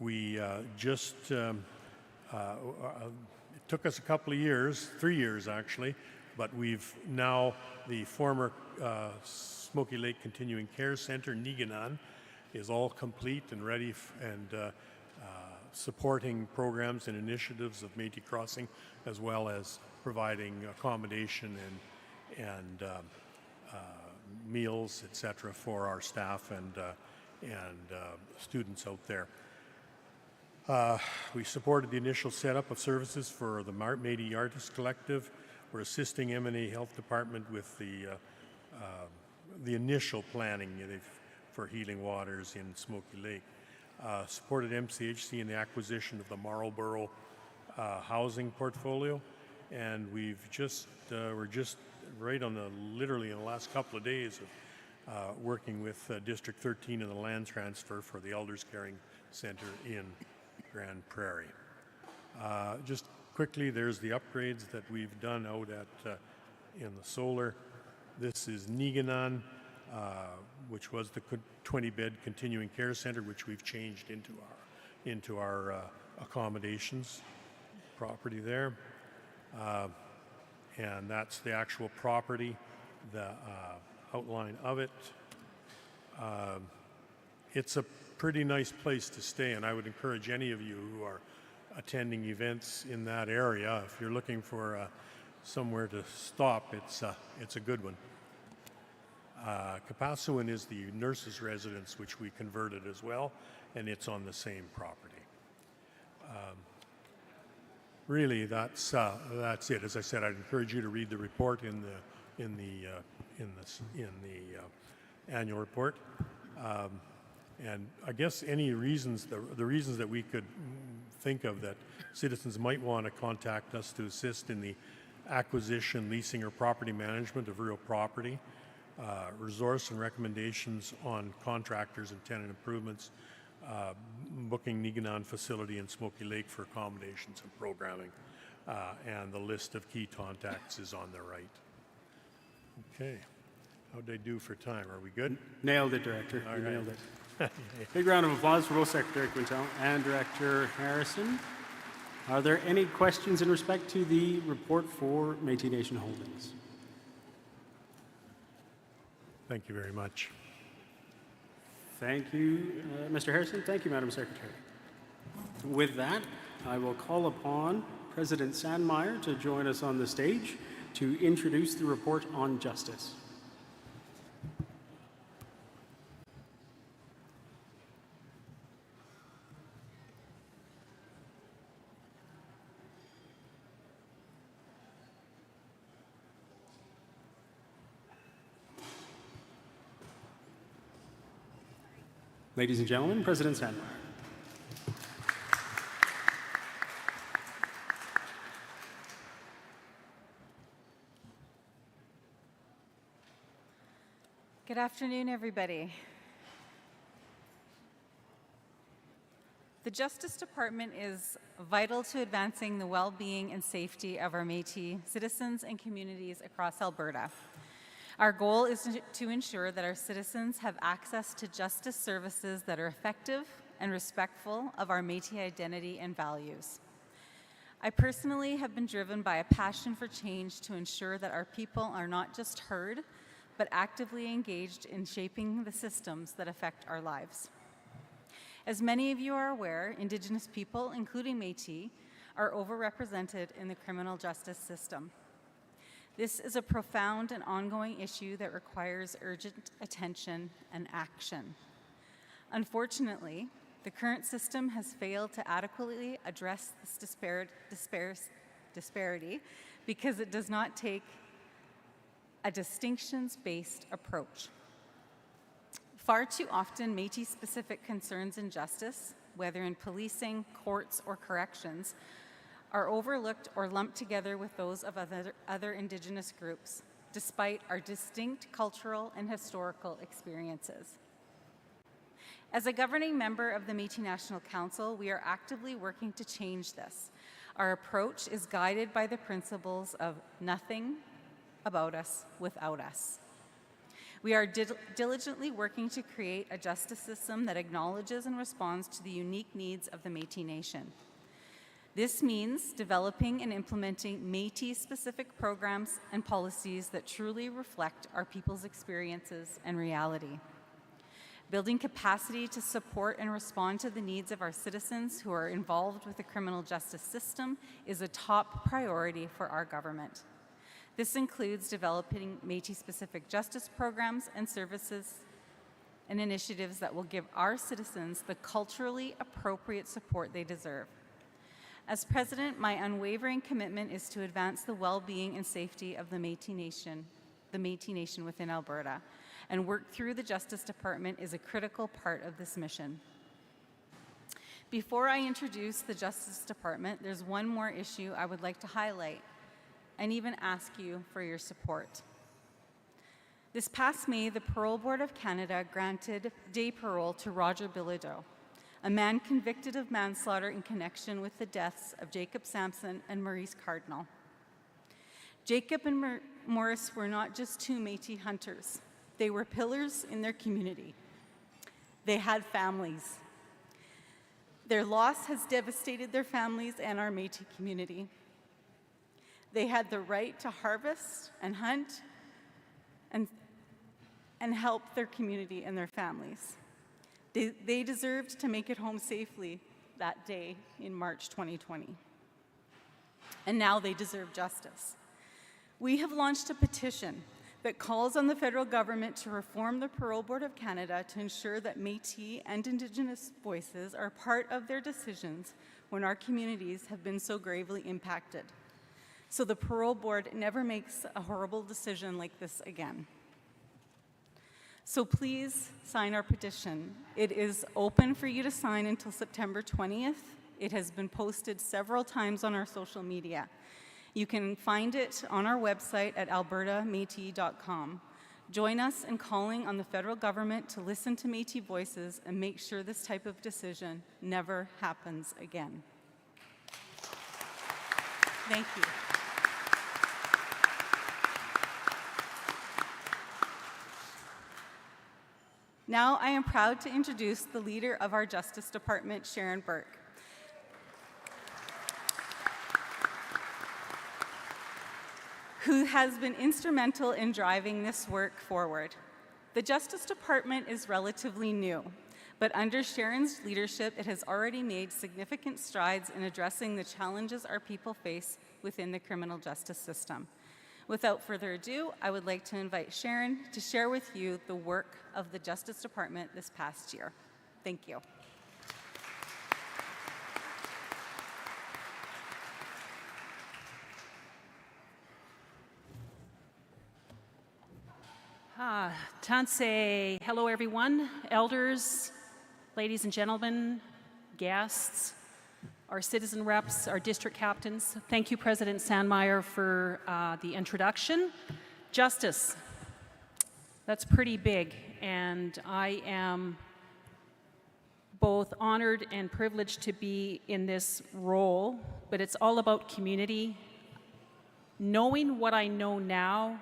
It took us a couple of years, 3 years actually, but we've now, the former Smoky Lake Continuing Care Center, Niganan, is all complete and ready and supporting programs and initiatives of Métis Crossing, as well as providing accommodation and meals, etc., for our staff and students out there. We supported the initial setup of services for the Métis Artists Collective. We're assisting M&A Health Department with the initial planning for healing waters in Smoky Lake. Supported MCHC in the acquisition of the Marlborough housing portfolio, and we're just right on literally in the last couple of days of working with District 13 and the land transfer for the Elders Caring Center in Grand Prairie. Just quickly, there's the upgrades that we've done out at in the solar. This is Niganan, which was the 20-bed continuing care center, which we've changed into our accommodations property there. And that's the actual property, the outline of it. It's a pretty nice place to stay, and I would encourage any of you who are attending events in that area, if you're looking for somewhere to stop, it's a good one. Kapasuan is the nurse's residence, which we converted as well, and it's on the same property. Really, that's it. As I said, I'd encourage you to read the report in the annual report. And I guess any reasons, the reasons that we could think of that citizens might want to contact us to assist in the acquisition, leasing, or property management of real property. resource and recommendations on contractors and tenant improvements, booking Niganan facility in Smoky Lake for accommodations and programming. And the list of key contacts is on the right. Okay. How'd they do for time? Are we good? Nailed it, Director. All You right. nailed it. Big round of applause for both Secretary Quintel and Director Harrison. Are there any questions in respect to the report for Métis Nation Holdings? Thank you very much. Thank you, Mr. Harrison. Thank you, Madam Secretary. With that, I will call upon President Sandmeyer to join us on the stage to introduce the report on justice. Ladies and gentlemen, President Sanm. Good afternoon, everybody. The Justice Department is vital to advancing the well-being and safety of our Métis citizens and communities across Alberta. Our goal is to ensure that our citizens have access to justice services that are effective and respectful of our Métis identity and values. I personally have been driven by a passion for change to ensure that our people are not just heard, but actively engaged in shaping the systems that affect our lives. As many of you are aware, Indigenous people, including Métis, are overrepresented in the criminal justice system. This is a profound and ongoing issue that requires urgent attention and action. Unfortunately, the current system has failed to adequately address this disparity because it does not take a distinctions-based approach. Far too often, Métis-specific concerns in justice, whether in policing, courts, or corrections, are overlooked or lumped together with those of other Indigenous groups, despite our distinct cultural and historical experiences. As a governing member of the Métis National Council, we are actively working to change this. Our approach is guided by the principles of nothing about us without us. We are diligently working to create a justice system that acknowledges and responds to the unique needs of the Métis Nation. This means developing and implementing Métis-specific programs and policies that truly reflect our people's experiences and reality. Building capacity to support and respond to the needs of our citizens who are involved with the criminal justice system is a top priority for our government. This includes developing Métis-specific justice programs and services and initiatives that will give our citizens the culturally appropriate support they deserve. As President, my unwavering commitment is to advance the well-being and safety of the Métis Nation within Alberta, and work through the Justice Department is a critical part of this mission. Before I introduce the Justice Department, there's one more issue I would like to highlight and even ask you for your support. This past May, the Parole Board of Canada granted day parole to Roger Bilodeau, a man convicted of manslaughter in connection with the deaths of Jacob Sampson and Maurice Cardinal. Jacob and Maurice were not just two Métis hunters. They were pillars in their community. They had families. Their loss has devastated their families and our Métis community. They had the right to harvest and hunt and help their community and their families. They deserved to make it home safely that day in March 2020. And now they deserve justice. We have launched a petition that calls on the federal government to reform the Parole Board of Canada to ensure that Métis and Indigenous voices are part of their decisions when our communities have been so gravely impacted, so the Parole Board never makes a horrible decision like this again. So please sign our petition. It is open for you to sign until September 20th. It has been posted several times on our social media. You can find it on our website at albertamétis.com. Join us in calling on the federal government to listen to Métis voices and make sure this type of decision never happens again. Thank you. Now I am proud to introduce the leader of our Justice Department, Sharon Burke. Who has been instrumental in driving this work forward. The Justice Department is relatively new, but under Sharon's leadership, it has already made significant strides in addressing the challenges our people face within the criminal justice system. Without further ado, I would like to invite Sharon to share with you the work of the Justice Department this past year. Thank you. Tanse, hello everyone, elders, ladies and gentlemen, guests, our citizen reps, our district captains. Thank you, President Sandmeyer, for the introduction. Justice, that's pretty big, and I am both honored and privileged to be in this role, but it's all about community. Knowing what I know now,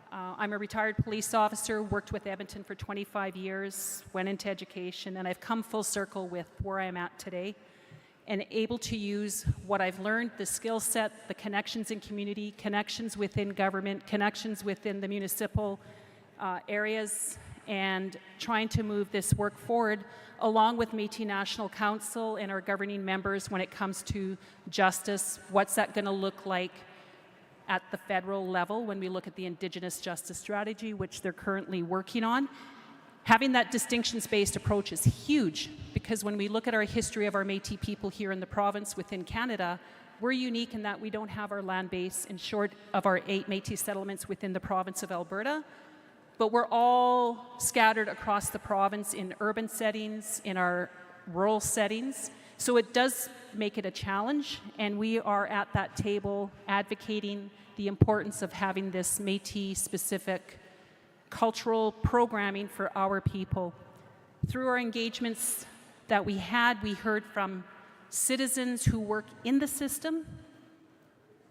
I'm a retired police officer, worked with Edmonton for 25 years, went into education, and I've come full circle with where I'm at today and able to use what I've learned, the skill set, the connections in community, connections within government, connections within the municipal areas, and trying to move this work forward along with Métis National Council and our governing members when it comes to justice. What's that going to look like at the federal level when we look at the Indigenous Justice Strategy, which they're currently working on? Having that distinctions-based approach is huge, because when we look at our history of our Métis people here in the province within Canada, we're unique in that we don't have our land base in short of our 8 Métis settlements within the province of Alberta, but we're all scattered across the province in urban settings, in our rural settings. So it does make it a challenge, and we are at that table advocating the importance of having this Métis-specific cultural programming for our people. Through our engagements that we had, we heard from citizens who work in the system,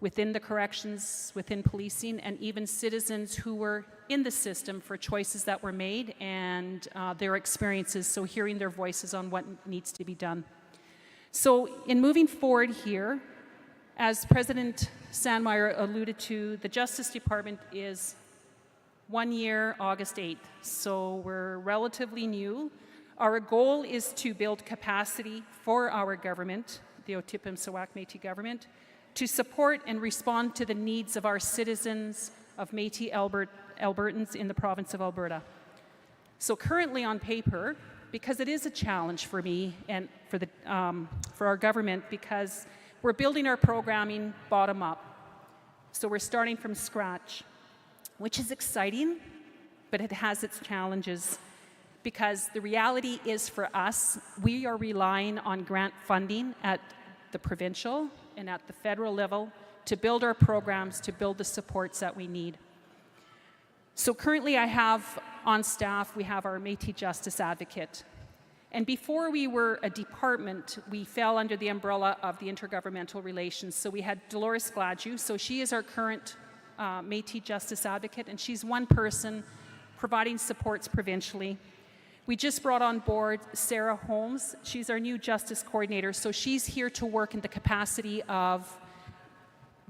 within the corrections, within policing, and even citizens who were in the system for choices that were made and their experiences, so hearing their voices on what needs to be done. So in moving forward here, as President Sandmeyer alluded to, the Justice Department is 1 year, August 8th, so we're relatively new. Our goal is to build capacity for our government, the Otipemisiwak Métis government, to support and respond to the needs of our citizens, of Métis Albertans in the province of Alberta. So currently on paper, because it is a challenge for me and for our government, because we're building our programming bottom up. So we're starting from scratch, which is exciting, but it has its challenges, because the reality is for us, we are relying on grant funding at the provincial and at the federal level to build our programs, to build the supports that we need. So currently I have on staff, we have our Métis Justice Advocate. And before we were a department, we fell under the umbrella of the intergovernmental relations. So we had Dolores Gladue, so she is our current Métis Justice Advocate, and she's one person providing supports provincially. We just brought on board Sarah Holmes. She's our new Justice Coordinator, so she's here to work in the capacity of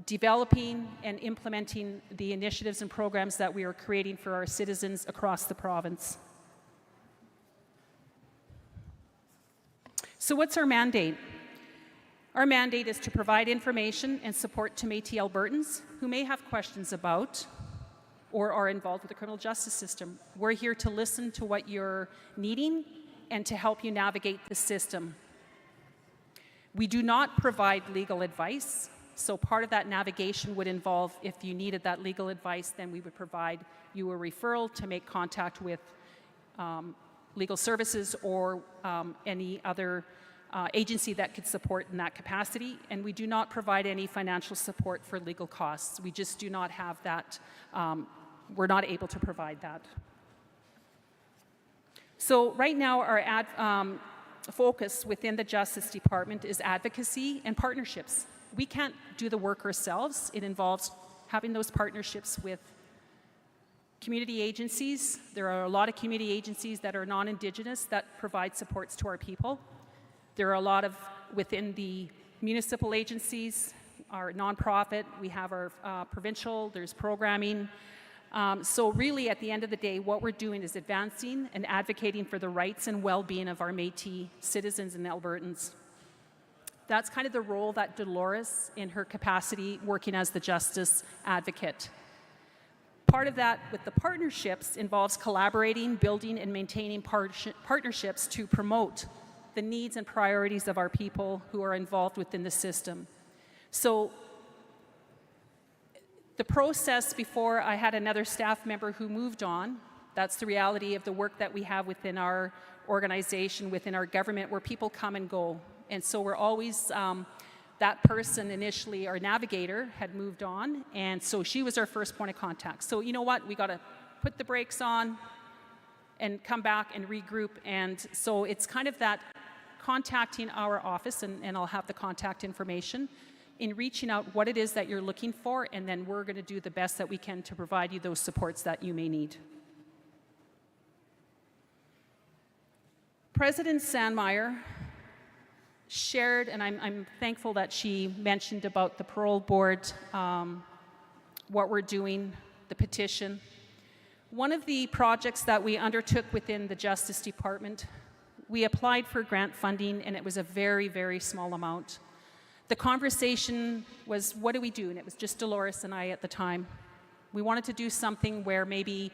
developing and implementing the initiatives and programs that we are creating for our citizens across the province. So what's our mandate? Our mandate is to provide information and support to Métis Albertans who may have questions about or are involved with the criminal justice system. We're here to listen to what you're needing and to help you navigate the system. We do not provide legal advice, so part of that navigation would involve, if you needed that legal advice, then we would provide you a referral to make contact with legal services or any other agency that could support in that capacity. And we do not provide any financial support for legal costs. We just do not have that we're not able to provide that. So right now our focus within the Justice Department is advocacy and partnerships. We can't do the work ourselves. It involves having those partnerships with community agencies. There are a lot of community agencies that are non-Indigenous that provide supports to our people. There are a lot of within the municipal agencies, our nonprofit, we have our provincial, there's programming. So really at the end of the day, what we're doing is advancing and advocating for the rights and well-being of our Métis citizens and Albertans. That's kind of the role that Dolores, in her capacity, working as the justice advocate. Part of that with the partnerships involves collaborating, building, and maintaining partnerships to promote the needs and priorities of our people who are involved within the system. So the process before I had another staff member who moved on, that's the reality of the work that we have within our organization, within our government, where people come and go. And so we're always, that person initially, our navigator, had moved on, and so she was our first point of contact. So you know what, we gotta put the brakes on and come back and regroup. And so it's kind of that contacting our office, and I'll have the contact information, in reaching out what it is that you're looking for, and then we're gonna do the best that we can to provide you those supports that you may need. President Sandmeyer shared, and I'm thankful that she mentioned about the parole board, what we're doing, the petition. One of the projects that we undertook within the Justice Department, we applied for grant funding, and it was a very, very small amount. The conversation was, what do we do? And it was just Dolores and I at the time. We wanted to do something where maybe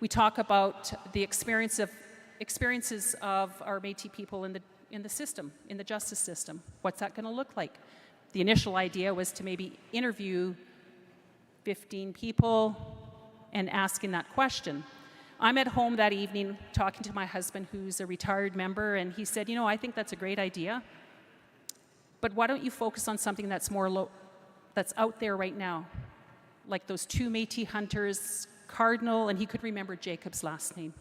we talk about the experiences of our Métis people in the system, in the justice system. What's that going to look like? The initial idea was to maybe interview 15 people and asking that question. I'm at home that evening talking to my husband, who's a retired member, and he said, you know, I think that's a great idea, but why don't you focus on something that's more that's out there right now, like those two Métis hunters, Cardinal, and he could remember Jacob's last name.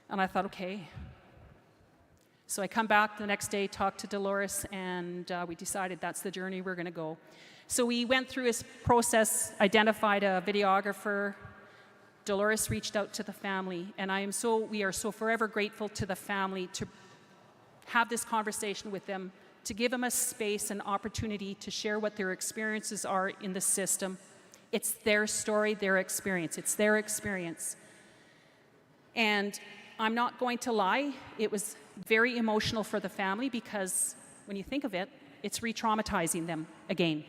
And I thought, okay. So I come back the next day, talk to Dolores, and we decided that's the journey we're going to go. So we went through this process, identified a videographer. Dolores reached out to the family, and we are so forever grateful to the family to have this conversation with them, to give them a space and opportunity to share what their experiences are in the system. It's their story, their experience. It's their experience. And I'm not going to lie, it was very emotional for the family because when you think of it, it's re-traumatizing them again.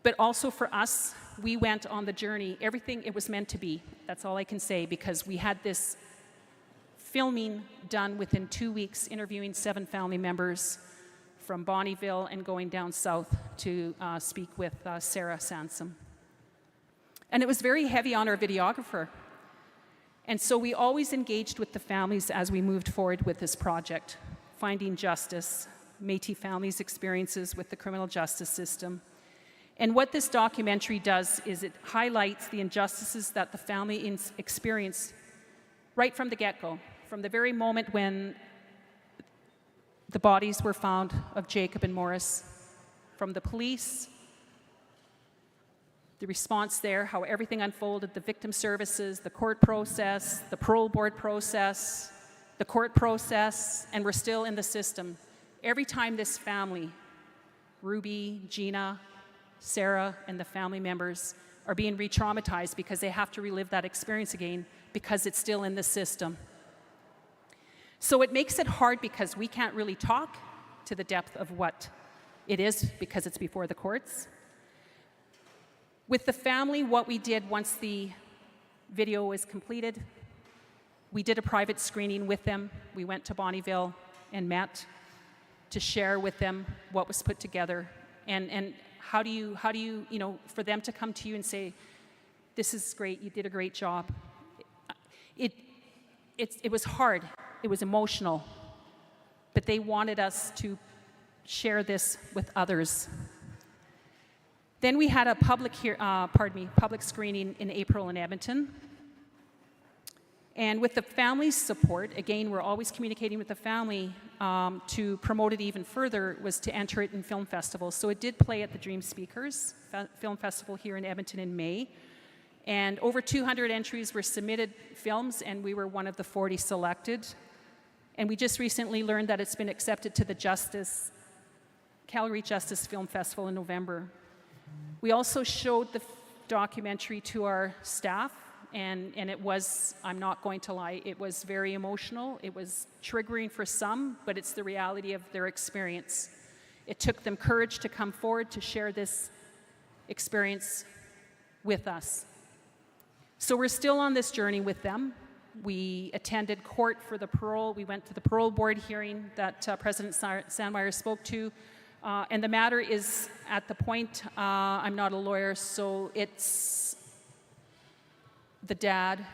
But also for us, we went on the journey, everything it was meant to be. That's all I can say, because we had this filming done within 2 weeks, interviewing 7 family members from Bonnyville and going down south to speak with Sarah Sanm. And it was very heavy on our videographer. And so we always engaged with the families as we moved forward with this project, finding justice, Métis families' experiences with the criminal justice system. And what this documentary does is it highlights the injustices that the family experience right from the get-go, from the very moment when the bodies were found of Jacob and Morris, from the police, the response there, how everything unfolded, the victim services, the court process, the parole board process, the court process, and we're still in the system. Every time this family, Ruby, Gina, Sarah, and the family members are being re-traumatized because they have to relive that experience again because it's still in the system. So it makes it hard because we can't really talk to the depth of what it is because it's before the courts. With the family, what we did once the video was completed, we did a private screening with them. We went to Bonnyville and met to share with them what was put together. And how do you, for them to come to you and say, this is great, you did a great job. It was hard, it was emotional, but they wanted us to share this with others. Then we had a public screening in April in Edmonton. And with the family's support, again, we're always communicating with the family to promote it even further, was to enter it in film festivals. So it did play at the Dream Speakers Film Festival here in Edmonton in May. And over 200 entries were submitted films, and we were one of the 40 selected. And we just recently learned that it's been accepted to the Calgary Justice Film Festival in November. We also showed the documentary to our staff, and it was, I'm not going to lie, it was very emotional. It was triggering for some, but it's the reality of their experience. It took them courage to come forward to share this experience with us. So we're still on this journey with them. We attended court for the parole. We went to the parole board hearing that President Sandmeyer spoke to. And the matter is at the point, I'm not a lawyer, so it's the dad.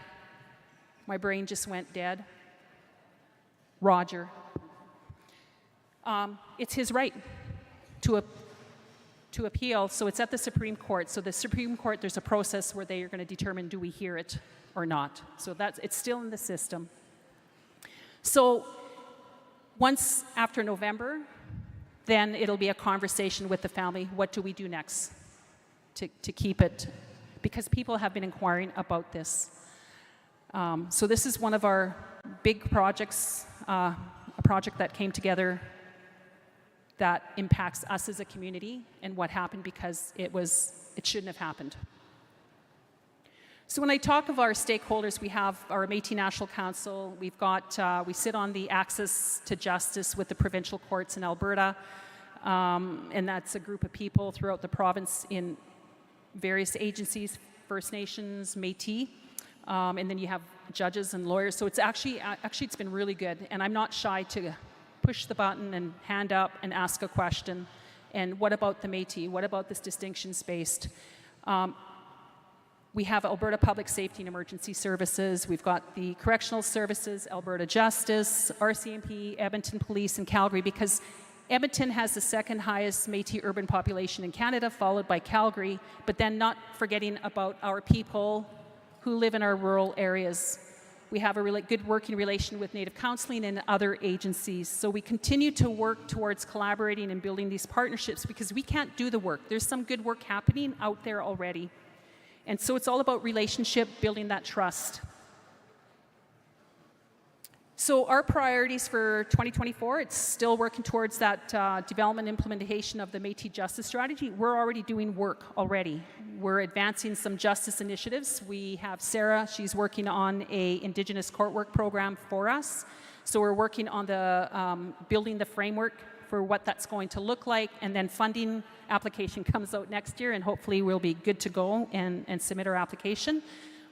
My brain just went dead. Roger. It's his right to appeal, so it's at the Supreme Court. So the Supreme Court, there's a process where they are going to determine, do we hear it or not? So it's still in the system. So once after November, then it'll be a conversation with the family. What do we do next to keep it? Because people have been inquiring about this. So this is one of our big projects, a project that came together that impacts us as a community and what happened because it shouldn't have happened. So when I talk of our stakeholders, we have our Métis National Council. We sit on the Access to Justice with the provincial courts in Alberta, and that's a group of people throughout the province in various agencies, First Nations, Métis, and then you have judges and lawyers. So it's actually it's been really good, and I'm not shy to push the button and hand up and ask a question. And what about the Métis? What about this distinctions-based? We have Alberta Public Safety and Emergency Services. We've got the Correctional Services, Alberta Justice, RCMP, Edmonton Police, and Calgary, because Edmonton has the second highest Métis urban population in Canada, followed by Calgary, but then not forgetting about our people who live in our rural areas. We have a really good working relation with Native Counseling and other agencies. So we continue to work towards collaborating and building these partnerships because we can't do the work. There's some good work happening out there already. And so it's all about relationship, building that trust. So our priorities for 2024, it's still working towards that development implementation of the Métis Justice Strategy. We're already doing work already. We're advancing some justice initiatives. We have Sarah, she's working on a Indigenous court work program for us. So we're working on the building the framework for what that's going to look like, and then funding application comes out next year, and hopefully we'll be good to go and submit our application.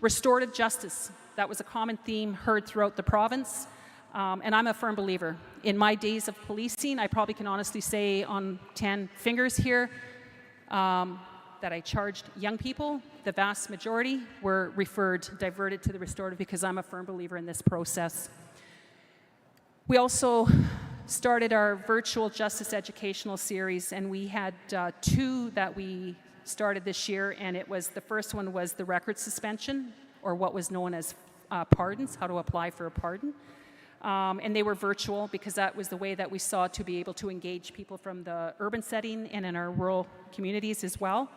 Restorative justice, that was a common theme heard throughout the province, and I'm a firm believer. In my days of policing, I probably can honestly say on 10 fingers here that I charged young people. The vast majority were diverted to the restorative because I'm a firm believer in this process. We also started our virtual justice educational series, and we had 2 that we started this year, and the first one was the record suspension, or what was known as pardons, how to apply for a pardon. And they were virtual because that was the way that we saw to be able to engage people from the urban setting and in our rural communities as well.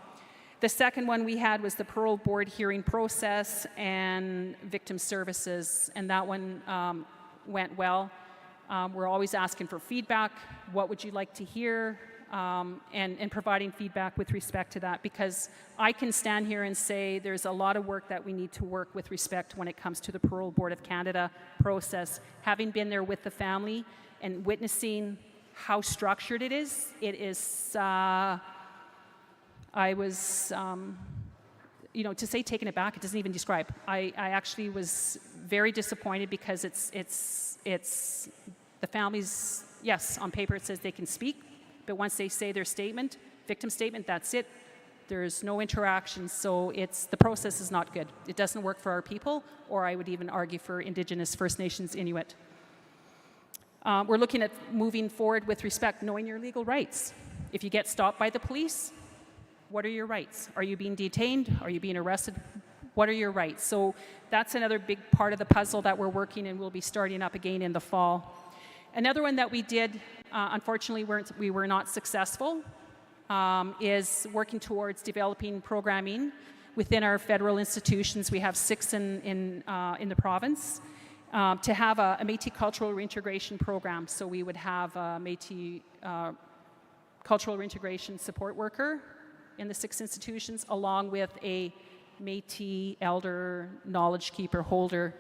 The second one we had was the parole board hearing process and victim services, and that one went well. We're always asking for feedback. What would you like to hear? And providing feedback with respect to that, because I can stand here and say there's a lot of work that we need to work with respect when it comes to the Parole Board of Canada process. Having been there with the family and witnessing how structured it is, I was, to say taken aback, it doesn't even describe. I actually was very disappointed because it's the families, yes, on paper it says they can speak, but once they say their statement, victim statement, that's it. There's no interaction, so the process is not good. It doesn't work for our people, or I would even argue for Indigenous, First Nations, Inuit. We're looking at moving forward with respect, knowing your legal rights. If you get stopped by the police, what are your rights? Are you being detained? Are you being arrested? What are your rights? So that's another big part of the puzzle that we're working and we'll be starting up again in the fall. Another one that we did, unfortunately we were not successful, is working towards developing programming within our federal institutions. We have 6 in the province, to have a Métis cultural reintegration program. So we would have a Métis cultural reintegration support worker in the 6 institutions, along with a Métis elder knowledge keeper holder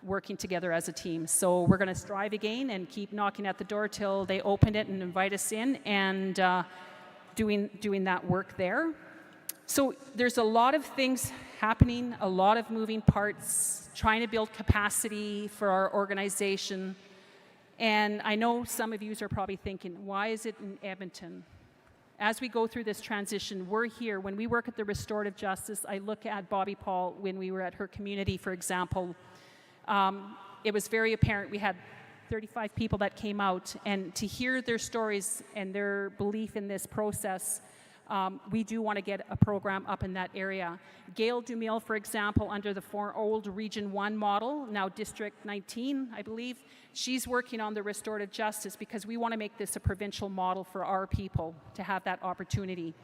working together as a team. So we're going to strive again and keep knocking at the door till they open it and invite us in, and doing that work there. So there's a lot of things happening, a lot of moving parts, trying to build capacity for our organization. And I know some of you are probably thinking, why is it in Edmonton? As we go through this transition, we're here. When we work at the restorative justice, I look at Bobby Paul when we were at her community, for example. It was very apparent. We had 35 people that came out, and to hear their stories and their belief in this process, we do want to get a program up in that area. Gail Dumille, for example, under the old Region 1 model, now District 19, I believe, she's working on the restorative justice because we want to make this a provincial model for our people to have that opportunity.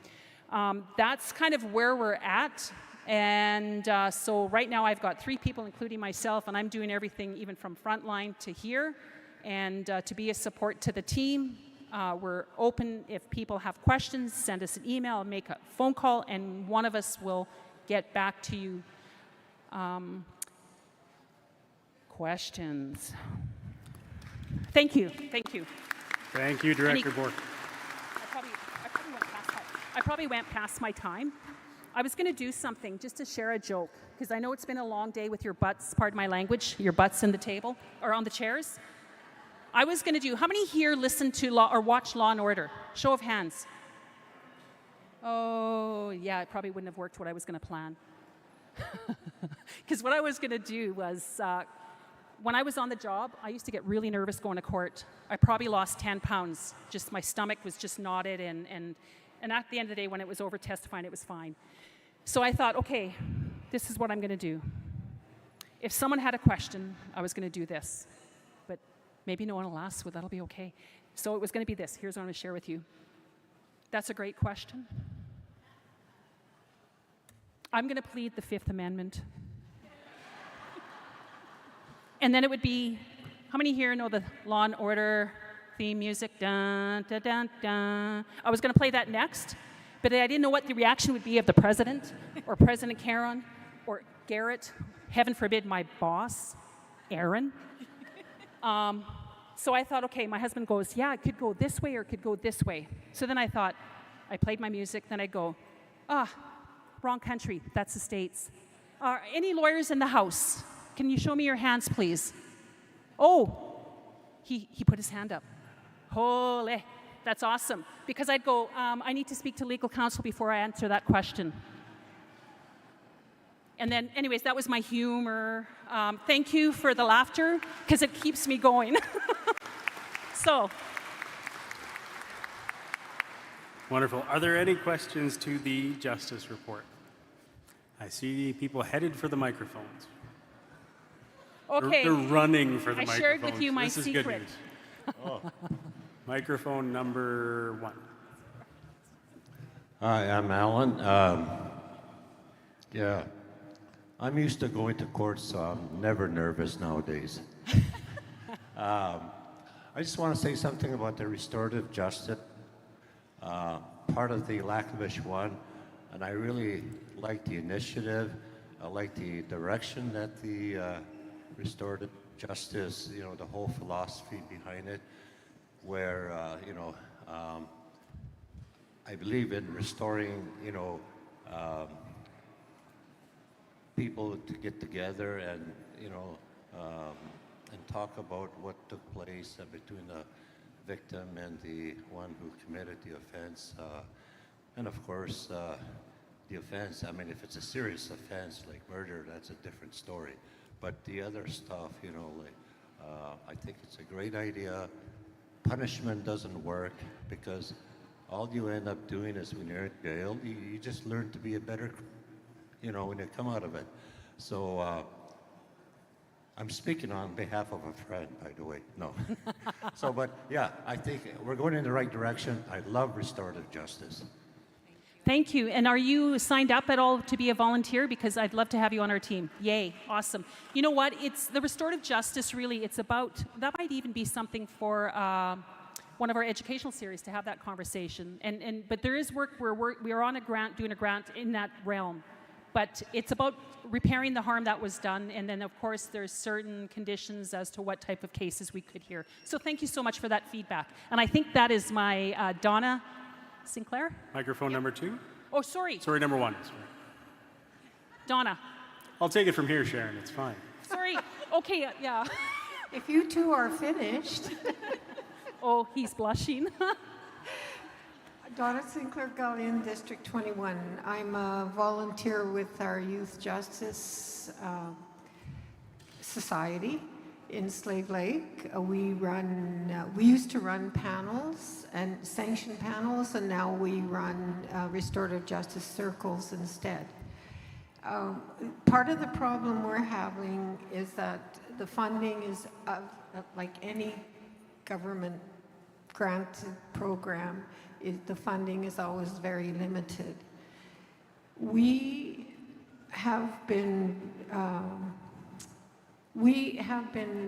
That's kind of where we're at. And so right now I've got 3 people, including myself, and I'm doing everything even from frontline to here, and to be a support to the team. We're open. If people have questions, send us an email, make a phone call, and one of us will get back to you. Questions? Thank you. Thank you. Thank you, Director Bork. I probably went past my time. I was going to do something just to share a joke, because I know it's been a long day with your butts, pardon my language, your butts in the table or on the chairs. I was going to do, how many here listen to Law or watch Law and Order? Show of hands. Oh, yeah, it probably wouldn't have worked what I was going to plan. Because what I was going to do was, when I was on the job, I used to get really nervous going to court. I probably lost 10 pounds. Just my stomach was just knotted, and at the end of the day, when it was over testifying, it was fine. So I thought, okay, this is what I'm going to do. If someone had a question, I was going to do this. But maybe no one will ask, so that'll be okay. So it was going to be this. Here's what I'm going to share with you. That's a great question. I'm going to plead the Fifth Amendment. And then it would be, how many here know the Law and Order theme music? Dun, dun, dun, dun. I was going to play that next, but I didn't know what the reaction would be of the president, or President Karant, or Garrett, heaven forbid, my boss, Aaron. So I thought, okay, my husband goes, yeah, it could go this way or it could go this way. So then I thought, I played my music, then I go, wrong country, that's the States. Any lawyers in the house? Can you show me your hands, please? Oh, he put his hand up. Holy, that's awesome. Because I'd go, I need to speak to legal counsel before I answer that question. And then, anyways, that was my humor. Thank you for the laughter, because it keeps me going. So. Wonderful. Are there any questions to the Justice Report? I see people headed for the microphones. Okay. They're running for the microphones. I shared with you my this secret. Is good news. Oh. Microphone number 1. Hi, I'm Alan. Yeah, I'm used to going to court, so I'm never nervous nowadays. I just want to say something about the restorative justice, part of the Laklavish one, and I really like the initiative. I like the direction that the restorative justice, you know, the whole philosophy behind it, where, I believe in restoring, people to get together and, and talk about what took place between the victim and the one who committed the offense. And of course, the offense, I mean, if it's a serious offense like murder, that's a different story. But the other stuff, I think it's a great idea. Punishment doesn't work because all you end up doing is when you're in jail, you just learn to be a better, when you come out of it. So I'm speaking on behalf of a friend, by the way. No. But yeah, I think we're going in the right direction. I love restorative justice. Thank you. And are you signed up at all to be a volunteer? Because I'd love to have you on our team. Yay. Awesome. You know what? It's the restorative justice, really, it's about, that might even be something for one of our educational series to have that conversation. But there is work where we are on a grant, doing a grant in that realm. But it's about repairing the harm that was done, and then, of course, there's certain conditions as to what type of cases we could hear. So thank you so much for that feedback. And I think that is my Donna Sinclair? Microphone number 2? Oh, sorry. Sorry, number 1. Sorry. Donna. I'll take it from here, Sharon. It's fine. Sorry. Okay, yeah. If you two are finished. Oh, he's blushing. Donna Sinclair Gallion, District 21. I'm a volunteer with our Youth Justice Society in Slave Lake. We used to run panels and sanctioned panels, and now we run restorative justice circles instead. Part of the problem we're having is that the funding is, like any government granted program, the funding is always very limited. We have been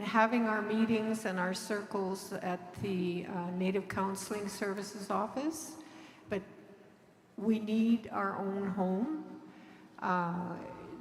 having our meetings and our circles at the Native Counseling Services office, but we need our own home.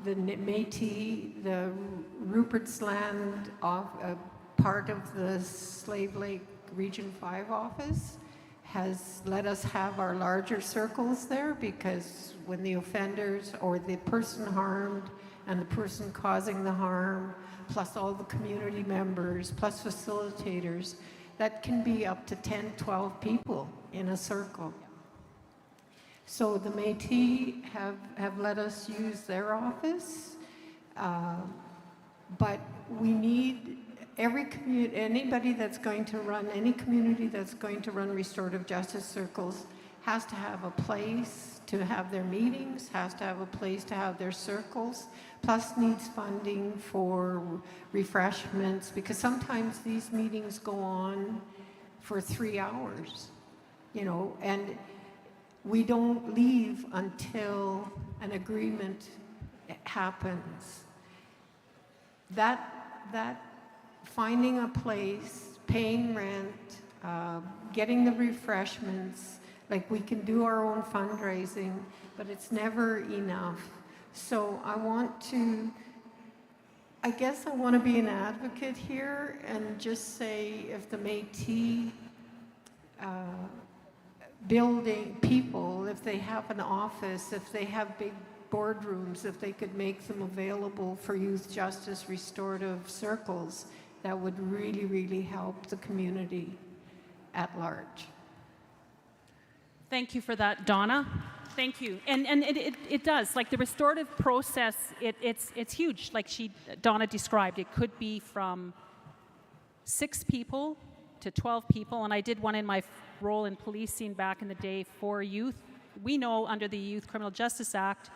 The Métis, the Rupert's Land, part of the Slave Lake Region 5 office, has let us have our larger circles there, because when the offenders or the person harmed and the person causing the harm, plus all the community members, plus facilitators, that can be up to 10, 12 people in a circle. So the Métis have let us use their office, but we need anybody that's going to run, any community that's going to run restorative justice circles has to have a place to have their meetings, has to have a place to have their circles, plus needs funding for refreshments, because sometimes these meetings go on for 3 hours, and we don't leave until an agreement happens. That finding a place, paying rent, getting the refreshments, like we can do our own fundraising, but it's never enough. So I guess I want to be an advocate here and just say, if the Métis building people, if they have an office, if they have big boardrooms, if they could make them available for youth justice restorative circles, that would really, really help the community at large. Thank you for that, Donna. Thank you. And it does, like the restorative process, it's huge, like Donna described. It could be from 6 people to 12 people, and I did one in my role in policing back in the day for youth. We know under the Youth Criminal Justice Act,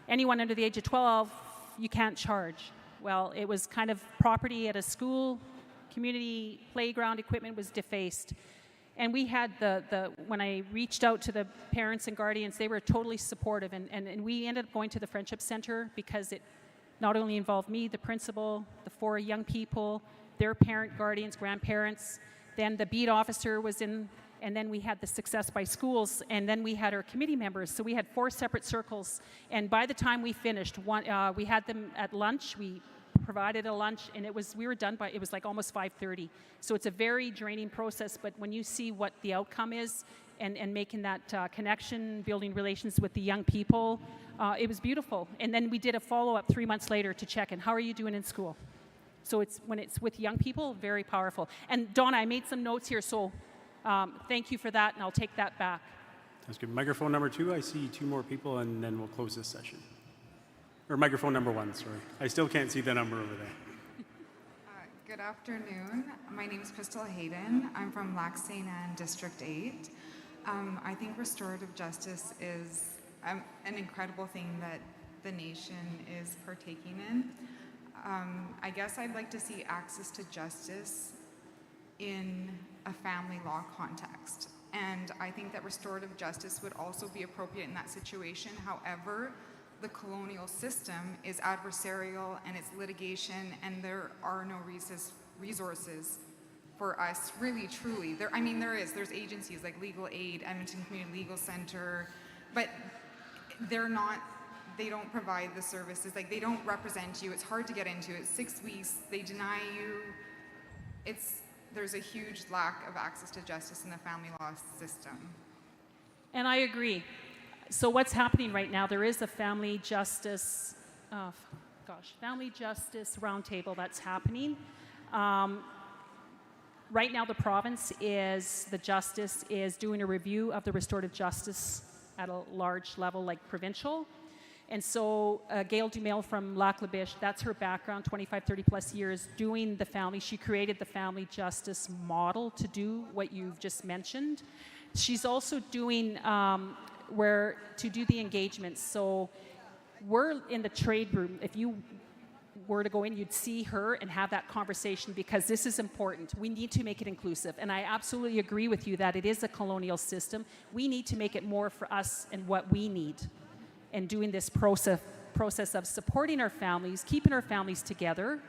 anyone under the age of 12, you can't charge. Well, it was kind of property at a school, community playground equipment was defaced. And we had when I reached out to the parents and guardians, they were totally supportive. And we ended up going to the Friendship Center because it not only involved me, the principal, the 4 young people, their parent, guardians, grandparents, then the beat officer was in, and then we had the Success by Schools, and then we had our committee members. So we had 4 separate circles. And by the time we finished, we had them at lunch. We provided a lunch, and we were done by, it was like almost 5:30. So it's a very draining process, but when you see what the outcome is and making that connection, building relations with the young people, it was beautiful. And then we did a follow-up 3 months later to check in, how are you doing in school? So when it's with young people, very powerful. And Donna, I made some notes here, so thank you for that, and I'll take that back. That's good. Microphone number 2, I see 2 more people, and then we'll close this session. Or microphone number 1, sorry. I still can't see the number over there. Good afternoon. My name is Crystal Hayden. I'm from Lac St. Anne, District 8. I think restorative justice is an incredible thing that the nation is partaking in. I guess I'd like to see access to justice in a family law context. And I think that restorative justice would also be appropriate in that situation. However, the colonial system is adversarial and it's litigation, and there are no resources for us, really, truly. There's agencies like Legal Aid, Edmonton Community Legal Center, but they don't provide the services. Like, they don't represent you. It's hard to get into. It's 6 weeks. They deny you. There's a huge lack of access to justice in the family law system. And I agree. So what's happening right now, there is a family justice roundtable that's happening. Right now the province the justice is doing a review of the restorative justice at a large level, like provincial. And so Gail Dumel from Lac La Biche, that's her background, 25, 30 plus years doing the family. She created the family justice model to do what you've just mentioned. She's also doing to do the engagements. So we're in the trade room. If you were to go in, you'd see her and have that conversation, because this is important. We need to make it inclusive. And I absolutely agree with you that it is a colonial system. We need to make it more for us and what we need. And doing this process of supporting our families, keeping our families together,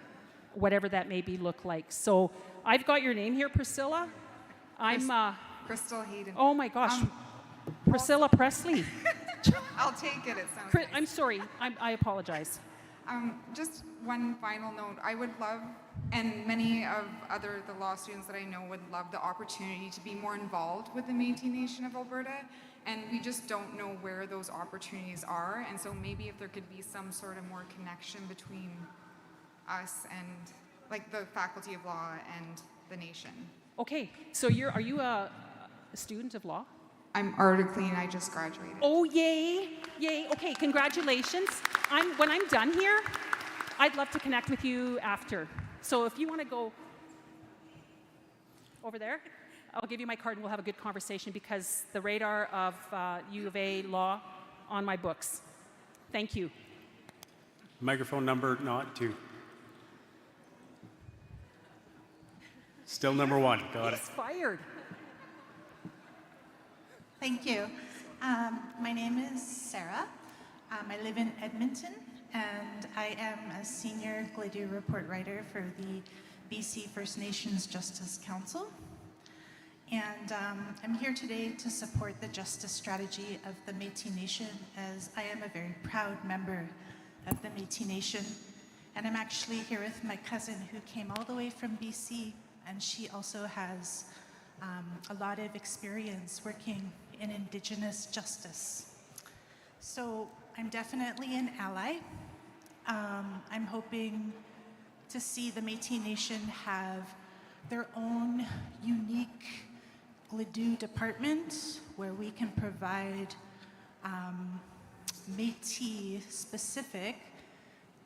whatever that may look like. So I've got your name here, Priscilla. I'm Crystal Hayden. Oh my gosh, Priscilla Presley. I'll take it. It sounds nice. I'm sorry. I apologize. Just one final note. I would love, and many of the law students that I know would love the opportunity to be more involved with the Métis Nation of Alberta. And we just don't know where those opportunities are. And so maybe if there could be some sort of more connection between us and like the Faculty of Law and the nation. Okay, so are you a student of law? I'm articling and I just graduated. Oh, yay, yay. Okay, congratulations. When I'm done here, I'd love to connect with you after. So if you want to go over there, I'll give you my card and we'll have a good conversation, because the radar of U of A law on my books. Thank you. Microphone number not 2. Still number 1. Got it. He's fired. Thank you. My name is Sarah. I live in Edmonton, and I am a senior Gladue report writer for the BC First Nations Justice Council. And I'm here today to support the justice strategy of the Métis Nation, as I am a very proud member of the Métis Nation. And I'm actually here with my cousin who came all the way from BC, and she also has a lot of experience working in Indigenous justice. So I'm definitely an ally. I'm hoping to see the Métis Nation have their own unique Gladue department where we can provide Métis-specific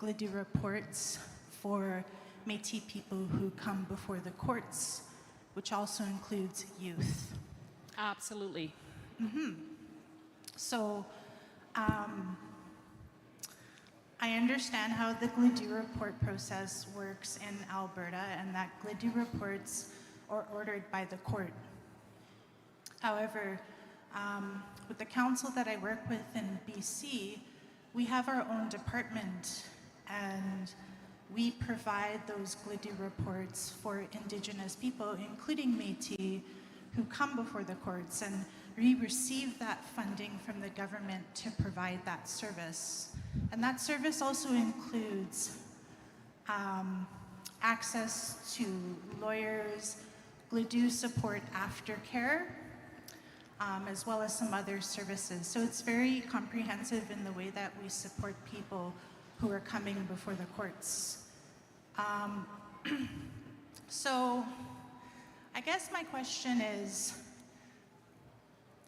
Gladue reports for Métis people who come before the courts, which also includes youth. Absolutely. Mm-hmm. So I understand how the Gladue report process works in Alberta, and that Gladue reports are ordered by the court. However, with the council that I work with in BC, we have our own department, and we provide those Gladue reports for Indigenous people, including Métis, who come before the courts, and we receive that funding from the government to provide that service. And that service also includes access to lawyers, Gladue support aftercare, as well as some other services. So it's very comprehensive in the way that we support people who are coming before the courts. So I guess my question is,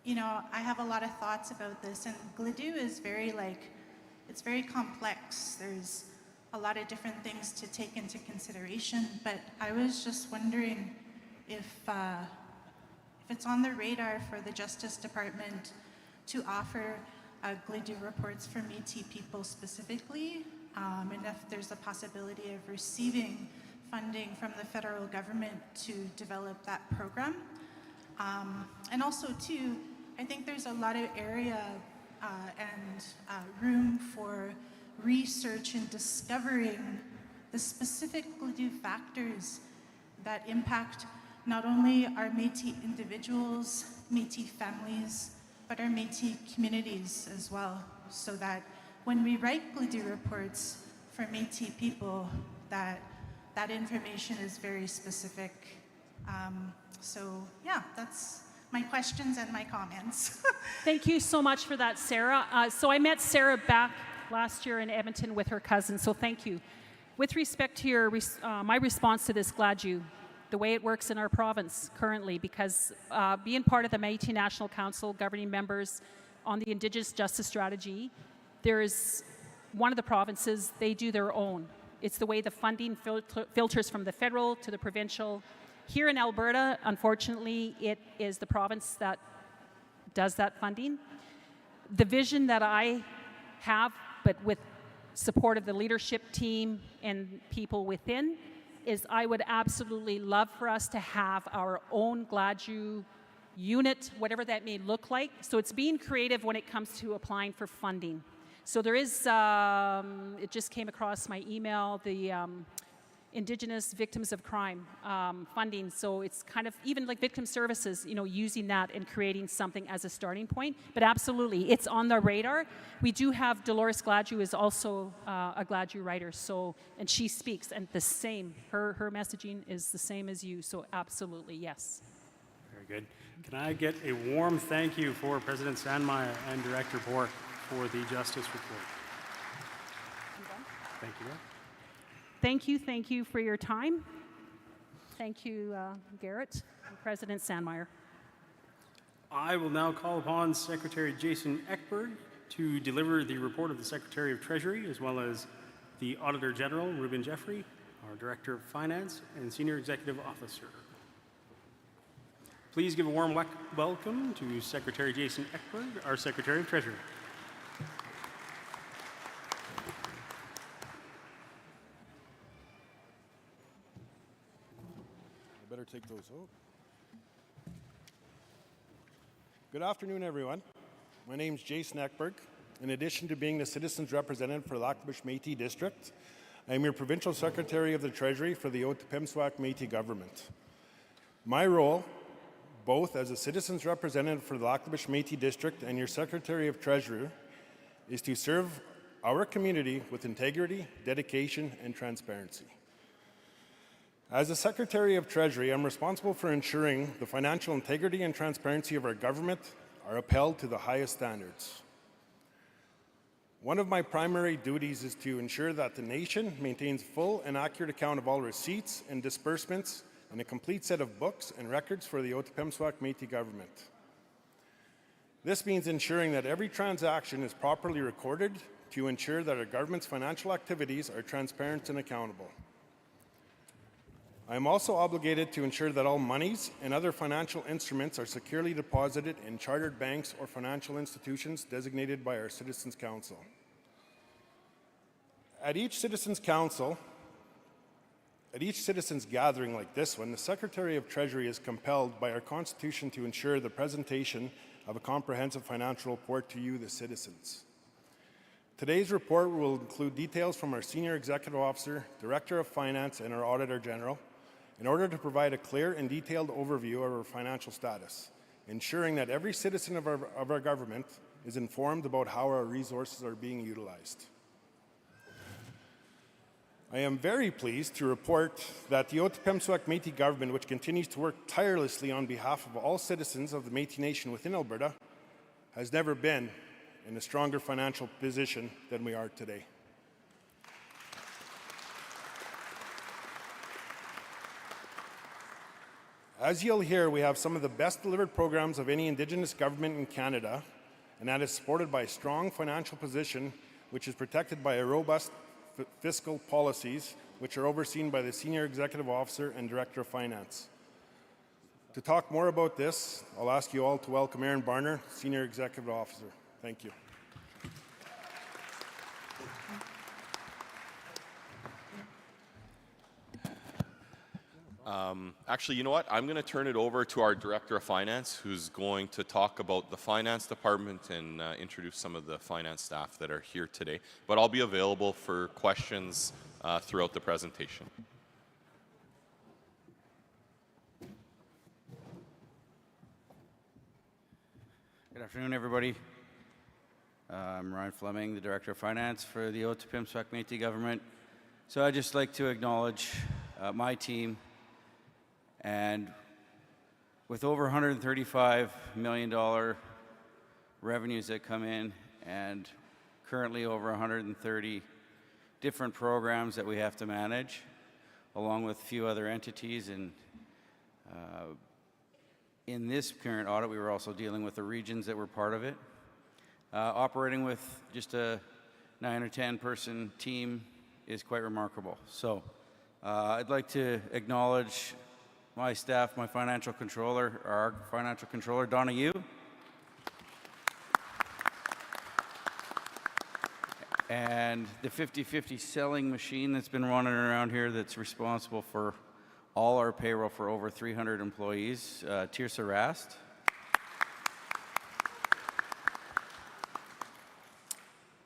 I have a lot of thoughts about this, and Gladue is it's very complex. There's a lot of different things to take into consideration, but I was just wondering if if it's on the radar for the Justice Department to offer GLIDU reports for Métis people specifically, and if there's a possibility of receiving funding from the federal government to develop that program. And also too, I think there's a lot of area and room for research and discovering the specific GLIDU factors that impact not only our Métis individuals, Métis families, but our Métis communities as well, so that when we write GLIDU reports for Métis people, that information is very specific. So yeah, that's my questions and my comments. Thank you so much for that, Sarah. So I met Sarah back last year in Edmonton with her cousin, so thank you. With respect to your my response to this GLADU, the way it works in our province currently, because being part of the Métis National Council, governing members on the Indigenous Justice Strategy, there is one of the provinces, they do their own. It's the way the funding filters from the federal to the provincial. Here in Alberta, unfortunately, it is the province that does that funding. The vision that I have, but with support of the leadership team and people within, is I would absolutely love for us to have our own GLADU unit, whatever that may look like. So it's being creative when it comes to applying for funding. So there is, it just came across my email, the Indigenous Victims of Crime funding. So it's kind of even like victim services, you know, using that and creating something as a starting point. But absolutely, it's on the radar. We do have Dolores GLADU is also a GLADU writer, so, and she speaks, and the same, her messaging is the same as you, so absolutely, yes. Very good. Can I get a warm thank you for President Sanm and Director Bork for the Justice Report? Thank you. Thank you for your time. Thank you, Garrett and President Sandmeyer. I will now call upon Secretary Jason Ekberg to deliver the report of the Secretary of Treasury, as well as the Auditor General, Ruben Jeffrey, our Director of Finance and Senior Executive Officer. Please give a warm welcome to Secretary Jason Ekberg, our Secretary of Treasury. Better take those out. Good afternoon, everyone. My name is Jason Ekberg. In addition to being the Citizens Representative for the Lac-La-Biche Métis District, I am your Provincial Secretary of the Treasury for the Otipemisiwak Métis Government. My role, both as a Citizens Representative for the Lac-La-Biche Métis District and your Secretary of Treasury, is to serve our community with integrity, dedication, and transparency. As the Secretary of Treasury, I'm responsible for ensuring the financial integrity and transparency of our government are upheld to the highest standards. One of my primary duties is to ensure that the nation maintains full and accurate account of all receipts and disbursements and a complete set of books and records for the Otipemisiwak Métis government. This means ensuring that every transaction is properly recorded to ensure that our government's financial activities are transparent and accountable. I am also obligated to ensure that all monies and other financial instruments are securely deposited in chartered banks or financial institutions designated by our Citizens Council. At each Citizens gathering like this one, the Secretary of Treasury is compelled by our Constitution to ensure the presentation of a comprehensive financial report to you, the citizens. Today's report will include details from our Senior Executive Officer, Director of Finance, and our Auditor General, in order to provide a clear and detailed overview of our financial status, ensuring that every citizen of our government is informed about how our resources are being utilized. I am very pleased to report that the Otipemisiwak Métis government, which continues to work tirelessly on behalf of all citizens of the Métis Nation within Alberta, has never been in a stronger financial position than we are today. As you'll hear, we have some of the best delivered programs of any Indigenous government in Canada, and that is supported by a strong financial position, which is protected by a robust fiscal policies, which are overseen by the Senior Executive Officer and Director of Finance. To talk more about this, I'll ask you all to welcome Aaron Barner, Senior Executive Officer. Thank you. Actually, you know what? I'm going to turn it over to our Director of Finance, who's going to talk about the Finance Department and introduce some of the finance staff that are here today. But I'll be available for questions throughout the presentation. Good afternoon, everybody. I'm Ryan Fleming, the Director of Finance for the Otipemisiwak Métis government. So I'd just like to acknowledge my team, and with over $135 million revenues that come in and currently over 130 different programs that we have to manage, along with a few other entities, and in this current audit, we were also dealing with the regions that were part of it. Operating with just a 9 or 10 person team is quite remarkable. So I'd like to acknowledge my staff, my financial controller, our financial controller, Donna Yu. And the 50-50 selling machine that's been running around here that's responsible for all our payroll for over 300 employees, Tirsa Rast.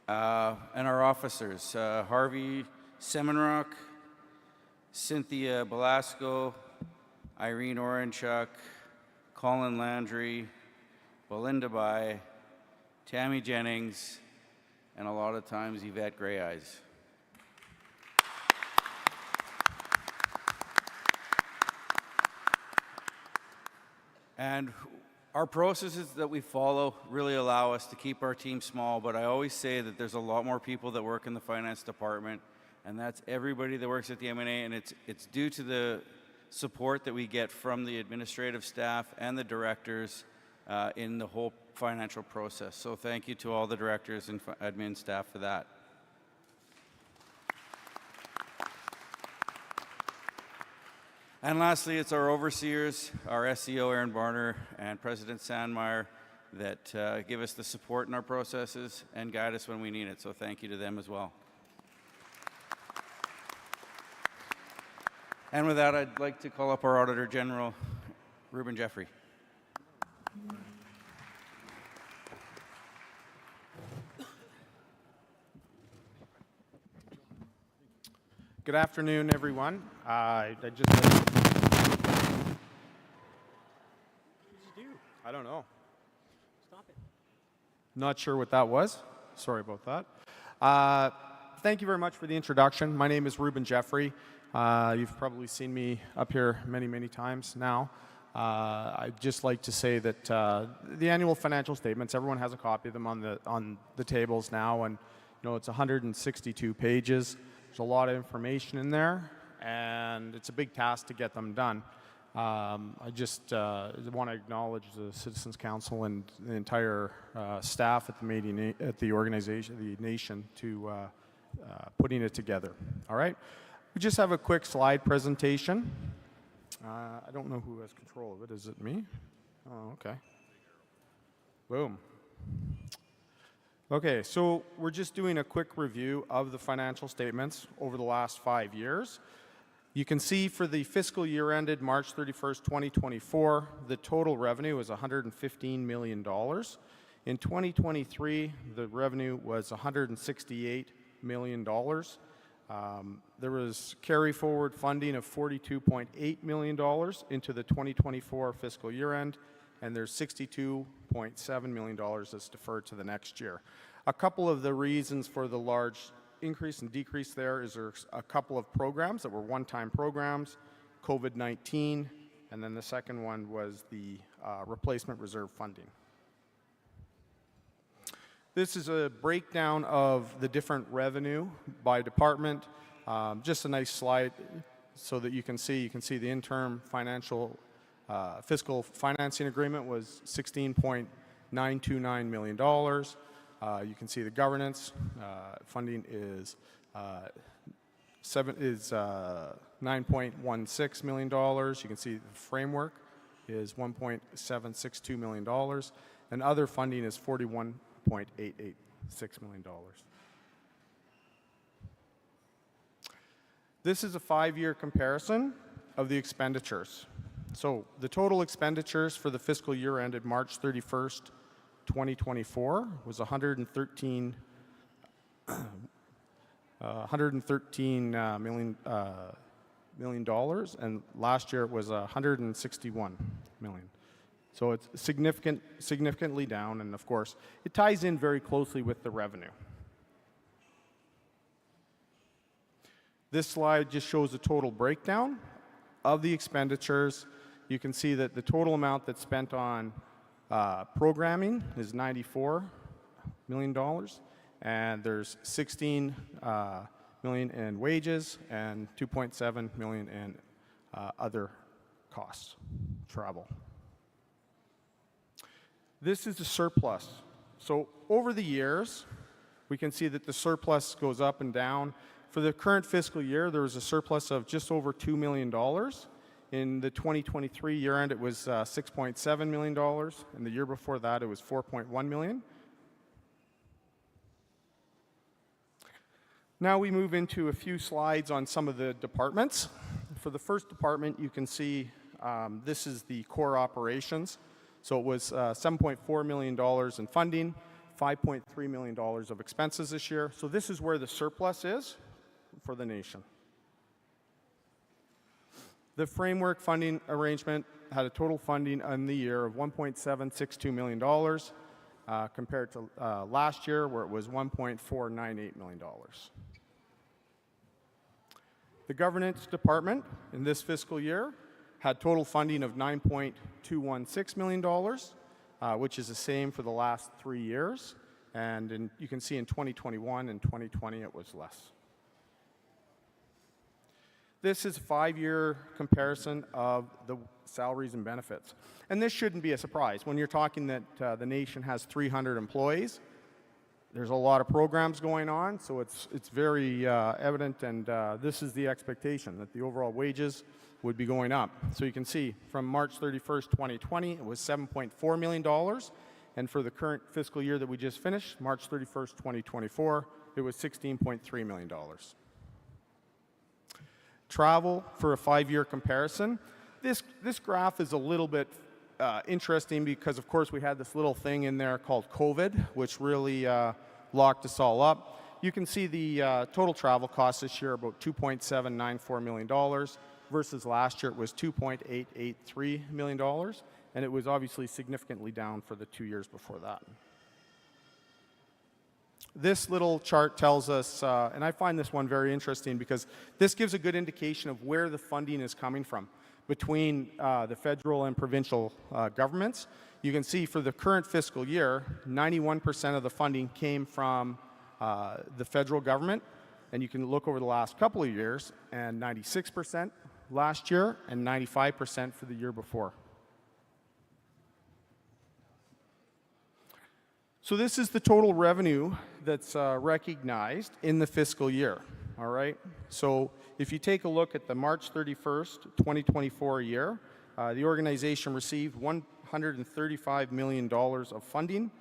And our officers, Harvey Semenrock, Cynthia Belasco, Irene Orenchuk, Colin Landry, Belinda Bai, Tammy Jennings, and a lot of times Yvette Grey Eyes. And our processes that we follow really allow us to keep our team small, but I always say that there's a lot more people that work in the finance department, and that's everybody that works at the M&A, and it's due to the support that we get from the administrative staff and the directors in the whole financial process. So thank you to all the directors and admin staff for that. And lastly, it's our overseers, our SEO, Aaron Barner, and President Sandmeyer, that give us the support in our processes and guide us when we need it. So thank you to them as well. And with that, I'd like to call up our Auditor General, Ruben Jeffrey. Good afternoon, everyone. I don't know. Stop it. Not sure what that was. Sorry about that. Thank you very much for the introduction. My name is Ruben Jeffrey. You've probably seen me up here many, many times now. I'd just like to say that the annual financial statements, everyone has a copy of them on the tables now, and it's 162 pages. There's a lot of information in there, and it's a big task to get them done. I just want to acknowledge the Citizens Council and the entire staff at the organization, the nation, to putting it together. All right, we just have a quick slide presentation. I don't know who has control of it. Is it me? Oh, okay. Boom. Okay, so we're just doing a quick review of the financial statements over the last 5 years. You can see for the fiscal year ended March 31st, 2024, the total revenue was $115 million. In 2023, the revenue was $168 million. There was carry forward funding of $42.8 million into the 2024 fiscal year end, and there's $62.7 million that's deferred to the next year. A couple of the reasons for the large increase and decrease there is there's a couple of programs that were one-time programs, COVID-19, and then the second one was the replacement reserve funding. This is a breakdown of the different revenue by department. Just a nice slide so that you can see the interim financial fiscal financing agreement was $16.929 million. You can see the governance funding is $9.16 million. You can see the framework is $1.762 million, and other funding is $41.886 million. This is a 5-year comparison of the expenditures. So the total expenditures for the fiscal year ended March 31st, 2024 was $113 million, and last year it was $161 million. So it's significantly down, and of course, it ties in very closely with the revenue. This slide just shows the total breakdown of the expenditures. You can see that the total amount that's spent on programming is $94 million, and there's $16 million in wages and $2.7 million in other costs, travel. This is the surplus. So over the years, we can see that the surplus goes up and down. For the current fiscal year, there was a surplus of just over $2 million. In the 2023 year end, it was $6.7 million, and the year before that, it was $4.1 million. Now we move into a few slides on some of the departments. For the first department, you can see this is the core operations. So it was $7.4 million in funding, $5.3 million of expenses this year. So this is where the surplus is for the nation. The framework funding arrangement had a total funding in the year of $1.762 million compared to last year, where it was $1.498 million. The governance department in this fiscal year had total funding of $9.216 million, which is the same for the last 3 years. And you can see in 2021 and 2020 it was less. This is a 5-year comparison of the salaries and benefits. And this shouldn't be a surprise. When you're talking that the nation has 300 employees, there's a lot of programs going on, so it's very evident, and this is the expectation, that the overall wages would be going up. So you can see from March 31st, 2020, it was $7.4 million, and for the current fiscal year that we just finished, March 31st, 2024, it was $16.3 million. Travel for a 5-year comparison. This graph is a little bit interesting because, of course, we had this little thing in there called COVID, which really locked us all up. You can see the total travel costs this year about $2.794 million versus last year it was $2.883 million, and it was obviously significantly down for the 2 years before that. This little chart tells us, and I find this one very interesting because this gives a good indication of where the funding is coming from between the federal and provincial governments. You can see for the current fiscal year, 91% of the funding came from the federal government, and you can look over the last couple of years, and 96% last year and 95% for the year before. So this is the total revenue that's recognized in the fiscal year, all right? So if you take a look at the March 31st, 2024 year, the organization received $135 million of funding,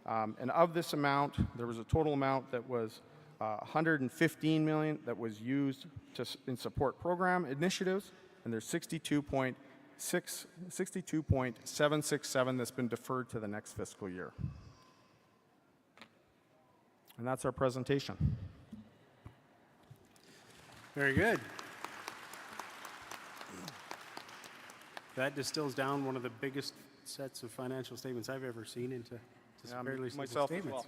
and of this amount, there was a total amount that was $115 million that was used in support program initiatives, and there's $62.767 that's been deferred to the next fiscal year. And that's our presentation. Very good. That distills down one of the biggest sets of financial statements I've ever seen into fairly simple myself as statements.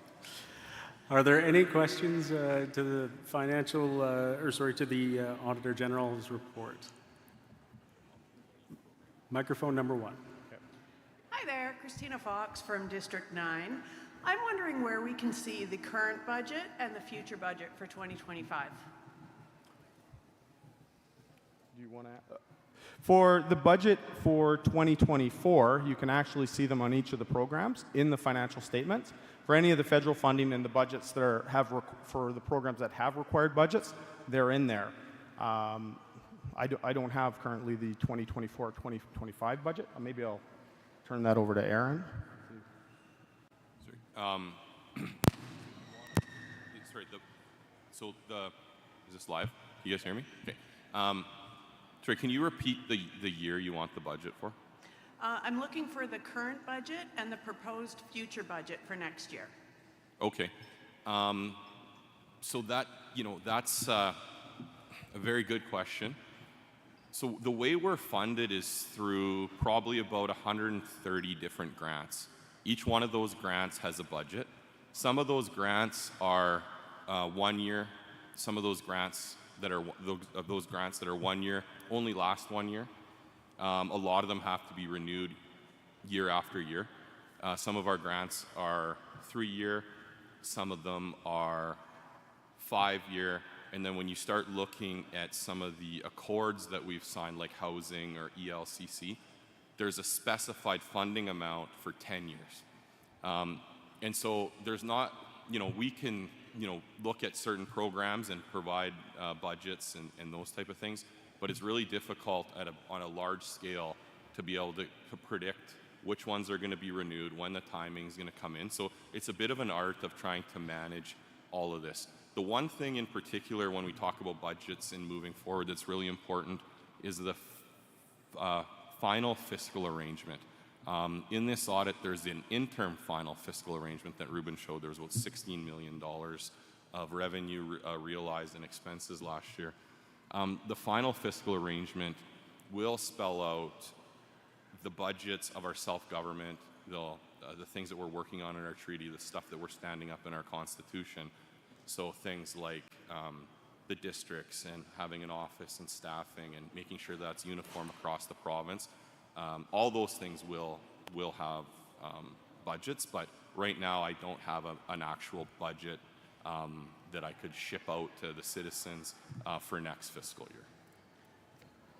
well. Are there any questions to the to the Auditor General's report? Microphone number 1. Hi there, Christina Fox from District 9. I'm wondering where we can see the current budget and the future budget for 2025. Do you want to? For the budget for 2024, you can actually see them on each of the programs in the financial statements. For any of the federal funding and the budgets that for the programs that have required budgets, they're in there. I I don't have currently the 2024-2025 budget. Maybe I'll turn that over to Aaron. Sorry, is this live? Can you guys hear me? Okay. Sorry, can you repeat the year you want the budget for? I'm looking for the current budget and the proposed future budget for next year. Okay. So that's a very good question. So the way we're funded is through probably about 130 different grants. Each one of those grants has a budget. Some of those grants are 1 year. Some of those grants that are 1 year only last 1 year. A lot of them have to be renewed year after year. Some of our grants are 3-year. Some of them are 5-year. And then when you start looking at some of the accords that we've signed, like housing or ELCC, there's a specified funding amount for 10 years. And so there's not, we can, look at certain programs and provide budgets and those type of things, but it's really difficult on a large scale to be able to predict which ones are going to be renewed, when the timing is going to come in. So it's a bit of an art of trying to manage all of this. The one thing in particular when we talk about budgets and moving forward that's really important is the final fiscal arrangement. In this audit, there's an interim final fiscal arrangement that Ruben showed. There was about $16 million of revenue realized and expenses last year. The final fiscal arrangement will spell out the budgets of our self-government, the things that we're working on in our treaty, the stuff that we're standing up in our constitution. So things like the districts and having an office and staffing and making sure that's uniform across the province. All those things will have budgets, but right now I don't have an actual budget that I could ship out to the citizens for next fiscal year.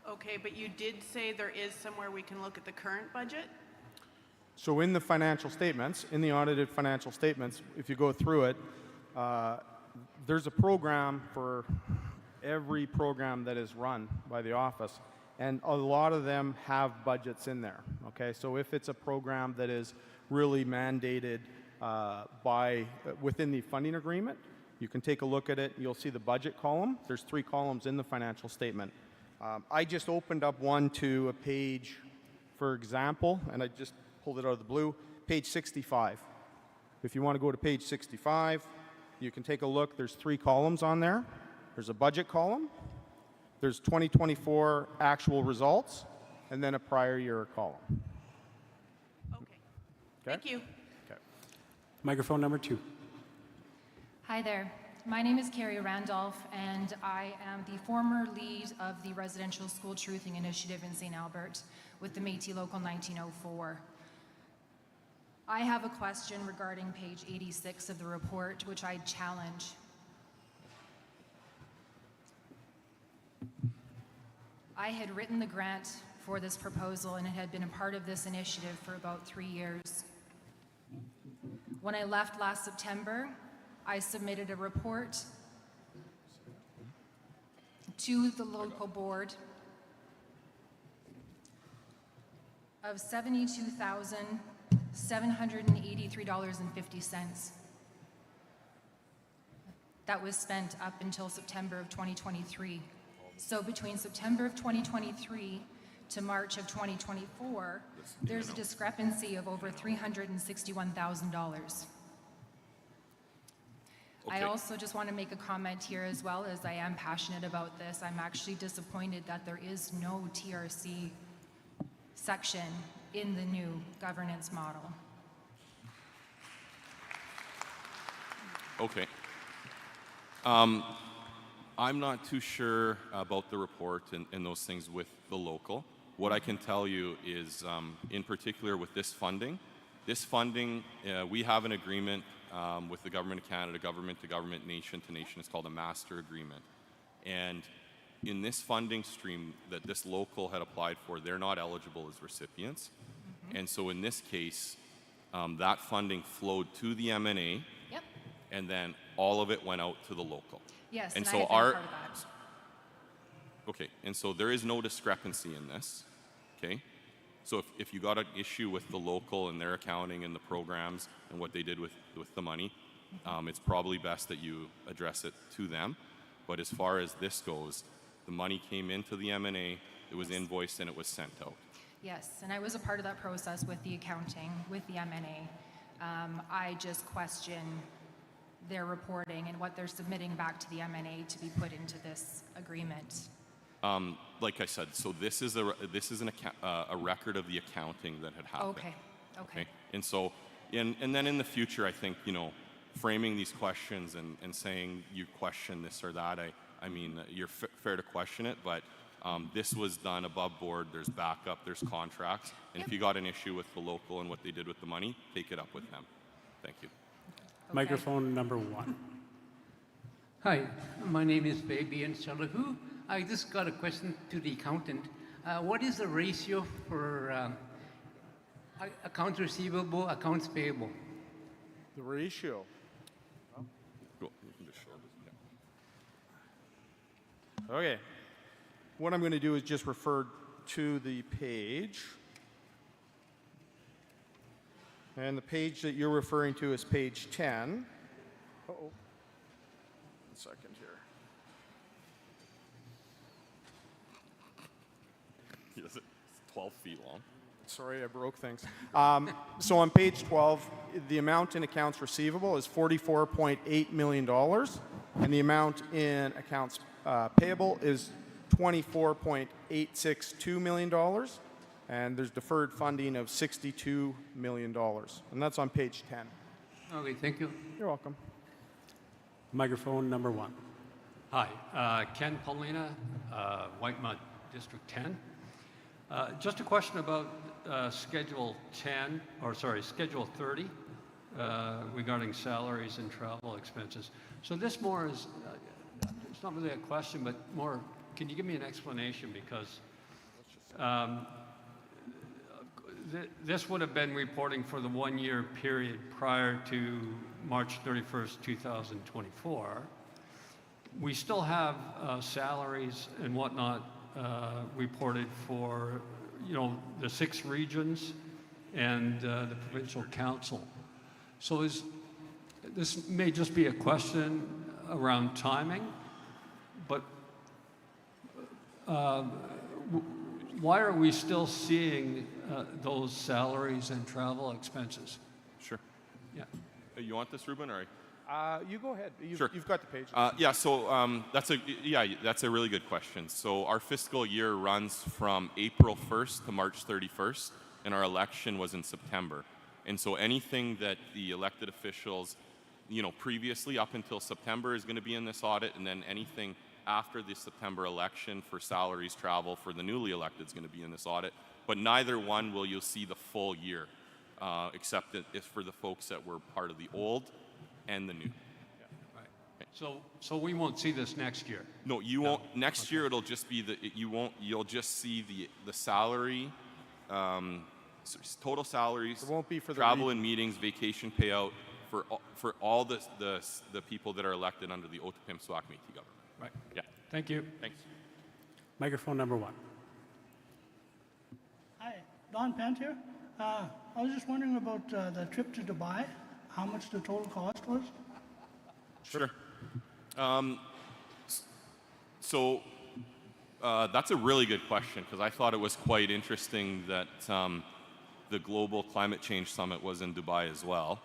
Okay, but you did say there is somewhere we can look at the current budget? So in the financial statements, in the audited financial statements, if you go through it, there's a program for every program that is run by the office, and a lot of them have budgets in there. Okay, so if it's a program that is really mandated within the funding agreement, you can take a look at it. You'll see the budget column. There's 3 columns in the financial statement. I just opened up one to a page, for example, and I just pulled it out of the blue, page 65. If you want to go to page 65, you can take a look. There's 3 columns on there. There's a budget column, there's 2024 actual results, and then a prior year column. Okay. Thank you. Okay. Microphone number 2. Hi there. My name is Carrie Randolph, and I am the former lead of the Residential School Truthing Initiative in St. Albert with the Métis Local 1904. I have a question regarding page 86 of the report, which I challenge. I had written the grant for this proposal, and it had been a part of this initiative for about 3 years. When I left last September, I submitted a report to the local board of $72,783.50. That was spent up until September of 2023. So between September of 2023 to March of 2024, there's a discrepancy of over $361,000. I also just want to make a comment here as well, as I am passionate about this. I'm actually disappointed that there is no TRC section in the new governance model. Okay. I'm not too sure about the report and those things with the local. What I can tell you is, in particular with this funding, we have an agreement with the Government of Canada, government to government, nation to nation. It's called a master agreement. And in this funding stream that this local had applied for, they're not eligible as recipients. And so in this case, that funding flowed to the MNA, Yep. and then all of it went out to the local. Yes, and and so I had been part of that. Okay, and so there is no discrepancy in this, okay? So if you got an issue with the local and their accounting and the programs and what they did with the money, it's probably best that you address it to them. But as far as this goes, the money came into the M&A, it was invoiced, and it was sent out. Yes, and I was a part of that process with the accounting, with the M&A. I just question their reporting and what they're submitting back to the M&A to be put into this agreement. Like I said, so this is a record of the accounting that had happened. Okay. And so, and then in the future, I think, you know, framing these questions and saying you question this or that, I mean, you're fair to question it, but this was done above board. There's backup, there's contracts, and if you got an issue with the local and what they did with the money, take it up with them. Thank you. Okay. Microphone number 1. Hi, my name is Fabian Salahu. I just got a question to the accountant. What is the ratio for accounts receivable, accounts payable? The ratio. Cool. You can just show this. Yeah. Okay. What I'm going to do is just refer to the page. And the page that you're referring to is page 10. Uh-oh. 1 second here. Is it 12 feet long? Sorry, I broke things. So on page 12, the amount in accounts receivable is $44.8 million, and the amount in accounts payable is $24.862 million, and there's deferred funding of $62 million, and that's on page 10. Okay, thank you. You're welcome. Microphone number 1. Hi, Ken Paulina, Whitemud, District 10. Just a question about Schedule 30 regarding salaries and travel expenses. So this more is, it's not really a question, but more, can you give me an explanation? Because this would have been reporting for the 1-year period prior to March 31st, 2024. We still have salaries and whatnot reported for, you know, the 6 regions and the provincial council. So this may just be a question around timing, but why are we still seeing those salaries and travel expenses? Sure. Yeah. You want this, Ruben, or? You go ahead. Sure. You've got the page. Yeah, so that's a really good question. So our fiscal year runs from April 1st to March 31st, and our election was in September. And so anything that the elected officials, you know, previously up until September is going to be in this audit, and then anything after the September election for salaries, travel for the newly elected is going to be in this audit. But neither one will you see the full year, except that it's for the folks that were part of the old and the new. Yeah, right. So we won't see this next year? No, you won't. Next year it'll just be you'll just see the salary, total salaries, it won't be for the travel and meetings, vacation payout for all the people that are elected under the Otipemisiwak Métis government. Right. Yeah. Thank you. Thanks. Microphone number 1. Hi, Don Pant here. I was just wondering about the trip to Dubai, how much the total cost was? Sure. So that's a really good question, because I thought it was quite interesting that the Global Climate Change Summit was in Dubai as well,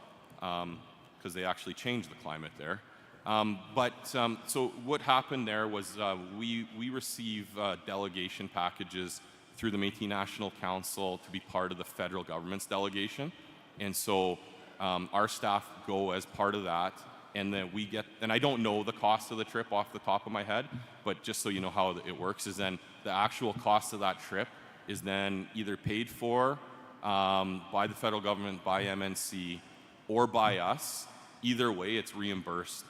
because they actually changed the climate there. So what happened there was we receive delegation packages through the Métis National Council to be part of the federal government's delegation. And so our staff go as part of that, and then we get, and I don't know the cost of the trip off the top of my head, but just so you know how it works, is then the actual cost of that trip is then either paid for by the federal government, by MNC, or by us. Either way, it's reimbursed,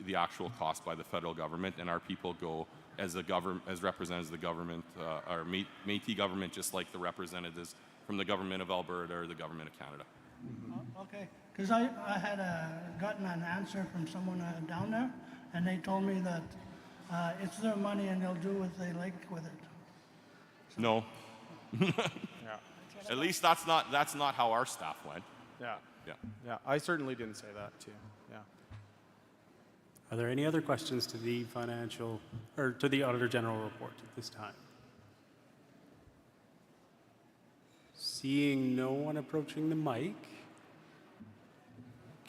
the actual cost by the federal government, and our people go as representatives of the government, our Métis government, just like the representatives from the government of Alberta or the government of Canada. Okay, because I had gotten an answer from someone down there, and they told me that it's their money and they'll do what they like with it. No. Yeah. At least that's not how our staff went. Yeah. Yeah. Yeah. I certainly didn't say that too. Yeah. Are there any other questions to the financial or to the Auditor General report at this time? Seeing no one approaching the mic,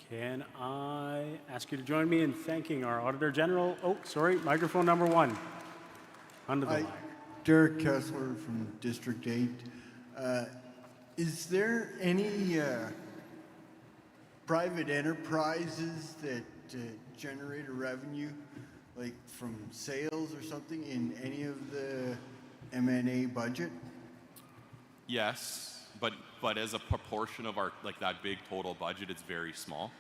can I ask you to join me in thanking our Auditor General? Oh, sorry, microphone number 1. Under the line. Derek Kessler from District 8. Is there any private enterprises that generate a revenue, like from sales or something, in any of the M&A budget? Yes, but as a proportion of our, like that big total budget, it's very small.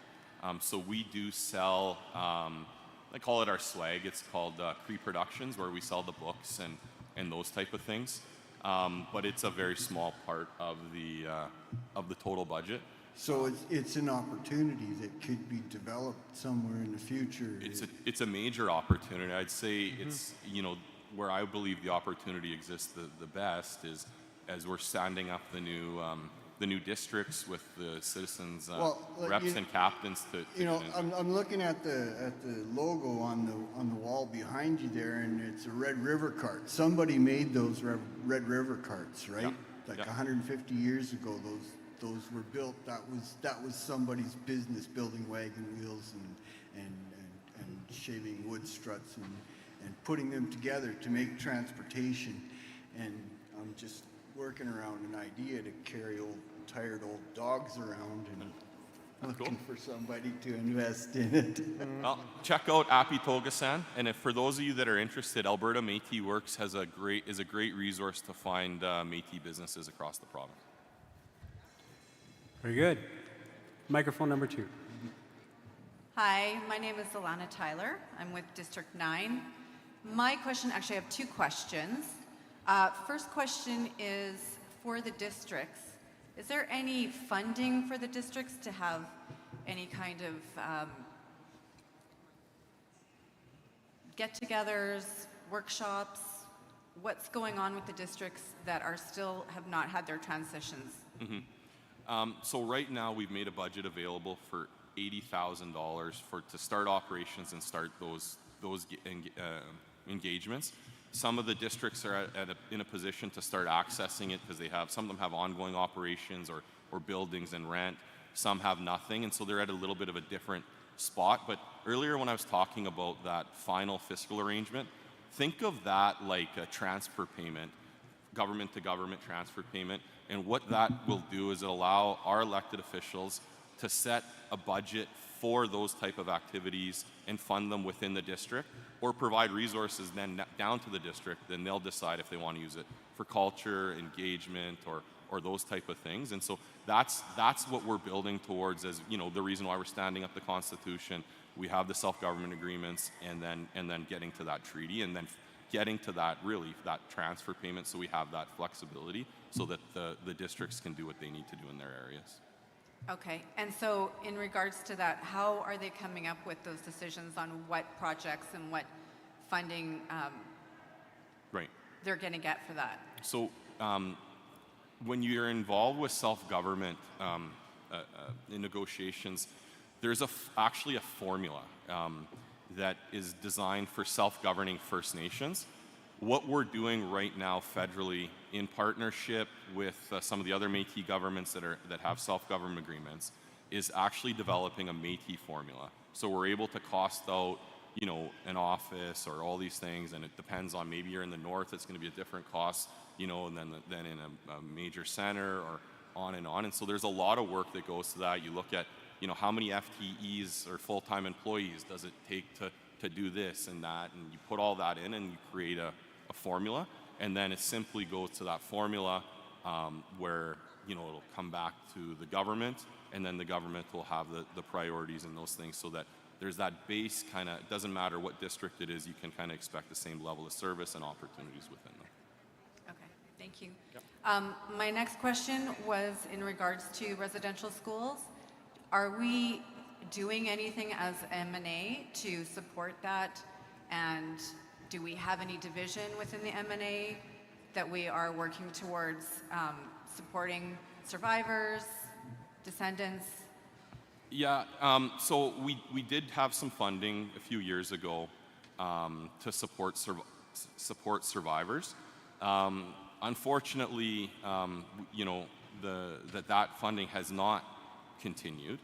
So we do sell, I call it our swag. It's called pre-productions, where we sell the books and those type of things. But it's a very small part of the total budget. So it's an opportunity that could be developed somewhere in the future. It's a major opportunity. I'd say it's, where I believe the opportunity exists the best is as we're standing up the new districts with the citizens reps and captains I'm looking at the logo on the wall behind you there, and it's a Red River cart. Somebody made those Red River carts, right? Yeah. 150 years ago, those were built. That was somebody's business, building wagon wheels and shaving wood struts and putting them together to make transportation. And I'm just working around an idea to carry tired old dogs around and looking for somebody to invest in it. Well, check out Apitogasan, and if for those of you that are interested, Alberta Métis Works is a great resource to find Métis businesses across the province. Very good. Microphone number 2. Hi, my name is Alana Tyler. I'm with District 9. My question, actually I have 2 questions. First question is for the districts. Is there any funding for the districts to have any kind of get-togethers, workshops? What's going on with the districts that have not had their transitions? So right now we've made a budget available for $80,000 to start operations and start those engagements. Some of the districts are in a position to start accessing it because some of them have ongoing operations or buildings and rent. Some have nothing, and so they're at a little bit of a different spot. But earlier when I was talking about that final fiscal arrangement, think of that like a transfer payment, government to government transfer payment. And what that will do is it'll allow our elected officials to set a budget for those type of activities and fund them within the district, or provide resources then down to the district. Then they'll decide if they want to use it for culture, engagement, or those type of things. And so that's what we're building towards as, the reason why we're standing up the Constitution. We have the self-government agreements, and then getting to that treaty, and then getting to that transfer payment, so we have that flexibility so that the districts can do what they need to do in their areas. Okay, and so in regards to that, how are they coming up with those decisions on what projects and what funding they're going to get for that? So when you're involved with self-government in negotiations, there's actually a formula that is designed for self-governing First Nations. What we're doing right now federally, in partnership with some of the other Métis governments that have self-government agreements, is actually developing a Métis formula. So we're able to cost out, an office or all these things, and it depends on, maybe you're in the north, it's going to be a different cost, and then in a major center, or on and on. And so there's a lot of work that goes to that. You look at, how many FTEs or full-time employees does it take to do this and that, and you put all that in and you create a formula, and then it simply goes to that formula where it'll come back to the government, and then the government will have the priorities and those things, so that there's that base kind of, it doesn't matter what district it is, you can kind of expect the same level of service and opportunities within them. Okay, thank you. My next question was in regards to residential schools. Are we doing anything as M&A to support that and do we have any division within the M&A that we are working towards supporting survivors, descendants? Yeah, so we did have some funding a few years ago to support survivors. Unfortunately, you know, that funding has not continued,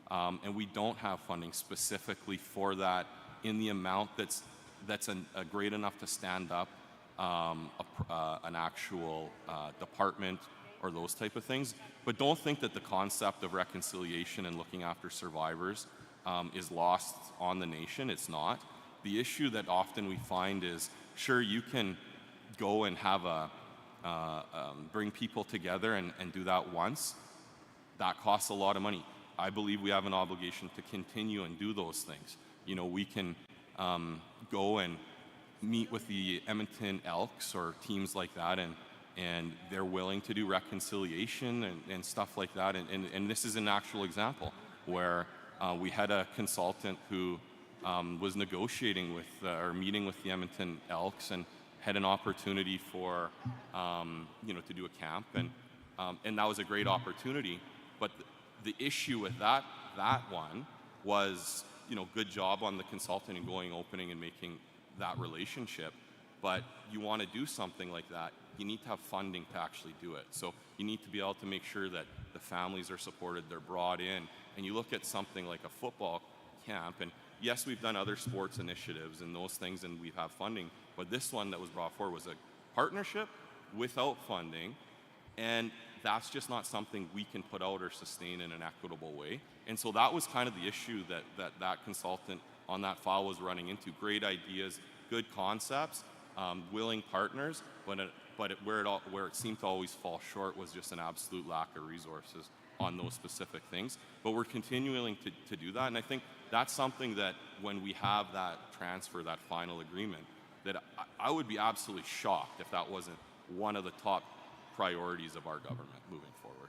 and we don't have funding specifically for that in the amount that's a great enough to stand up an actual department or those type of things. But don't think that the concept of reconciliation and looking after survivors is lost on the nation. It's not. The issue that often we find is, sure, you can go and have bring people together and do that once. That costs a lot of money. I believe we have an obligation to continue and do those things. You know, we can go and meet with the Edmonton Elks or teams like that, and they're willing to do reconciliation and stuff like that. And this is an actual example where we had a consultant who was negotiating with or meeting with the Edmonton Elks and had an opportunity for you know, to do a camp, and that was a great opportunity. But the issue with that one was, you know, good job on the consultant and going opening and making that relationship. But you want to do something like that, you need to have funding to actually do it. So you need to be able to make sure that the families are supported, they're brought in. And you look at something like a football camp, and yes, we've done other sports initiatives and those things, and we have funding, but this one that was brought forward was a partnership without funding, and that's just not something we can put out or sustain in an equitable way. And so that was kind of the issue that consultant on that file was running into. Great ideas, good concepts, willing partners, but where it seemed to always fall short was just an absolute lack of resources on those specific things. But we're continuing to do that, and I think that's something that when we have that transfer, that final agreement, that I would be absolutely shocked if that wasn't one of the top priorities of our government moving forward.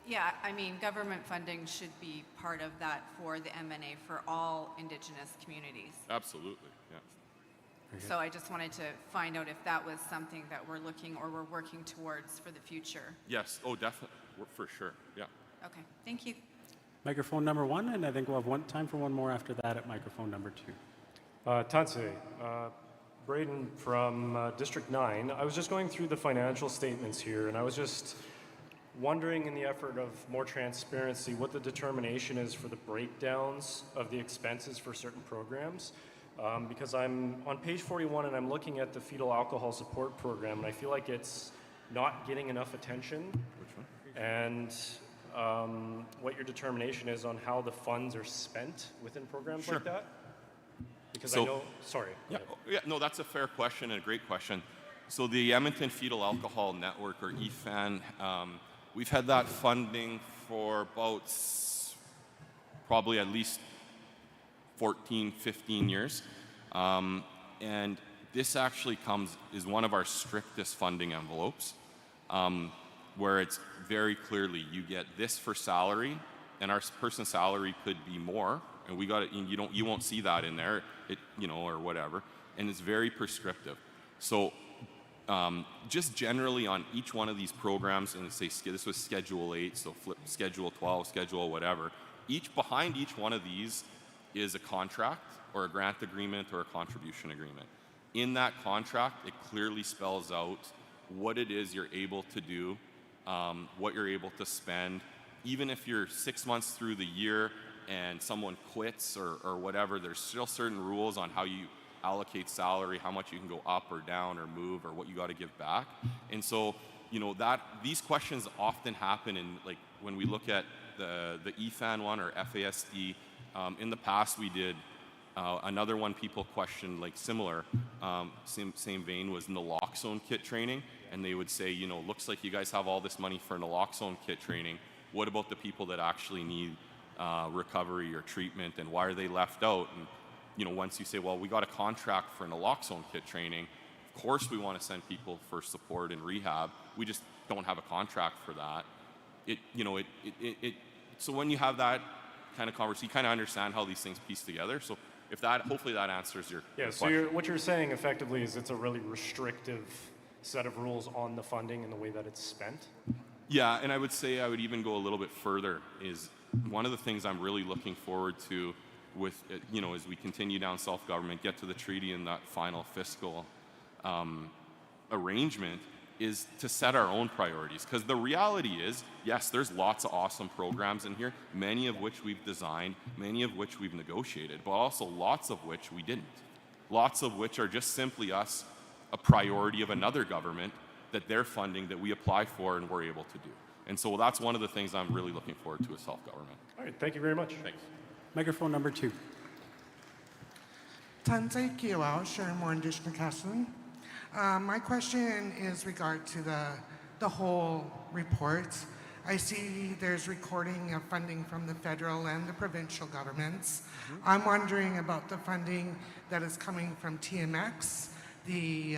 Yeah, I mean, government funding should be part of that for the M&A for all Indigenous communities. Absolutely, yeah. So I just wanted to find out if that was something that we're looking or we're working towards for the future. Yes, oh, definitely, for sure, yeah. Okay, thank you. Microphone number 1, and I think we'll have time for one more after that at microphone number 2. Tanse, Braden from District 9. I was just going through the financial statements here, and I was just wondering, in the effort of more transparency, what the determination is for the breakdowns of the expenses for certain programs. Because I'm on page 41 and I'm looking at the fetal alcohol support program, and I feel like it's not getting enough attention. Which one? And what your determination is on how the funds are spent within programs like that. Because I know, sorry. Yeah, no, that's a fair question and a great question. So the Edmonton Fetal Alcohol Network, or EFAN, we've had that funding for about probably at least 14, 15 years. And this actually is one of our strictest funding envelopes, where it's very clearly you get this for salary, and our person's salary could be more, and we got it. You won't see that in there, or whatever, and it's very prescriptive. So just generally on each one of these programs, and say this was Schedule 8, so flip Schedule 12, Schedule whatever. Behind each one of these is a contract or a grant agreement or a contribution agreement. In that contract, it clearly spells out what it is you're able to do, what you're able to spend. Even if you're 6 months through the year and someone quits or whatever, there's still certain rules on how you allocate salary, how much you can go up or down or move, or what you got to give back. And so, these questions often happen when we look at the EFAN one or FASD. In the past, we did another one people questioned, similar, same vein, was naloxone kit training. And they would say, looks like you guys have all this money for naloxone kit training. What about the people that actually need recovery or treatment, and why are they left out? And once you say, well, we got a contract for naloxone kit training, of course we want to send people for support and rehab. We just don't have a contract for that. So when you have that kind of conversation, you kind of understand how these things piece together. So Hopefully that answers your Yeah, so question. what you're saying effectively is it's a really restrictive set of rules on the funding and the way that it's spent? Yeah, and I would say I would even go a little bit further. Is one of the things I'm really looking forward to with, as we continue down self-government, get to the treaty and that final fiscal arrangement, is to set our own priorities. Because the reality is, yes, there's lots of awesome programs in here, many of which we've designed, many of which we've negotiated, but also lots of which we didn't. Lots of which are just simply us, a priority of another government that they're funding that we apply for and we're able to do. And so that's one of the things I'm really looking forward to with self-government. All right, thank you very much. Thanks. Microphone number 2. Tansai Kiwao, Shermore and Dishnakasan. My question is regard to the whole report. I see there's recording of funding from the federal and the provincial governments. I'm wondering about the funding that is coming from TMX, the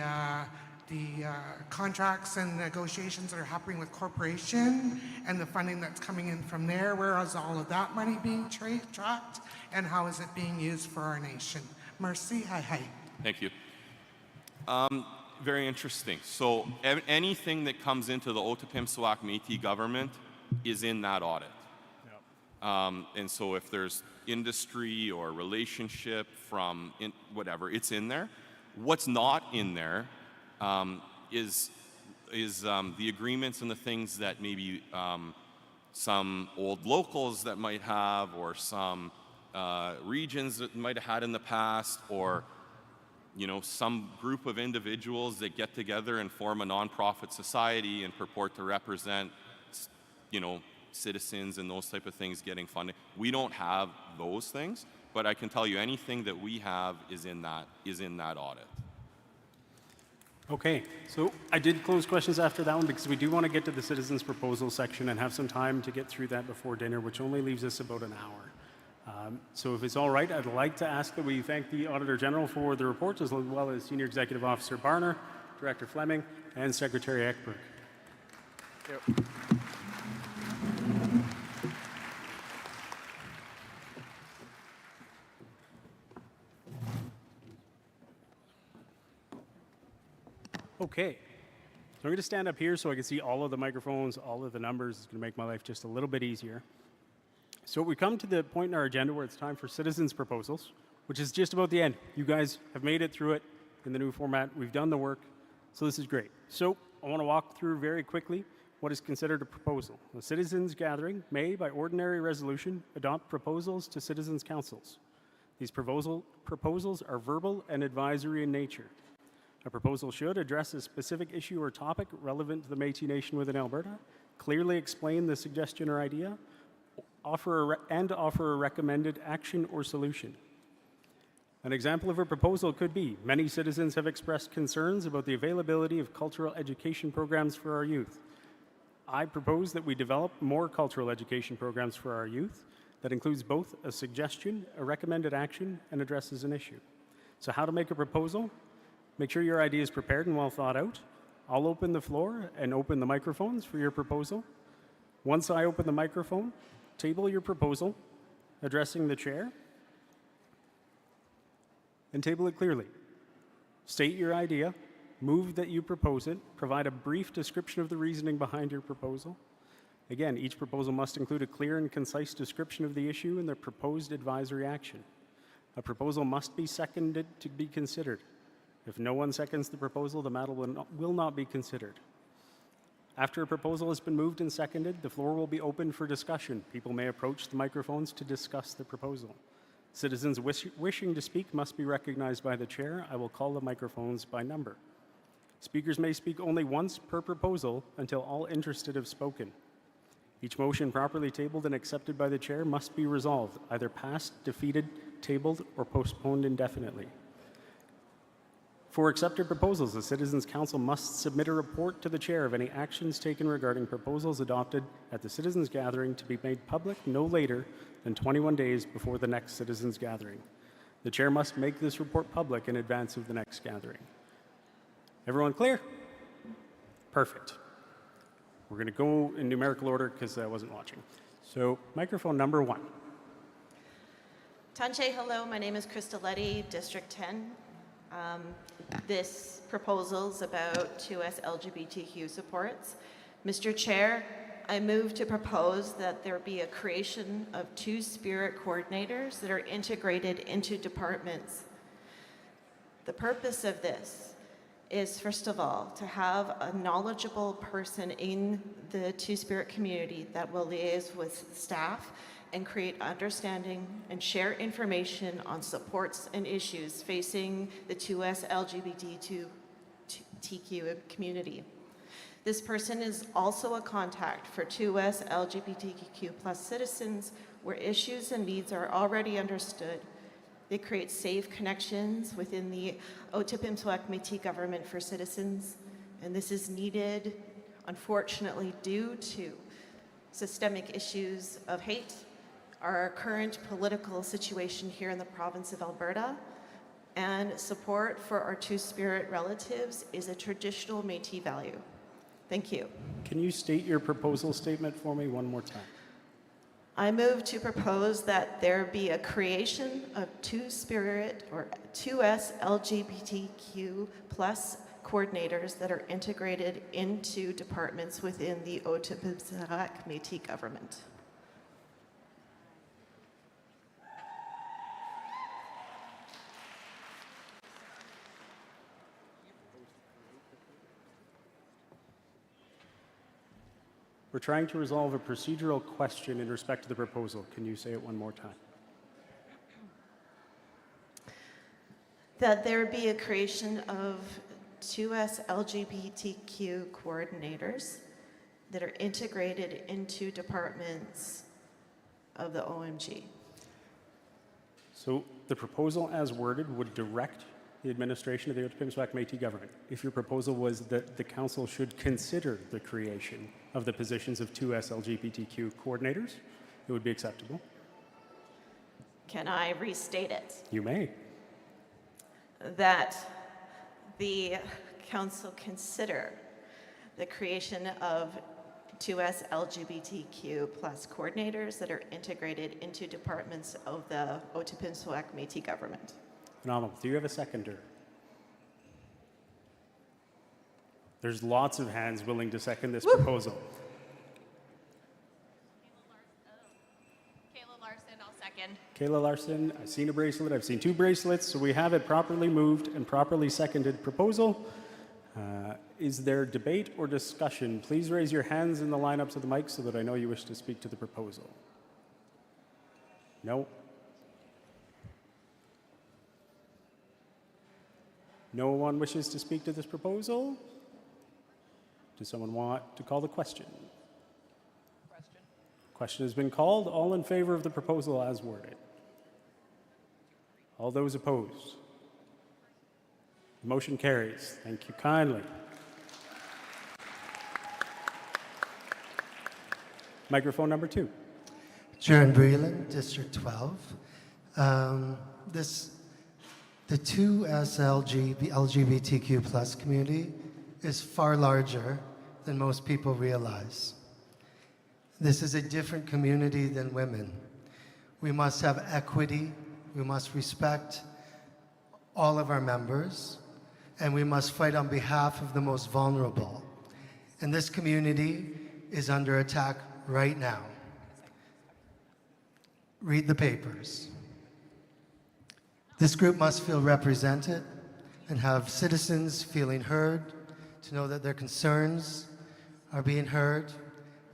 contracts and negotiations that are happening with corporation, and the funding that's coming in from there. Where is all of that money being tracked, and how is it being used for our nation? Merci, hi. Thank you. Very interesting. So anything that comes into the Otipemisiwak Métis government is in that audit. And so if there's industry or relationship from whatever, it's in there. What's not in there is the agreements and the things that maybe some old locals that might have, or some regions that might have had in the past, or some group of individuals that get together and form a nonprofit society and purport to represent, citizens and those type of things getting funding. We don't have those things, but I can tell you anything that we have is in that audit. Okay, so I did close questions after that one because we do want to get to the citizens' proposal section and have some time to get through that before dinner, which only leaves us about an hour. So if it's all right, I'd like to ask that we thank the Auditor General for the reports, as well as Senior Executive Officer Barner, Director Fleming, and Secretary Ekberg. Yep. Okay, so I'm going to stand up here so I can see all of the microphones, all of the numbers. It's going to make my life just a little bit easier. So we come to the point in our agenda where it's time for citizens' proposals, which is just about the end. You guys have made it through it in the new format. We've done the work, so this is great. So I want to walk through very quickly what is considered a proposal. A citizens' gathering may, by ordinary resolution, adopt proposals to citizens' councils. These proposals are verbal and advisory in nature. A proposal should address a specific issue or topic relevant to the Métis Nation within Alberta, clearly explain the suggestion or idea, offer a recommended action or solution. An example of a proposal could be, many citizens have expressed concerns about the availability of cultural education programs for our youth. I propose that we develop more cultural education programs for our youth that includes both a suggestion, a recommended action, and addresses an issue. So how to make a proposal? Make sure your idea is prepared and well thought out. I'll open the floor and open the microphones for your proposal. Once I open the microphone, table your proposal, addressing the chair, and table it clearly. State your idea, move that you propose it, provide a brief description of the reasoning behind your proposal. Again, each proposal must include a clear and concise description of the issue and the proposed advisory action. A proposal must be seconded to be considered. If no one seconds the proposal, the matter will not be considered. After a proposal has been moved and seconded, the floor will be open for discussion. People may approach the microphones to discuss the proposal. Citizens wishing to speak must be recognized by the chair. I will call the microphones by number. Speakers may speak only once per proposal until all interested have spoken. Each motion properly tabled and accepted by the chair must be resolved, either passed, defeated, tabled, or postponed indefinitely. For accepted proposals, the Citizens' Council must submit a report to the chair of any actions taken regarding proposals adopted at the Citizens' Gathering to be made public no later than 21 days before the next Citizens' Gathering. The chair must make this report public in advance of the next gathering. Everyone clear? Perfect. We're going to go in numerical order because I wasn't watching. So, microphone number 1. Tanche, hello. My name is Krista Letty, District 10. This proposal's about 2S LGBTQ supports. Mr. Chair, I move to propose that there be a creation of 2 spirit coordinators that are integrated into departments. The purpose of this is, first of all, to have a knowledgeable person in the 2-Spirit community that will liaise with staff and create understanding and share information on supports and issues facing the 2S LGBTQ community. This person is also a contact for 2S LGBTQ plus citizens where issues and needs are already understood. They create safe connections within the Otipemisiwak Métis government for citizens, and this is needed, unfortunately, due to systemic issues of hate, our current political situation here in the province of Alberta, and support for our 2-Spirit relatives is a traditional Métis value. Thank you. Can you state your proposal statement for me one more time? I move to propose that there be a creation of 2-Spirit or 2S LGBTQ plus coordinators that are integrated into departments within the Otipemisiwak Métis government. We're trying to resolve a procedural question in respect to the proposal. Can you say it one more time? That there be a creation of 2S LGBTQ coordinators that are integrated into departments of the OMG. So the proposal as worded would direct the administration of the Otipemisiwak Métis government. If your proposal was that the council should consider the creation of the positions of 2S LGBTQ coordinators, it would be acceptable. Can I restate it? You may. That the council consider the creation of 2S LGBTQ plus coordinators that are integrated into departments of the Otipemisiwak Métis government. Phenomenal. Do you have a seconder? There's lots of hands willing to second this proposal. Kayla Larson, I'll second. Kayla Larson, I've seen a bracelet. I've seen 2 bracelets. So we have it properly moved and properly seconded proposal. Is there debate or discussion? Please raise your hands in the lineups of the mic so that I know you wish to speak to the proposal. No? No one wishes to speak to this proposal? Does someone want to call the question? Question has been called. All in favor of the proposal as worded? All those opposed? The motion carries. Thank you kindly. Microphone number 2. Jaron Breland, District 12. The 2S LGBTQ plus community is far larger than most people realize. This is a different community than women. We must have equity, we must respect all of our members, and we must fight on behalf of the most vulnerable. And this community is under attack right now. Read the papers. This group must feel represented and have citizens feeling heard, to know that their concerns are being heard.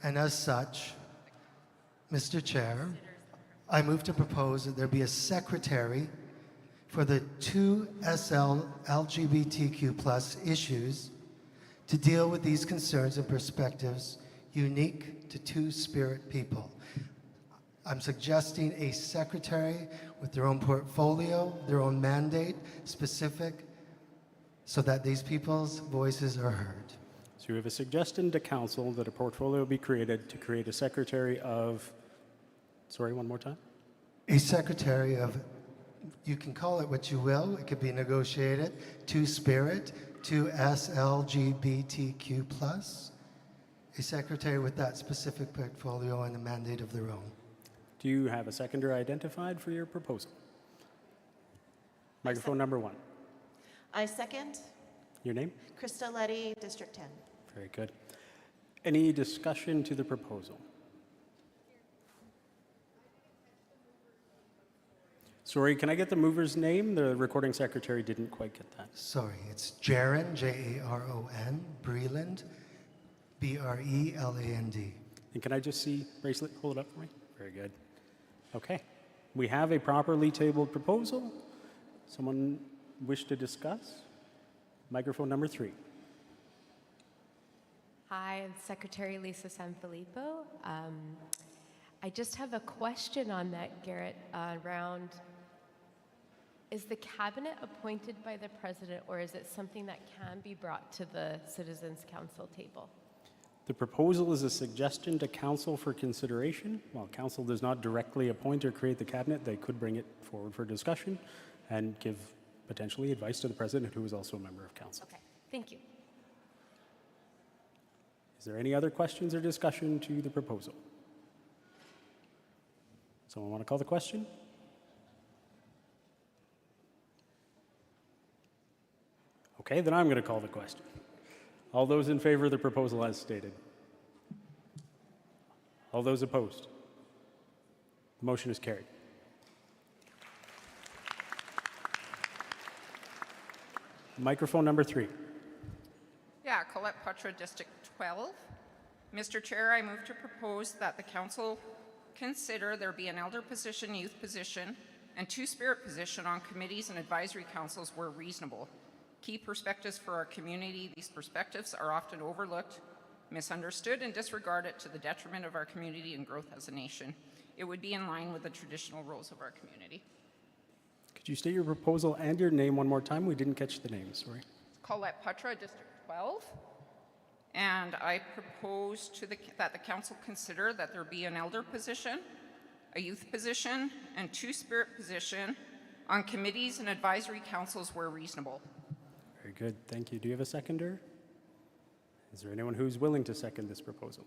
And as such, Mr. Chair, I move to propose that there be a secretary for the 2SL LGBTQ plus issues to deal with these concerns and perspectives unique to 2-Spirit people. I'm suggesting a secretary with their own portfolio, their own mandate, specific, so that these people's voices are heard. So we have a suggestion to council that a portfolio be created to create a secretary of, sorry, one more time? A secretary of, you can call it what you will, it could be negotiated, 2-Spirit, 2SLGBTQ+, a secretary with that specific portfolio and a mandate of their own. Do you have a seconder identified for your proposal? Microphone number 1. I second. Your name? Krista Letty, District 10. Very good. Any discussion to the proposal? Sorry, can I get the mover's name? The recording secretary didn't quite get that. Sorry, it's Jaron, Jaron, Breland, Breland. And can I just see bracelet? Hold it up for me. Very good. Okay. We have a properly tabled proposal. Someone wish to discuss? Microphone number 3. Hi, I'm Secretary Lisa Sanfilippo. I just have a question on that, Garrett, around, is the cabinet appointed by the president, or is it something that can be brought to the Citizens Council table? The proposal is a suggestion to council for consideration. While council does not directly appoint or create the cabinet, they could bring it forward for discussion and give potentially advice to the president, who is also a member of council. Okay, thank you. Is there any other questions or discussion to the proposal? Someone want to call the question? Okay, then I'm going to call the question. All those in favor of the proposal as stated? All those opposed? The motion is carried. Microphone number 3. Yeah, Colette Putra, District 12. Mr. Chair, I move to propose that the council consider there be an elder position, youth position, and 2 spirit position on committees and advisory councils where reasonable. Key perspectives for our community. These perspectives are often overlooked, misunderstood, and disregarded to the detriment of our community and growth as a nation. It would be in line with the traditional roles of our community. Could you state your proposal and your name one more time? We didn't catch the name, sorry. Colette Putra, District 12. And I propose to that the council consider that there be an elder position, a youth position, and 2 spirit position on committees and advisory councils where reasonable. Very good, thank you. Do you have a seconder? Is there anyone who's willing to second this proposal?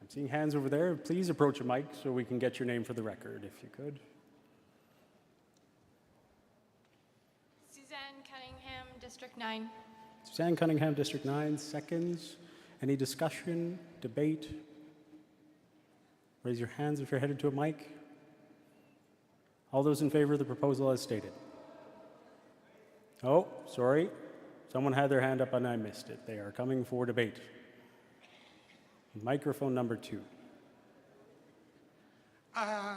I'm seeing hands over there. Please approach a mic so we can get your name for the record, if you could. Suzanne Cunningham, District 9. Suzanne Cunningham, District 9, seconds. Any discussion, debate? Raise your hands if you're headed to a mic. All those in favor of the proposal as stated? Oh, sorry. Someone had their hand up and I missed it. They are coming for debate. Microphone number 2.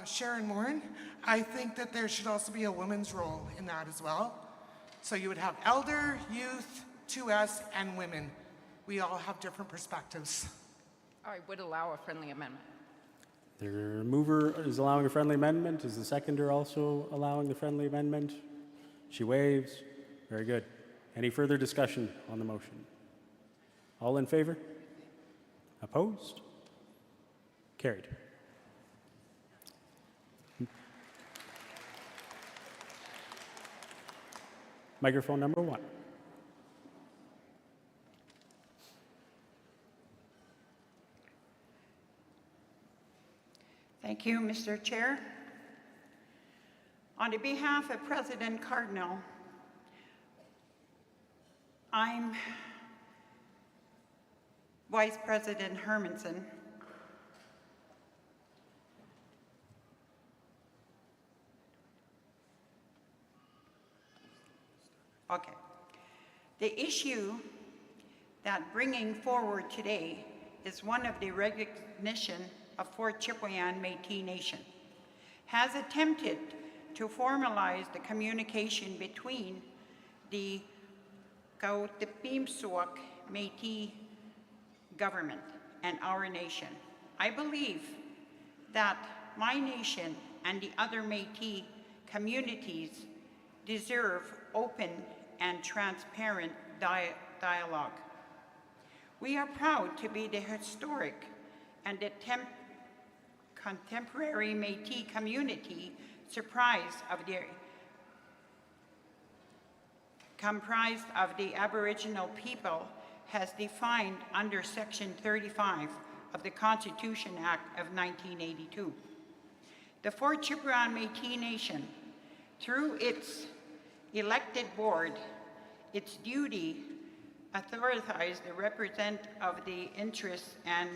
Sharon Morin, I think that there should also be a women's role in that as well. So you would have elder, youth, 2S, and women. We all have different perspectives. I would allow a friendly amendment. The mover is allowing a friendly amendment. Is the seconder also allowing the friendly amendment? She waves. Very good. Any further discussion on the motion? All in favor? Opposed? Carried. Microphone number 1. Thank you, Mr. Chair. On behalf of President Cardinal, I'm Vice President Hermanson. Okay. The issue that bringing forward today is one of the recognition of Fort Chipewyan Métis Nation, has attempted to formalize the communication between the Kautipimsuak Métis government and our nation. I believe that my nation and the other Métis communities deserve open and transparent dialogue. We are proud to be the historic and the contemporary Métis community comprised of the Aboriginal people as defined under Section 35 of the Constitution Act of 1982. The Fort Chipewyan Métis Nation, through its elected board, its duty authorize the represent of the interests and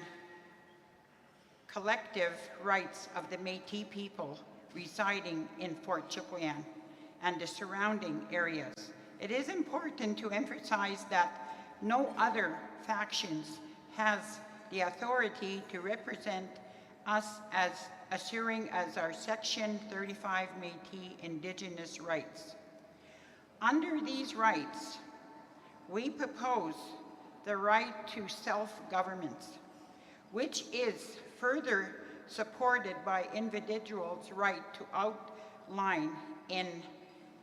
collective rights of the Métis people residing in Fort Chipewyan and the surrounding areas. It is important to emphasize that no other factions has the authority to represent us as assuring as our Section 35 Métis Indigenous rights. Under these rights, we propose the right to self-government, which is further supported by individuals' right to outline in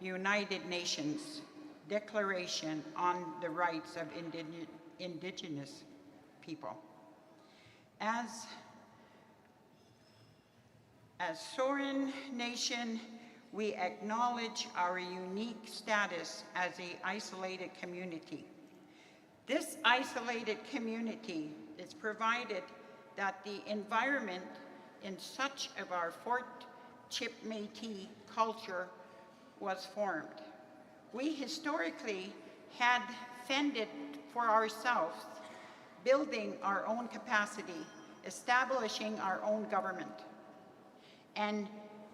United Nations Declaration on the Rights of Indigenous People. As sovereign nation, we acknowledge our unique status as an isolated community. This isolated community is provided that the environment in such of our Fort Chip Métis culture was formed. We historically had fended for ourselves, building our own capacity, establishing our own government, and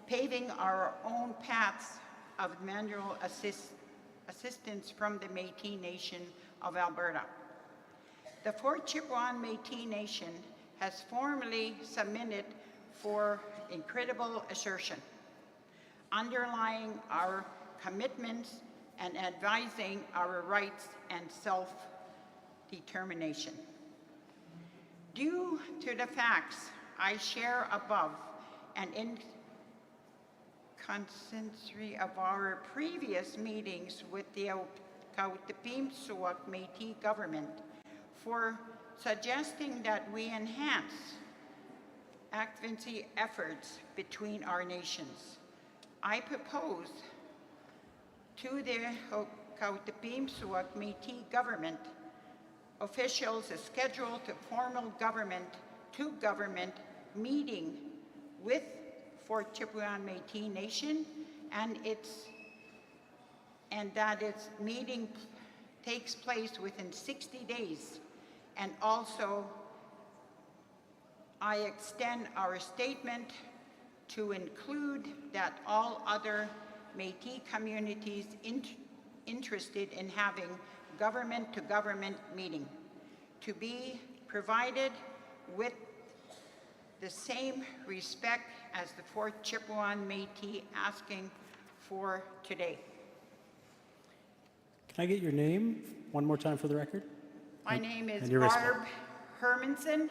paving our own paths of manual assistance from the Métis Nation of Alberta. The Fort Chipewyan Métis Nation has formally submitted for incredible assertion, underlying our commitments and advising our rights and self-determination. Due to the facts I share above and in consistency of our previous meetings with the Kautapimsuak Métis government for suggesting that we enhance advocacy efforts between our nations, I propose to the Kautapimsuak Métis government officials a schedule to formal government-to-government meeting with Fort Chipewyan Métis Nation and that its meeting takes place within 60 days. And also, I extend our statement to include that all other Métis communities interested in having government-to-government meeting to be provided with the same respect as the Fort Chipewyan Métis asking for today. Can I get your name one more time for the record? My name is your Barb Hermanson,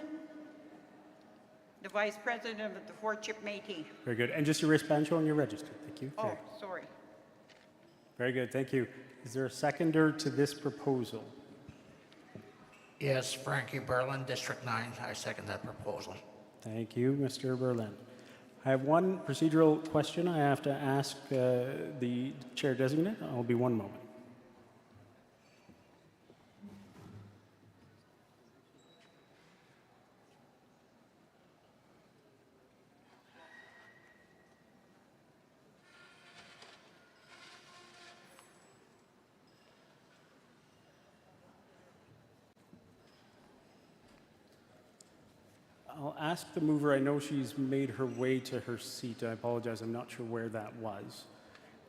the Vice President of the Fort Chip Métis. Very good. And just your wristband showing you're registered. Thank you. Oh, sorry. Very good. Thank you. Is there a seconder to this proposal? Yes, Frankie Berlin, District 9. I second that proposal. Thank you, Mr. Berlin. I have one procedural question I have to ask the chair designate. I'll be one moment. I'll ask the mover, I know she's made her way to her seat, I apologize, I'm not sure where that was,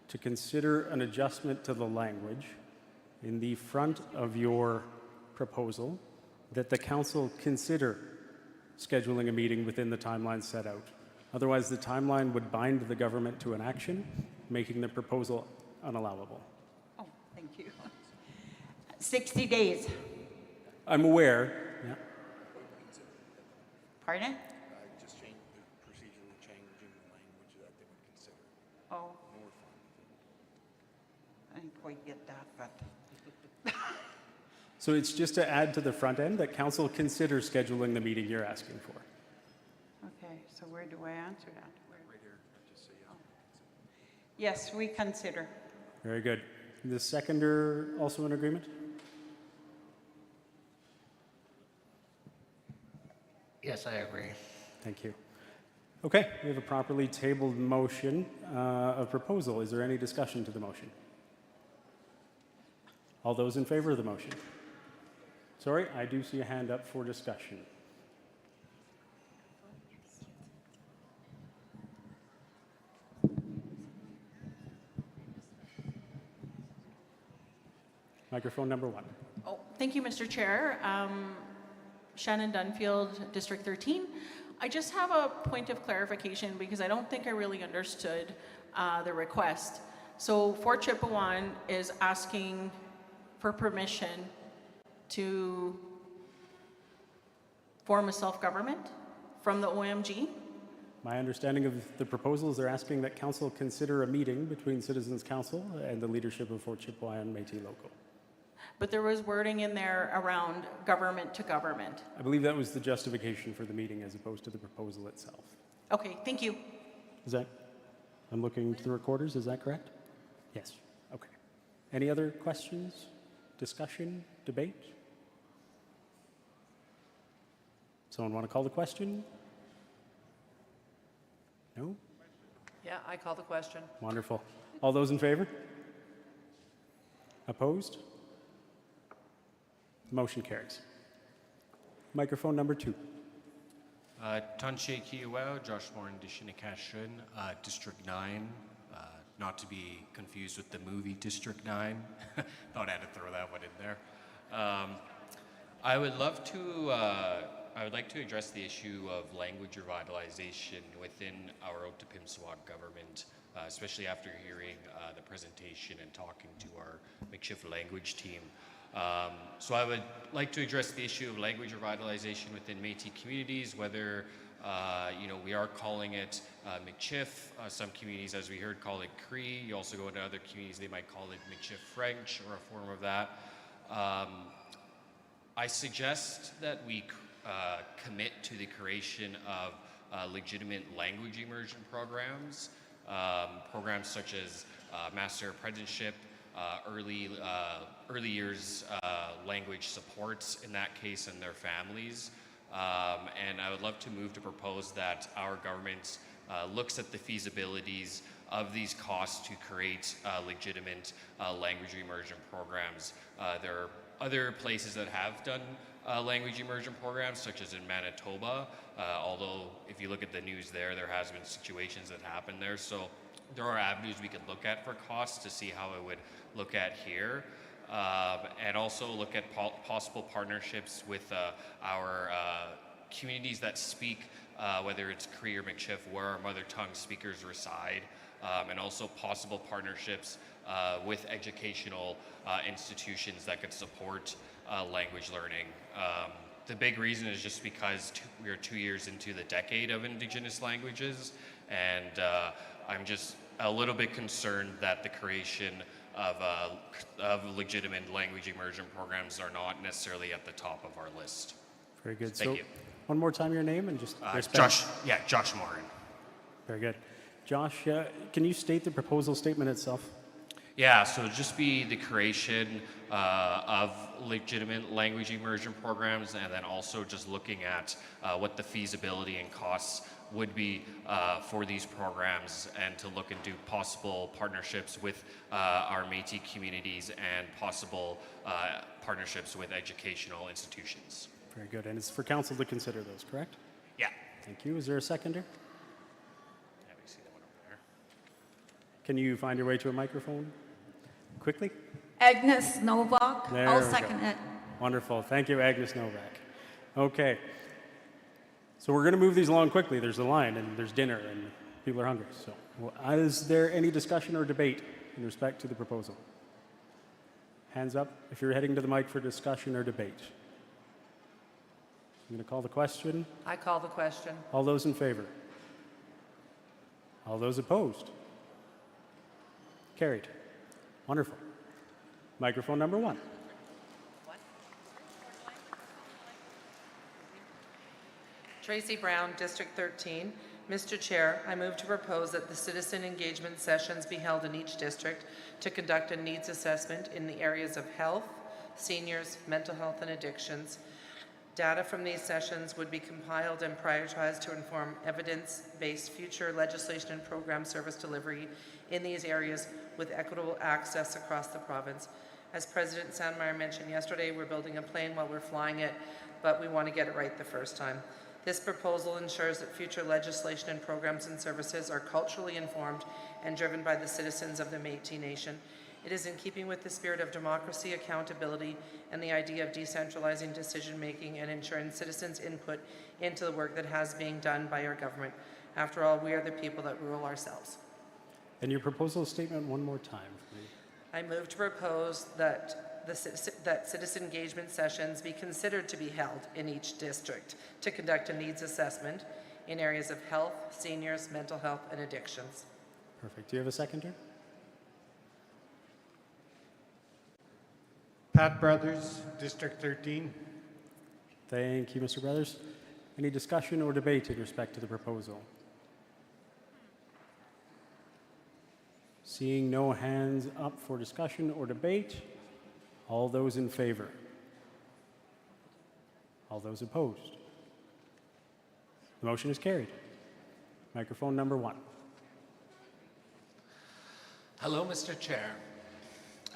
to consider an adjustment to the language in the front of your proposal that the council consider scheduling a meeting within the timeline set out. Otherwise, the timeline would bind the government to an action, making the proposal unallowable. Oh, thank you. 60 days. I'm aware. Yeah. Pardon? Just change the procedure, changing the language that they would consider. Oh. I didn't quite get that, but. So it's just to add to the front end that council consider scheduling the meeting you're asking for. Okay, so where do I answer that? Right here, just say yes. Yes, we consider. Very good. The seconder also in agreement? Yes, I agree. Thank you. Okay, we have a properly tabled motion of proposal. Is there any discussion to the motion? All those in favor of the motion? Sorry, I do see a hand up for discussion. Microphone number 1. Oh, thank you, Mr. Chair. Shannon Dunfield, District 13. I just have a point of clarification because I don't think I really understood the request. So Fort Chipewyan is asking for permission to form a self-government from the OMG? My understanding of the proposal is they're asking that Council consider a meeting between Citizens Council and the leadership of Fort Chipewyan Métis Local. But there was wording in there around government to government. I believe that was the justification for the meeting as opposed to the proposal itself. Okay, thank you. Is that, I'm looking to the recorders, is that correct? Yes, okay. Any other questions, discussion, debate? Someone want to call the question? No? Yeah, I call the question. Wonderful. All those in favor? Opposed? Motion carries. Microphone number 2. Tanche Kiwao, Josh Warren, Dishinakashun, District 9, not to be confused with the movie District 9. Thought I had to throw that one in there. I would like to address the issue of language revitalization within our Otipemisiwak government, especially after hearing the presentation and talking to our makeshift language team. So I would like to address the issue of language revitalization within Métis communities, whether we are calling it Makeshift. Some communities, as we heard, call it Cree. You also go into other communities, they might call it Makeshift French or a form of that. I suggest that we commit to the creation of legitimate language immersion programs, programs such as Master Apprenticeship, early years language supports in that case and their families. And I would love to move to propose that our government looks at the feasibilities of these costs to create legitimate language immersion programs. There are other places that have done language immersion programs, such as in Manitoba, although if you look at the news there has been situations that happen there. So there are avenues we could look at for costs to see how it would look at here. And also look at possible partnerships with our communities that speak, whether it's Cree or Makeshift, where our mother tongue speakers reside, and also possible partnerships with educational institutions that could support language learning. The big reason is just because we are 2 years into the decade of Indigenous languages, and I'm just a little bit concerned that the creation of legitimate language immersion programs are not necessarily at the top of our list. Very good. Thank you. One more time your name and just Josh Morin. Very good. Josh, can you state the proposal statement itself? Yeah, so it'd just be the creation of legitimate language immersion programs, and then also just looking at what the feasibility and costs would be for these programs, and to look into possible partnerships with our Métis communities and possible partnerships with educational institutions. Very good. And it's for council to consider those, correct? Yeah. Thank you. Is there a seconder? Yeah, we see that one over there. Can you find your way to a microphone quickly? Agnes Novak. There I'll we second go. it. Wonderful. Thank you, Agnes Novak. Okay. So we're going to move these along quickly. There's a line and there's dinner and people are hungry. So is there any discussion or debate in respect to the proposal? Hands up if you're heading to the mic for discussion or debate. I'm going to call the question. I call the question. All those in favor? All those opposed? Carried. Wonderful. Microphone number 1. Tracy Brown, District 13. Mr. Chair, I move to propose that the citizen engagement sessions be held in each district to conduct a needs assessment in the areas of health, seniors, mental health and addictions, Data from these sessions would be compiled and prioritized to inform evidence-based future legislation and program service delivery in these areas with equitable access across the province. As President Sanm mentioned yesterday, we're building a plane while we're flying it, but we want to get it right the first time. This proposal ensures that future legislation and programs and services are culturally informed and driven by the citizens of the Métis Nation. It is in keeping with the spirit of democracy, accountability, and the idea of decentralizing decision-making and ensuring citizens' input into the work that has being done by our government. After all, we are the people that rule ourselves. And your proposal statement one more time for me. I move to propose that that citizen engagement sessions be considered to be held in each district to conduct a needs assessment in areas of health, seniors, mental health, and addictions. Perfect. Do you have a seconder? Pat Brothers, District 13. Thank you, Mr. Brothers. Any discussion or debate in respect to the proposal? Seeing no hands up for discussion or debate, all those in favor? All those opposed? The motion is carried. Microphone number 1. Hello, Mr. Chair.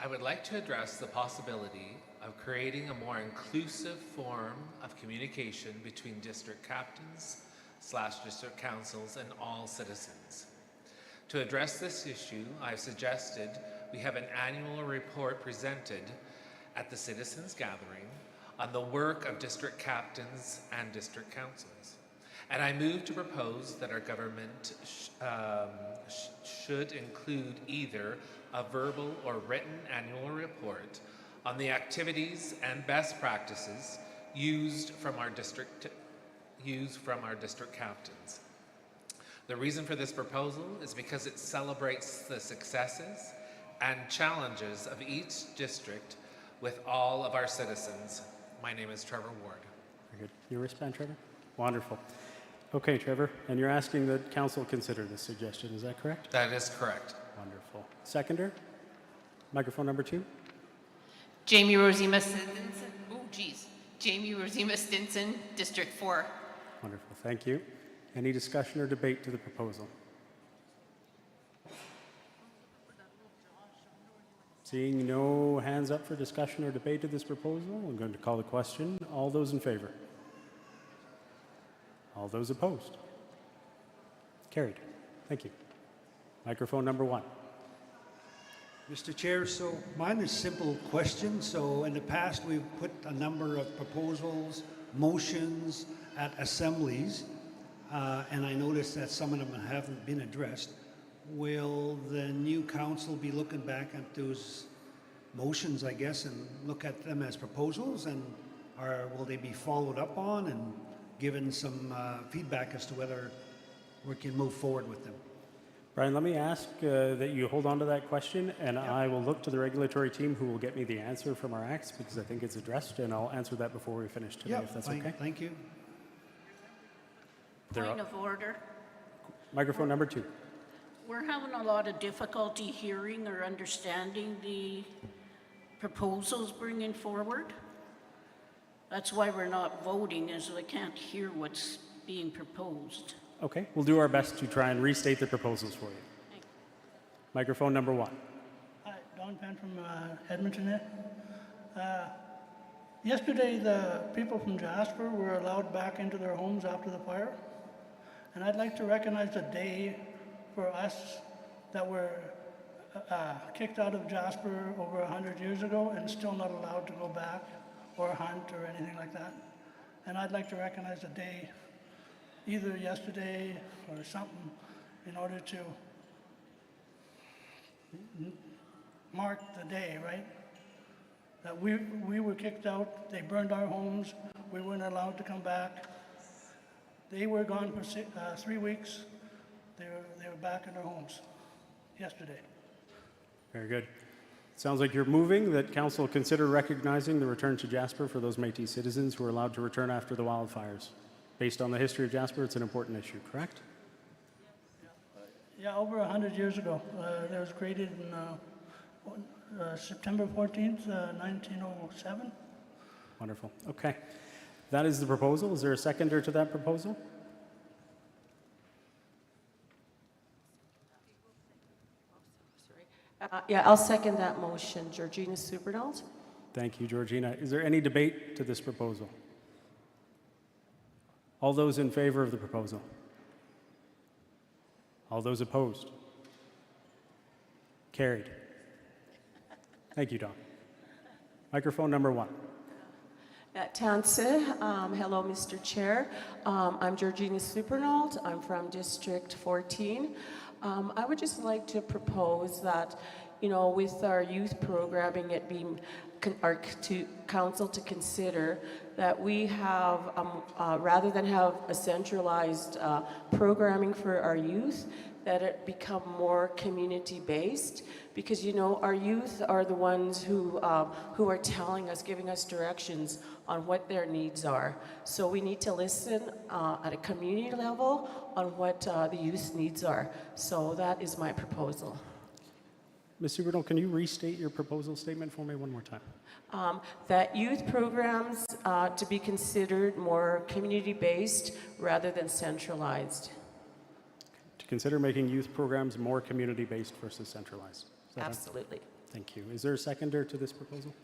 I would like to address the possibility of creating a more inclusive form of communication between district captains / district councils and all citizens. To address this issue, I've suggested we have an annual report presented at the citizens' gathering on the work of district captains and district councils. And I move to propose that our government should include either a verbal or written annual report on the activities and best practices used from our district captains. The reason for this proposal is because it celebrates the successes and challenges of each district with all of our citizens. My name is Trevor Ward. Very good. You respond, Trevor? Wonderful. Okay, Trevor, and you're asking that council consider this suggestion, is that correct? That is correct. Wonderful. Seconder? Microphone number 2. Jamie Rosima Stinson. Oh, geez. Jamie Rosima Stinson, District 4. Wonderful. Thank you. Any discussion or debate to the proposal? Seeing no hands up for discussion or debate to this proposal, I'm going to call the question. All those in favor? All those opposed? Carried. Thank you. Microphone number 1. Mr. Chair, so mine is a simple question. So in the past, we've put a number of proposals, motions at assemblies, and I noticed that some of them haven't been addressed. Will the new council be looking back at those motions, I guess, and look at them as proposals, and or will they be followed up on and given some feedback as to whether we can move forward with them? Brian, let me ask that you hold on to that question, and I will look to the regulatory team who will get me the answer from our acts, because I think it's addressed, and I'll answer that before we finish today, if that's okay. Thank you. Point of order. Microphone number 2. We're having a lot of difficulty hearing or understanding the proposals bringing forward. That's why we're not voting, is we can't hear what's being proposed. Okay, we'll do our best to try and restate the proposals for you. Microphone number 1. Hi, Don Penn from Edmonton here. Yesterday, the people from Jasper were allowed back into their homes after the fire. And I'd like to recognize the day for us that were kicked out of Jasper over 100 years ago and still not allowed to go back or hunt or anything like that. And I'd like to recognize the day, either yesterday or something, in order to mark the day, right? That we were kicked out, they burned our homes, we weren't allowed to come back. They were gone for 3 weeks. They were back in their homes yesterday. Very good. Sounds like you're moving that council consider recognizing the return to Jasper for those Métis citizens who are allowed to return after the wildfires. Based on the history of Jasper, it's an important issue, correct? Yeah, over 100 years ago. It was created in September 14th, 1907. Wonderful. Okay. That is the proposal. Is there a seconder to that proposal? Yeah, I'll second that motion. Georgina Supernalt. Thank you, Georgina. Is there any debate to this proposal? All those in favor of the proposal? All those opposed? Carried. Thank you, Don. Microphone number 1. Tanse, hello, Mr. Chair. I'm Georgina Supernalt. I'm from District 14. I would just like to propose that, you know, with our youth programming, it being our council to consider that we have, rather than have a centralized programming for our youth, that it become more community-based, because, you know, our youth are the ones who are telling us, giving us directions on what their needs are. So we need to listen at a community level on what the youth's needs are. So that is my proposal. Ms. Supernalt, can you restate your proposal statement for me one more time? That youth programs to be considered more community-based rather than centralized. To consider making youth programs more community-based versus centralized. Is that Absolutely. Thank you. Is there a seconder to this proposal?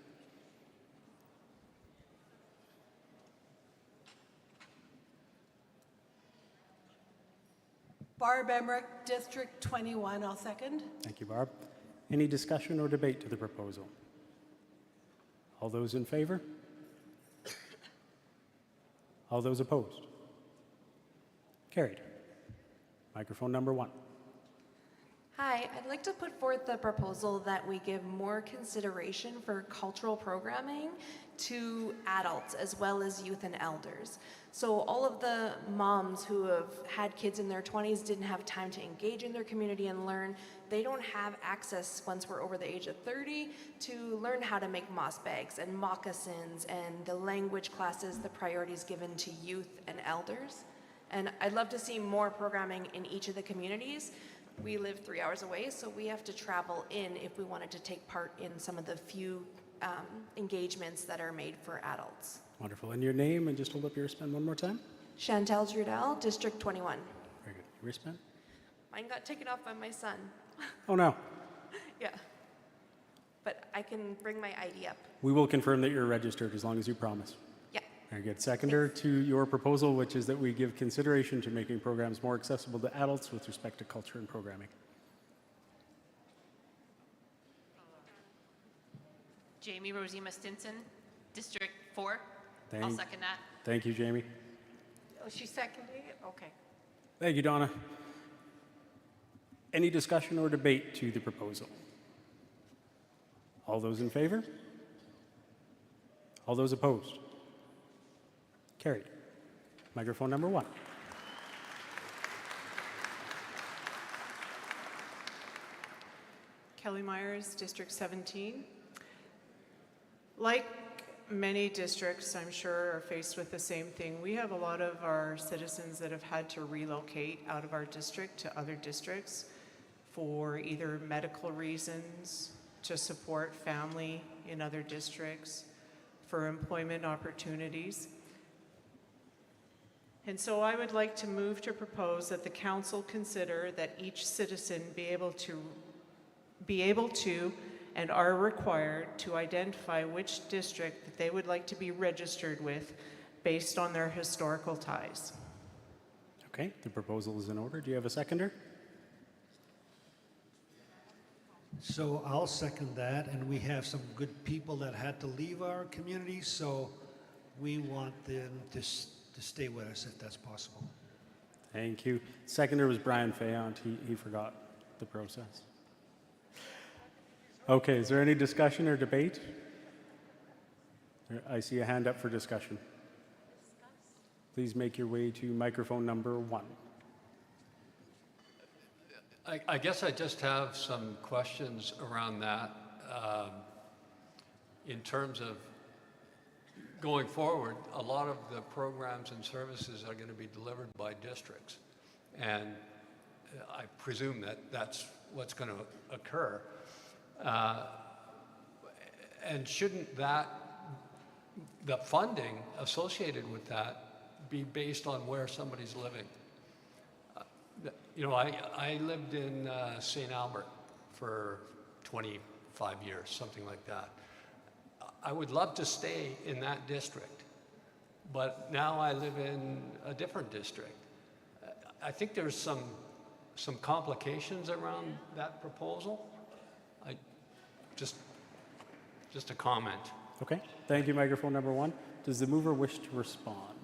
Barb Emmerich, District 21. I'll second. Thank you, Barb. Any discussion or debate to the proposal? All those in favor? All those opposed? Carried. Microphone number 1. Hi, I'd like to put forth the proposal that we give more consideration for cultural programming to adults as well as youth and elders. So all of the moms who have had kids in their 20s didn't have time to engage in their community and learn. They don't have access once we're over the age of 30 to learn how to make moss bags and moccasins and the language classes, the priorities given to youth and elders. And I'd love to see more programming in each of the communities. We live 3 hours away, so we have to travel in if we wanted to take part in some of the few engagements that are made for adults. Wonderful. And your name, and just hold up your wristband one more time. Chantal Drudel, District 21. Very good. Your wristband? Mine got taken off by my son. Oh, no. Yeah. But I can bring my ID up. We will confirm that you're registered as long as you promise. Yeah. Very good. Seconder to your proposal, which is that we give consideration to making programs more accessible to adults with respect to culture and programming. Jamie Rosima Stinson, District 4. I'll second that. Thank you, Jamie. Oh, she's seconding it? Okay. Thank you, Donna. Any discussion or debate to the proposal? All those in favor? All those opposed? Carried. Microphone number 1. Kelly Myers, District 17. Like many districts, I'm sure, are faced with the same thing. We have a lot of our citizens that have had to relocate out of our district to other districts for either medical reasons, to support family in other districts, for employment opportunities. And so I would like to move to propose that the council consider that each citizen be able to and are required to identify which district that they would like to be registered with based on their historical ties. Okay, the proposal is in order. Do you have a seconder? So I'll second that, and we have some good people that had to leave our community, so we want them to stay with us if that's possible. Thank you. Seconder was Brian Fayant. He forgot the process. Okay, is there any discussion or debate? I see a hand up for discussion. Please make your way to microphone number 1. I guess I just have some questions around that in terms of going forward. A lot of the programs and services are going to be delivered by districts, and I presume that that's what's going to occur. And shouldn't that the funding associated with that be based on where somebody's living. You know, I lived in St. Albert for 25 years, something like that. I would love to stay in that district, but now I live in a different district. I think there's some complications around that proposal. Just a comment. Okay, thank you, microphone number 1. Does the mover wish to respond?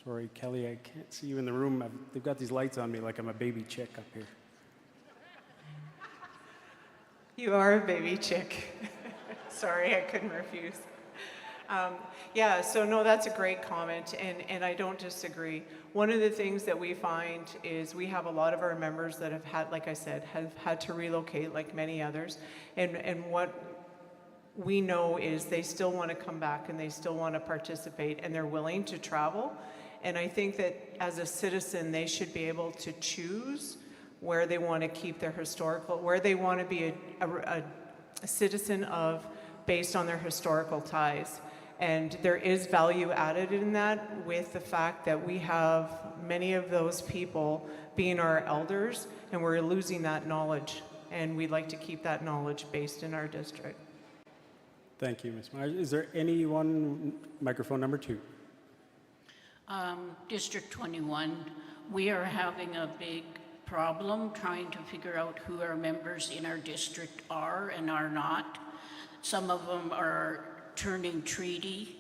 Sorry, Kelly, I can't see you in the room. They've got these lights on me like I'm a baby chick up here. You are a baby chick. Sorry, I couldn't refuse. Yeah, so no, that's a great comment, and I don't disagree. One of the things that we find is we have a lot of our members that have had, like I said, have had to relocate like many others, and what we know is they still want to come back and they still want to participate and they're willing to travel. And I think that as a citizen, they should be able to choose where they want to keep their historical, where they want to be a citizen of based on their historical ties. And there is value added in that with the fact that we have many of those people being our elders and we're losing that knowledge. And we'd like to keep that knowledge based in our district. Thank you, Ms. Myers. Is there anyone, microphone number 2? District 21, we are having a big problem trying to figure out who our members in our district are and are not. Some of them are turning treaty,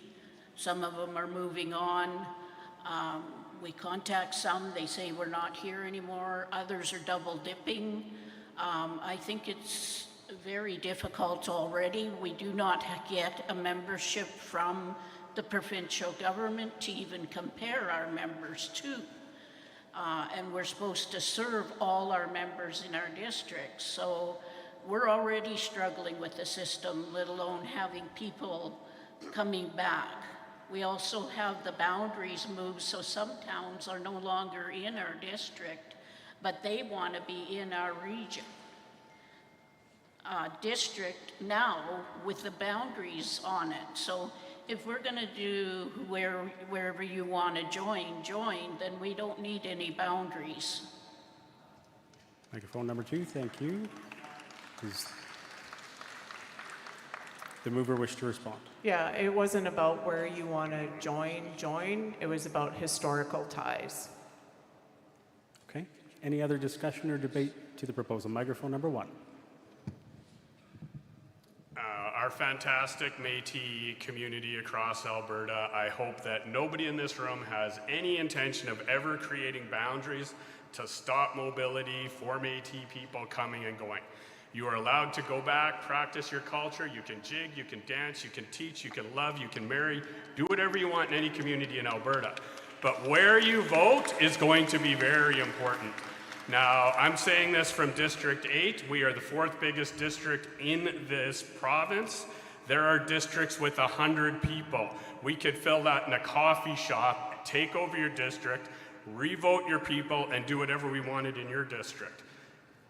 some of them are moving on. We contact some, they say we're not here anymore, others are double dipping. I think it's very difficult already. We do not get a membership from the provincial government to even compare our members to. And we're supposed to serve all our members in our district. So we're already struggling with the system, let alone having people coming back. We also have the boundaries moved, so some towns are no longer in our district, but they want to be in our region. District now with the boundaries on it. So if we're going to do wherever you want to join, then we don't need any boundaries. Microphone number 2, thank you. Does the mover wish to respond? Yeah, it wasn't about where you want to join. It was about historical ties. Okay. Any other discussion or debate to the proposal? Microphone number 1. Our fantastic Métis community across Alberta, I hope that nobody in this room has any intention of ever creating boundaries to stop mobility for Métis people coming and going. You are allowed to go back, practice your culture, you can jig, you can dance, you can teach, you can love, you can marry, do whatever you want in any community in Alberta. But where you vote is going to be very important. Now, I'm saying this from District 8. We are the 4th biggest district in this province. There are districts with 100 people. We could fill that in a coffee shop, take over your district, revote your people, and do whatever we wanted in your district.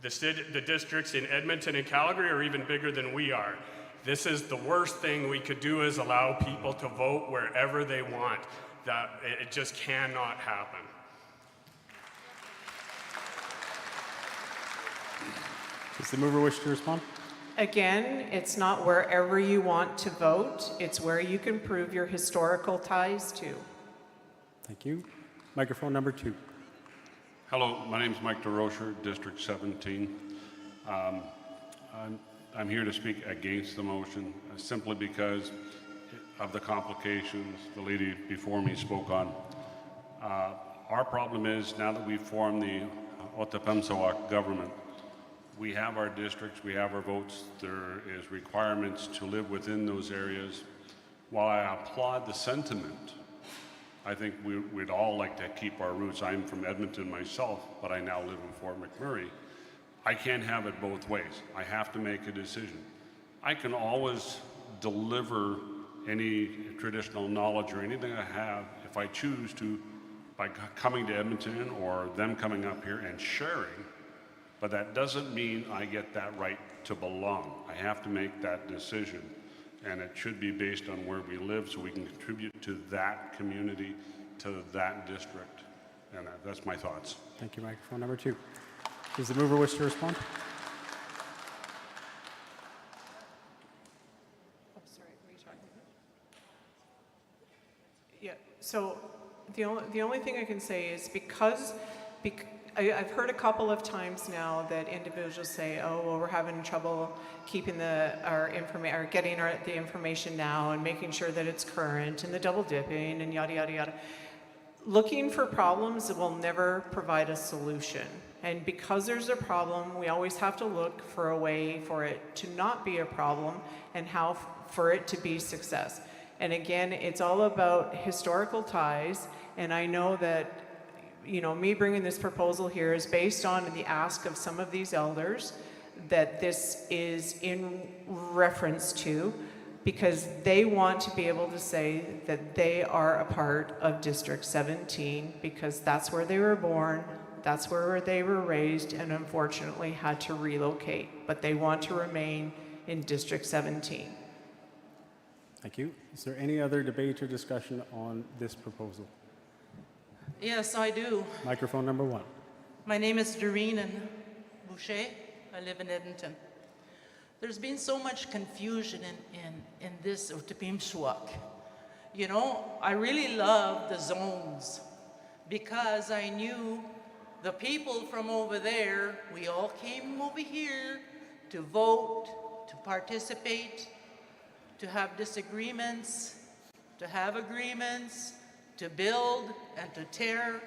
The districts in Edmonton and Calgary are even bigger than we are. This is the worst thing we could do, is allow people to vote wherever they want. It just cannot happen. Does the mover wish to respond? Again, it's not wherever you want to vote, it's where you can prove your historical ties to. Thank you. Microphone number 2. Hello, my name is Mike DeRocher, District 17. I'm here to speak against the motion simply because of the complications the lady before me spoke on. Our problem is, now that we've formed the Otipemisiwak government, we have our districts, we have our votes, there is requirements to live within those areas. While I applaud the sentiment, I think we'd all like to keep our roots. I'm from Edmonton myself, but I now live in Fort McMurray. I can't have it both ways. I have to make a decision. I can always deliver any traditional knowledge or anything I have if I choose to, by coming to Edmonton or them coming up here and sharing. But that doesn't mean I get that right to belong. I have to make that decision. and it should be based on where we live so we can contribute to that community, to that district. And that's my thoughts. Thank you. Microphone number 2. Does the mover wish to respond? Yeah, so the only thing I can say is because I've heard a couple of times now that individuals say, oh, well, we're having trouble keeping the information now and making sure that it's current and the double dipping and yada, yada, yada. Looking for problems will never provide a solution. And because there's a problem, we always have to look for a way for it to not be a problem and how for it to be success. And again, it's all about historical ties. And I know that, you know, me bringing this proposal here is based on the ask of some of these elders that this is in reference to, because they want to be able to say that they are a part of District 17 because that's where they were born, that's where they were raised, and unfortunately had to relocate. But they want to remain in District 17. Thank you. Is there any other debate or discussion on this proposal? Yes, I do. Microphone number 1. My name is Doreen Boucher. I live in Edmonton. There's been so much confusion in this Utipimshuak. You know, I really love the zones because I knew the people from over there, we all came over here to vote, to participate, to have disagreements, to have agreements, to build and to tear.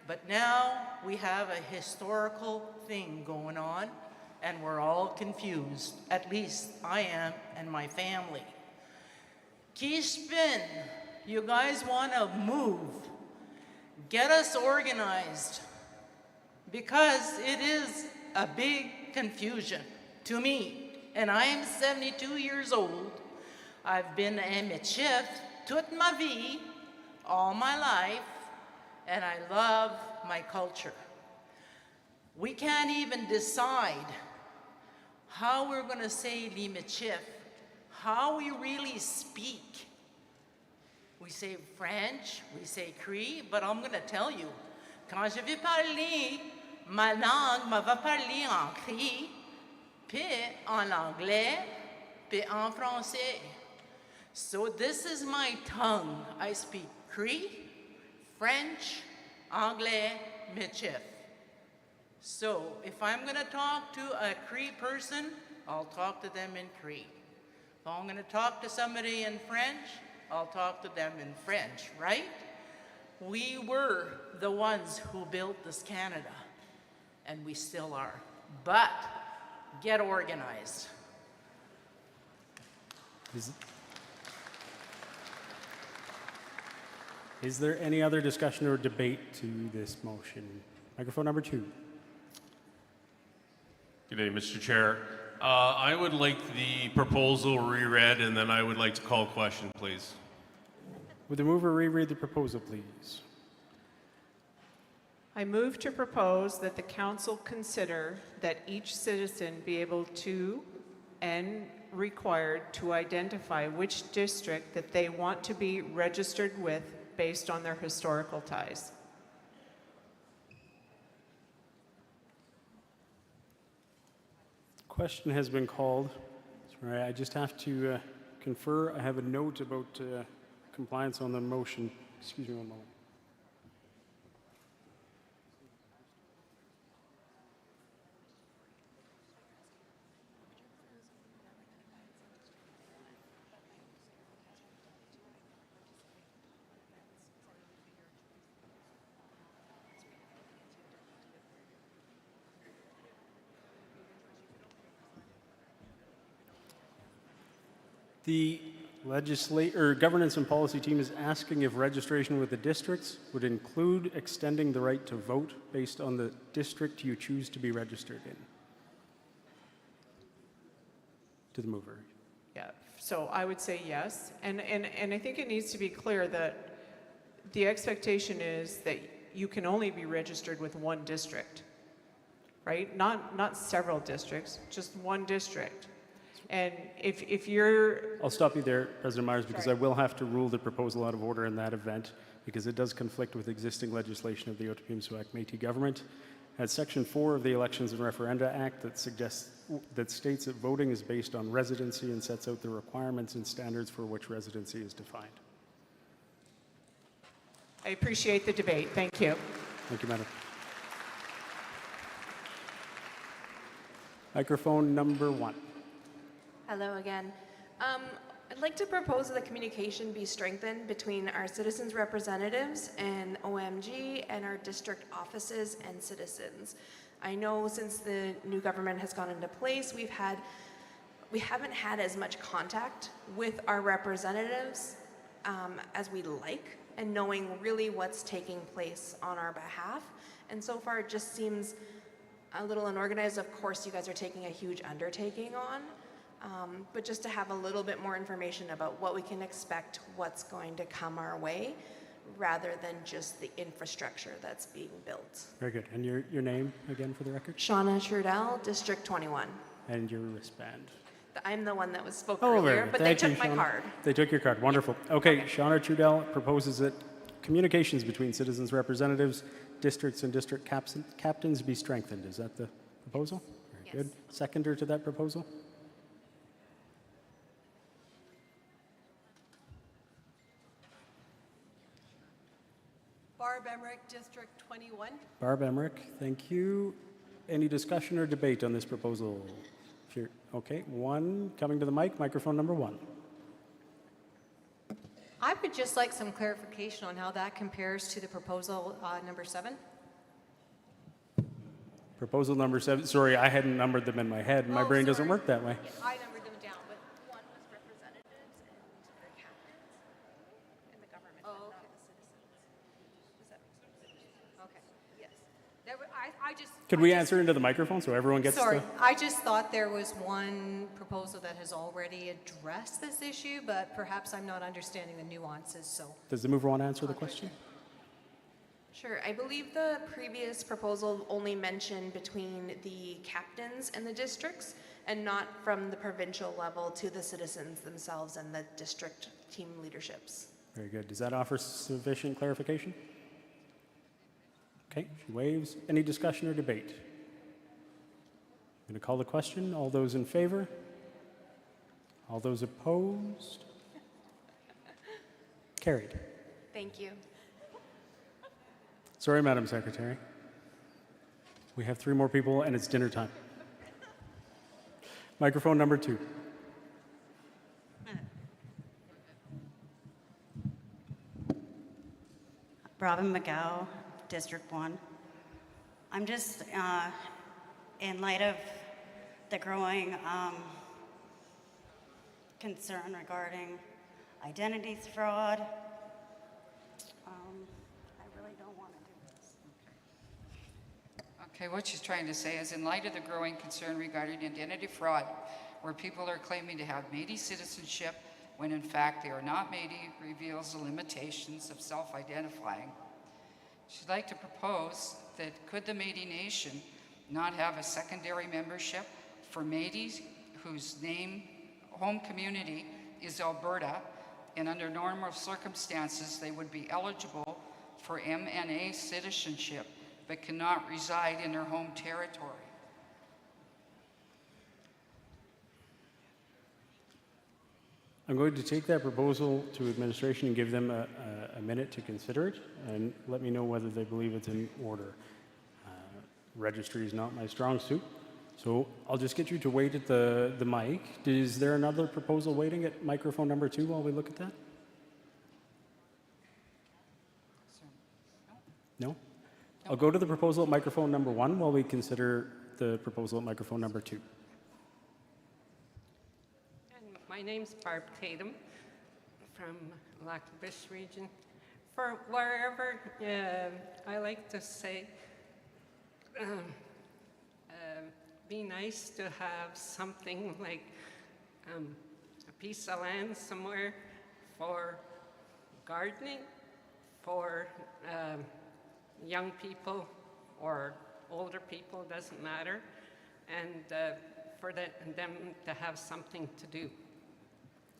But now we have a historical thing going on and we're all confused. At least I am and my family. Kishpin, you guys want to move. Get us organized because it is a big confusion to me. And I am 72 years old. I've been a michif toute ma vie, all my life, and I love my culture. We can't even decide how we're going to say li michif, how we really speak. We say French, we say Cree, but I'm going to tell you, quand je vais parler, ma langue me va parler en Cree, puis en anglais, puis en français. So this is my tongue. I speak Cree, French, Anglais, Michif. So if I'm going to talk to a Cree person, I'll talk to them in Cree. If I'm going to talk to somebody in French, I'll talk to them in French, right? We were the ones who built this Canada, and we still are. But get organized. Is there any other discussion or debate to this motion? Microphone number 2. Good day, Mr. Chair. I would like the proposal reread, and then I would like to call a question, please. Would the mover reread the proposal, please? I move to propose that the council consider that each citizen be able to and required to identify which district that they want to be registered with based on their historical ties. Question has been called. Sorry, I just have to confer. I have a note about compliance on the motion. Excuse me one moment. The governance and policy team is asking if registration with the districts would include extending the right to vote based on the district you choose to be registered in. To the mover. Yeah, so I would say yes. And I think it needs to be clear that the expectation is that you can only be registered with one district, right? Not several districts, just one district. And if you're, I'll stop you there, President Myers, because I will have to rule the proposal out of order in that event, because it does conflict with existing legislation of the Ottawa Métis government. At Section 4 of the Elections and Referenda Act that states that voting is based on residency and sets out the requirements and standards for which residency is defined. I appreciate the debate. Thank you. Thank you, Madam. Microphone number 1. Hello again. I'd like to propose that the communication be strengthened between our citizens' representatives and OMG and our district offices and citizens. I know since the new government has gone into place, we haven't had as much contact with our representatives as we'd like, and knowing really what's taking place on our behalf. And so far, it just seems a little unorganized. Of course, you guys are taking a huge undertaking on. But just to have a little bit more information about what we can expect, what's going to come our way, rather than just the infrastructure that's being built. Very good. And your name again for the record? Shauna Trudell, District 21. And your wristband? I'm the one that was spoke Oh, very earlier, good. but Thank they you, took my Shauna. card. They took your card. Wonderful. Okay, Shauna Trudell proposes that communications between citizens' representatives, districts, and district captains be strengthened. Is that the proposal? Very good. Seconder to that proposal? Barb Emmerich, District 21. Barb Emmerich, thank you. Any discussion or debate on this proposal? Okay, 1 coming to the mic, microphone number 1. I would just like some clarification on how that compares to the proposal number 7. Proposal number 7. Sorry, I hadn't numbered them in my head. My brain doesn't work that way. I numbered them down, but one was representatives and their captains in the government, but not the citizens. Does that make sense? Okay, yes. I just... Could we answer into the microphone so everyone gets Sorry, the... I just thought there was one proposal that has already addressed this issue, but perhaps I'm not understanding the nuances, so... Does the mover want to answer the question? Sure. I believe the previous proposal only mentioned between the captains and the districts, and not from the provincial level to the citizens themselves and the district team leaderships. Very good. Does that offer sufficient clarification? Okay, she waves. Any discussion or debate? I'm going to call the question. All those in favor? All those opposed? Carried. Thank you. Sorry, Madam Secretary. We have 3 more people and it's dinner time. Microphone number 2. Robin McGow, District 1. I'm just, in light of the growing concern regarding identity fraud, I really don't want to do this. Okay, what she's trying to say is in light of the growing concern regarding identity fraud, where people are claiming to have Métis citizenship when in fact they are not Métis, reveals the limitations of self-identifying. She'd like to propose that could the Métis Nation not have a secondary membership for Métis whose home community is Alberta, and under normal circumstances they would be eligible for MNA citizenship but cannot reside in their home territory. I'm going to take that proposal to administration and give them a minute to consider it and let me know whether they believe it's in order. Registry is not my strong suit, so I'll just get you to wait at the mic. Is there another proposal waiting at microphone number 2 while we look at that? No? I'll go to the proposal at microphone number 1 while we consider the proposal at microphone number 2. My name's Barb Tatum from Lac La Biche region. For wherever, I like to say, be nice to have something like a piece of land somewhere for gardening, for young people or older people, doesn't matter, and for them to have something to do.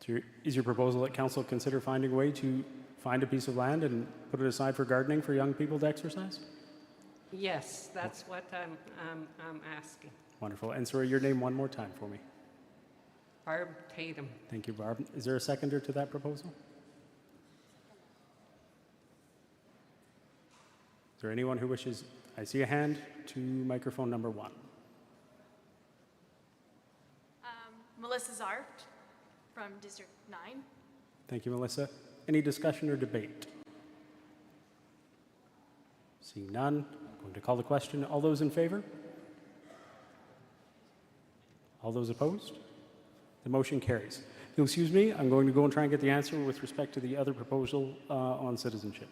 So is your proposal that council consider finding a way to find a piece of land and put it aside for gardening for young people to exercise? Yes, that's what I'm asking. Wonderful. And sorry, your name one more time for me. Barb Tatum. Thank you, Barb. Is there a seconder to that proposal? Is there anyone who wishes? I see a hand to microphone number 1. Melissa Zart from District 9. Thank you, Melissa. Any discussion or debate? Seeing none, I'm going to call the question. All those in favor? All those opposed? The motion carries. You'll excuse me, I'm going to go and try and get the answer with respect to the other proposal on citizenship.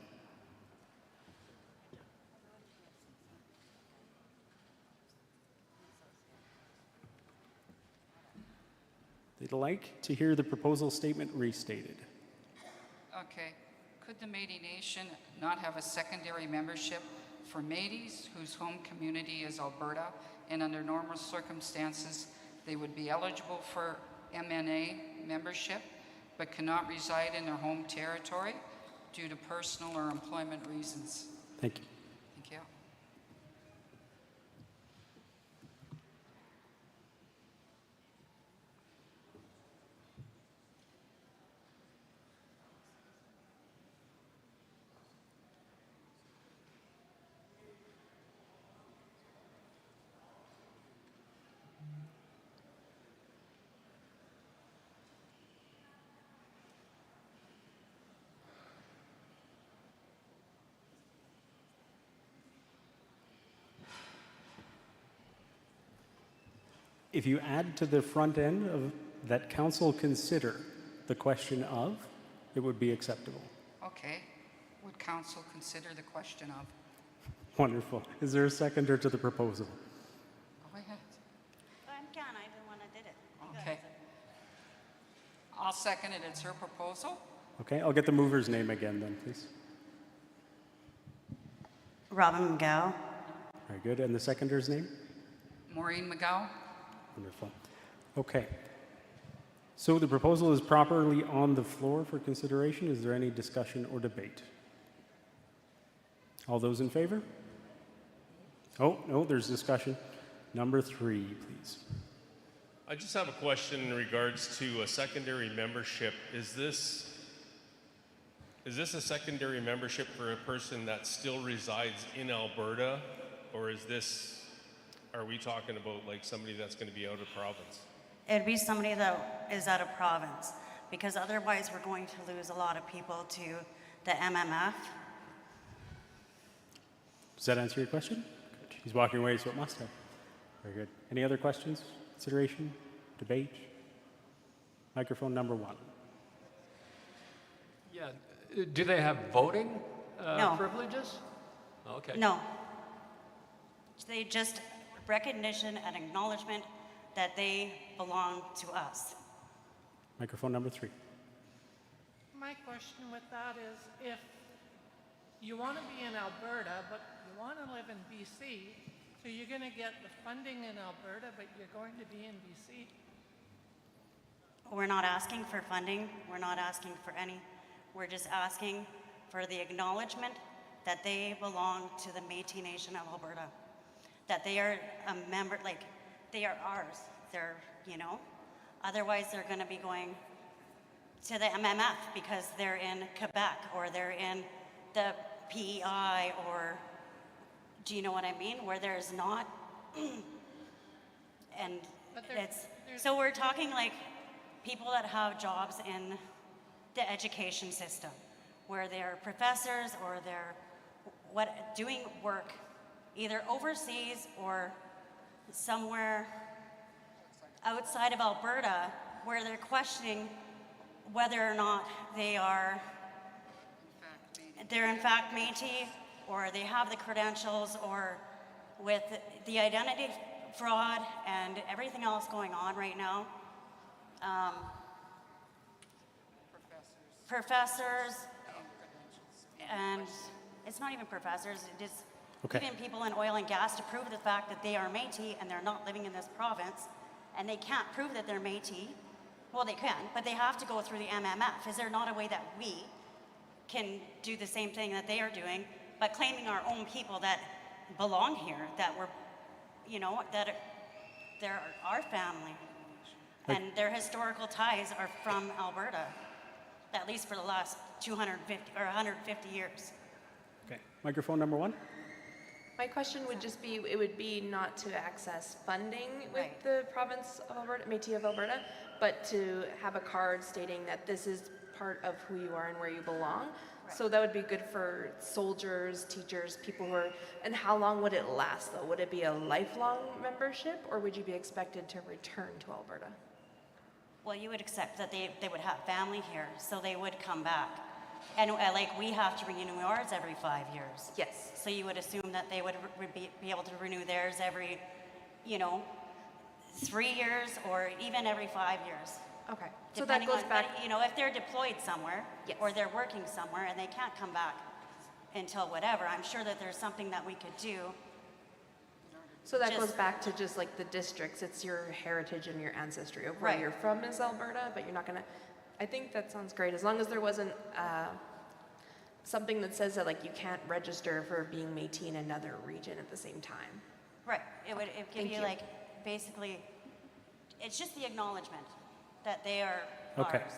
They'd like to hear the proposal statement restated. Okay. Could the Métis Nation not have a secondary membership for Métis whose home community is Alberta, and under normal circumstances they would be eligible for MNA membership but cannot reside in their home territory due to personal or employment reasons? Thank you. Thank you. If you add to the front end of that council consider the question of, it would be acceptable. Okay. Would council consider the question of? Wonderful. Is there a seconder to the proposal? Go ahead. I'm I the one that did it. You Okay. I'll second it. It's her proposal. Okay, I'll get the mover's name again then, please. Robin McGow. Very good. And the seconder's name? Maureen McGow. Wonderful. Okay. So the proposal is properly on the floor for consideration. Is there any discussion or debate? All those in favor? Oh, no, there's discussion. Number 3, please. I just have a question in regards to a secondary membership. Is this a secondary membership for a person that still resides in Alberta, or are we talking about like somebody that's going to be out of province? It'd be somebody that is out of province, because otherwise we're going to lose a lot of people to the MMF. Does that answer your question? Good. He's walking away, so it must have. Very good. Any other questions, consideration, debate? Microphone number 1. Yeah. Do they have voting No. privileges? Okay. No. They just recognition and acknowledgement that they belong to us. Microphone number 3. My question with that is, if you want to be in Alberta, but you want to live in BC, so you're going to get the funding in Alberta, but you're going to be in BC? We're not asking for funding. We're not asking for any. We're just asking for the acknowledgement that they belong to the Métis Nation of Alberta. That they are a member, like, they are ours. They're, otherwise they're going to be going to the MMF because they're in Quebec or they're in the PEI, or do you know what I mean? Where there's not, and so we're talking like people that have jobs in the education system, where they're professors or they're doing work either overseas or somewhere outside of Alberta, where they're questioning whether or not they're in fact Métis, or they have the credentials, or with the identity fraud and everything else going on right now. Professors, and it's not even professors, it's Okay. even people in oil and gas to prove the fact that they are Métis and they're not living in this province, and they can't prove that they're Métis, well, they can, but they have to go through the MMF. Is there not a way that we can do the same thing that they are doing, but claiming our own people that belong here, that we're, you know, that they're our family, and their historical ties are from Alberta, at least for the last 250 or 150 years. Okay. Microphone number 1. My question would just be, it would be not to access funding with the province of Alberta, Métis of Alberta, but to have a card stating that this is part of who you are and where you belong. So that would be good for soldiers, teachers, people who are, and how long would it last though? Would it be a lifelong membership, or would you be expected to return to Alberta? Well, you would accept that they would have family here, so they would come back. And like we have to renew ours every 5 years. Yes. So you would assume that they would be able to renew theirs every, you know, 3 years or even every 5 years. Okay. So that goes back, you know, if they're deployed somewhere or they're working somewhere and they can't come back until whatever, I'm sure that there's something that we could do. so that goes back to just like the districts. It's your heritage and your ancestry of where Right. you're from is Alberta, but you're not gonna, I think that sounds great. As long as there wasn't something that says that like you can't register for being Métis in another region at the same time. Right. It would give Thank you you. like basically, it's just the acknowledgement that they are Okay. ours.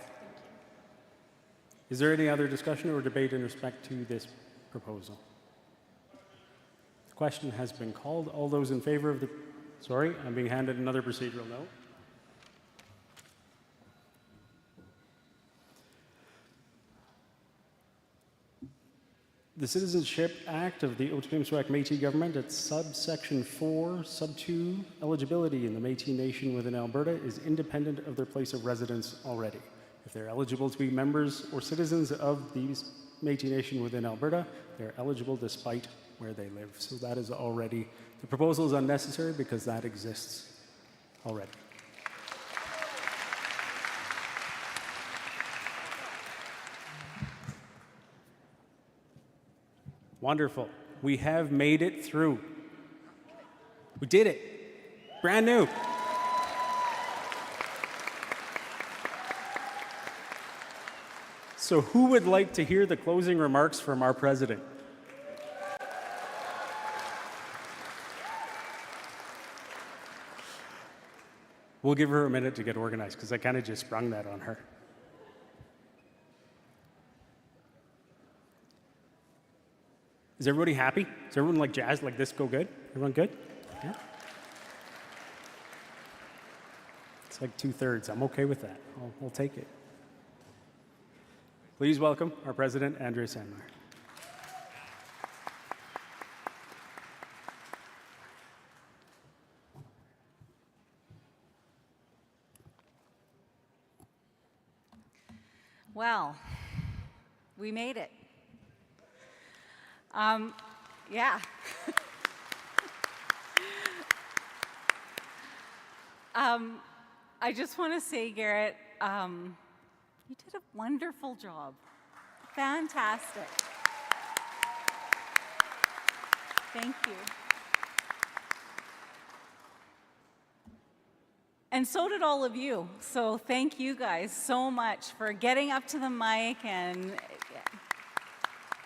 Is there any other discussion or debate in respect to this proposal? The question has been called. All those in favor of the... Sorry, I'm being handed another procedural note. The Citizenship Act of the Otsipimswak Métis Government at subsection 4, sub 2, eligibility in the Métis Nation within Alberta is independent of their place of residence already. If they're eligible to be members or citizens of the Métis Nation within Alberta, they're eligible despite where they live. So that is already, the proposal is unnecessary because that exists already. Wonderful. We have made it through. We did it. Brand new. So who would like to hear the closing remarks from our president? We'll give her a minute to get organized because I kind of just sprung that on her. Is everybody happy? Is everyone like jazzed, like this go good? Everyone good? Yeah? It's like 2/3. I'm okay with that. I'll take it. Please welcome our president, Andrea Sanm. Well, we made it. Yeah. I just want to say, Garrett, you did a wonderful job. Fantastic. Thank you. And so did all of you. So thank you guys so much for getting up to the mic and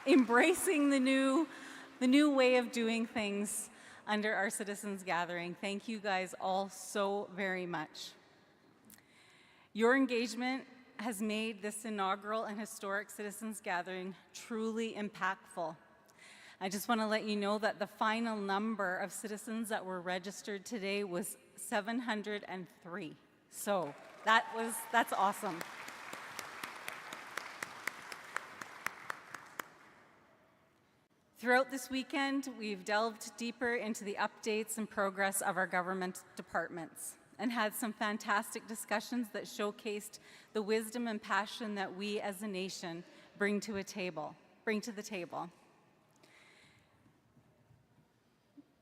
embracing the new way of doing things under our citizens gathering. Thank you guys all so very much. Your engagement has made this inaugural and historic citizens gathering truly impactful. I just want to let you know that the final number of citizens that were registered today was 703. So that's awesome. Throughout this weekend, we've delved deeper into the updates and progress of our government departments and had some fantastic discussions that showcased the wisdom and passion that we as a nation bring to the table.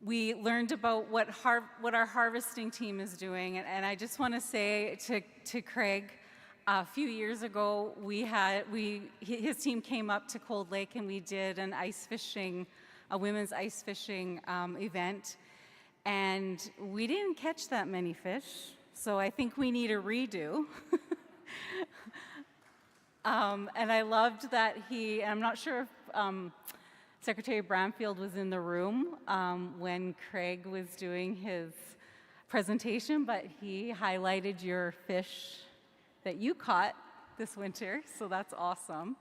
We learned about what our harvesting team is doing, and I just want to say to Craig, a few years ago, his team came up to Cold Lake and we did a women's ice fishing event, and we didn't catch that many fish. So I think we need a redo. And I loved that I'm not sure if Secretary Bramfield was in the room when Craig was doing his presentation, but he highlighted your fish that you caught this winter, so that's awesome.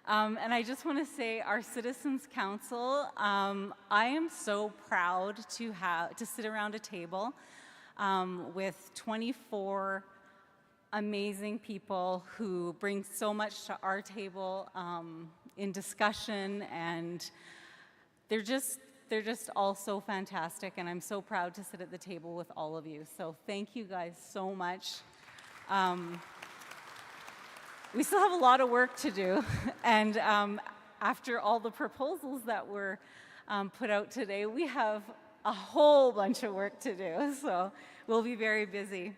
And I just want to say, our Citizens Council, I am so proud to sit around a table with 24 amazing people who bring so much to our table in discussion, and they're just all so fantastic, and I'm so proud to sit at the table with all of you. So thank you guys so much. We still have a lot of work to do, and after all the proposals that were put out today, we have a whole bunch of work to do, so we'll be very busy.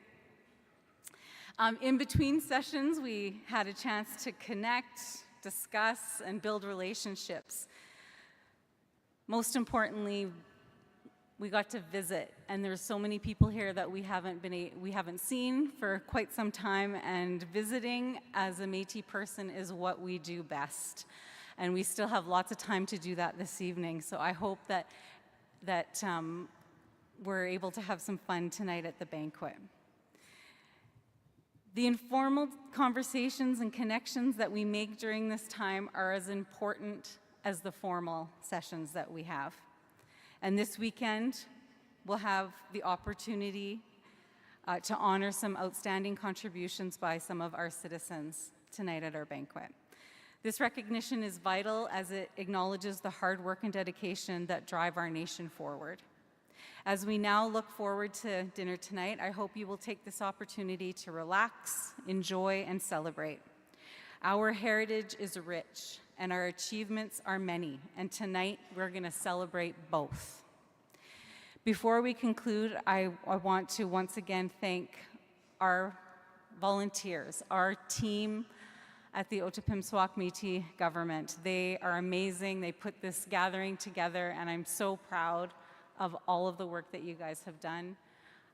In between sessions, we had a chance to connect, discuss, and build relationships. Most importantly, we got to visit, and there's so many people here that we haven't seen for quite some time, and visiting as a Métis person is what we do best. And we still have lots of time to do that this evening, so I hope that we're able to have some fun tonight at the banquet. The informal conversations and connections that we make during this time are as important as the formal sessions that we have. And this weekend, we'll have the opportunity to honor some outstanding contributions by some of our citizens tonight at our banquet. This recognition is vital as it acknowledges the hard work and dedication that drive our nation forward. As we now look forward to dinner tonight, I hope you will take this opportunity to relax, enjoy, and celebrate. Our heritage is rich, and our achievements are many, and tonight we're going to celebrate both. Before we conclude, I want to once again thank our volunteers, our team at the Otipemisiwak Métis government. They are amazing. They put this gathering together, and I'm so proud of all of the work that you guys have done.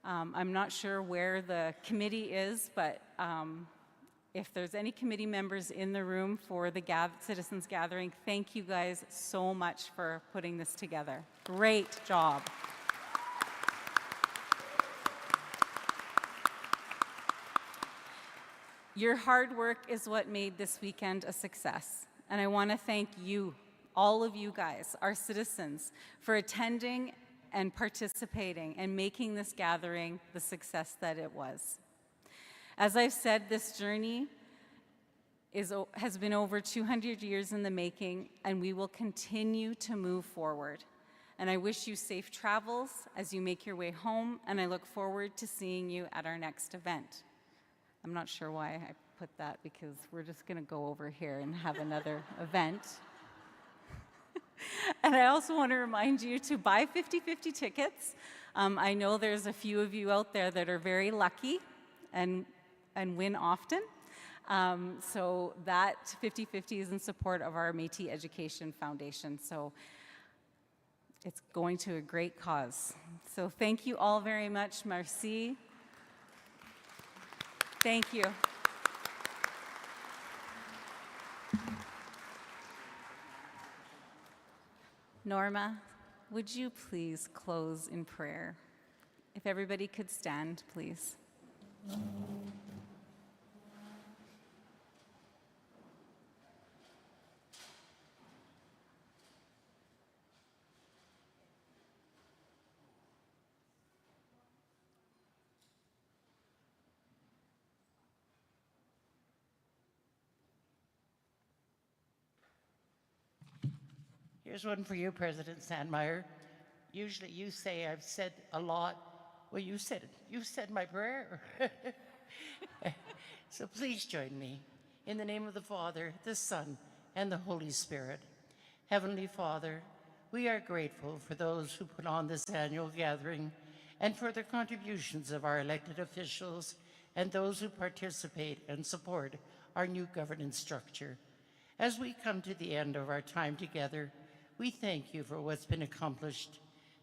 I'm not sure where the committee is, but if there's any committee members in the room for the Citizens Gathering, thank you guys so much for putting this together. Great job. Your hard work is what made this weekend a success, and I want to thank you, all of you guys, our citizens, for attending and participating and making this gathering the success that it was. As I've said, this journey has been over 200 years in the making, and we will continue to move forward. And I wish you safe travels as you make your way home, and I look forward to seeing you at our next event. I'm not sure why I put that, because we're just going to go over here and have another event. And I also want to remind you to buy 50/50 tickets. I know there's a few of you out there that are very lucky and win often. So that 50/50 is in support of our Métis Education Foundation. So it's going to a great cause. So thank you all very much. Merci. Thank you. Norma, would you please close in prayer? If everybody could stand, please. Here's one for you, President Sandmeyer. Usually you say I've said a lot. Well, you said my prayer. So please join me. In the name of the Father, the Son, and the Holy Spirit. Heavenly Father, we are grateful for those who put on this annual gathering and for the contributions of our elected officials and those who participate and support our new governance structure. As we come to the end of our time together, we thank you for what's been accomplished.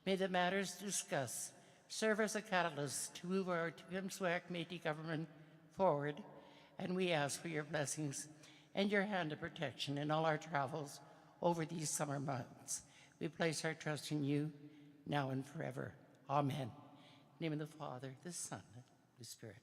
May the matters discussed serve as a catalyst to move our Tupimswak Métis government forward, and we ask for your blessings and your hand of protection in all our travels over these summer months. We place our trust in you now and forever. Amen. In the name of the Father, the Son, and the Spirit.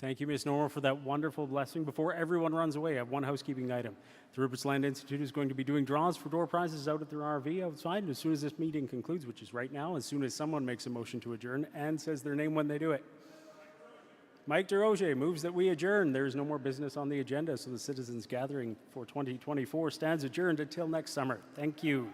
Thank you, Ms. Normal, for that wonderful blessing. Before everyone runs away, I have one housekeeping item. The Rupert's Land Institute is going to be doing draws for door prizes out at their RV outside, and as soon as this meeting concludes, which is right now, as soon as someone makes a motion to adjourn and says their name when they do it. Mike DeRoger moves that we adjourn. There is no more business on the agenda, so the Citizens Gathering for 2024 stands adjourned until next summer. Thank you.